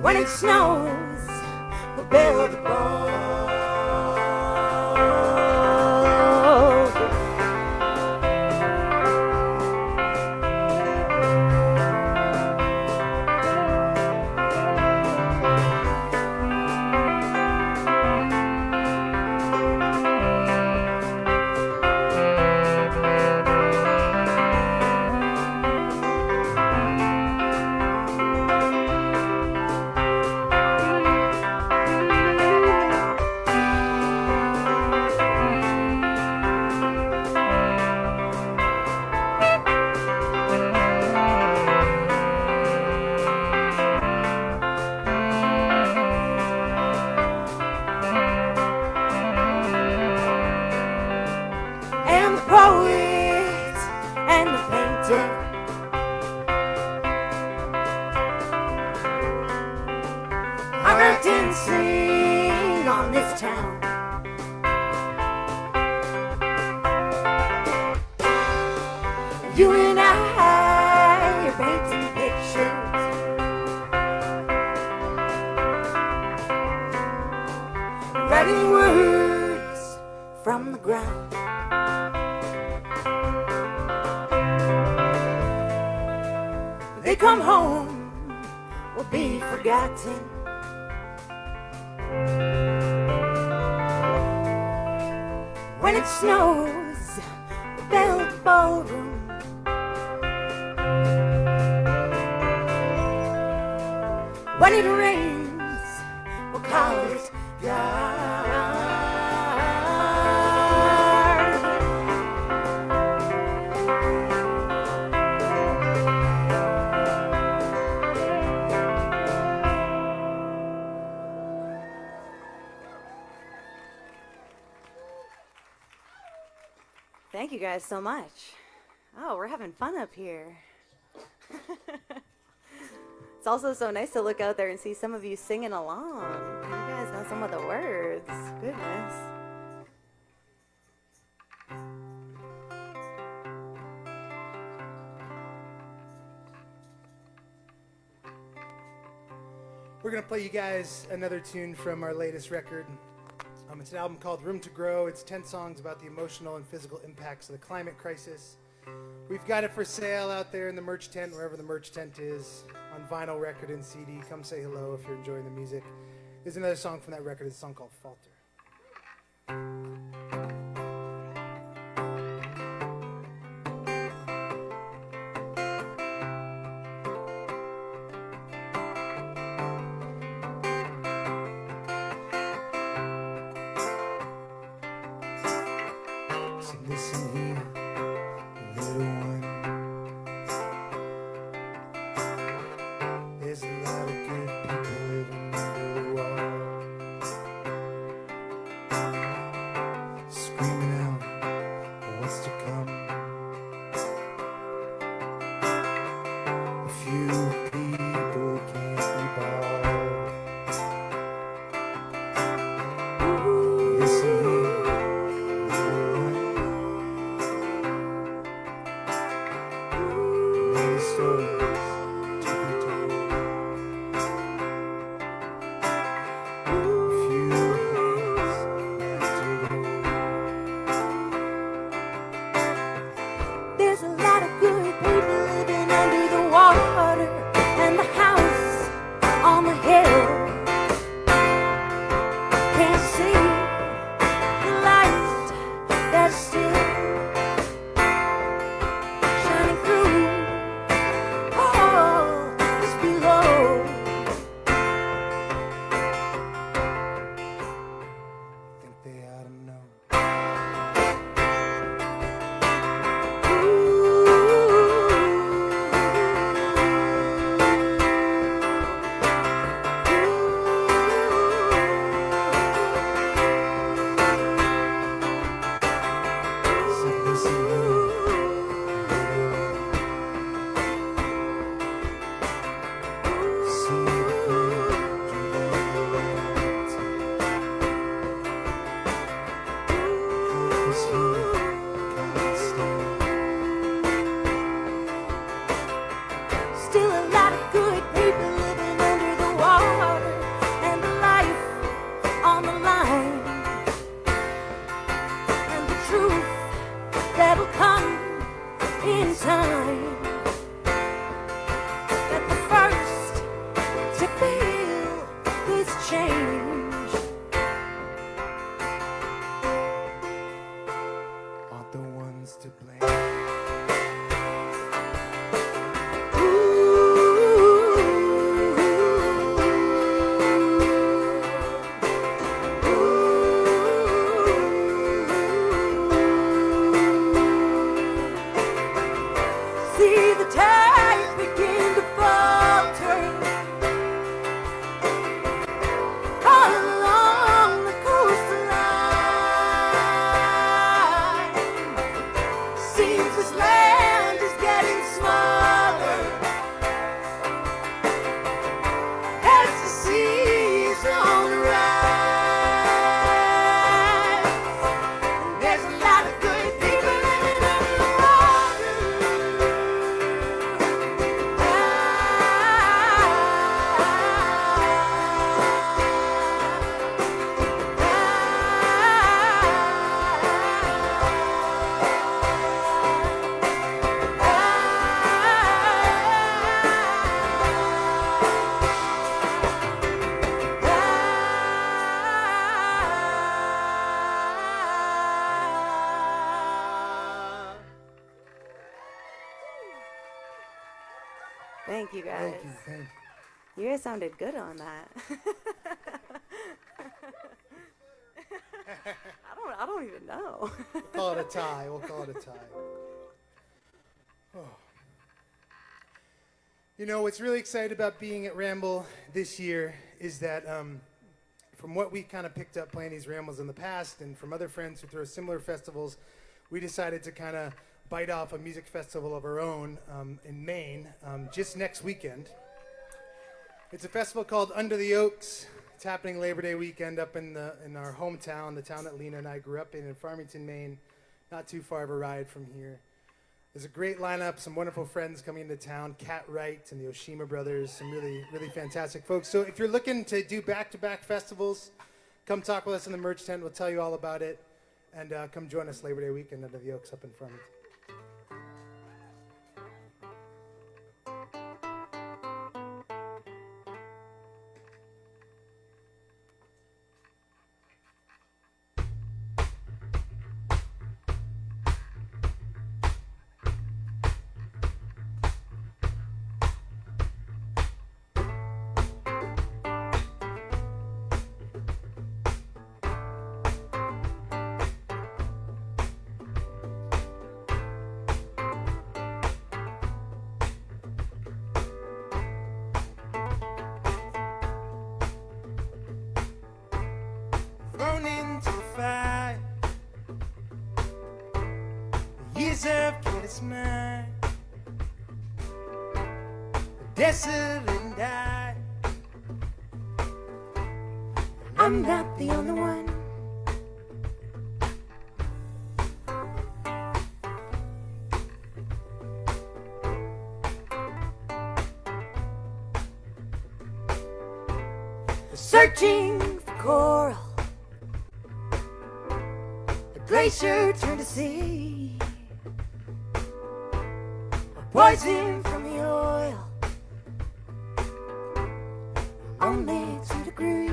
When it snows, we'll build a ball. And the poet and the painter are gonna dancing on this town. You and I are painting pictures, writing words from the ground. They come home, will be forgotten. When it snows, we'll build a ballroom. When it rains, we'll call it garden. Thank you guys so much. Oh, we're having fun up here. It's also so nice to look out there and see some of you singing along. You guys know some of the words. Goodness. We're going to play you guys another tune from our latest record. It's an album called Room to Grow. It's 10 songs about the emotional and physical impacts of the climate crisis. We've got it for sale out there in the merch tent, wherever the merch tent is, on vinyl, record, and CD. Come say hello if you're enjoying the music. There's another song from that record. It's a song called Falter. So listen here, little one. There's a lot of good people living under the wall, screaming out for what's to come. A few people can't be bought. Listen here, little one. Many stories to be told. thank You guys sounded good on that. I don't even know. We'll call it a tie. We'll call it a tie. Oh. You know, what's really exciting about being at Ramble this year is that from what we kind of picked up playing these Rambles in the past and from other friends who throw similar festivals, we decided to kind of bite off a music festival of our own in Maine just next weekend. It's a festival called Under the Oaks. It's happening Labor Day weekend up in our hometown, the town that Lena and I grew up in Farmington, Maine, not too far of a ride from here. There's a great lineup, some wonderful friends coming into town, Cat Wright and the Oshima brothers, some really, really fantastic folks. So if you're looking to do back-to-back festivals, come talk with us in the merch tent. We'll tell you all about it. And come join us Labor Day weekend Under the Oaks up in Farmington. Thrown into the fire, the years have killed its mind. Desolate and die. I'm not the only one. Searching for coral, the glacier turned to sea. Poison from the oil, only 2 degrees.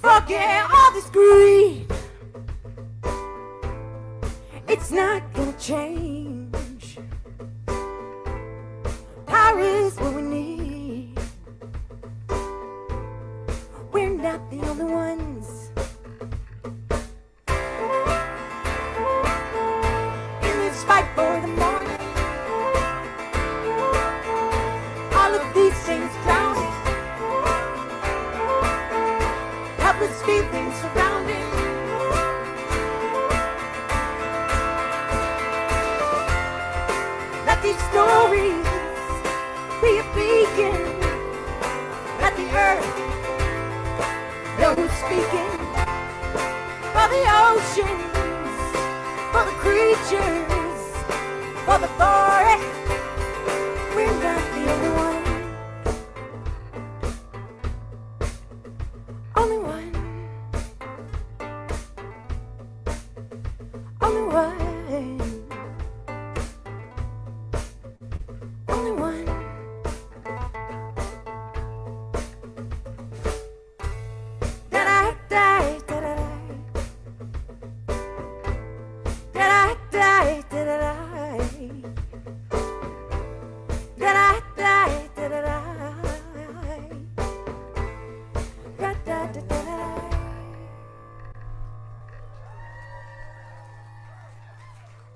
Forget all this greed. It's not gonna change. Power is what we need. We're not the only ones. In this fight for the morning, all of these things drowning. Helpless feelings surrounding. Let these stories be a beacon. Let the earth know who's speaking. For the oceans, for the creatures, for the forest. We're not the only one. Only one. Only one. Only one. Da-da, da, da-da, da-da, da, da-da, da-da, da-da,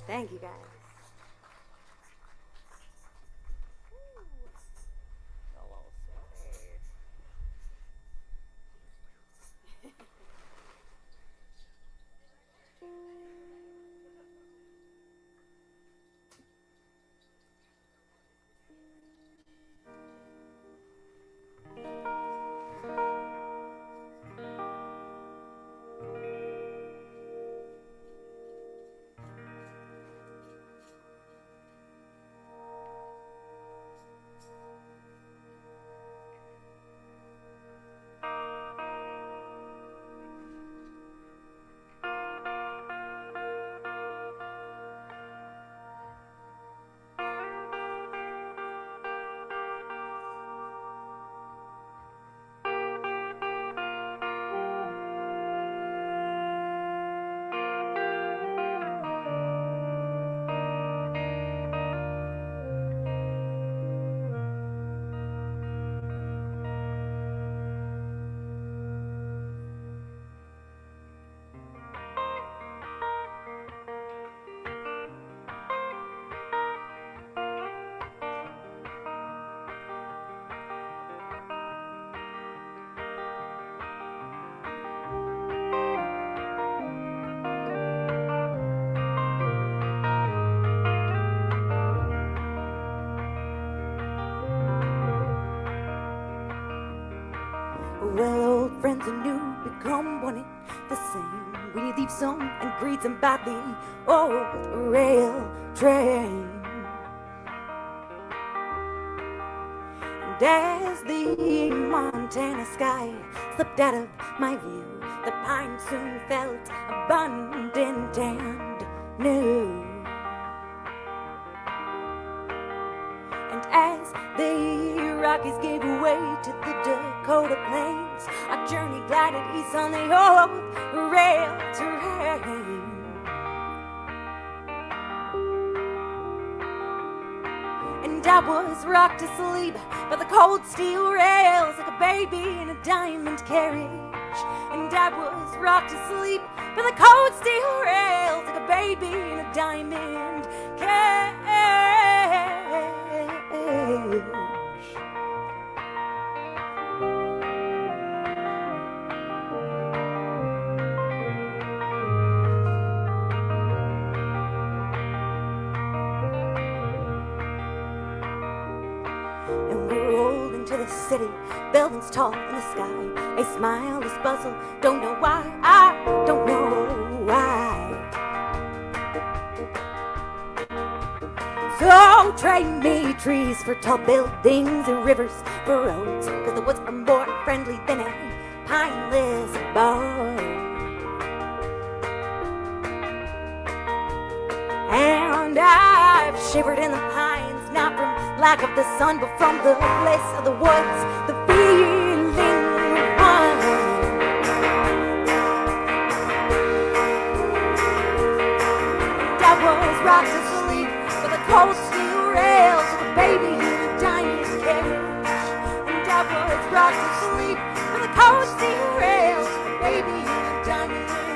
thank you guys. Well, old friends and new become one and the same when you leave some and greet them by the old rail train. And as the Montana sky slipped out of my view, the pine soon felt abundant and new. And as the Rockies gave way to the Dakota Plains, our journey glided east on the old rail train. And I was rocked to sleep by the cold steel rails like a baby in a diamond carriage. And I was rocked to sleep by the cold steel rails like a baby in a diamond carriage. And we rolled into the city, buildings tall in the sky. A smile, a bustle, don't know why, I don't know why. So trade me trees for tall buildings and rivers for roads, 'cause the woods are more friendly than a pineless boat. And I've shivered in the pines, not from lack of the sun, but from the bliss of the woods, the feeling of one. And I was rocked to sleep with the cold steel rails of a baby in a diamond carriage. And I was rocked to sleep with the cold steel rails of a baby in a diamond carriage.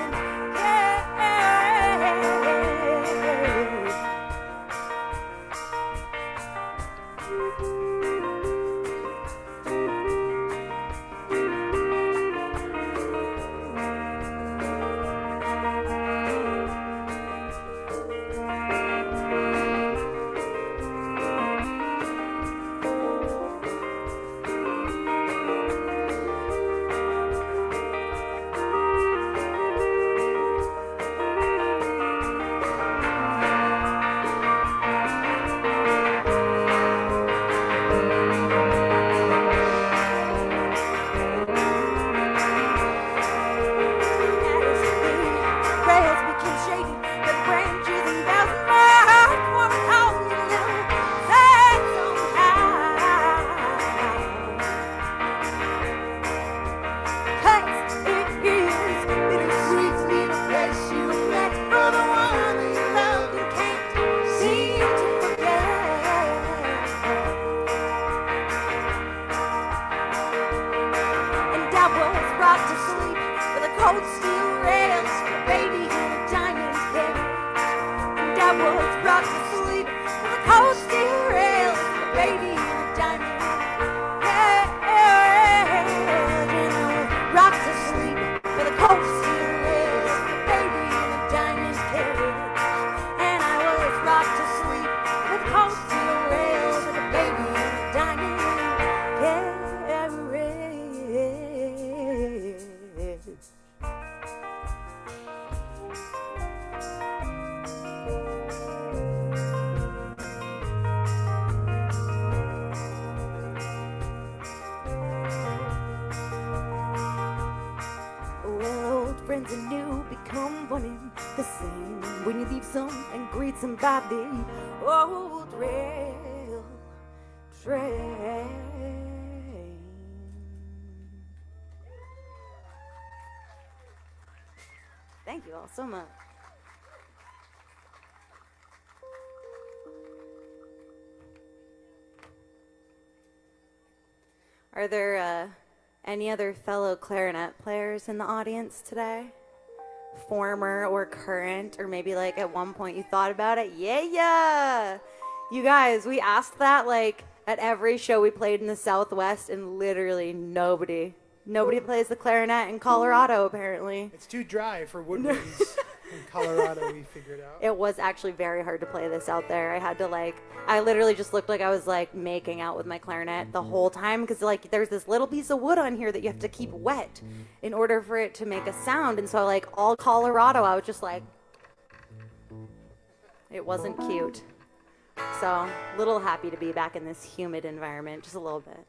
Friends and new become one and the same when you leave some and greet some by the old rail train. Thank you all so much. Are there any other fellow clarinet players in the audience today? Former or current, or maybe like at one point you thought about it? Yeah! You guys, we asked that like at every show we played in the Southwest, and literally nobody plays the clarinet in Colorado, apparently. It's too dry for woodwinds. In Colorado, we figured out. It was actually very hard to play this out there. I had to I literally just looked like I was making out with my clarinet the whole time because there's this little piece of wood on here that you have to keep wet in order for it to make a sound. And so all Colorado, I was just it wasn't cute. So a little happy to be back in this humid environment, just a little bit.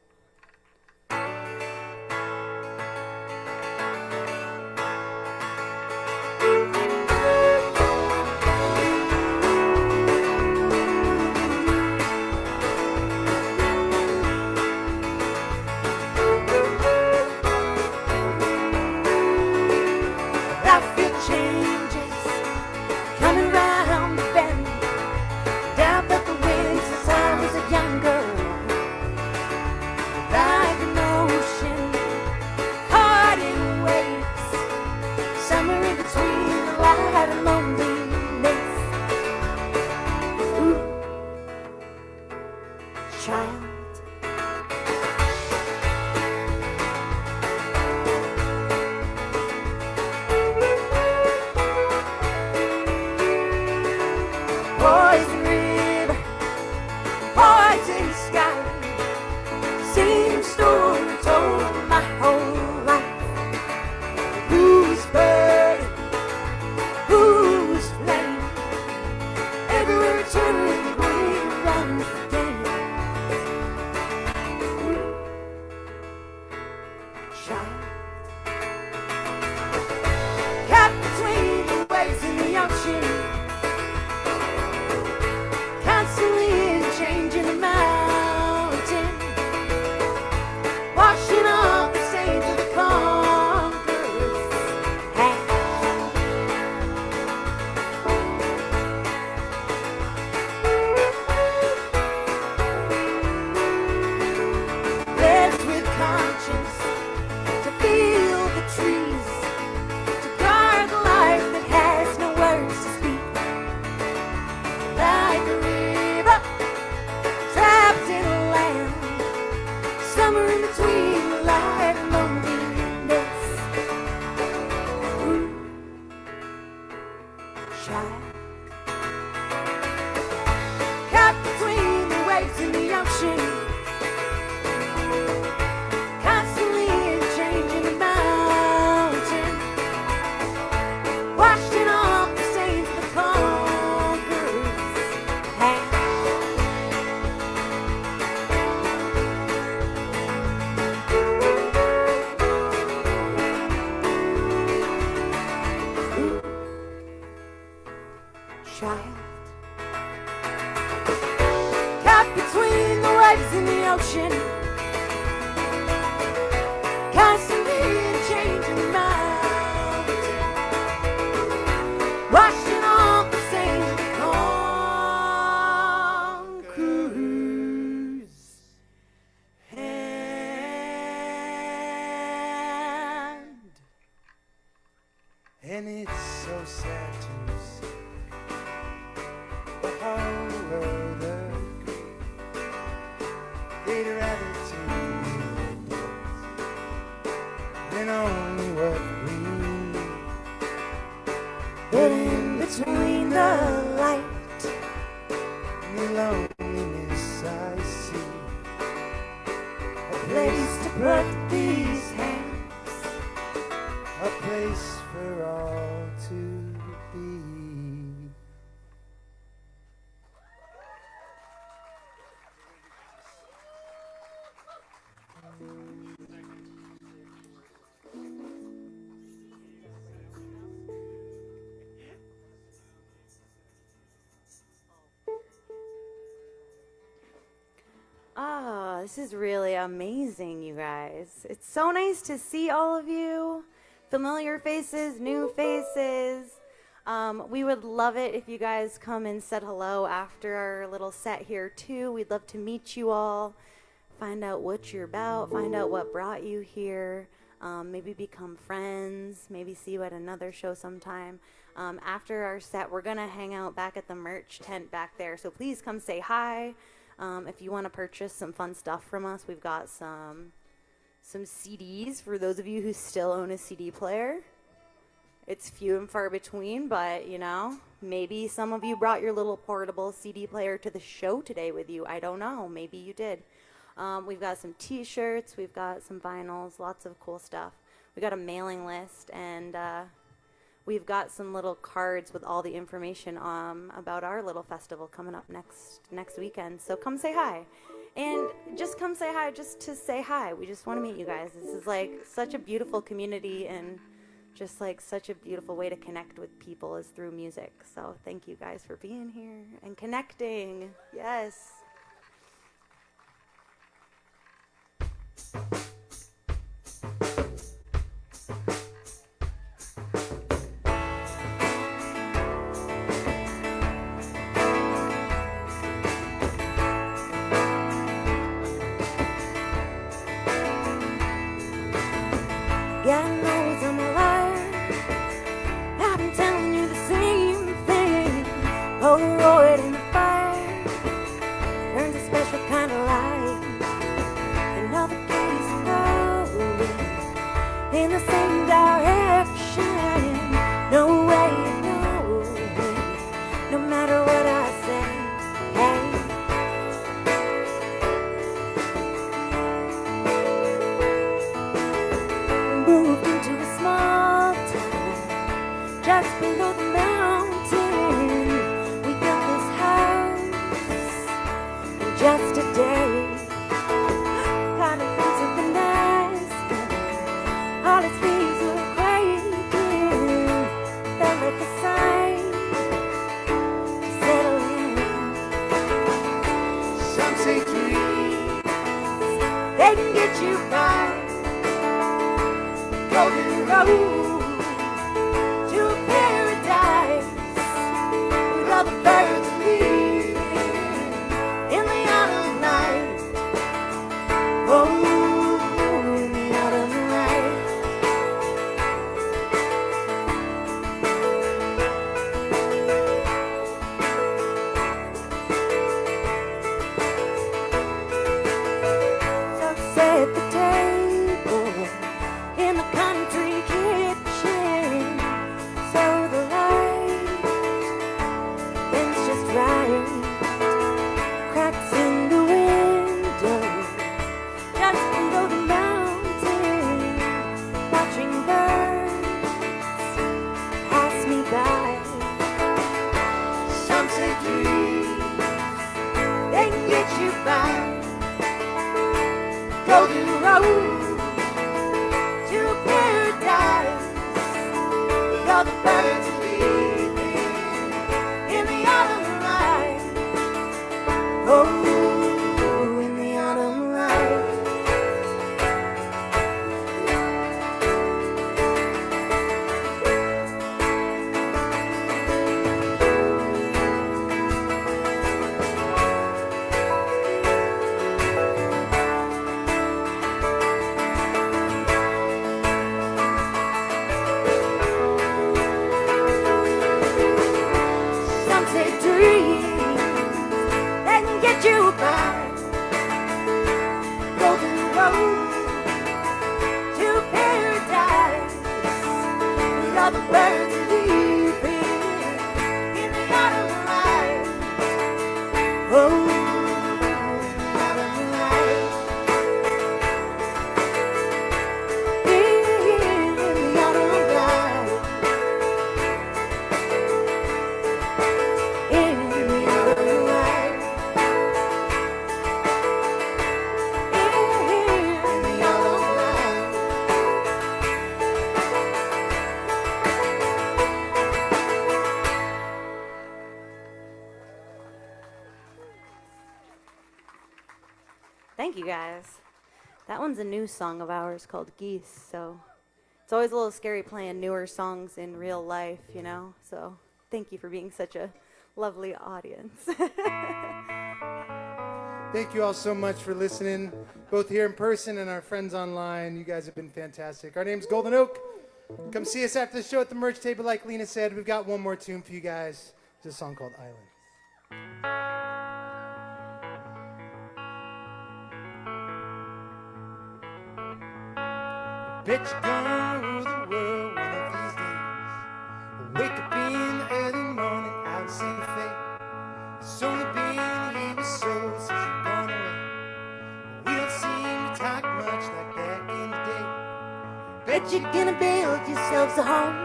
And it's so sad to see the whole world agree. They'd rather take than only what we need. But in between the light and the loneliness I see a place to put these hands, a place for all to be. Ah, this is really amazing, you guys. It's so nice to see all of you. Familiar faces, new faces. We would love it if you guys come and said hello after our little set here too. We'd love to meet you all, find out what you're about, find out what brought you here, maybe become friends, maybe see you at another show sometime. After our set, we're gonna hang out back at the merch tent back there, so please come say hi. If you want to purchase some fun stuff from us, we've got some CDs for those of you who still own a CD player. It's few and far between, but maybe some of you brought your little portable CD player to the show today with you. I don't know. Maybe you did. We've got some t-shirts, we've got some vinyls, lots of cool stuff. We got a mailing list, and we've got some little cards with all the information about our little festival coming up next weekend. So come say hi. And just come say hi just to say hi. We just want to meet you guys. This is like such a beautiful community, and just like such a beautiful way to connect with people is through music. So thank you guys for being here and connecting. Yes. God knows I'm a liar. I've been telling you the same thing. Polaroid in the fire burns a special kind of light, and all the keys are going in the same direction. No way of knowing, no matter what I say. Hey. Moved into a small town just below the mountain. We built this house in just a day. Kind of things have been nice, all its trees were quaking. Felt like a sign to settle in. Some say dreams, They can get you by. Golden road to paradise, with all the birds leaving in the autumn night. Oh, in the autumn night. So set the table in the country kitchen, so the light bends just right. Cracks in the window, just below the mountain, watching birds pass me by. some say dreams, They can get you by. Golden road to paradise, with all the birds leaving in the autumn light. Oh, in the autumn light. Some say dreams, they can get you by. Golden road to paradise, with all the birds leaving in the autumn light. Oh, autumn light. In the autumn light. In the autumn light. In the autumn light. Thank you guys. That one's a new song of ours called Geese, so it's always a little scary playing newer songs in real life, So thank you for being such a lovely audience. thank you all so much for listening, both here in person and our friends online. You guys have been fantastic. Our name's Golden Oak. Come see us after the show at the merch table, like Lena said. We've got one more tune for you guys. It's a song called Island. Bet you're gonna rule the world one of these days. Wake up in the early morning out in Santa Fe. It's only been a year or so since you've gone away. We don't seem to talk much like back in the day. Bet you're gonna build yourselves a home.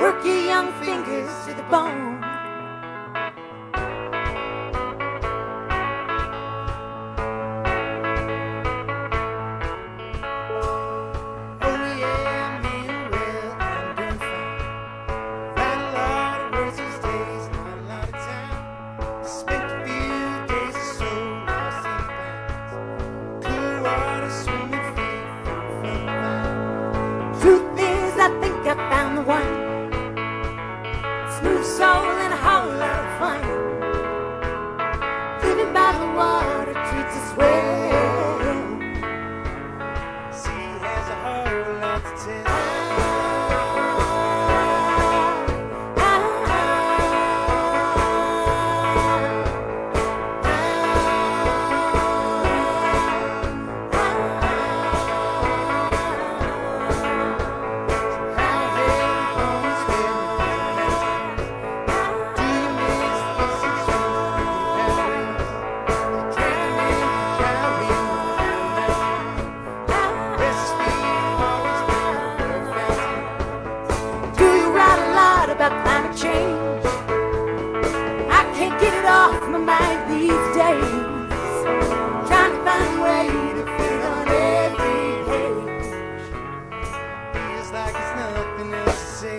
Work your young fingers to the bone. Truth is, I think I found the one. Smooth soul and a whole lot of fun. Living by the water treats us well. See, he has a whole lot to tell. Climate change, I can't get it off my mind these days. Trying to find a way to fit on every page. Feels like there's nothing else to say.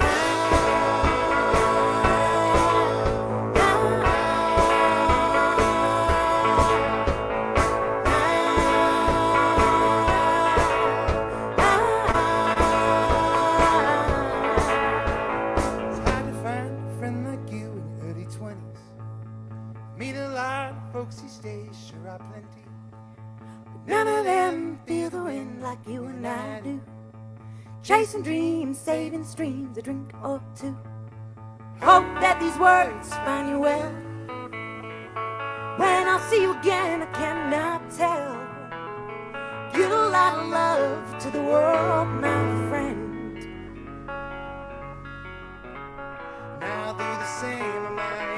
Meet a lot of folks these days, sure are plenty. But none of them feel the wind like you and I do. Chasing dreams, saving streams, a drink or two. Hope that these words find you well. When I'll see you again, I cannot tell. Give a lot of love to the world, my friend. Now do the same on my end.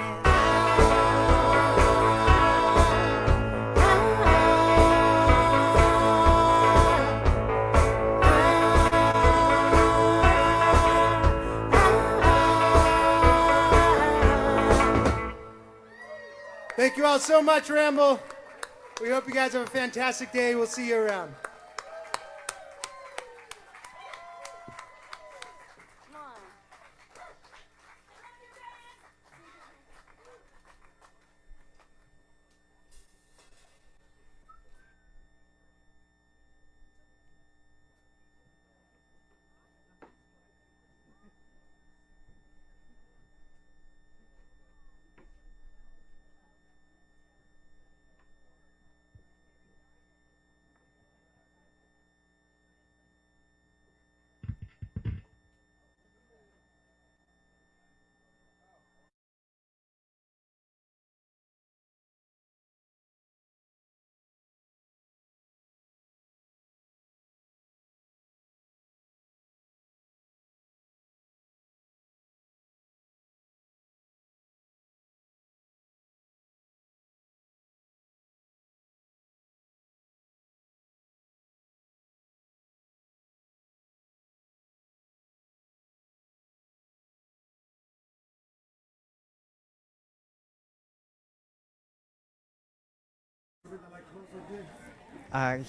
Thank you all so much, Ramble. We hope you guys have a fantastic day. We'll see you around.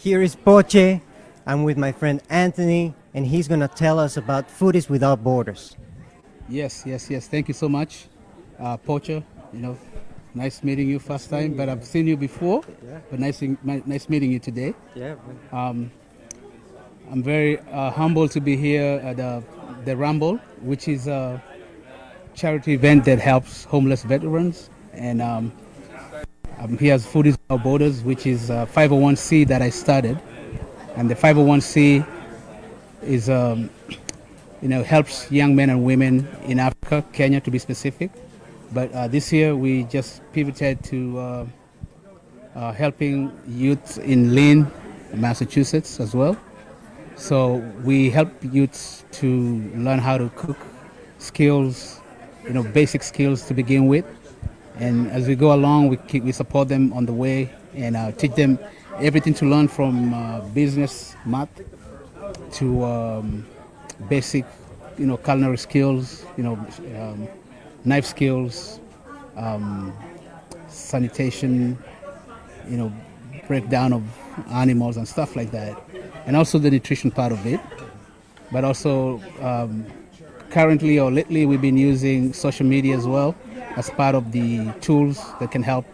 Here is Poche. I'm with my friend Anthony, and he's going to tell us about Foodies Without Borders. Yes. Thank you so much, Poche. Nice meeting you first time, but I've seen you before. Yeah. But nice meeting you today. Yeah. I'm very humbled to be here at the Ramble, which is a charity event that helps homeless veterans. And I'm here as Foodies Without Borders, which is a 501c that I started. And the 501c is, helps young men and women in Africa, Kenya to be specific. But this year we just pivoted to helping youth in Lynn, Massachusetts as well. So we help youths to learn how to cook skills, basic skills to begin with. And as we go along, we support them on the way and teach them everything to learn from business, math, to basic, culinary skills, knife skills, sanitation, breakdown of animals and stuff like that, and also the nutrition part of it. But also, currently or lately, we've been using social media as well as part of the tools that can help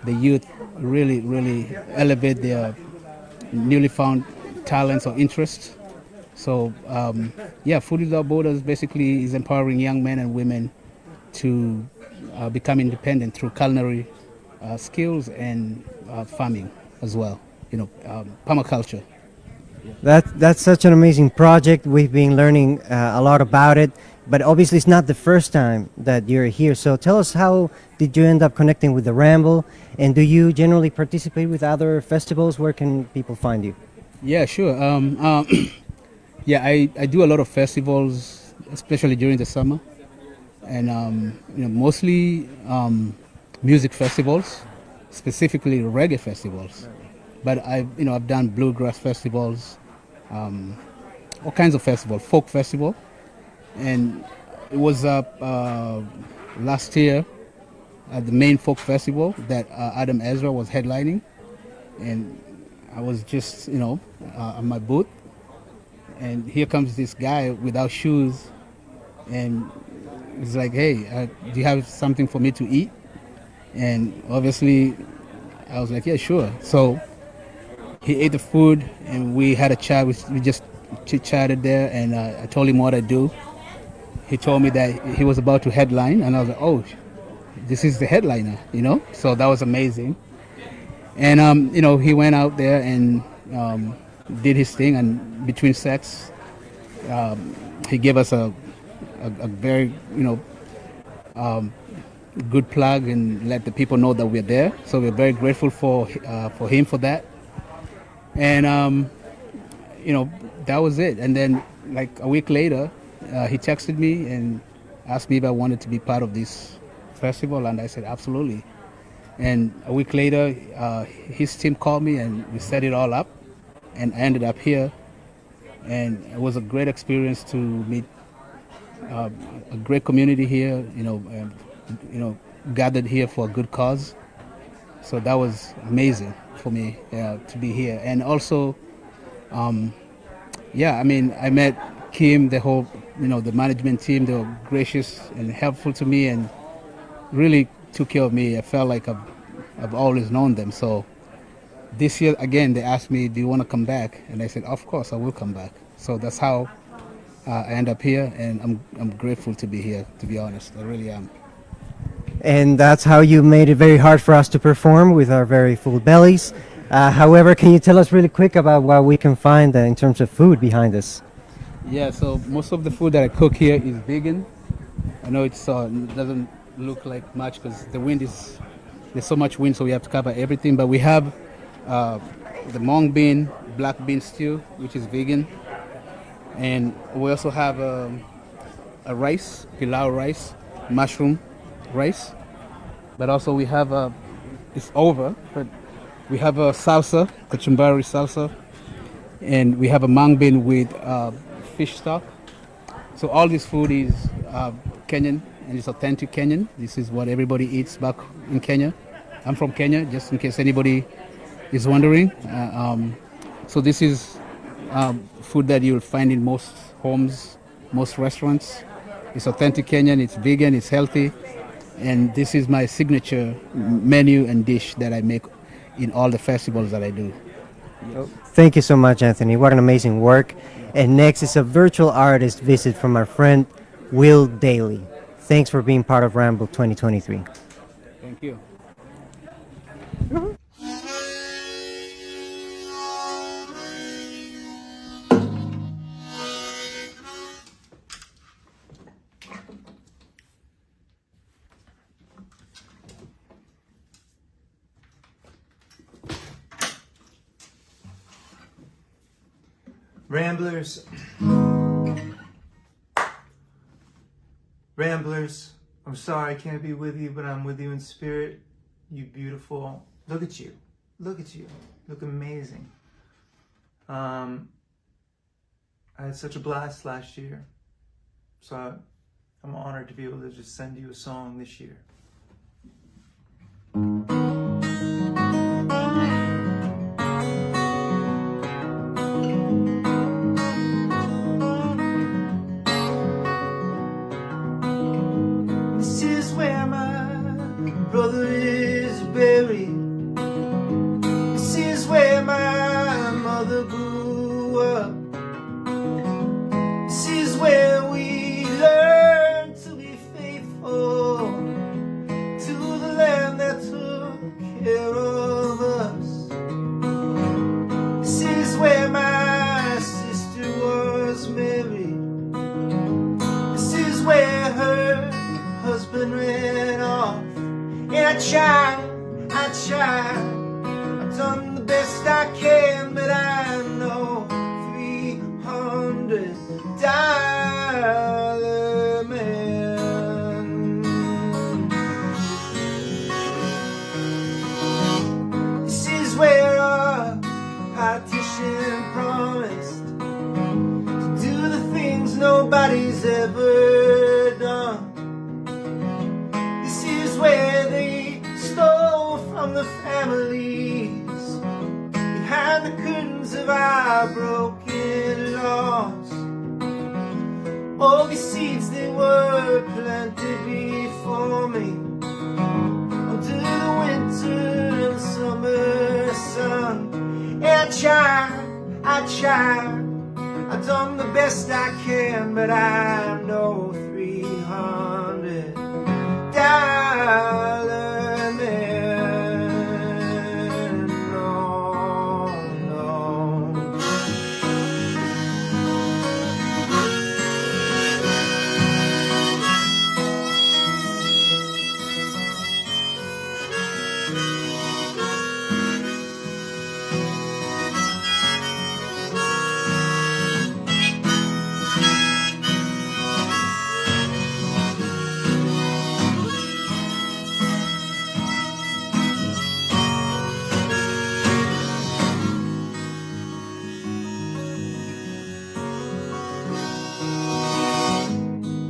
the youth really, really elevate their newly found talents or interests. So, Food Without Borders basically is empowering young men and women to become independent through culinary skills and farming as well, permaculture. That's such an amazing project. We've been learning a lot about it, but obviously it's not the first time that you're here. So tell us, how did you end up connecting with the Ramble, and do you generally participate with other festivals? Where can people find you? Yeah, sure. I do a lot of festivals, especially during the summer, and mostly music festivals, specifically reggae festivals. But I've done bluegrass festivals, all kinds of festivals, folk festival, and it was last year at the main folk festival that Adam Ezra was headlining, and I was just on my booth, and here comes this guy without shoes, and he's like, "Hey, do you have something for me to eat?" And obviously, I was like, "Yeah, sure." So he ate the food, and we had a chat. We just chit-chatted there, and I told him what I do. He told me that he was about to headline, and I was like, "Oh, this is the headliner," So that was amazing. And he went out there and did his thing, and between sets, he gave us a very good plug and let the people know that we're there. So we're very grateful for him for that. And that was it. And then like a week later, he texted me and asked me if I wanted to be part of this festival, and I said absolutely. And a week later, his team called me and we set it all up, and I ended up here. And it was a great experience to meet a great community here, gathered here for a good cause. So that was amazing for me to be here. And also, I met Kim, the whole, the management team. They were gracious and helpful to me and really took care of me. I felt like I've always known them. So this year, again, they asked me, "Do you want to come back?" And I said, "Of course, I will come back." So that's how I end up here, and I'm grateful to be here, to be honest. I really am. And that's how you made it very hard for us to perform with our very full bellies. However, can you tell us really quick about what we can find in terms of food behind us? Yeah, so most of the food that I cook here is vegan. I know it doesn't look like much because there's so much wind, so we have to cover everything. But we have the mung bean, black bean stew, which is vegan. And we also have a rice, pilau rice, mushroom rice. But also we have it's over, but we have a salsa, kachumbari salsa, and we have a mung bean with fish stock. So all this food is Kenyan, and it's authentic Kenyan. This is what everybody eats back in Kenya. I'm from Kenya, just in case anybody is wondering. So this is food that you'll find in most homes, most restaurants. It's authentic Kenyan, it's vegan, it's healthy, and this is my signature menu and dish that I make in all the festivals that I do. Thank you so much, Anthony. What an amazing work. And next is a virtual artist visit from our friend Will Daly. Thanks for being part of Ramble 2023. Thank you. Ramblers, Ramblers, I'm sorry I can't be with you, but I'm with you in spirit. You beautiful. Look at you. Look at you. Look amazing. I had such a blast last year. So I'm honored to be able to just send you a song this year. This is where my brother is buried. This is where my mother grew up. This is where we learn to be faithful to the land that took care of us. This is where my sister was married. This is where her husband ran off. And I tried, I've done the best I can, but I know $300 man. This is where a politician promised to do the things nobody's ever done. This is where they stole from the families behind the curtains of our broken laws. All these seeds, they were planted before me under the winter and summer sun. And I tried, I've done the best I can, but I know $300 man. No.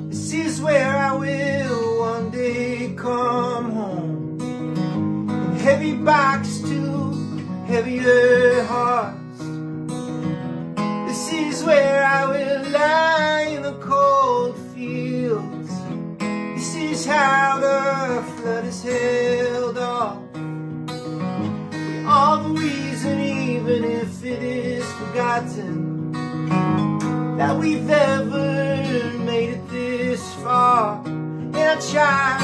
This is where I will one day come home, in heavy box to heavier hearts. This is where I will lie in the cold fields. This is how the flood is held off. We are the reason, even if it is forgotten, that we've ever made it this far. And I tried,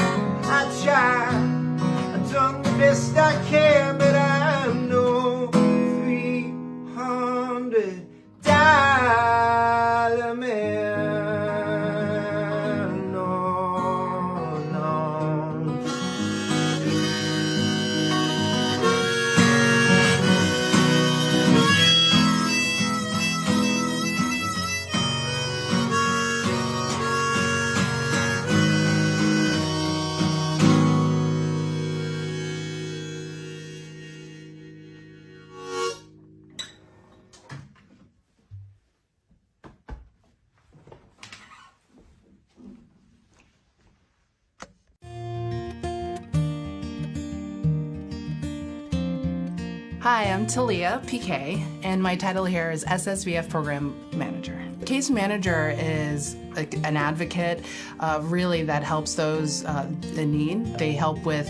I've done the best I can, but I know $300 man. No. Hi, I'm Talia PK, and my title here is SSVF Program Manager. Case manager is an advocate, really, that helps those in need. They help with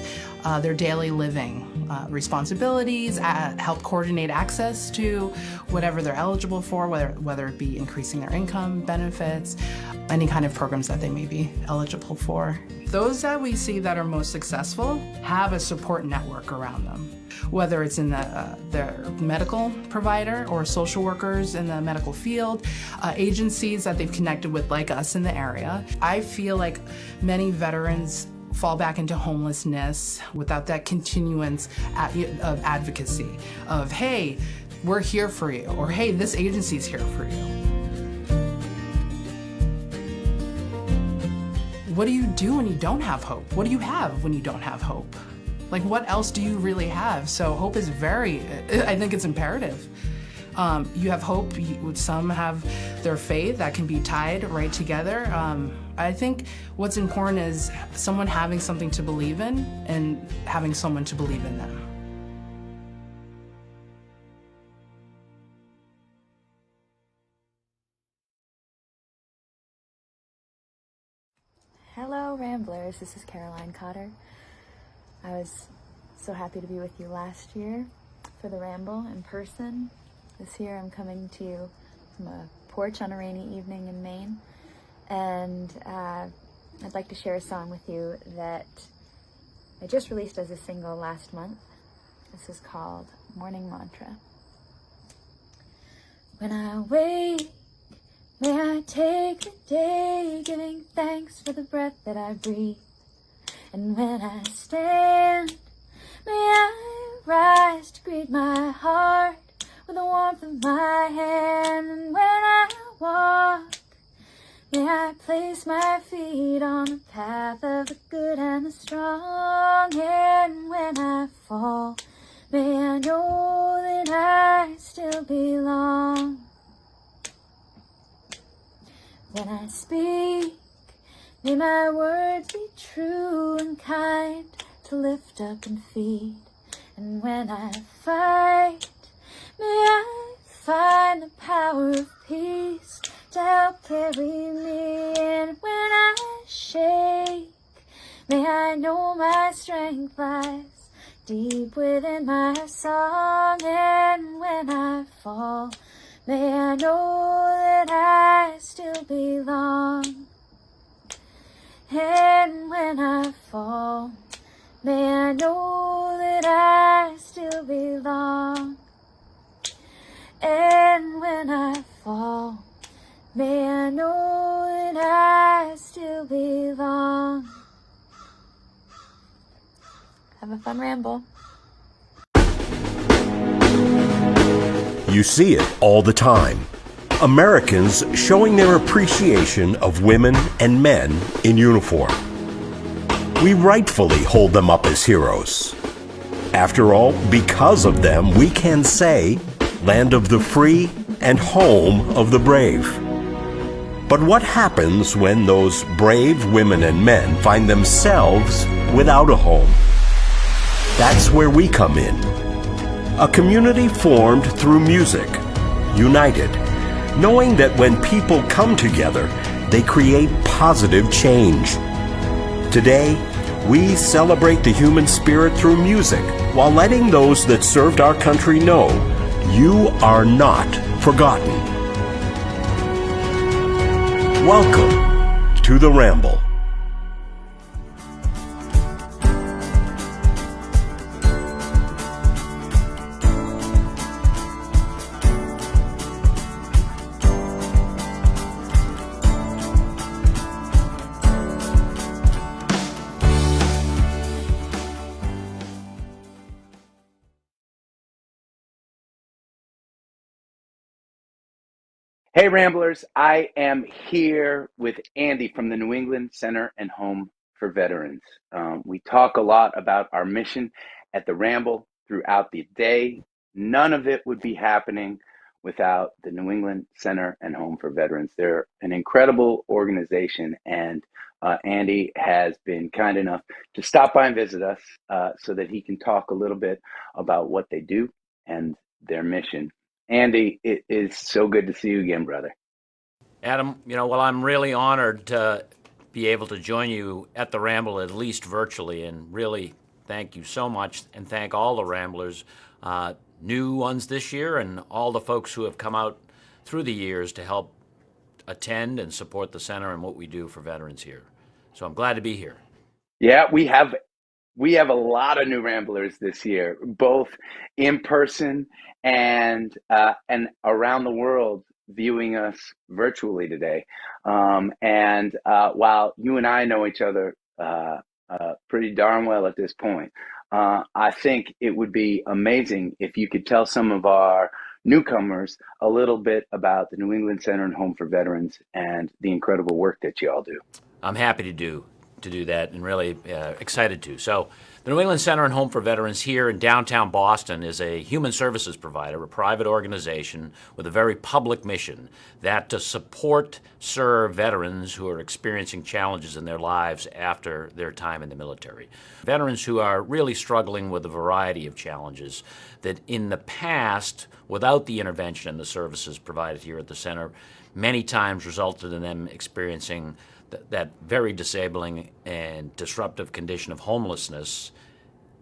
their daily living responsibilities, help coordinate access to whatever they're eligible for, whether it be increasing their income, benefits, any kind of programs that they may be eligible for. Those that we see that are most successful have a support network around them, whether it's in their medical provider or social workers in the medical field, agencies that they've connected with like us in the area. I feel like many veterans fall back into homelessness without that continuance of advocacy of, hey, we're here for you, or hey, this agency's here for you. what do you do when you don't have hope? What do you have when you don't have hope? Like, what else do you really have? So hope is I think it's imperative. You have hope, some have their faith that can be tied right together. I think what's important is someone having something to believe in and having someone to believe in them. Hello, Ramblers. This is Caroline Cotter. I was so happy to be with you last year for the Ramble in person. This year I'm coming to you from a porch on a rainy evening in Maine. And I'd like to share a song with you that I just released as a single last month. This is called Morning Mantra. When I wake, may I take the day giving thanks for the breath that I breathe. And when I stand, may I rise to greet my heart with the warmth of my hand. And when I walk, may I place my feet on the path of the good and the strong. And when I fall, may I know that I still belong. When I speak, may my words be true and kind to lift up and feed. And when I fight, may I find the power of peace to help carry me. And when I shake, may I know my strength lies deep within my song. And when I fall, may I know that I still belong. And when I fall, may I know that I still belong. And when I fall, may I know that I still belong. Have a fun ramble. You see it all the time. Americans showing their appreciation of women and men in uniform. We rightfully hold them up as heroes. After all, because of them, we can say, land of the free and home of the brave. But what happens when those brave women and men find themselves without a home? That's where we come in. A community formed through music, united, knowing that when people come together, they create positive change. Today, we celebrate the human spirit through music while letting those that served our country know you are not forgotten. Welcome to the Ramble. Hey Ramblers, I am here with Andy from the New England Center and Home for Veterans. We talk a lot about our mission at the Ramble throughout the day. None of it would be happening without the New England Center and Home for Veterans. They're an incredible organization, and Andy has been kind enough to stop by and visit us so that he can talk a little bit about what they do and their mission. Andy, it is so good to see you again, brother. Adam, well, I'm really honored to be able to join you at the Ramble, at least virtually, and really thank you so much, and thank all the Ramblers, new ones this year, and all the folks who have come out through the years to help attend and support the center and what we do for veterans here. So I'm glad to be here. Yeah, we have a lot of new Ramblers this year, both in person and around the world, viewing us virtually today. And while you and I know each other pretty darn well at this point, I think it would be amazing if you could tell some of our newcomers a little bit about the New England Center and Home for Veterans and the incredible work that you all do. I'm happy to do that, and really excited to. So, the New England Center and Home for Veterans here in downtown Boston is a human services provider, a private organization with a very public mission that to support, serve veterans who are experiencing challenges in their lives after their time in the military. Veterans who are really struggling with a variety of challenges that in the past, without the intervention and the services provided here at the center, many times resulted in them experiencing that very disabling and disruptive condition of homelessness,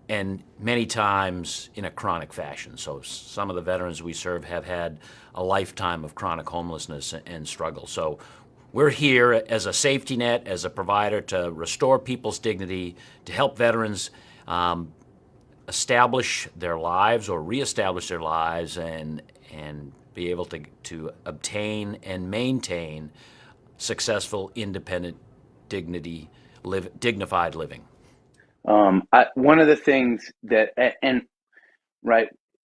and many times in a chronic fashion. So some of the veterans we serve have had a lifetime of chronic homelessness and struggle. So we're here as a safety net, as a provider to restore people's dignity, to help veterans establish their lives or reestablish their lives and be able to obtain and maintain successful, independent, dignified living. One of the things that, and right,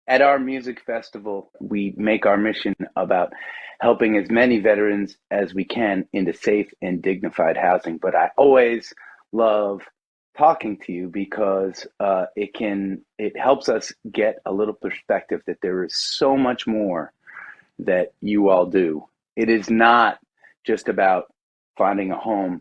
at our music festival, we make our mission about helping as many veterans as we can into safe and dignified housing. But I always love talking to you because it helps us get a little perspective that there is so much more that you all do. It is not just about finding a home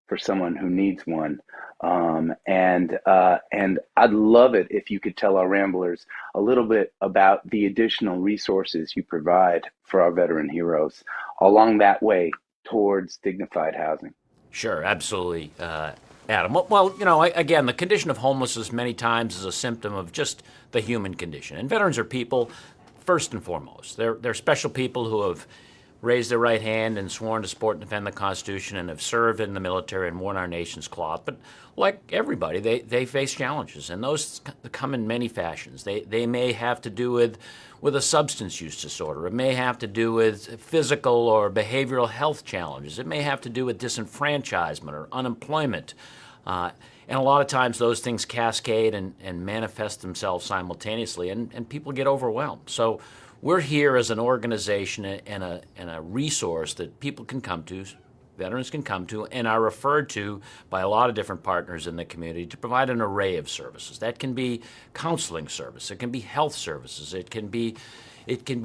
for someone who needs one. And I'd love it if you could tell our Ramblers a little bit about the additional resources you provide for our veteran heroes along that way towards dignified housing. Sure, absolutely, Adam. Well, again, the condition of homelessness many times is a symptom of just the human condition. And veterans are people, first and foremost. They're special people who have raised their right hand and sworn to support and defend the Constitution and have served in the military and worn our nation's cloth. But like everybody, they face challenges, and those come in many fashions. They may have to do with a substance use disorder. It may have to do with physical or behavioral health challenges. It may have to do with disenfranchisement or unemployment. And a lot of times those things cascade and manifest themselves simultaneously, and people get overwhelmed. So we're here as an organization and a resource that people can come to, veterans can come to, and are referred to by a lot of different partners in the community to provide an array of services. That can be counseling service, it can be health services, it can be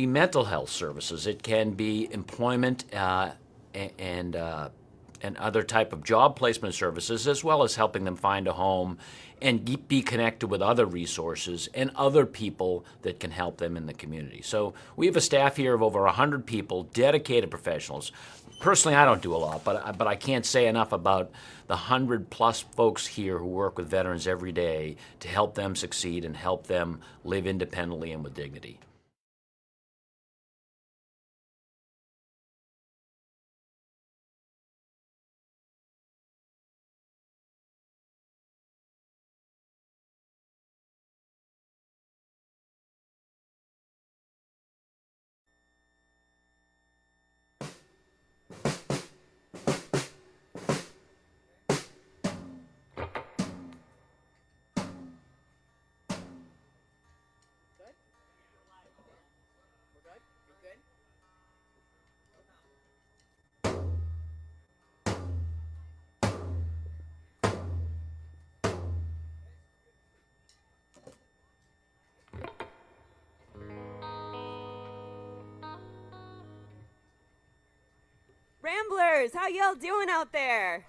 mental health services, it can be employment and other type of job placement services, as well as helping them find a home and be connected with other resources and other people that can help them in the community. So we have a staff here of over 100 people, dedicated professionals. Personally, I don't do a lot, but I can't say enough about the 100-plus folks here who work with veterans every day to help them succeed and help them live independently and with dignity. Ramblers, how y'all doing out there?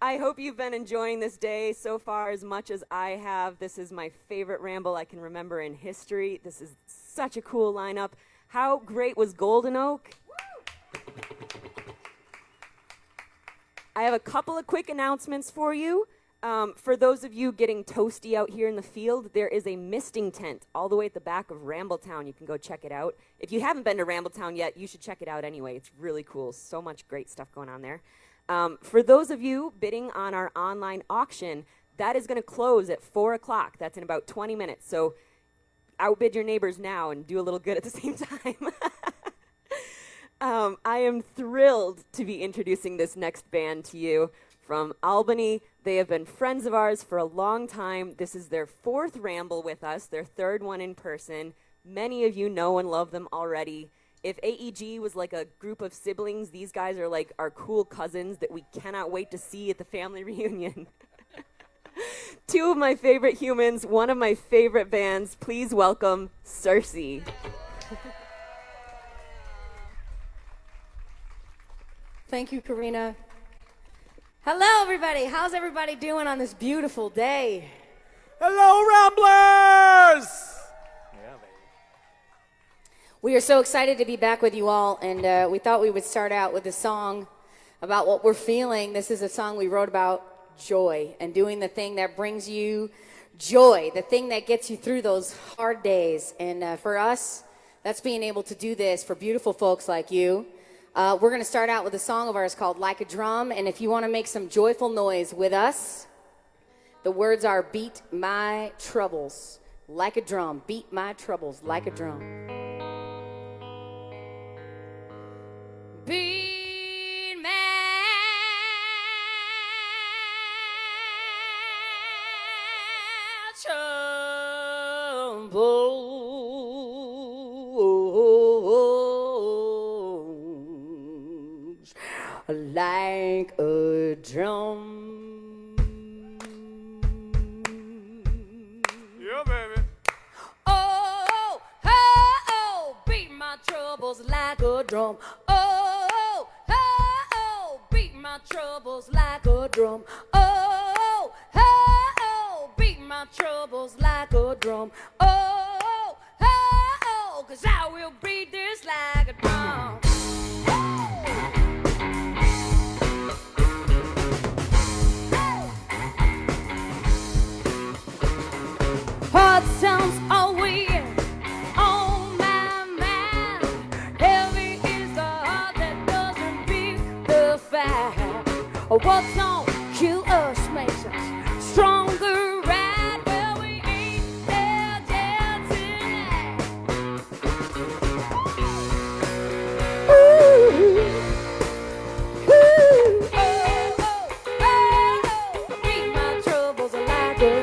I hope you've been enjoying this day so far as much as I have. This is my favorite ramble I can remember in history. This is such a cool lineup. How great was Golden Oak? I have a couple of quick announcements for you. For those of you getting toasty out here in the field, there is a misting tent all the way at the back of Rambletown. You can go check it out. If you haven't been to Rambletown yet, you should check it out anyway. It's really cool. So much great stuff going on there. For those of you bidding on our online auction, that is going to close at 4 o'clock. That's in about 20 minutes. So outbid your neighbors now and do a little good at the same time. I am thrilled to be introducing this next band to you. From Albany. They have been friends of ours for a long time. This is their fourth Ramble with us, their third one in person. Many of you know and love them already. if AEG was like a group of siblings, these guys are like our cool cousins that we cannot wait to see at the family reunion. Two of my favorite humans, one of my favorite bands. Please welcome Cersei. Thank you, Karina. Hello, everybody. How's everybody doing on this beautiful day? Hello, Ramblers! We are so excited to be back with you all, and we thought we would start out with a song about what we're feeling. This is a song we wrote about joy and doing the thing that brings you joy, the thing that gets you through those hard days. And for us, that's being able to do this for beautiful folks like you. We're going to start out with a song of ours called Like a Drum, and if you want to make some joyful noise with us, the words are beat my troubles like a drum. Beat my troubles like a drum. Beat my troubles like a drum. Yeah, baby. Oh, oh, oh, beat my troubles like a drum. Oh, oh, oh, beat my troubles like a drum. Oh, oh, oh, beat my troubles like a drum. Oh, oh, 'cause I will beat this like a drum. Hard sounds are weird on my mind. Heavy is the heart that doesn't beat the fire. What's on kill us makes us stronger, right? Well, we ain't there till tonight. Ooh, ooh, oh, oh, oh, beat my troubles like a drum.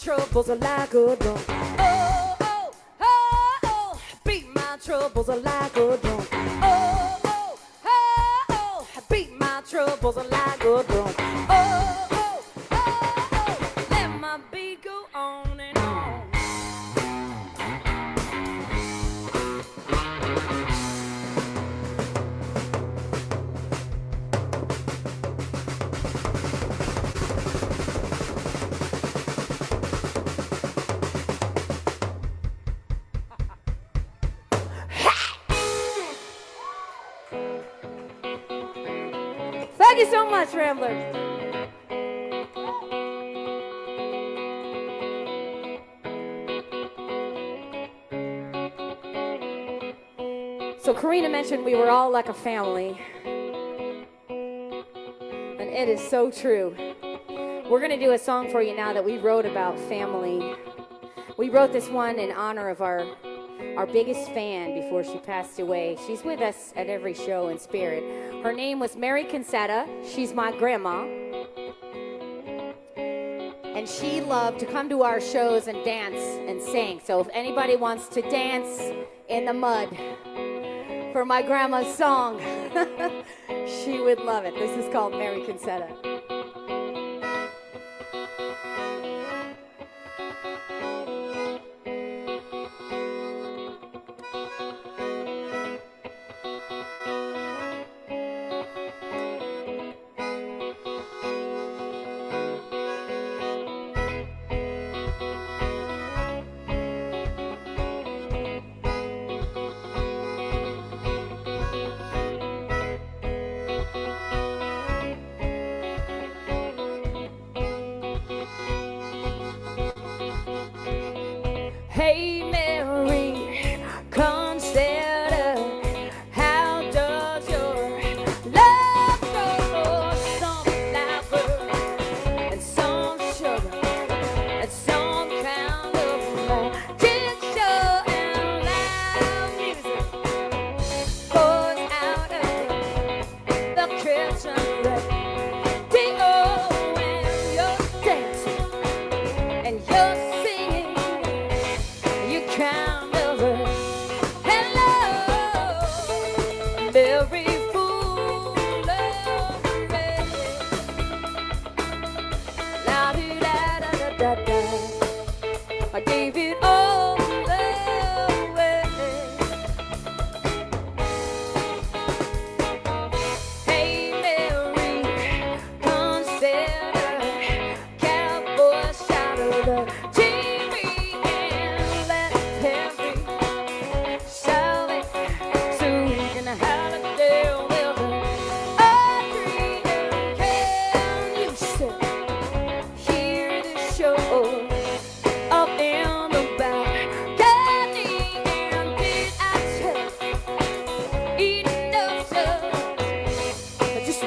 Troubles are like a drum. Oh, oh, oh, oh, beat my troubles are like a drum. Oh, oh, oh, oh, beat my troubles are like a drum. Oh, oh, oh, oh, let my beat go on and on. Thank you so much, Ramblers. So Karina mentioned we were all like a family. And it is so true. We're going to do a song for you now that we wrote about family. We wrote this one in honor of our biggest fan before she passed away. She's with us at every show in spirit. Her name was Mary Concetta. She's my grandma. and she loved to come to our shows and dance and sing. So if anybody wants to dance in the mud for my grandma's song, she would love it. This is called Mary Concetta. Hey Mary Concetta, how does your love grow? Some flour and some sugar and some kind of magic show, and loud music pours out of the kitchen radio, and you're dancing and you're singing. You kind of hello, very full of red. La di da da da da da. I gave it all away. Hey Mary Concetta, cowboy shout of the TV.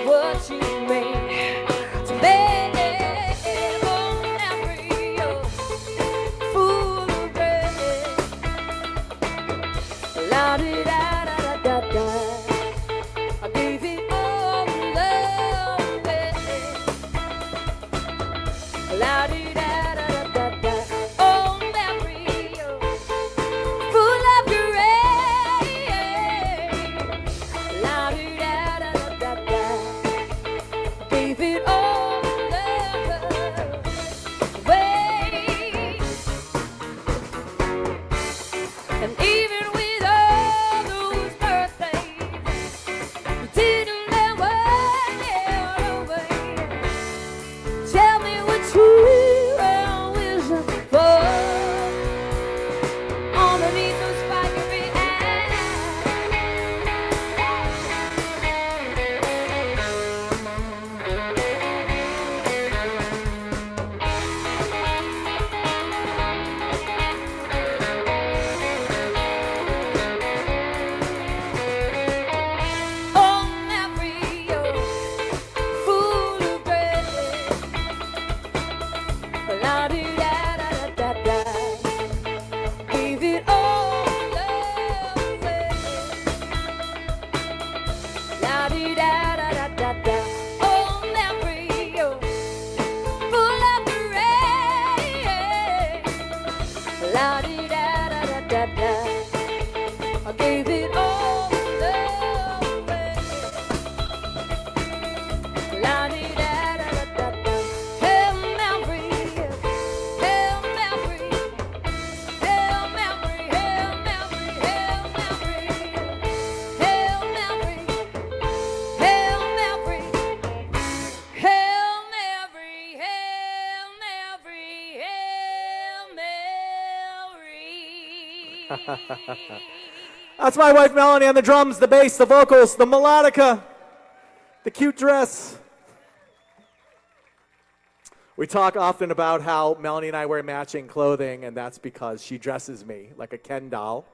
What you made to make on every fool of red. La di da da da da da. I gave it all away. La di da da da da da. On every fool of red. La di da da da da da. Gave it all away. And even with all those birthdays, you didn't let one away. Tell me what you are wishing for underneath those spiky eyes. On every fool of red. La di da da da da da. Gave it all away. La di da da da da da. On every fool of red. La di da da da da da. I gave it all away. La di da da da da da. Hail Mary, Hail Mary, Hail Mary, Hail Mary, Hail Mary, Hail Mary, Hail Mary, Hail Mary, Hail Mary, Hail Mary. That's my wife Melanie on the drums, the bass, the vocals, the melodica, the cute dress. We talk often about how Melanie and I wear matching clothing, and that's because she dresses me like a Ken doll.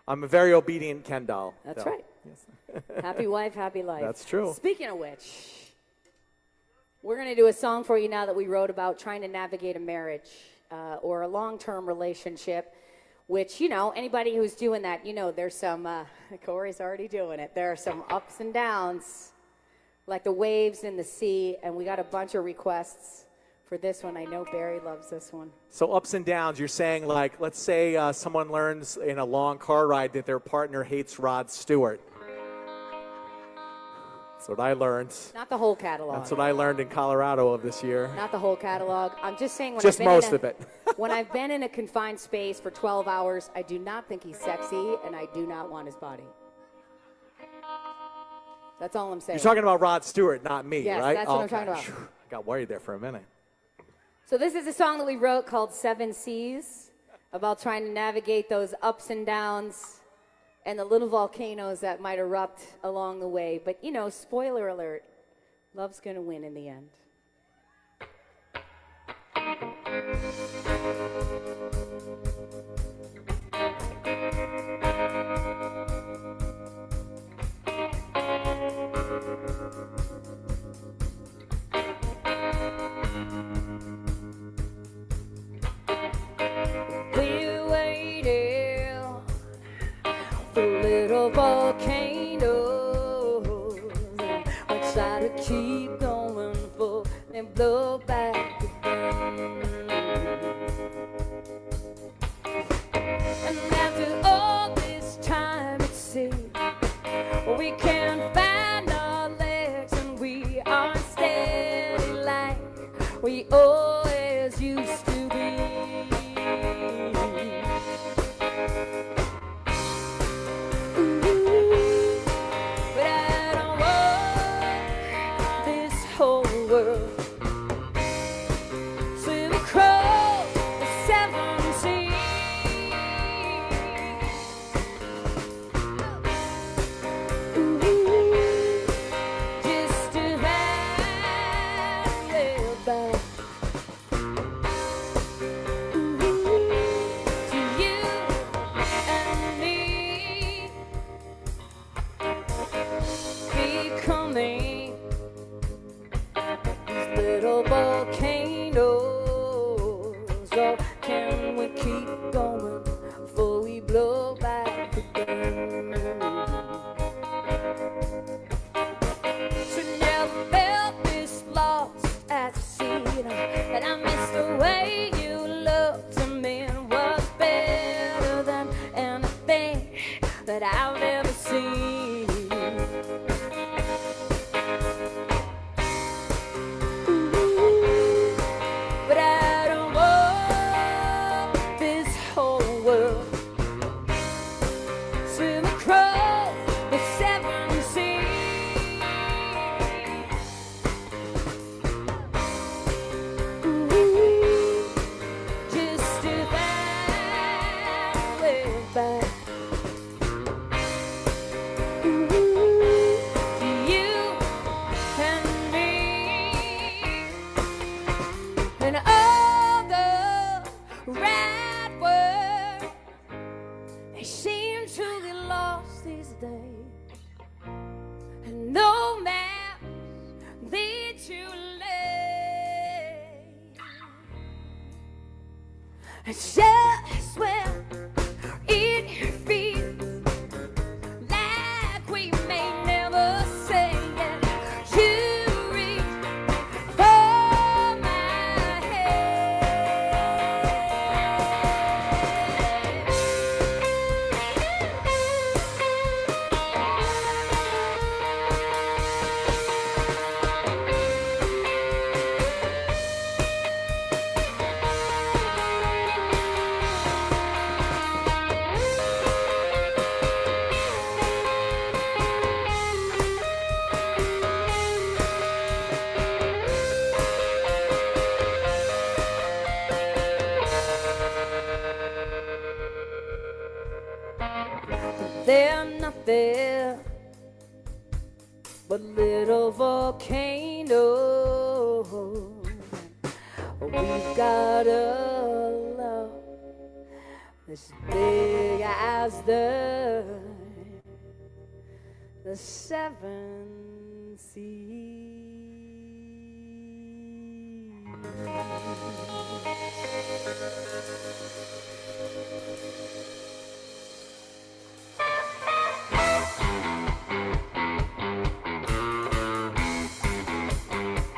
I'm a very obedient Ken doll. That's so. right. Happy wife, happy life. That's true. Speaking of which, we're going to do a song for you now that we wrote about trying to navigate a marriage or a long-term relationship, which, you know, anybody who's doing that, you know, there's some, Corey's already doing it. There are some ups and downs like the waves in the sea, and we got a bunch of requests for this one. I know Barry loves this one. So ups and downs, you're saying, like, let's say someone learns in a long car ride that their partner hates Rod Stewart. That's what I learned. Not the whole catalog. That's what I learned in Colorado of this year. Not the whole catalog. I'm just saying when Just I've been most in a, of it. when I've been in a confined space for 12 hours, I do not think he's sexy, and I do not want his body. That's all I'm saying. You're talking about Rod Stewart, not me, Yes, right? that's what I'm talking about. Phew, I got worried there for a minute. So this is a song that we wrote called Seven Seas, about trying to navigate those ups and downs and the little volcanoes that might erupt along the way. But, you know, spoiler alert, love's going to win in the end. We're waiting for little volcanoes. I try to keep going for them blow back again. And after all this time at sea, we can't find our legs, and we aren't steady like we always used to be. But I don't want this whole world swim across the seven seas. Just to have it back to you and me, becoming these little volcanoes. Or can we keep going before we blow back again? So never felt this lost at sea, and I miss the way you looked at me. It was better than anything that I've ever seen. But I don't want this whole world swim across the seven seas. Just to have it back to you and me. And all the right words, they seem to get lost these days. And no maps lead to late. It's just when it feels like we may never say it, you reach for my They're nothing but little volcanoes. We've got a love that's big as the seven seas.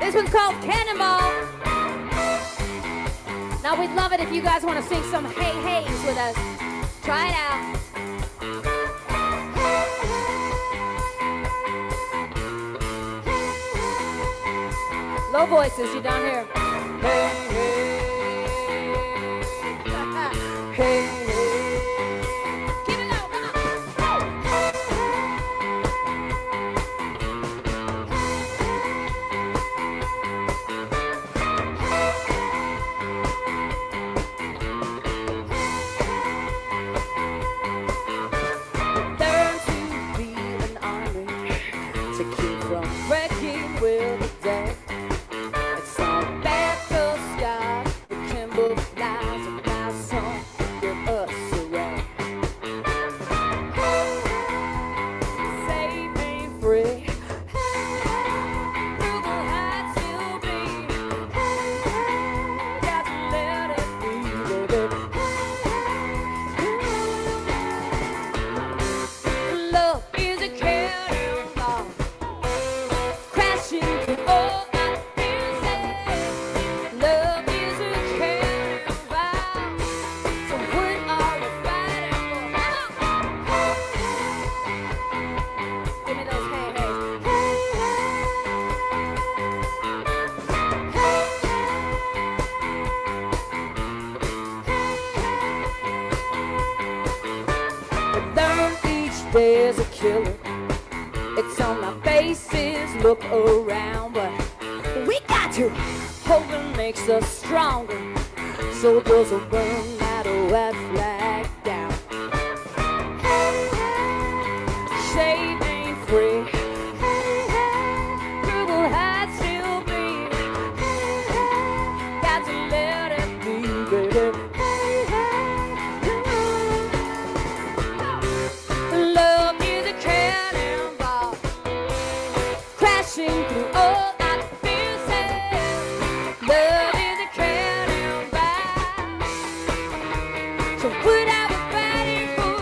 This one's called Cannonball. Now we'd love it if you guys want to sing some hey hey's with us. Try it out. Low voices, you down here. Hey, hey. Hey, hey. Keep it low, come on. Learn to be an army to keep from wrecking with the dead. It's all battle scars, the timber flies, and now some give us a rest. Save me free. Through the heights still bleed. Got to let it be, baby. Love is a cannonball, crashing through all our fears. Love is a cannonball, so what are we fighting for? Give me those hey heys. Learn each day is a killer. It's on our faces, look around, but we got to. Holding makes us stronger. Soldiers will burn that white flag down. Shade ain't free. Purple heights still bleed. Got to let it be, baby. Love is a cannonball, crashing through all our fears. Love is a cannonball, so what are we fighting for?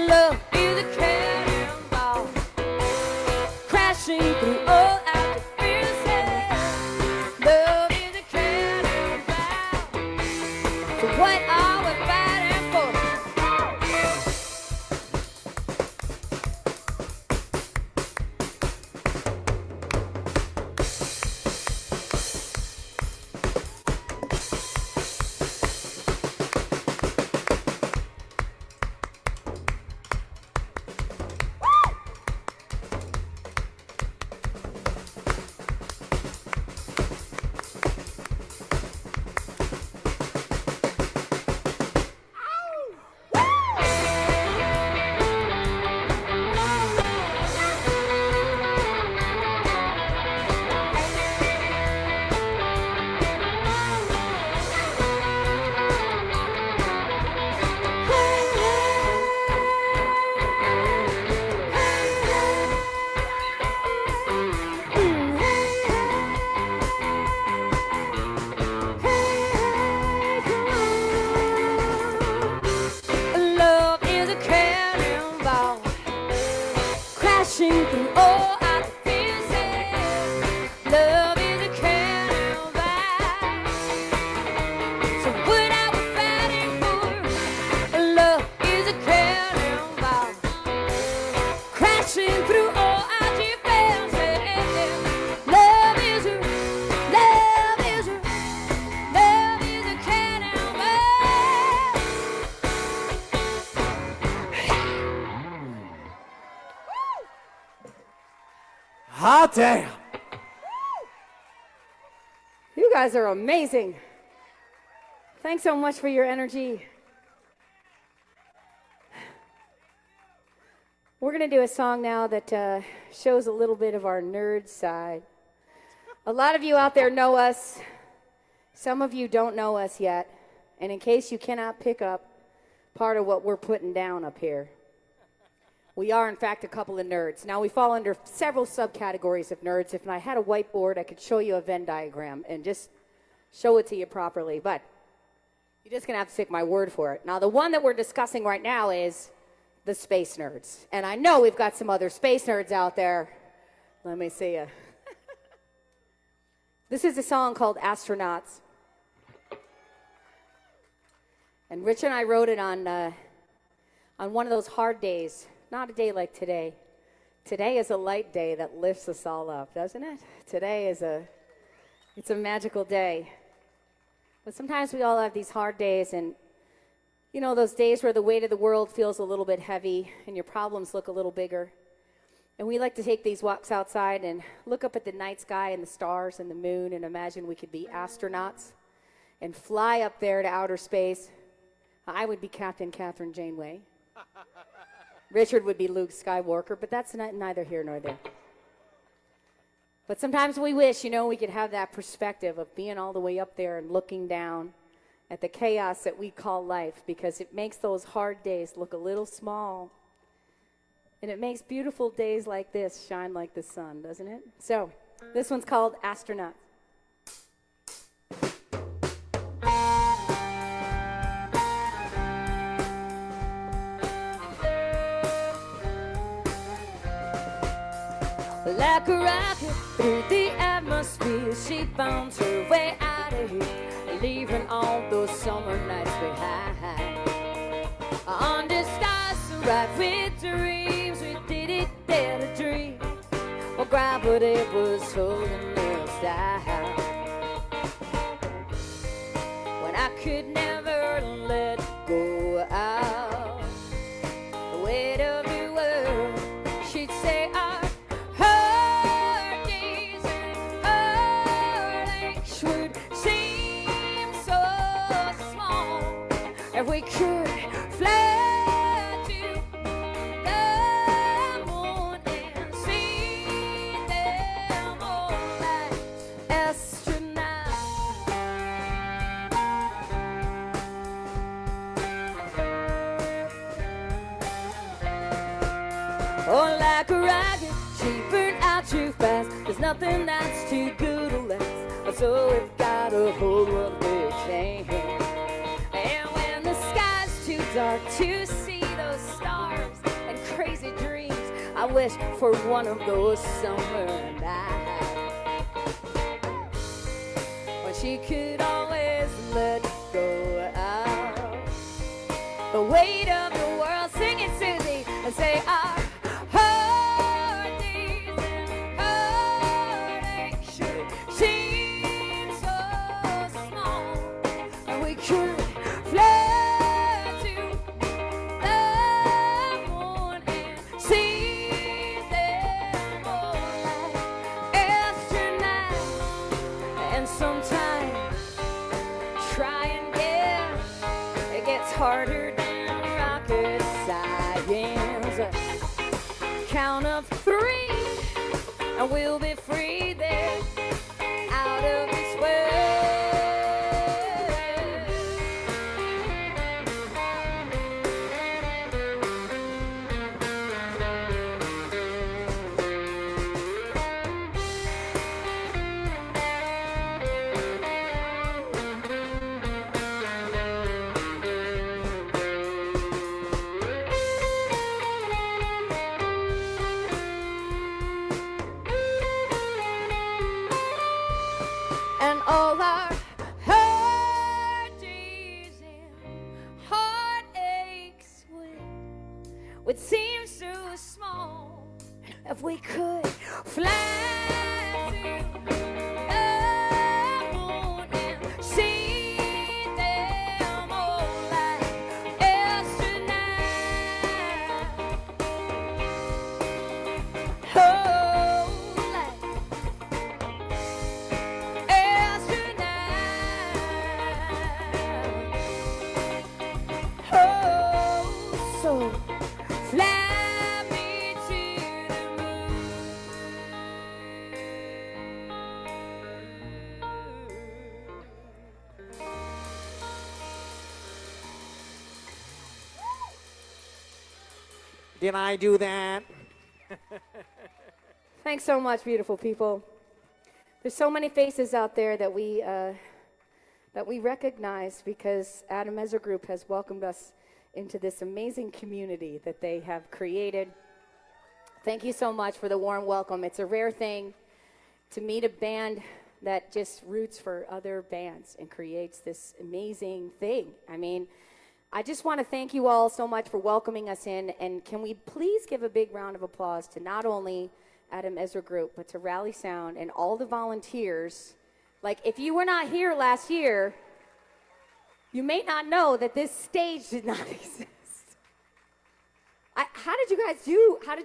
Love is a cannonball, crashing through all our fears. Love is a cannonball, so what are we fighting for? Love is a cannonball, crashing through all our fears. Love is a cannonball, so what are we fighting for? Love is a cannonball, crashing through all our defenses. Love is a, love is a, love is a cannonball. Hot damn. You guys are amazing. Thanks so much for your energy. We're going to do a song now that shows a little bit of our nerd side. A lot of you out there know us. Some of you don't know us yet. And in case you cannot pick up part of what we're putting down up here, we are, in fact, a couple of nerds. Now, we fall under several subcategories of nerds. If I had a whiteboard, I could show you a Venn diagram and just show it to you properly. But you're just going to have to take my word for it. Now, the one that we're discussing right now is the space nerds. And I know we've got some other space nerds out there. Let me see you. This is a song called Astronauts. And Rich and I wrote it on one of those hard days, not a day like today. Today is a light day that lifts us all up, doesn't it? Today is it's a magical day. But sometimes we all have these hard days, and you know, those days where the weight of the world feels a little bit heavy and your problems look a little bigger. And we like to take these walks outside and look up at the night sky and the stars and the moon and imagine we could be astronauts and fly up there to outer space. I would be Captain Catherine Janeway. Richard would be Luke Skywalker, but that's neither here nor there. But sometimes we wish, you know, we could have that perspective of being all the way up there and looking down at the chaos that we call life, because it makes those hard days look a little small. And it makes beautiful days like this shine like the sun, doesn't it? So, this one's called Astronaut. Like a rocket through the atmosphere, she found her way out of here, leaving all those summer nights behind. Under stars so bright with dreams, we did it dare to dream. Well, gravity was holding us down. When I could never let go out, the weight of the world, she'd say, our hard days and heartaches would seem so small if we could fly to the moon and see them all like astronauts. Oh, like a rocket, she burned out too fast. There's nothing that's too good to last, so we've got to hold what we can. And when the sky's too dark to see those stars and crazy dreams, I wish for one of those summer nights when she could always let go out the weight of the world. Sing it, Susie, and say, our hard days and heartaches should seem so small, and we could fly to the moon and see them all like astronauts. And sometimes trying, yeah, it gets harder than rocket science. Count of 3, and we'll be free there out of this world. And all our hard days and heartaches would seem so small if we could fly to the moon and see them all like astronauts. Oh, like so fly me to the moon. Did I do that? Thanks so much, beautiful people. There's so many faces out there that we recognize because Adam Ezra Group has welcomed us into this amazing community that they have created. Thank you so much for the warm welcome. It's a rare thing to meet a band that just roots for other bands and creates this amazing thing. I mean, I just want to thank you all so much for welcoming us in, and can we please give a big round of applause to not only Adam Ezra Group, but to RallySound and all the volunteers. Like, if you were not here last year, you may not know that this stage did not exist. How did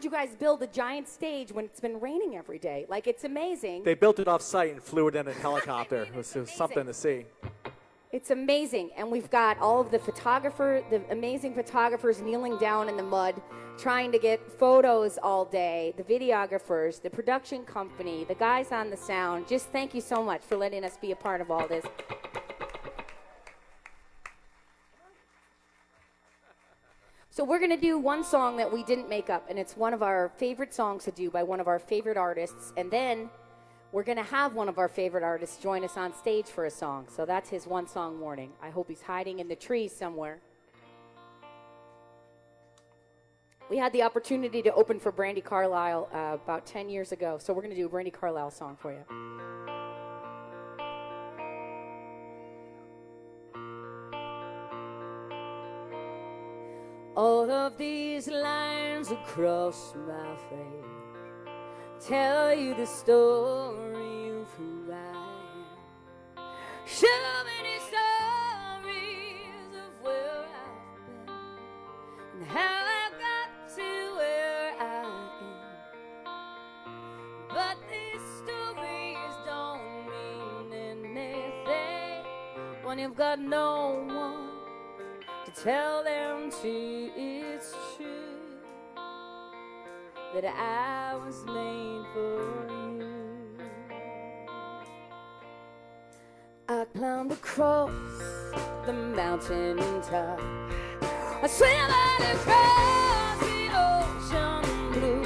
you guys build a giant stage when it's been raining every day? Like, it's amazing. They built it off site and flew it in a helicopter. It was something to see. It's amazing. And we've got all of the amazing photographers kneeling down in the mud, trying to get photos all day, the videographers, the production company, the guys on the sound. Just thank you so much for letting us be a part of all this. So we're going to do one song that we didn't make up, and it's one of our favorite songs to do by one of our favorite artists, and then we're going to have one of our favorite artists join us on stage for a song. So that's his one song warning. I hope he's hiding in the trees somewhere. We had the opportunity to open for Brandi Carlile about 10 years ago, so we're going to do a Brandi Carlile song for you. All of these lines across my face tell you the story of who I am. So many stories of where I've been and how I got to where I am. But these stories don't mean anything when you've got no one to tell them to. It's true that I was made for you. I climbed across the mountain top. I swam across the ocean blue.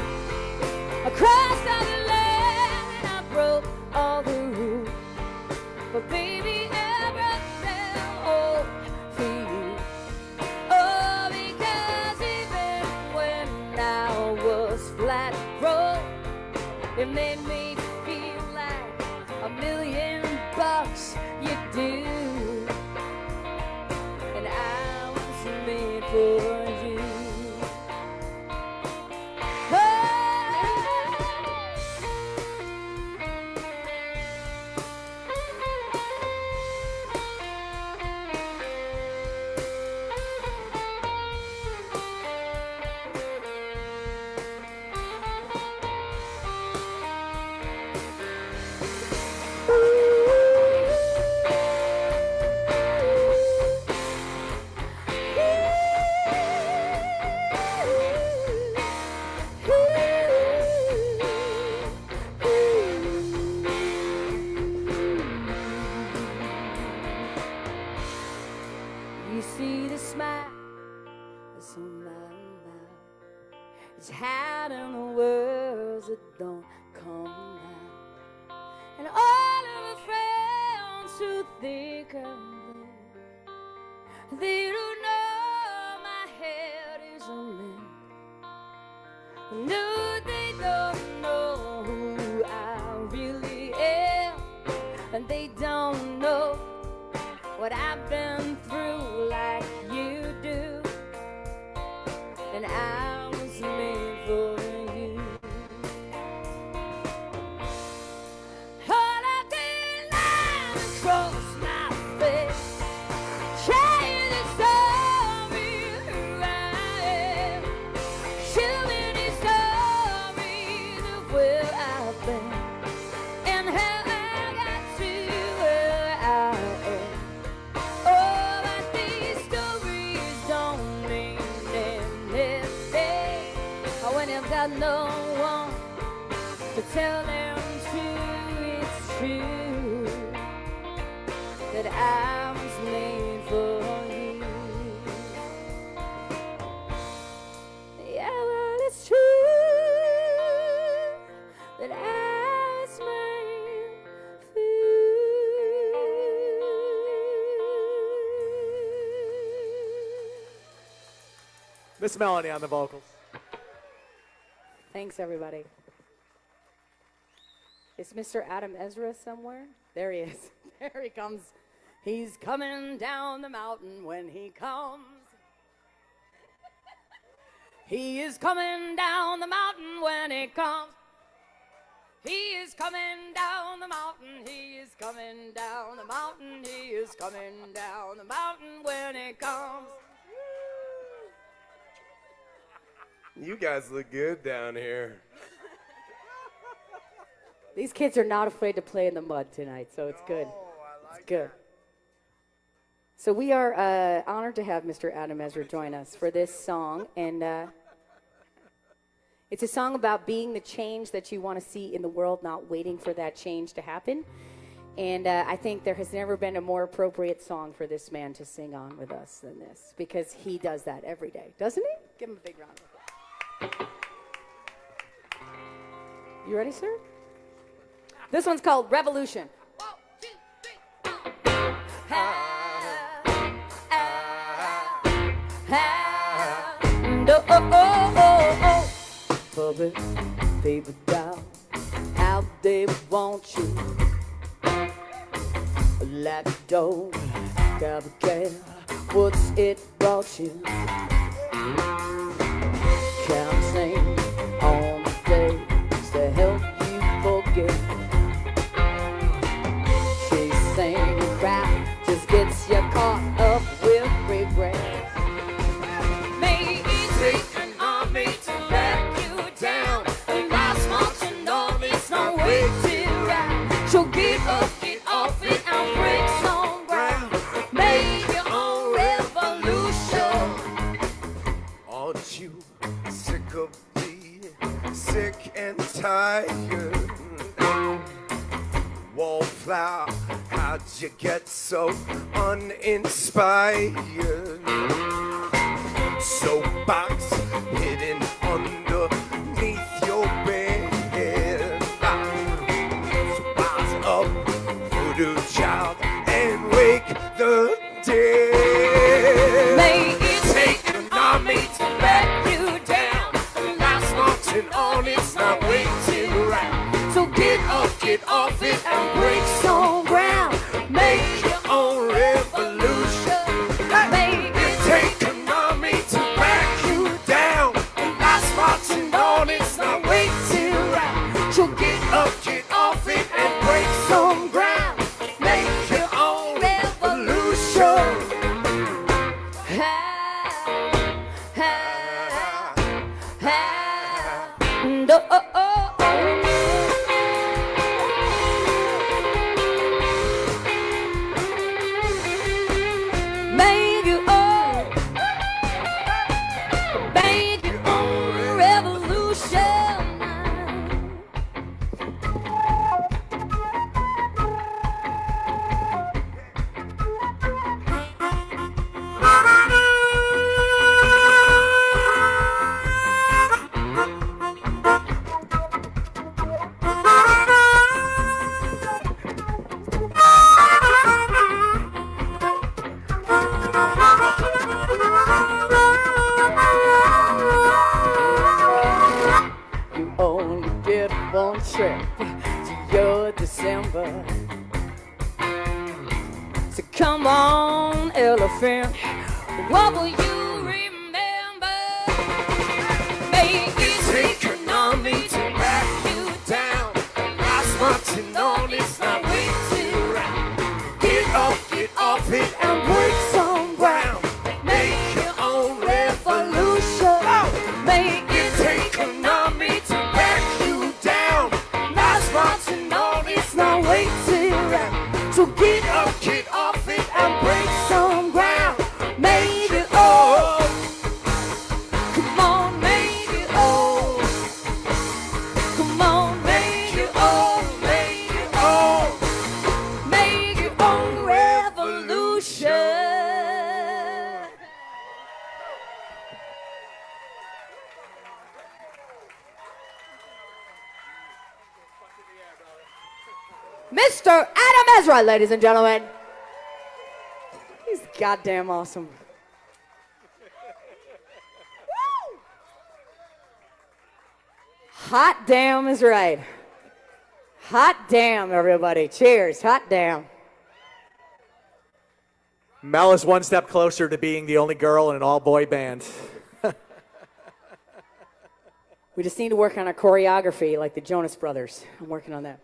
I crossed all the land and I broke all the rules. But baby, I broke them all for you. Oh, because even when I was flat broke, it made me feel like $1,000,000 you do. And I was made for you. You see the smile that's on my mouth. It's hiding the words that don't come out. And all of my friends who think I'm blue, they don't know my head is a limp. No, they don't know who I really am. And they don't know what I've been through like you do. And I was made for you. All of the lines across my face change the story of who I am. So many stories of where I've been and how I got to where I am. Oh, but these stories don't mean anything when you've got no one to tell them to. It's true that I was made for you. Yeah, well, it's true that I was made for you. Miss Melanie on the vocals. Thanks, everybody. Is Mr. Adam Ezra somewhere? There he is. There he comes. He's coming down the mountain when he comes. He is coming down the mountain when he comes. He is coming down the mountain. He is coming down the mountain. He is coming down the mountain when he comes. You guys look good down here. These kids are not afraid to play in the mud tonight, so it's good. It's good. So we are honored to have Mr. Adam Ezra join us for this song, and it's a song about being the change that you want to see in the world, not waiting for that change to happen. And I think there has never been a more appropriate song for this man to sing on with us than this, because he does that every day, doesn't he? Give him a big round of applause. You ready, sir? This one's called Revolution. Puppet, paper down, how they want you. Like a dog, grab a can, what's it brought you? Counting on the days to help you forget. Chasing a crowd just gets you caught up with regret. May it take an army to back you down. And last month you know it's no way to ride. So get up, get off it, and break some ground. Make your own revolution. Aren't you sick of being sick and tired? Wallflower, how'd you get so uninspired? Soapbox hidden underneath your bed. So rise up, voodoo child, and wake the dead. May it take an army to back you down. Last marching on, it's not way too right. So get up, get off it, and break some ground. Make your own revolution. May it take an army to back you down. Last marching on, it's not way too right. So get up, get off it, and break some ground. Make your own revolution. Make your own revolution. You only get one trip to your December. So come on, elephant, what will you remember? May it take an army to back you down. Last marching on, it's not way too right. Get up, get off it, and break some ground. Make your own revolution. May it take an army to back you down. Last marching on, it's not way too right. So get up, get off it, and break some ground. Make it all. Come on, make it all. Come on, make it all, make it all. Make your own revolution. Mr. Adam Ezra, ladies and gentlemen. He's goddamn awesome. Woo! Hot damn is right. Hot damn, everybody. Cheers. Hot damn. Mel is one step closer to being the only girl in an all-boy band. We just need to work on our choreography like the Jonas Brothers. I'm working on that.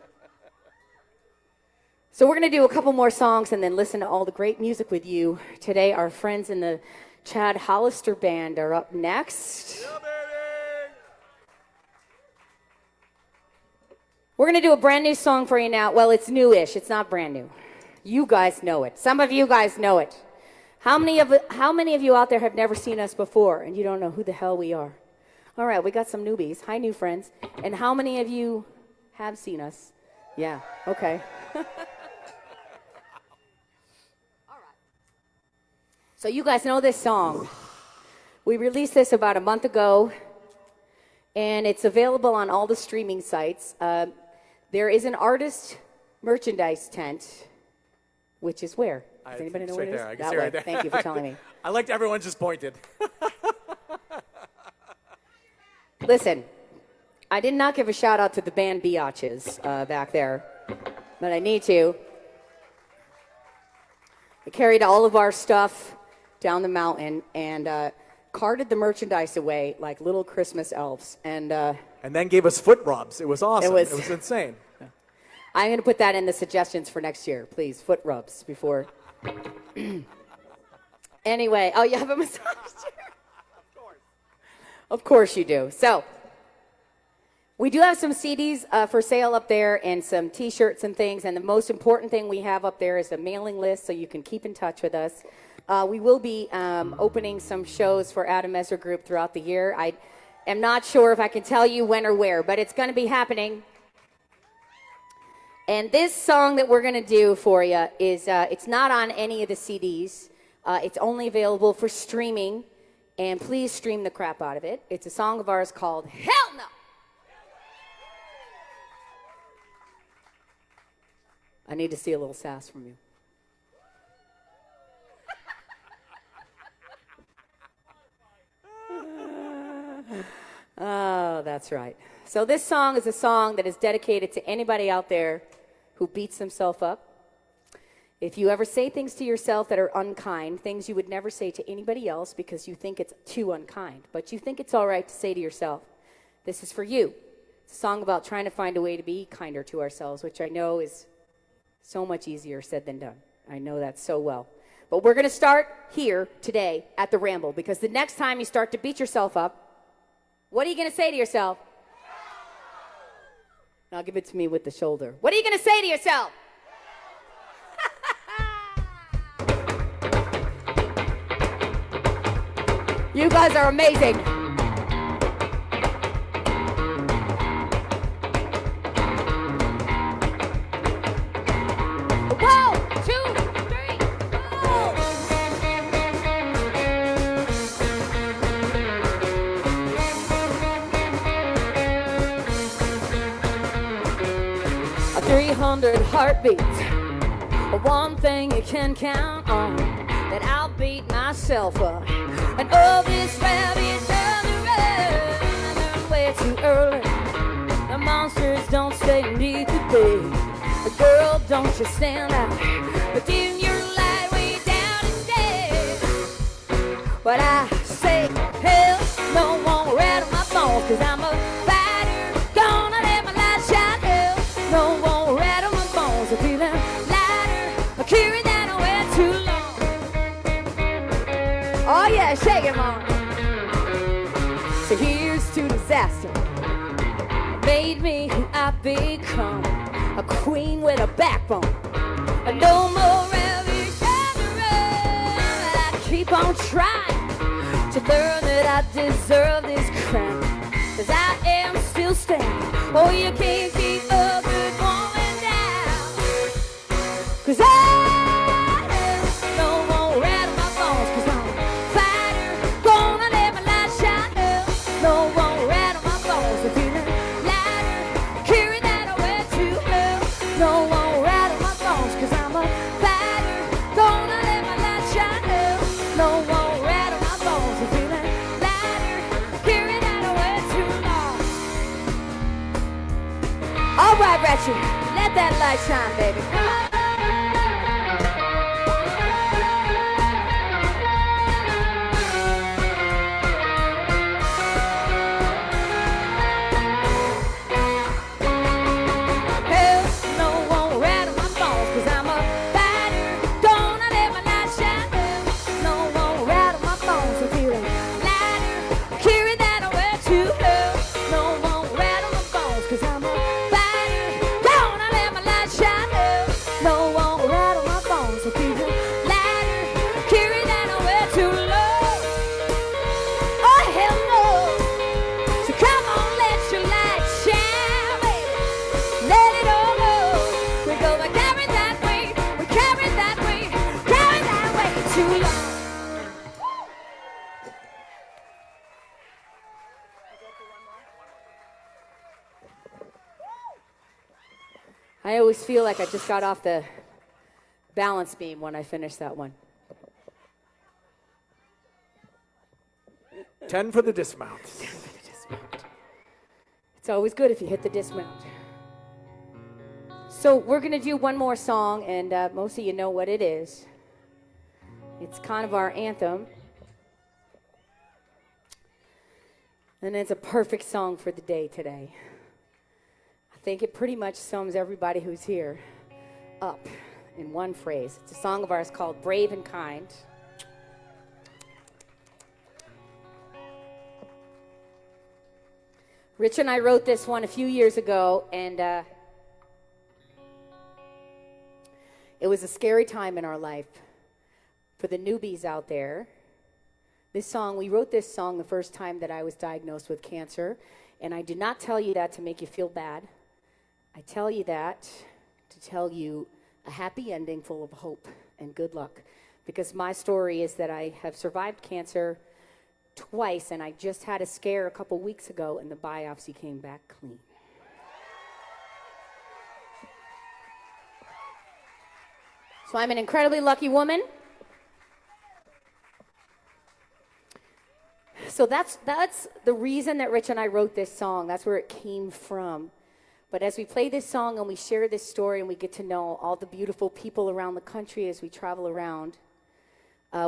So we're going to do a couple more songs and then listen to all the great music with you. Today, our friends in the Chad Hollister Band are up next. We're going to do a brand new song for you now. Well, it's newish. It's not brand new. You guys know it. Some of you guys know it. How many of you out there have never seen us before and you don't know who the hell we are? All right, we got some newbies. Hi, new friends. And how many of you have seen us? Yeah, okay. So you guys know this song. We released this about a month ago, and it's available on all the streaming sites. There is an artist merchandise tent, which is where? Does anybody know where it is? I can see right there. Thank you for telling me. I liked everyone just pointed. Listen, I did not give a shout out to the band Biatches back there, but I need to. I carried all of our stuff down the mountain and carted the merchandise away like little Christmas elves. And then gave us foot rubs. It was awesome. It was insane. I'm going to put that in the suggestions for next year, please. Foot rubs before. Anyway, oh, you have a massage chair? Of course you do. So, we do have some CDs for sale up there and some T-shirts and things. And the most important thing we have up there is a mailing list so you can keep in touch with us. We will be opening some shows for Adam Ezra Group throughout the year. I am not sure if I can tell you when or where, but it's going to be happening. And this song that we're going to do for you is, it's not on any of the CDs. It's only available for streaming. And please stream the crap out of it. It's a song of ours called Hell No! I need to see a little sass from you. Oh, that's right. So this song is a song that is dedicated to anybody out there who beats themselves up. If you ever say things to yourself that are unkind, things you would never say to anybody else because you think it's too unkind, but you think it's all right to say to yourself, this is for you. It's a song about trying to find a way to be kinder to ourselves, which I know is so much easier said than done. I know that so well. But we're going to start here today at the Ramble, because the next time you start to beat yourself up, what are you going to say to yourself? Now give it to me with the shoulder. What are you going to say to yourself? You guys are amazing. One, two, three, go! A 300 heartbeats. One thing you can count on, that I'll beat myself up. And all this rabbit down the road, I learned way too early. The monsters don't stay beneath the bed. The girl, don't you stand out, but dim your light way down instead. But I say, hell, no one rattle my bones, 'cause I'm a fighter, gonna let my light shine. Hell, no one rattle my bones, I'm feeling lighter, I carry that away too long. Oh yeah, shake it, mom. So here's to disaster, made me who I've become, a queen with a backbone. No more revolution to run. I keep on trying to learn that I deserve this crown, 'cause I am still standing. Oh, you can't keep a good woman down, 'cause I no more rattle my bones, 'cause I'm a fighter, gonna let my light shine. No more rattle my bones, I'm feeling lighter, carry that away to hell. No more rattle my bones, 'cause I'm a fighter, gonna let my light shine. No more rattle my bones, I'm feeling lighter, carry that away too long. All right, Ratchet. that light shine, baby. Hell, no one rattle my bones, 'cause I'm a fighter. Gonna let my light shine. Hell, no one rattle my bones. I'm feeling lighter. Carry that away to hell. No one rattle my bones, 'cause I'm a fighter. Gonna let my light shine. Hell, no one rattle my bones. I'm feeling lighter. Carry that away to low. Oh, hell no. So come on, let your light shine, baby. Let it all go. We go, we carry that way. We carry that way. Carry that way too long. I always feel like I just got off the balance beam when I finish that one. 10 for the dismount. It's always good if you hit the dismount. So we're going to do one more song, and most of you know what it is. It's kind of our anthem. And it's a perfect song for the day today. I think it pretty much sums everybody who's here up in one phrase. It's a song of ours called Brave and Kind. Rich and I wrote this one a few years ago, and it was a scary time in our life. For the newbies out there, we wrote this song the first time that I was diagnosed with cancer, and I do not tell you that to make you feel bad. I tell you that to tell you a happy ending full of hope and good luck, because my story is that I have survived cancer twice, and I just had a scare a couple weeks ago, and the biopsy came back clean. So I'm an incredibly lucky woman. So that's the reason that Rich and I wrote this song. That's where it came from. But as we play this song and we share this story and we get to know all the beautiful people around the country as we travel around,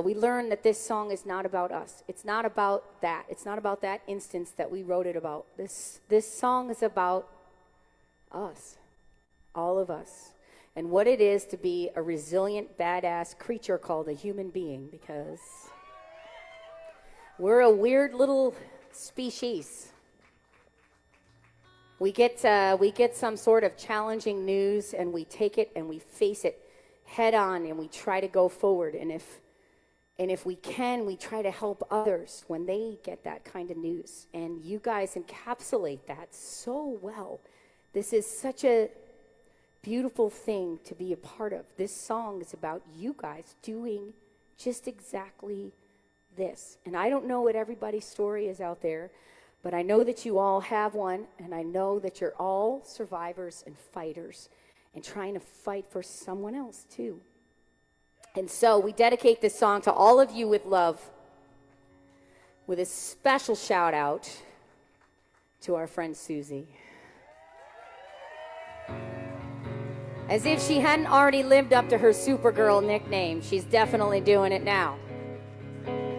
we learn that this song is not about us. It's not about that. It's not about that instance that we wrote it about. This song is about us, all of us, and what it is to be a resilient, badass creature called a human being, because we're a weird little species. We get some sort of challenging news, and we take it and we face it head on, and we try to go forward. And if we can, we try to help others when they get that kind of news. And you guys encapsulate that so well. This is such a beautiful thing to be a part of. This song is about you guys doing just exactly this. And I don't know what everybody's story is out there, but I know that you all have one, and I know that you're all survivors and fighters and trying to fight for someone else too. And so we dedicate this song to all of you with love, with a special shout out to our friend Susie. As if she hadn't already lived up to her Supergirl nickname, she's definitely doing it now.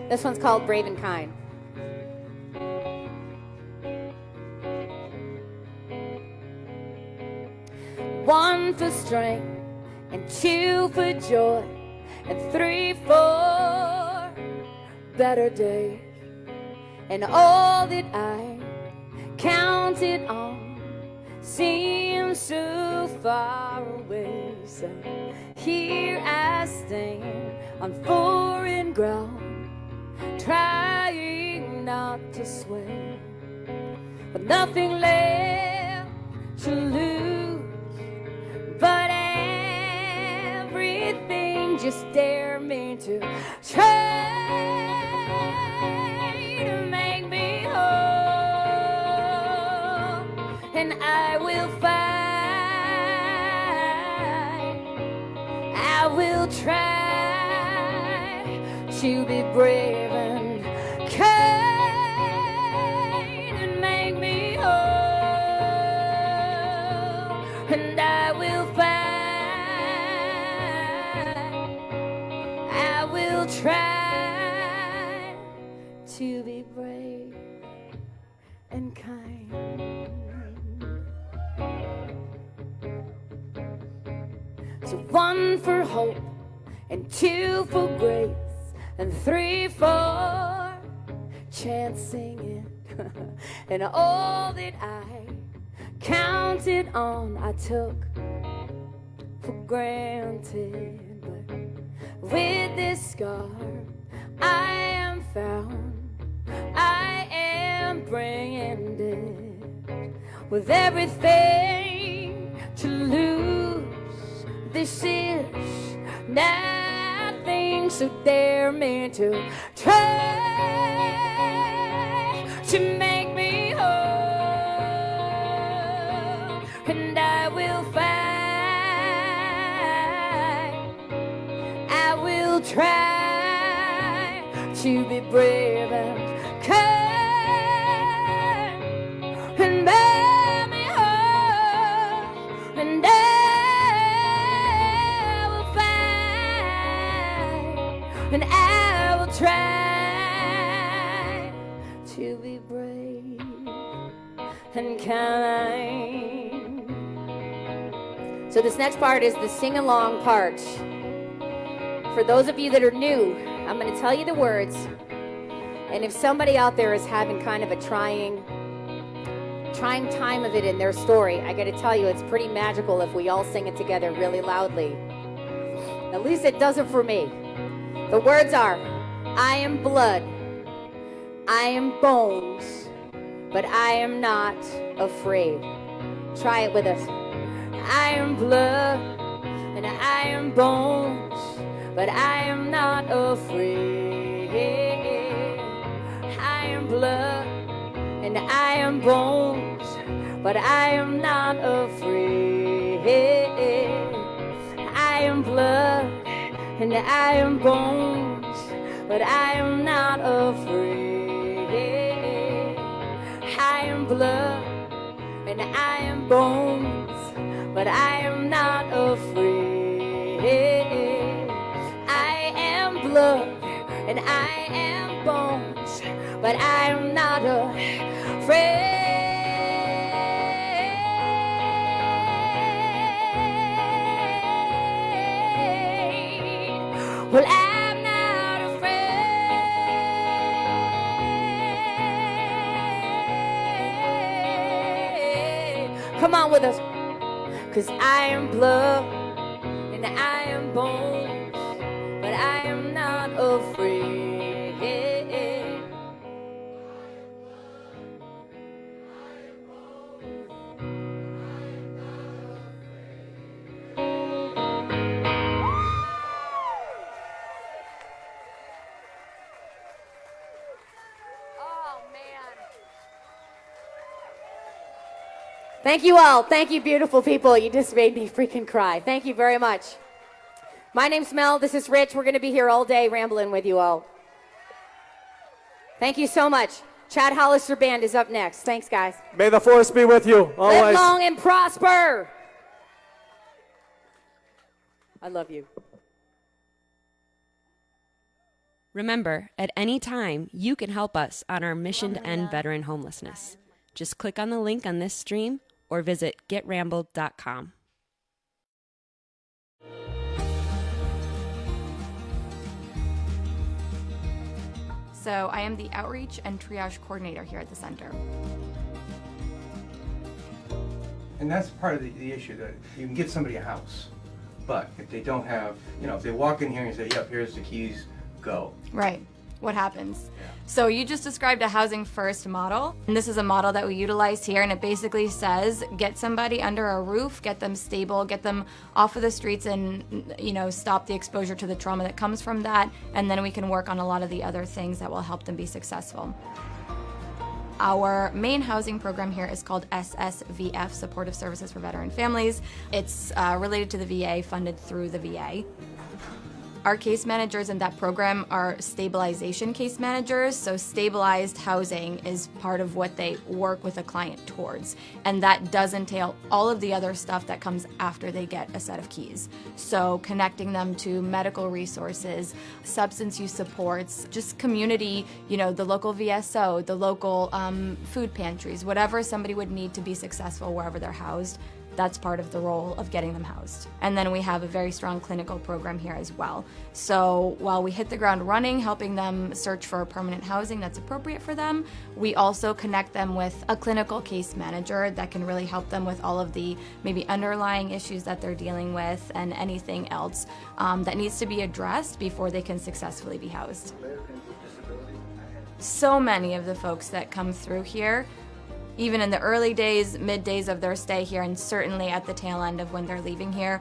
This one's called Brave and Kind. One for strength, and two for joy, and three for better days. And all that I counted on seems so far away. So here I stand on foreign ground, trying not to sway, but nothing left to lose, but everything just dare me to try to make me whole. And I will fight, I will try to be brave and kind and make me whole. And I will try to be brave and kind. So 1 for hope, and 2 for grace, and 3 for chancing it. And all that I counted on, I took for granted. But with this scar, I am found. I am branded with everything to lose. This is nothing, so dare me to try to make me whole, and I will find, I will try to be brave and kind, and bear me home, and I will find, and I will try to be brave and kind. So this next part is the sing-along part. For those of you that are new, I'm going to tell you the words, and if somebody out there is having kind of a trying time of it in their story, I got to tell you, it's pretty magical if we all sing it together really loudly. At least it does it for me. The words are, I am blood, I am bones, but I am not afraid. Try it with us. I am blood, and I am bones, but I am not afraid. I am blood, and I am bones, but I am not afraid. I am blood, and I am bones, but I am not afraid. I am blood, and I am bones, but I am not afraid. I am blood, and I am bones, but I am not afraid. Well, I'm not afraid. Come on with us. 'Cause I am blood and I am bones, but I am not afraid. Thank you all. Thank you, beautiful people. You just made me freaking cry. Thank you very much. My name's Mel. This is Rich. We're going to be here all day rambling with you all. Thank you so much. Chad Hollister Band is up next. Thanks, guys. May the force be with you always. Live long and prosper. I love you. Remember, at any time, you can help us on our mission to end veteran homelessness. Just click on the link on this stream or visit getrambled.com. So I am the outreach and triage coordinator here at the center. And that's part of the issue, that you can get somebody a house, but if they don't have, if they walk in here and say, yep, here's the keys, go. Right. What happens? So you just described a housing first model, and this is a model that we utilize here, and it basically says get somebody under a roof, get them stable, get them off of the streets, and stop the exposure to the trauma that comes from that, and then we can work on a lot of the other things that will help them be successful. Our main housing program here is called SSVF, Supportive Services for Veteran Families. It's related to the VA, funded through the VA. Our case managers in that program are stabilization case managers, so stabilized housing is part of what they work with a client towards, and that does entail all of the other stuff that comes after they get a set of keys. So connecting them to medical resources, substance use supports, just community, the local VSO, the local food pantries, whatever somebody would need to be successful wherever they're housed. That's part of the role of getting them housed. And then we have a very strong clinical program here as well. So while we hit the ground running, helping them search for permanent housing that's appropriate for them, we also connect them with a clinical case manager that can really help them with all of the maybe underlying issues that they're dealing with and anything else that needs to be addressed before they can successfully be housed. So many of the folks that come through here, even in the early days, mid days of their stay here, and certainly at the tail end of when they're leaving here,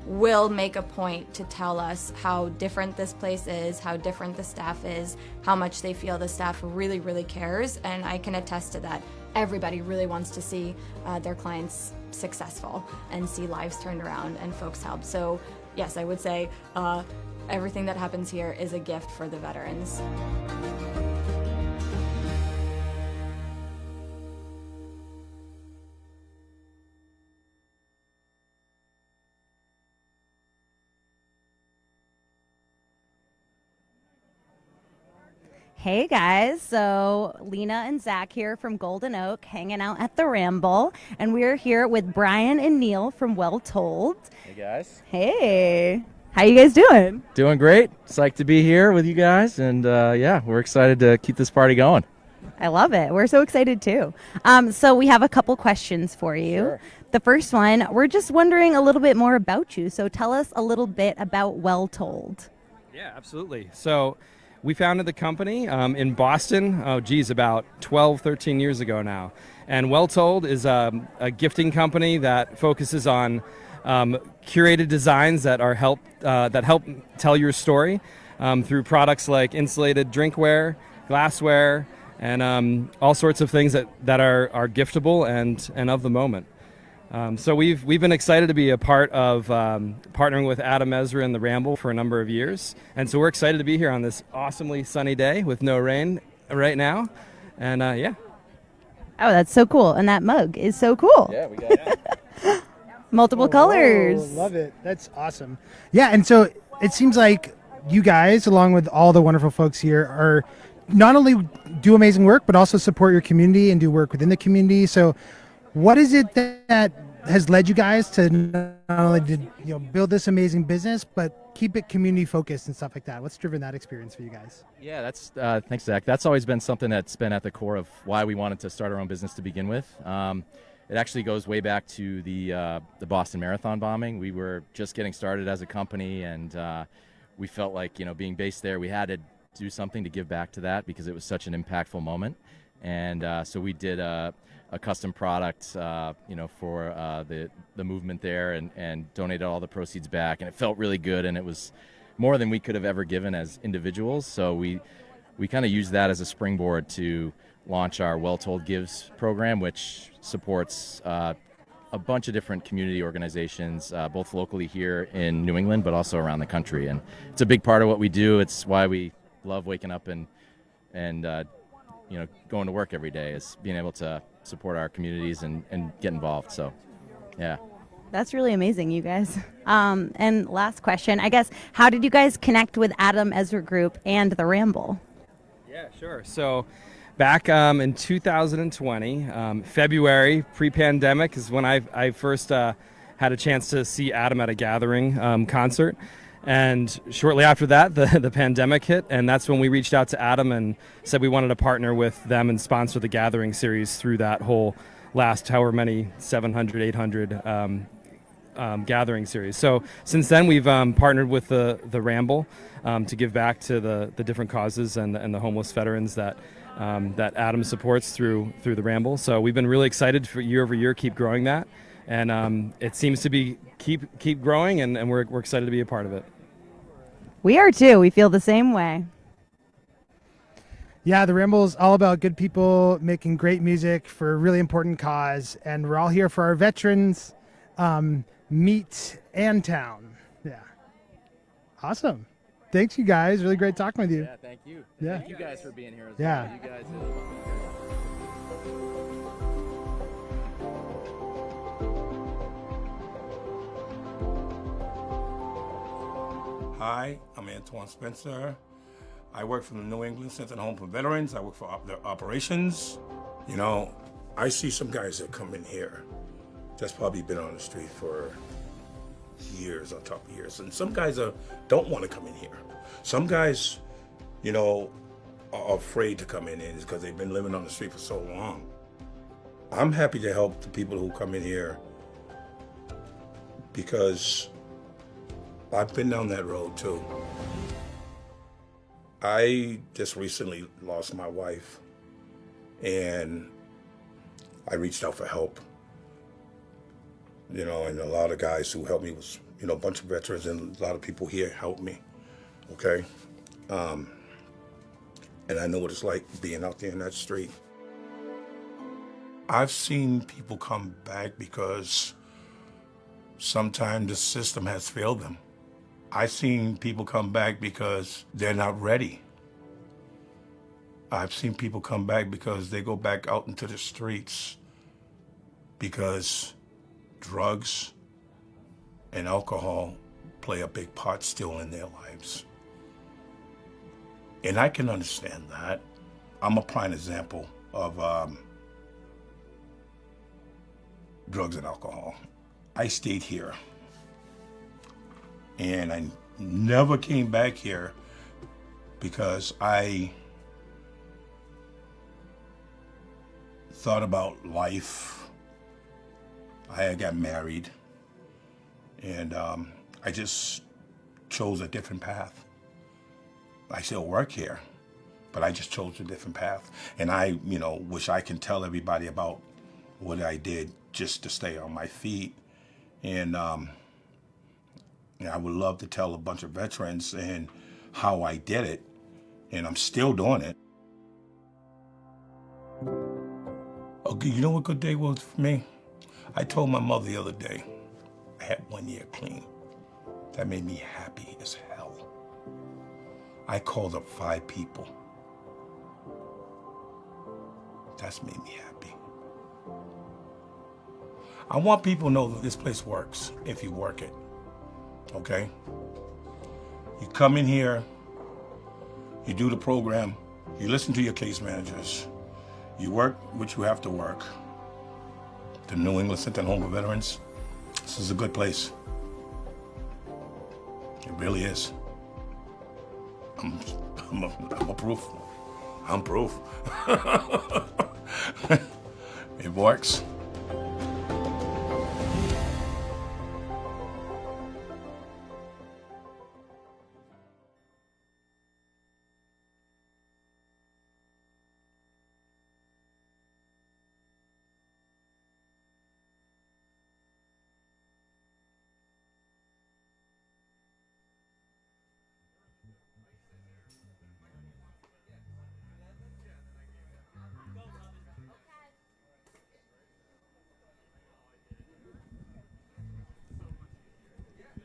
will make a point to tell us how different this place is, how different the staff is, how much they feel the staff really, really cares, and I can attest to that. Everybody really wants to see their clients successful and see lives turned around and folks helped. So yes, I would say everything that happens here is a gift for the veterans. Hey guys, so Lena and Zach here from Golden Oak hanging out at the Ramble, and we're here with Brian and Neil from Well Told. Hey guys. Hey, how you guys doing? Doing great. Psyched to be here with you guys, and yeah, we're excited to keep this party going. I love it. We're so excited too. So we have a couple questions for you. Sure. The first one, we're just wondering a little bit more about you, so tell us a little bit about Well Told. Yeah, absolutely. So we founded the company in Boston, about 12, 13 years ago now. And Well Told is a gifting company that focuses on curated designs that help tell your story through products like insulated drinkware, glassware, and all sorts of things that are giftable and of the moment. So we've been excited to be a part of partnering with Adam, Ezra, and the Ramble for a number of years, and so we're excited to be here on this awesomely sunny day with no rain right now, and yeah. Oh, that's so cool, and that mug is so cool. Yeah, we got it. Multiple colors. Love it. That's awesome. Yeah, and so it seems like you guys, along with all the wonderful folks here, are not only do amazing work, but also support your community and do work within the community. So what is it that has led you guys to not only build this amazing business, but keep it community focused and stuff like that? What's driven that experience for you guys? Yeah, that's thanks, Zach. That's always been something that's been at the core of why we wanted to start our own business to begin with. It actually goes way back to the Boston Marathon bombing. We were just getting started as a company, and we felt like being based there, we had to do something to give back to that because it was such an impactful moment. And so we did a custom product, for the movement there, and donated all the proceeds back. And it felt really good, and it was more than we could have ever given as individuals. So we kind of used that as a springboard to launch our Well Told Gives program, which supports a bunch of different community organizations, both locally here in New England, but also around the country. And it's a big part of what we do. It's why we love waking up and going to work every day, is being able to support our communities and get involved. So, yeah. That's really amazing, you guys. And last question, I guess, how did you guys connect with Adam, Ezra Group, and the Ramble? Yeah, sure. So back in 2020, February, pre-pandemic, is when I first had a chance to see Adam at a Gathering concert. And shortly after that, the pandemic hit, and that's when we reached out to Adam and said we wanted to partner with them and sponsor the Gathering series through that whole last however many 700, 800 Gathering series. So since then, we've partnered with the Ramble to give back to the different causes and the homeless veterans that Adam supports through the Ramble. So we've been really excited for year over year, keep growing that. And it seems to be keep growing, and we're excited to be a part of it. We are too. We feel the same way. Yeah, the Ramble is all about good people making great music for a really important cause, and we're all here for our veterans, meet and town. Yeah, awesome. Thanks, you guys. Really great talking with you. Yeah, thank you. Yeah. Thank you guys for being here as Yeah. well. You guys. Hi, I'm Antoine Spencer. I work for the New England Center and Home for Veterans. I work for their operations. You know, I see some guys that come in here that's probably been on the street for years on top of years. And some guys don't want to come in here. Some guys, you know, are afraid to come in because they've been living on the street for so long. I'm happy to help the people who come in here because I've been down that road too. I just recently lost my wife and I reached out for help. You know, and a lot of guys who helped me was, you know, a bunch of veterans and a lot of people here helped me, okay? And I know what it's like being out there in that street. I've seen people come back because sometimes the system has failed them. I've seen people come back because they're not ready. I've seen people come back because they go back out into the streets because drugs and alcohol play a big part still in their lives. And I can understand that. I'm a prime example of drugs and alcohol. I stayed here. And I never came back here because I thought about life. I had got married and I just chose a different path. I still work here, but I just chose a different path. And I, you know, wish I can tell everybody about what I did just to stay on my feet. And I would love to tell a bunch of veterans and how I did it, and I'm still doing it. Okay, you know what good day was for me? I told my mother the other day, I had 1 year clean. That made me happy as hell. I called up 5 people. That's made me happy. I want people to know that this place works if you work it. Okay? You come in here, you do the program, you listen to your case managers, you work what you have to work. The New England Center and Home for Veterans, this is a good place. It really is. I'm a proof. I'm proof. It works.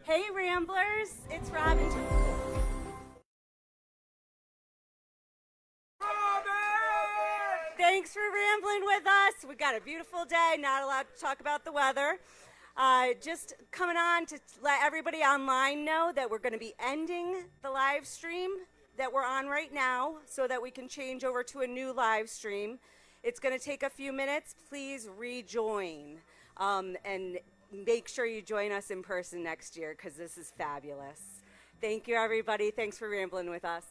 Hey, Ramblers, it's Robin. Thanks for rambling with us. We got a beautiful day, not allowed to talk about the weather. Just coming on to let everybody online know that we're going to be ending the live stream that we're on right now so that we can change over to a new live stream. It's going to take a few minutes. Please rejoin and make sure you join us in person next year because this is fabulous. Thank you, everybody. Thanks for rambling with us.